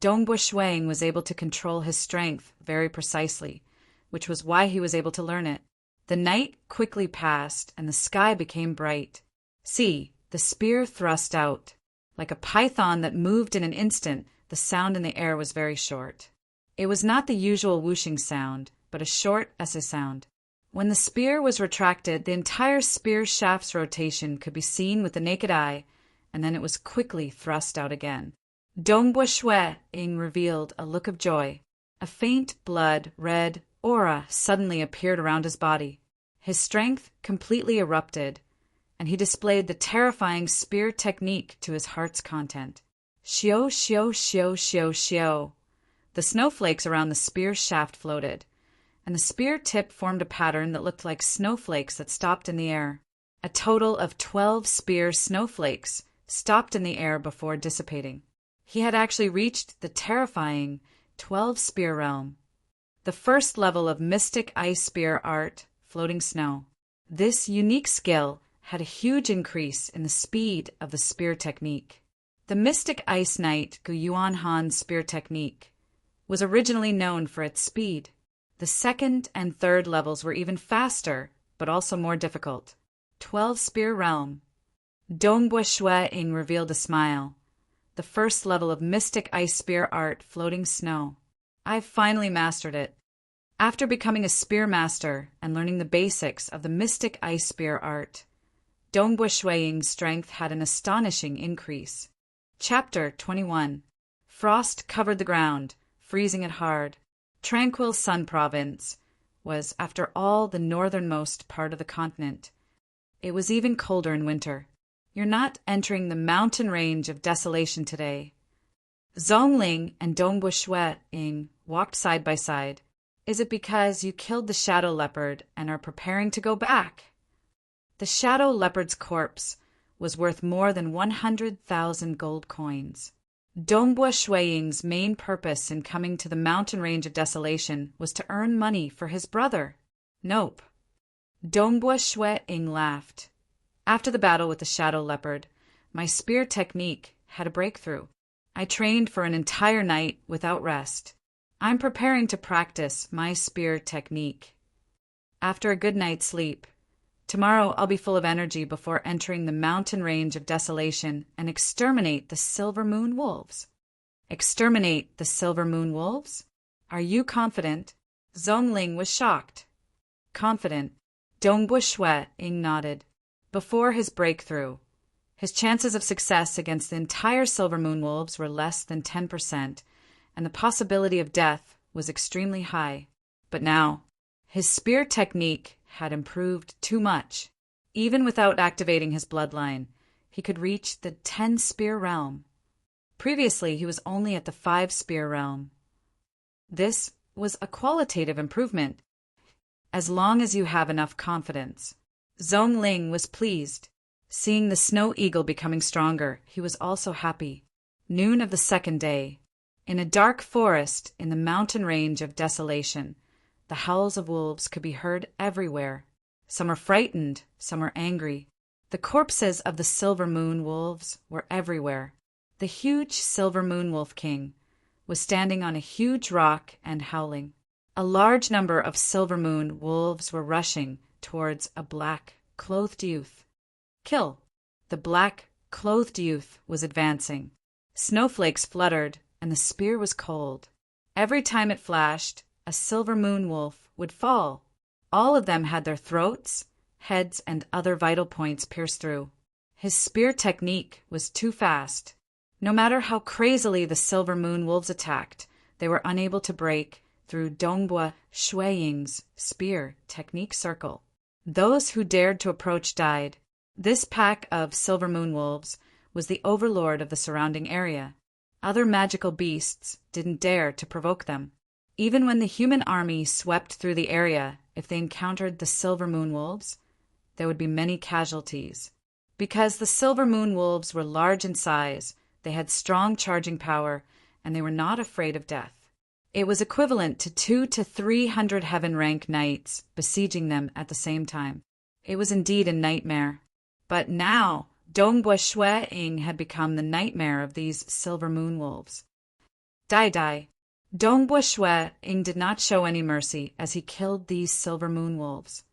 S1: Dongbua Shuiying was able to control his strength very precisely, which was why he was able to learn it. The night quickly passed, and the sky became bright. See, the spear thrust out. Like a python that moved in an instant, the sound in the air was very short. It was not the usual whooshing sound, but a short essay sound. When the spear was retracted, the entire spear shaft's rotation could be seen with the naked eye, and then it was quickly thrust out again. Dongbua Shuiying revealed a look of joy. A faint blood-red aura suddenly appeared around his body. His strength completely erupted, and he displayed the terrifying spear technique to his heart's content. Shio, shio, shio, shio, shio. The snowflakes around the spear shaft floated, and the spear tip formed a pattern that looked like snowflakes that stopped in the air. A total of 12 spear snowflakes stopped in the air before dissipating. He had actually reached the terrifying 12-spear realm, the first level of mystic ice spear art, floating snow. This unique skill had a huge increase in the speed of the spear technique. The mystic ice knight Guyuan Han spear technique was originally known for its speed. The second and third levels were even faster, but also more difficult. 12-spear realm. Dongbua Shui Ing revealed a smile. The first level of mystic ice spear art, floating snow. I've finally mastered it. After becoming a spear master and learning the basics of the mystic ice spear art, Dongbua Shui Ing's strength had an astonishing increase. Chapter 21. Frost covered the ground, freezing it hard. Tranquil Sun Province was, after all, the northernmost part of the continent. It was even colder in winter. You're not entering the mountain range of desolation today. Zhongling and Dongbua Shui Ing walked side by side. Is it because you killed the shadow leopard and are preparing to go back? The shadow leopard's corpse was worth more than 100,000 gold coins. Dongbua Shui Ing's main purpose in coming to the mountain range of desolation was to earn money for his brother. Nope. Dongbua Shui Ing laughed. After the battle with the shadow leopard, my spear technique had a breakthrough. I trained for an entire night without rest. I'm preparing to practice my spear technique. After a good night's sleep, tomorrow I'll be full of energy before entering the mountain range of desolation and exterminate the Silver Moon Wolves. Exterminate the Silver Moon Wolves? Are you confident? Zhongling was shocked. Confident. Dongbua Shui Ing nodded. Before his breakthrough, his chances of success against the entire Silver Moon Wolves were less than 10%, and the possibility of death was extremely high. But now, his spear technique had improved too much. Even without activating his bloodline, he could reach the 10-spear realm. Previously, he was only at the 5-spear realm. This was a qualitative improvement, as long as you have enough confidence. Zhongling was pleased. Seeing the snow eagle becoming stronger, he was also happy. Noon of the second day. In a dark forest in the mountain range of desolation, the howls of wolves could be heard everywhere. Some were frightened, some were angry. The corpses of the Silver Moon Wolves were everywhere. The huge Silver Moon Wolf King was standing on a huge rock and howling. A large number of Silver Moon Wolves were rushing towards a black-clothed youth. Kill! The black-clothed youth was advancing. Snowflakes fluttered, and the spear was cold. Every time it flashed, a Silver Moon Wolf would fall. All of them had their throats, heads, and other vital points pierced through. His spear technique was too fast. No matter how crazily the Silver Moon Wolves attacked, they were unable to break through Dongbua Shui Ing's spear technique circle. Those who dared to approach died. This pack of Silver Moon Wolves was the overlord of the surrounding area. Other magical beasts didn't dare to provoke them. Even when the human army swept through the area, if they encountered the Silver Moon Wolves, there would be many casualties. Because the Silver Moon Wolves were large in size, they had strong charging power, and they were not afraid of death. It was equivalent to 200 to 300 heaven rank knights besieging them at the same time. It was indeed a nightmare. But now, Dongbua Shui Ing had become the nightmare of these Silver Moon Wolves. Die. Dongbua Shui Ing did not show any mercy as he killed these Silver Moon Wolves.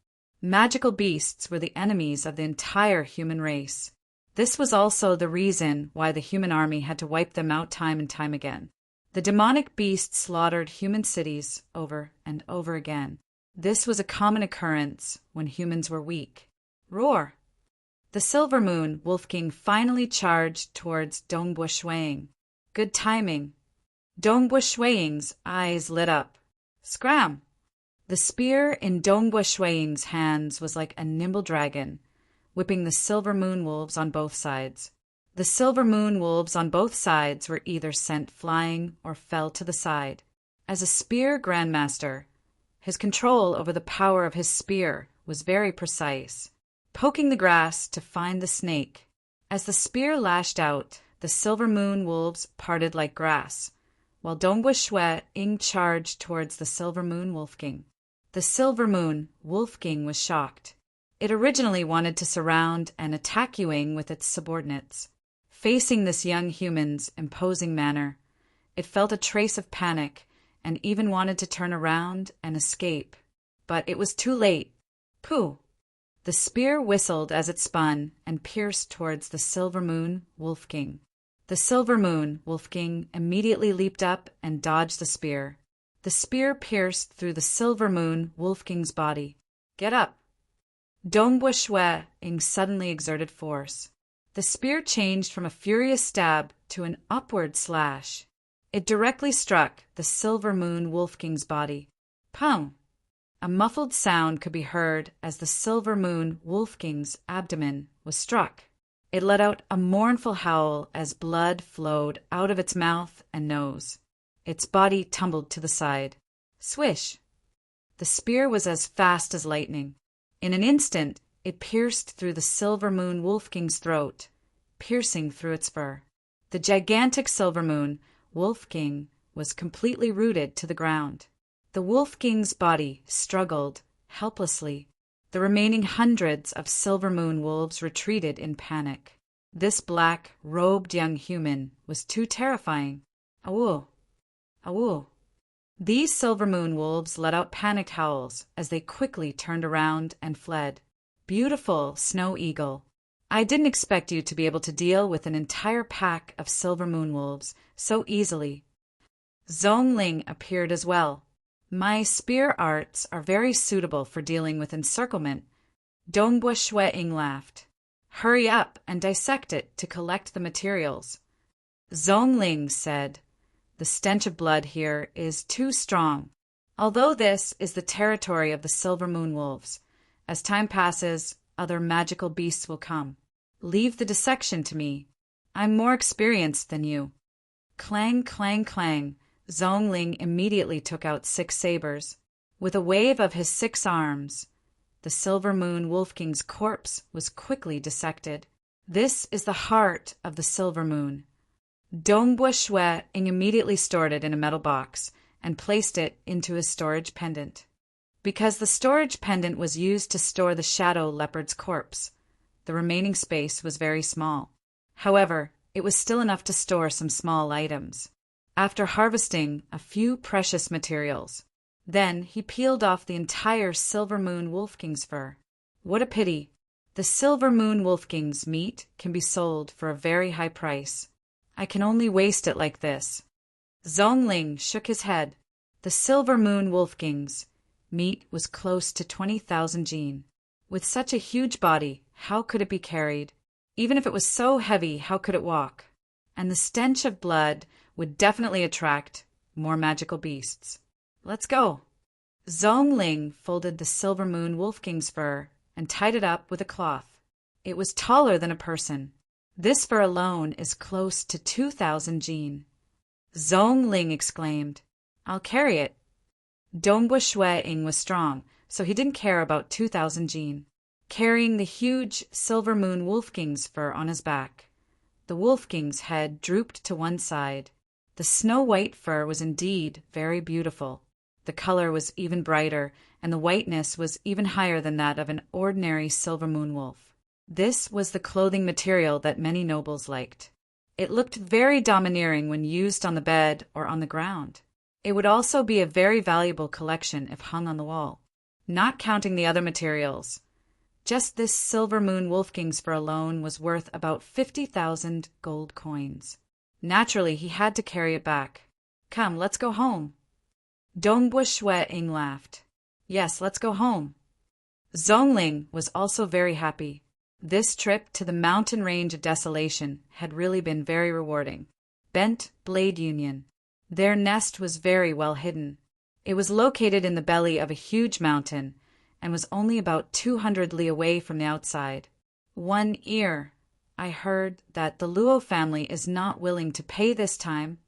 S1: Magical beasts were the enemies of the entire human race. This was also the reason why the human army had to wipe them out time and time again. The demonic beasts slaughtered human cities over and over again. This was a common occurrence when humans were weak. Roar! The Silver Moon Wolf King finally charged towards Dongbua Shui Ing. Good timing. Dongbua Shui Ing's eyes lit up. Scram! The spear in Dongbua Shuiying's hands was like a nimble dragon, whipping the silver moon wolves on both sides. The silver moon wolves on both sides were either sent flying or fell to the side. As a spear grandmaster, his control over the power of his spear was very precise, poking the grass to find the snake. As the spear lashed out, the silver moon wolves parted like grass, while Dongbua Shuiying charged towards the silver moon wolf king. The silver moon wolf king was shocked. It originally wanted to surround and attack Ewing with its subordinates. Facing this young human's imposing manner, it felt a trace of panic and even wanted to turn around and escape. But it was too late. Pooh! The spear whistled as it spun and pierced towards the silver moon wolf king. The silver moon wolf king immediately leaped up and dodged the spear. The spear pierced through the silver moon wolf king's body. Get up! Dongbua Shuiying suddenly exerted force. The spear changed from a furious stab to an upward slash. It directly struck the silver moon wolf king's body. Pum! A muffled sound could be heard as the silver moon wolf king's abdomen was struck. It let out a mournful howl as blood flowed out of its mouth and nose. Its body tumbled to the side. Swish! The spear was as fast as lightning. In an instant, it pierced through the silver moon wolf king's throat, piercing through its fur. The gigantic silver moon wolf king was completely rooted to the ground. The wolf king's body struggled helplessly. The remaining hundreds of silver moon wolves retreated in panic. This black-robed young human was too terrifying. Awoo! Awoo! These silver moon wolves let out panicked howls as they quickly turned around and fled. Beautiful snow eagle, I didn't expect you to be able to deal with an entire pack of silver moon wolves so easily. Zhongling appeared as well. My spear arts are very suitable for dealing with encirclement. Dongbua Shuiying laughed. Hurry up and dissect it to collect the materials. Zhongling said, the stench of blood here is too strong. Although this is the territory of the silver moon wolves, as time passes, other magical beasts will come. Leave the dissection to me. I'm more experienced than you. Clang, clang, clang. Zhongling immediately took out 6 sabers. With a wave of his 6 arms, the silver moon wolf king's corpse was quickly dissected. This is the heart of the silver moon. Dongbua Shuiying immediately stored it in a metal box and placed it into his storage pendant. Because the storage pendant was used to store the shadow leopard's corpse, the remaining space was very small. However, it was still enough to store some small items. After harvesting a few precious materials, then he peeled off the entire silver moon wolf king's fur. What a pity! The silver moon wolf king's meat can be sold for a very high price. I can only waste it like this. Zhongling shook his head. The silver moon wolf king's meat was close to 20,000 jin. With such a huge body, how could it be carried? Even if it was so heavy, how could it walk? And the stench of blood would definitely attract more magical beasts. Let's go. Zhongling folded the silver moon wolf king's fur and tied it up with a cloth. It was taller than a person. This fur alone is close to 2,000 jin. Zhongling exclaimed, I'll carry it. Dongbua Shuiying was strong, so he didn't care about 2,000 jin. Carrying the huge silver moon wolf king's fur on his back, the wolf king's head drooped to one side. The snow-white fur was indeed very beautiful. The color was even brighter, and the whiteness was even higher than that of an ordinary silver moon wolf. This was the clothing material that many nobles liked. It looked very domineering when used on the bed or on the ground. It would also be a very valuable collection if hung on the wall. Not counting the other materials, just this silver moon wolf king's fur alone was worth about 50,000 gold coins. Naturally, he had to carry it back. Come, let's go home. Dongbua Shuiying laughed. Yes, let's go home. Zhongling was also very happy. This trip to the mountain range of desolation had really been very rewarding. Bent Blade Union. Their nest was very well hidden. It was located in the belly of a huge mountain and was only about 200 li away from the outside. 1 ear. I heard that the Luo family is not willing to pay this time.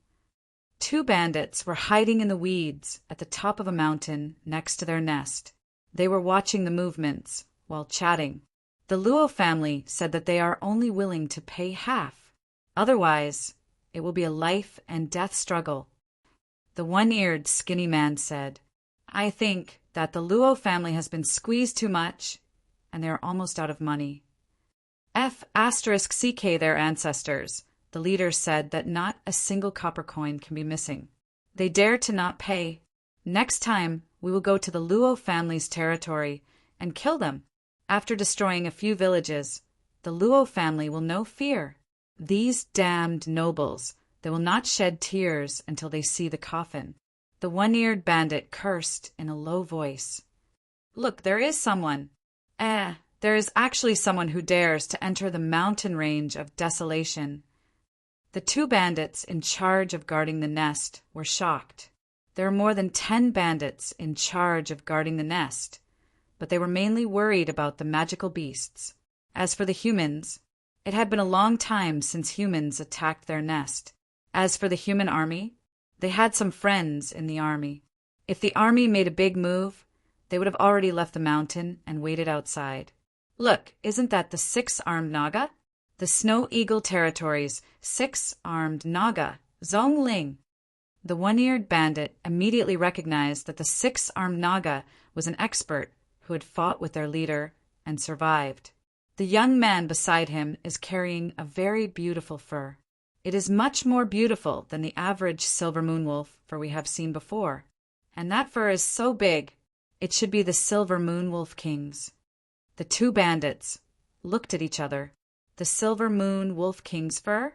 S1: 2 bandits were hiding in the weeds at the top of a mountain next to their nest. They were watching the movements while chatting. The Luo family said that they are only willing to pay half. Otherwise, it will be a life and death struggle. The one-eared skinny man said, I think that the Luo family has been squeezed too much, and they are almost out of money. F***ck their ancestors. The leader said that not a single copper coin can be missing. They dare to not pay. Next time, we will go to the Luo family's territory and kill them. After destroying a few villages, the Luo family will know fear. These damned nobles, they will not shed tears until they see the coffin. The one-eared bandit cursed in a low voice. Look, there is someone. There is actually someone who dares to enter the mountain range of desolation. The 2 bandits in charge of guarding the nest were shocked. There are more than 10 bandits in charge of guarding the nest, but they were mainly worried about the magical beasts. As for the humans, it had been a long time since humans attacked their nest. As for the human army, they had some friends in the army. If the army made a big move, they would have already left the mountain and waited outside. Look, isn't that the 6-armed Naga? The Snow Eagle Territory's 6-armed Naga, Zhongling. The one-eared bandit immediately recognized that the 6-armed Naga was an expert who had fought with their leader and survived. The young man beside him is carrying a very beautiful fur. It is much more beautiful than the average silver moon wolf fur we have seen before, and that fur is so big, it should be the silver moon wolf king's. The 2 bandits looked at each other. The silver moon wolf king's fur?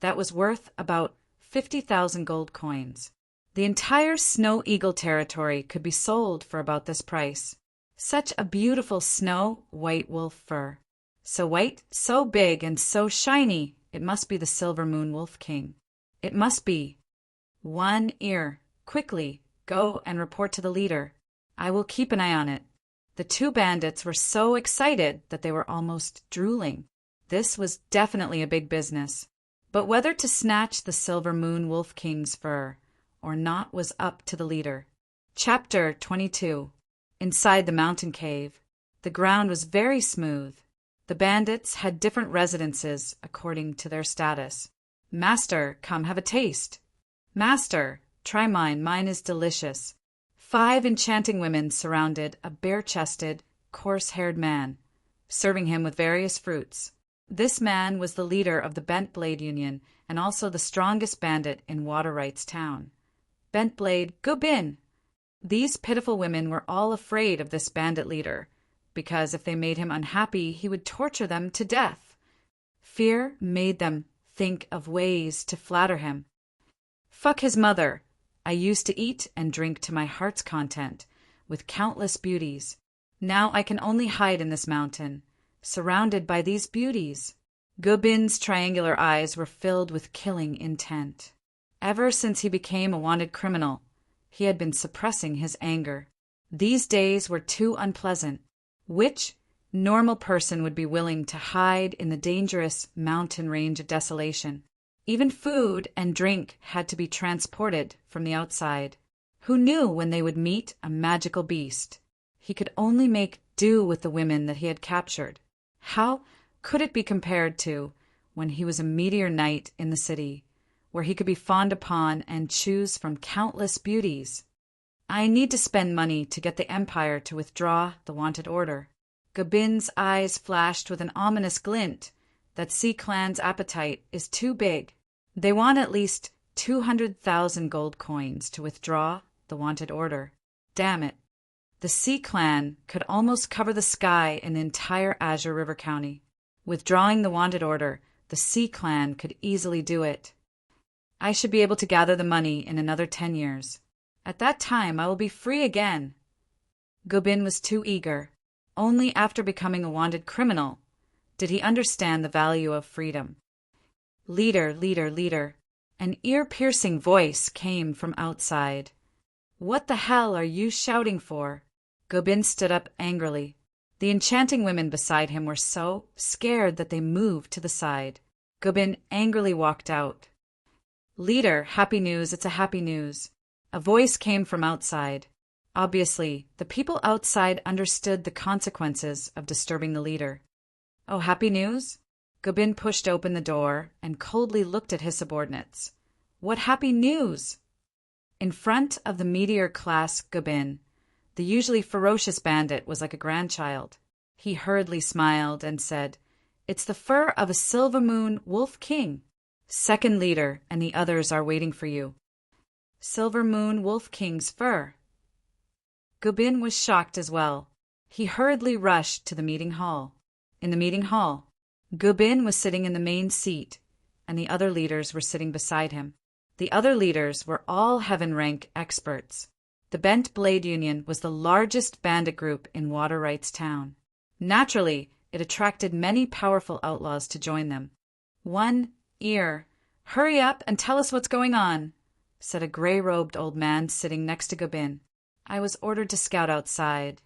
S1: That was worth about 50,000 gold coins. The entire Snow Eagle territory could be sold for about this price. Such a beautiful snow white wolf fur. So white, so big, and so shiny, it must be the silver moon wolf king. It must be. One ear. Quickly, go and report to the leader. I will keep an eye on it. The 2 bandits were so excited that they were almost drooling. This was definitely a big business. But whether to snatch the silver moon wolf king's fur or not was up to the leader. Chapter 22. Inside the mountain cave, the ground was very smooth. The bandits had different residences according to their status. Master, come have a taste. Master, try mine. Mine is delicious. 5 enchanting women surrounded a bare-chested, coarse-haired man, serving him with various fruits. This man was the leader of the Bent Blade Union and also the strongest bandit in Waterwright's town. Bent Blade, go bin! These pitiful women were all afraid of this bandit leader, because if they made him unhappy, he would torture them to death. Fear made them think of ways to flatter him. Fuck his mother! I used to eat and drink to my heart's content, with countless beauties. Now I can only hide in this mountain, surrounded by these beauties. Gubin's triangular eyes were filled with killing intent. Ever since he became a wanted criminal, he had been suppressing his anger. These days were too unpleasant. Which normal person would be willing to hide in the dangerous mountain range of desolation? Even food and drink had to be transported from the outside. Who knew when they would meet a magical beast? He could only make do with the women that he had captured. How could it be compared to when he was a meteor knight in the city, where he could be fawned upon and choose from countless beauties? I need to spend money to get the Empire to withdraw the wanted order. Gabin's eyes flashed with an ominous glint. That Sea Clan's appetite is too big. They want at least 200,000 gold coins to withdraw the wanted order. Damn it. The Sea Clan could almost cover the sky in the entire Azure River County. Withdrawing the wanted order, the Sea Clan could easily do it. I should be able to gather the money in another 10 years. At that time, I will be free again. Gobin was too eager. Only after becoming a wanted criminal did he understand the value of freedom. Leader, leader, leader. An ear-piercing voice came from outside. What the hell are you shouting for? Gobin stood up angrily. The enchanting women beside him were so scared that they moved to the side. Gobin angrily walked out. Leader, happy news, it's a happy news. A voice came from outside. Obviously, the people outside understood the consequences of disturbing the leader. Oh, happy news? Gobin pushed open the door and coldly looked at his subordinates. What happy news? In front of the meteor-class Gobin, the usually ferocious bandit was like a grandchild. He hurriedly smiled and said, It's the fur of a silver moon wolf king. Second leader and the others are waiting for you. Silver moon wolf king's fur. Gobin was shocked as well. He hurriedly rushed to the meeting hall. In the meeting hall, Gobin was sitting in the main seat, and the other leaders were sitting beside him. The other leaders were all heaven-rank experts. The Bent Blade Union was the largest bandit group in Water Rights Town. Naturally, it attracted many powerful outlaws to join them. One ear. Hurry up and tell us what's going on, said a gray-robed old man sitting next to Gobin. I was ordered to scout outside,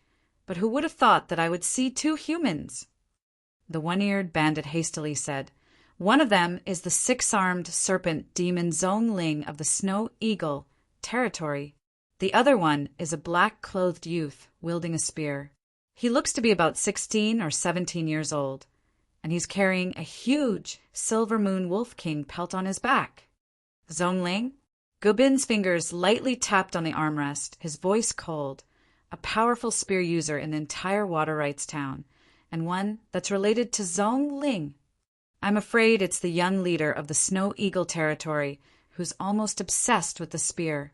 S1: but who would have thought that I would see two humans? The one-eared bandit hastily said, One of them is the six-armed serpent demon Zhong Ling of the Snow Eagle territory. The other one is a black-clothed youth wielding a spear. He looks to be about 16 or 17 years old, and he's carrying a huge silver moon wolf king pelt on his back. Zhong Ling? Gobin's fingers lightly tapped on the armrest, his voice cold, a powerful spear user in the entire Water Rights Town, and one that's related to Zhong Ling. I'm afraid it's the young leader of the Snow Eagle territory who's almost obsessed with the spear.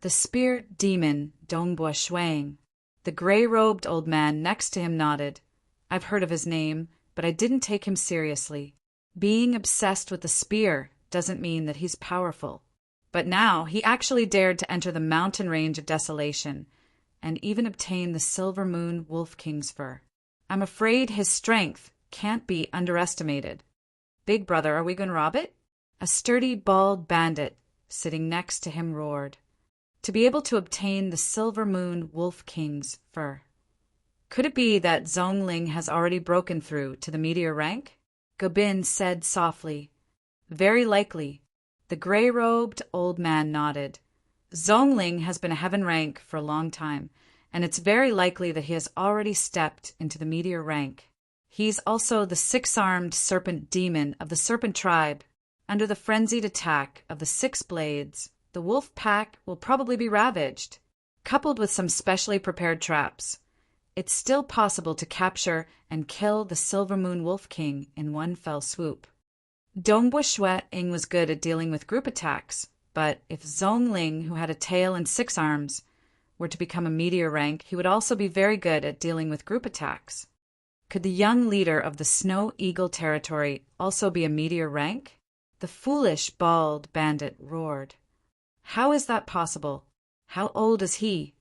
S1: The spear demon Dongbua Shuang. The gray-robed old man next to him nodded. I've heard of his name, but I didn't take him seriously. Being obsessed with the spear doesn't mean that he's powerful. But now he actually dared to enter the mountain range of desolation and even obtain the Silver Moon Wolf King's fur. I'm afraid his strength can't be underestimated. Big brother, are we going to rob it? A sturdy, bald bandit sitting next to him roared. To be able to obtain the Silver Moon Wolf King's fur. Could it be that Zhong Ling has already broken through to the meteor rank? Gobin said softly. Very likely. The gray-robed old man nodded. Zhong Ling has been a heaven rank for a long time, and it's very likely that he has already stepped into the meteor rank. He's also the six-armed serpent demon of the serpent tribe. Under the frenzied attack of the six blades, the wolf pack will probably be ravaged. Coupled with some specially prepared traps, it's still possible to capture and kill the Silver Moon Wolf King in one fell swoop. Dongbua Shuang was good at dealing with group attacks, but if Zhong Ling, who had a tail and 6 arms, were to become a meteor rank, he would also be very good at dealing with group attacks. Could the young leader of the Snow Eagle territory also be a meteor rank? The foolish, bald bandit roared. How is that possible? How old is he?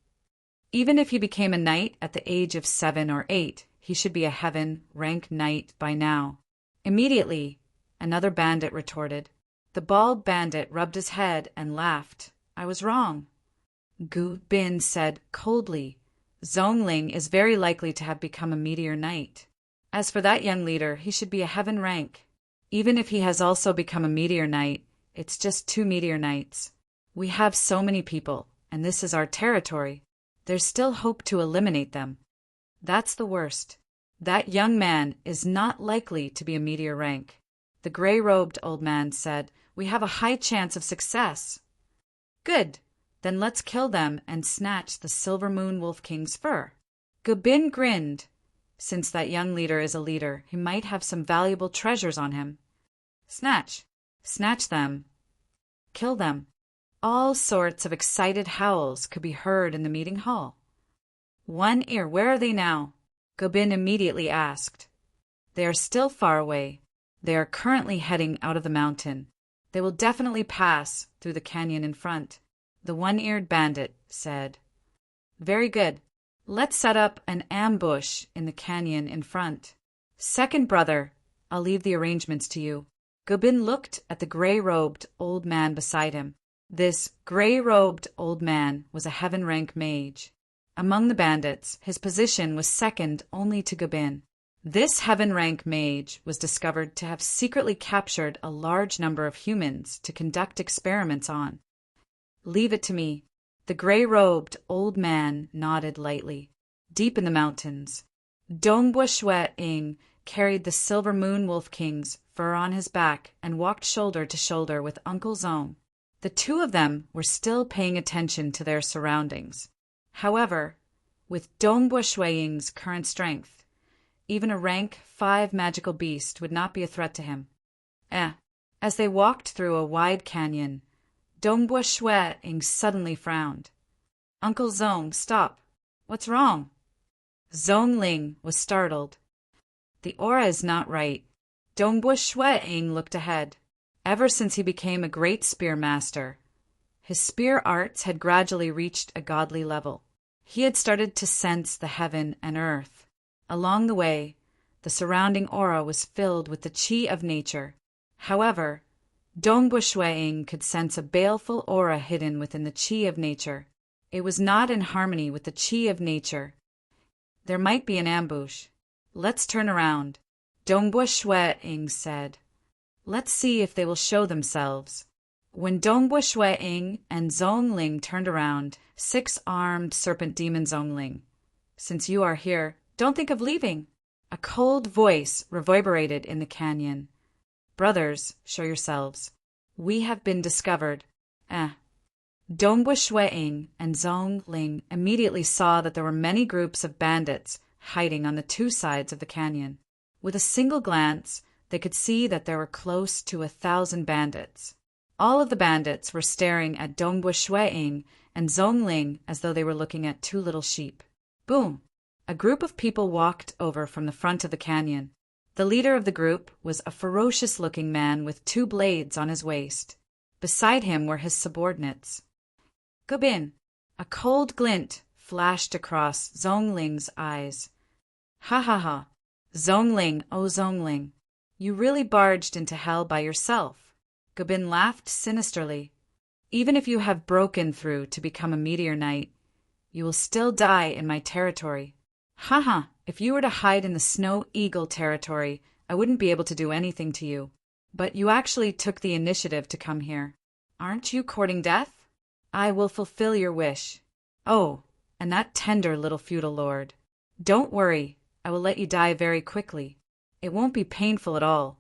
S1: Even if he became a knight at the age of 7 or 8, he should be a heaven rank knight by now. Immediately, another bandit retorted. The bald bandit rubbed his head and laughed. I was wrong. Gu Bin said coldly, Zhong Ling is very likely to have become a meteor knight. As for that young leader, he should be a heaven rank. Even if he has also become a meteor knight, it's just 2 meteor knights. We have so many people, and this is our territory. There's still hope to eliminate them. That's the worst. That young man is not likely to be a meteor rank. The gray-robed old man said, We have a high chance of success. Good. Then let's kill them and snatch the Silver Moon Wolf King's fur. Gubin grinned. Since that young leader is a leader, he might have some valuable treasures on him. Snatch. Snatch them. Kill them. All sorts of excited howls could be heard in the meeting hall. One ear, where are they now? Gobin immediately asked. They are still far away. They are currently heading out of the mountain. They will definitely pass through the canyon in front, the one-eared bandit said. Very good. Let's set up an ambush in the canyon in front. Second brother, I'll leave the arrangements to you. Gobin looked at the gray-robed old man beside him. This gray-robed old man was a heaven-rank mage. Among the bandits, his position was second only to Gabin. This heaven-rank mage was discovered to have secretly captured a large number of humans to conduct experiments on. Leave it to me. The gray-robed old man nodded lightly. Deep in the mountains, Dongbua Shwe-ing carried the Silver Moon Wolf King's fur on his back and walked shoulder to shoulder with Uncle Zong. The two of them were still paying attention to their surroundings. However, with Dongbua Shwe-ing's current strength, even a rank 5 magical beast would not be a threat to him. As they walked through a wide canyon, Dongbua Shwe-ing suddenly frowned. Uncle Zong, stop. What's wrong? Zong Ling was startled. The aura is not right. Dongbua Shwe-ing looked ahead. Ever since he became a great spear master, his spear arts had gradually reached a godly level. He had started to sense the heaven and earth. Along the way, the surrounding aura was filled with the chi of nature. However, Dongbua Shwe-ing could sense a baleful aura hidden within the chi of nature. It was not in harmony with the chi of nature. There might be an ambush. Let's turn around, Dongbua Shwe-ing said. Let's see if they will show themselves. When Dongbua Shwe-ing and Zong Ling turned around, 6-armed serpent demon Zong Ling, since you are here, don't think of leaving. A cold voice reverberated in the canyon. Brothers, show yourselves. We have been discovered. Dongbua Shwe-ing and Zong Ling immediately saw that there were many groups of bandits hiding on the two sides of the canyon. With a single glance, they could see that there were close to 1,000 bandits. All of the bandits were staring at Dongbua Shwe-ing and Zong Ling as though they were looking at two little sheep. Boom! A group of people walked over from the front of the canyon. The leader of the group was a ferocious-looking man with 2 blades on his waist. Beside him were his subordinates. Gabin! A cold glint flashed across Zong Ling's eyes. Ha ha ha! Zong Ling, oh Zong Ling, you really barged into hell by yourself. Gabin laughed sinisterly. Even if you have broken through to become a meteor knight, you will still die in my territory. Haha, if you were to hide in the Snow Eagle territory, I wouldn't be able to do anything to you. But you actually took the initiative to come here. Aren't you courting death? I will fulfill your wish. Oh, and that tender little feudal lord. Don't worry, I will let you die very quickly. It won't be painful at all.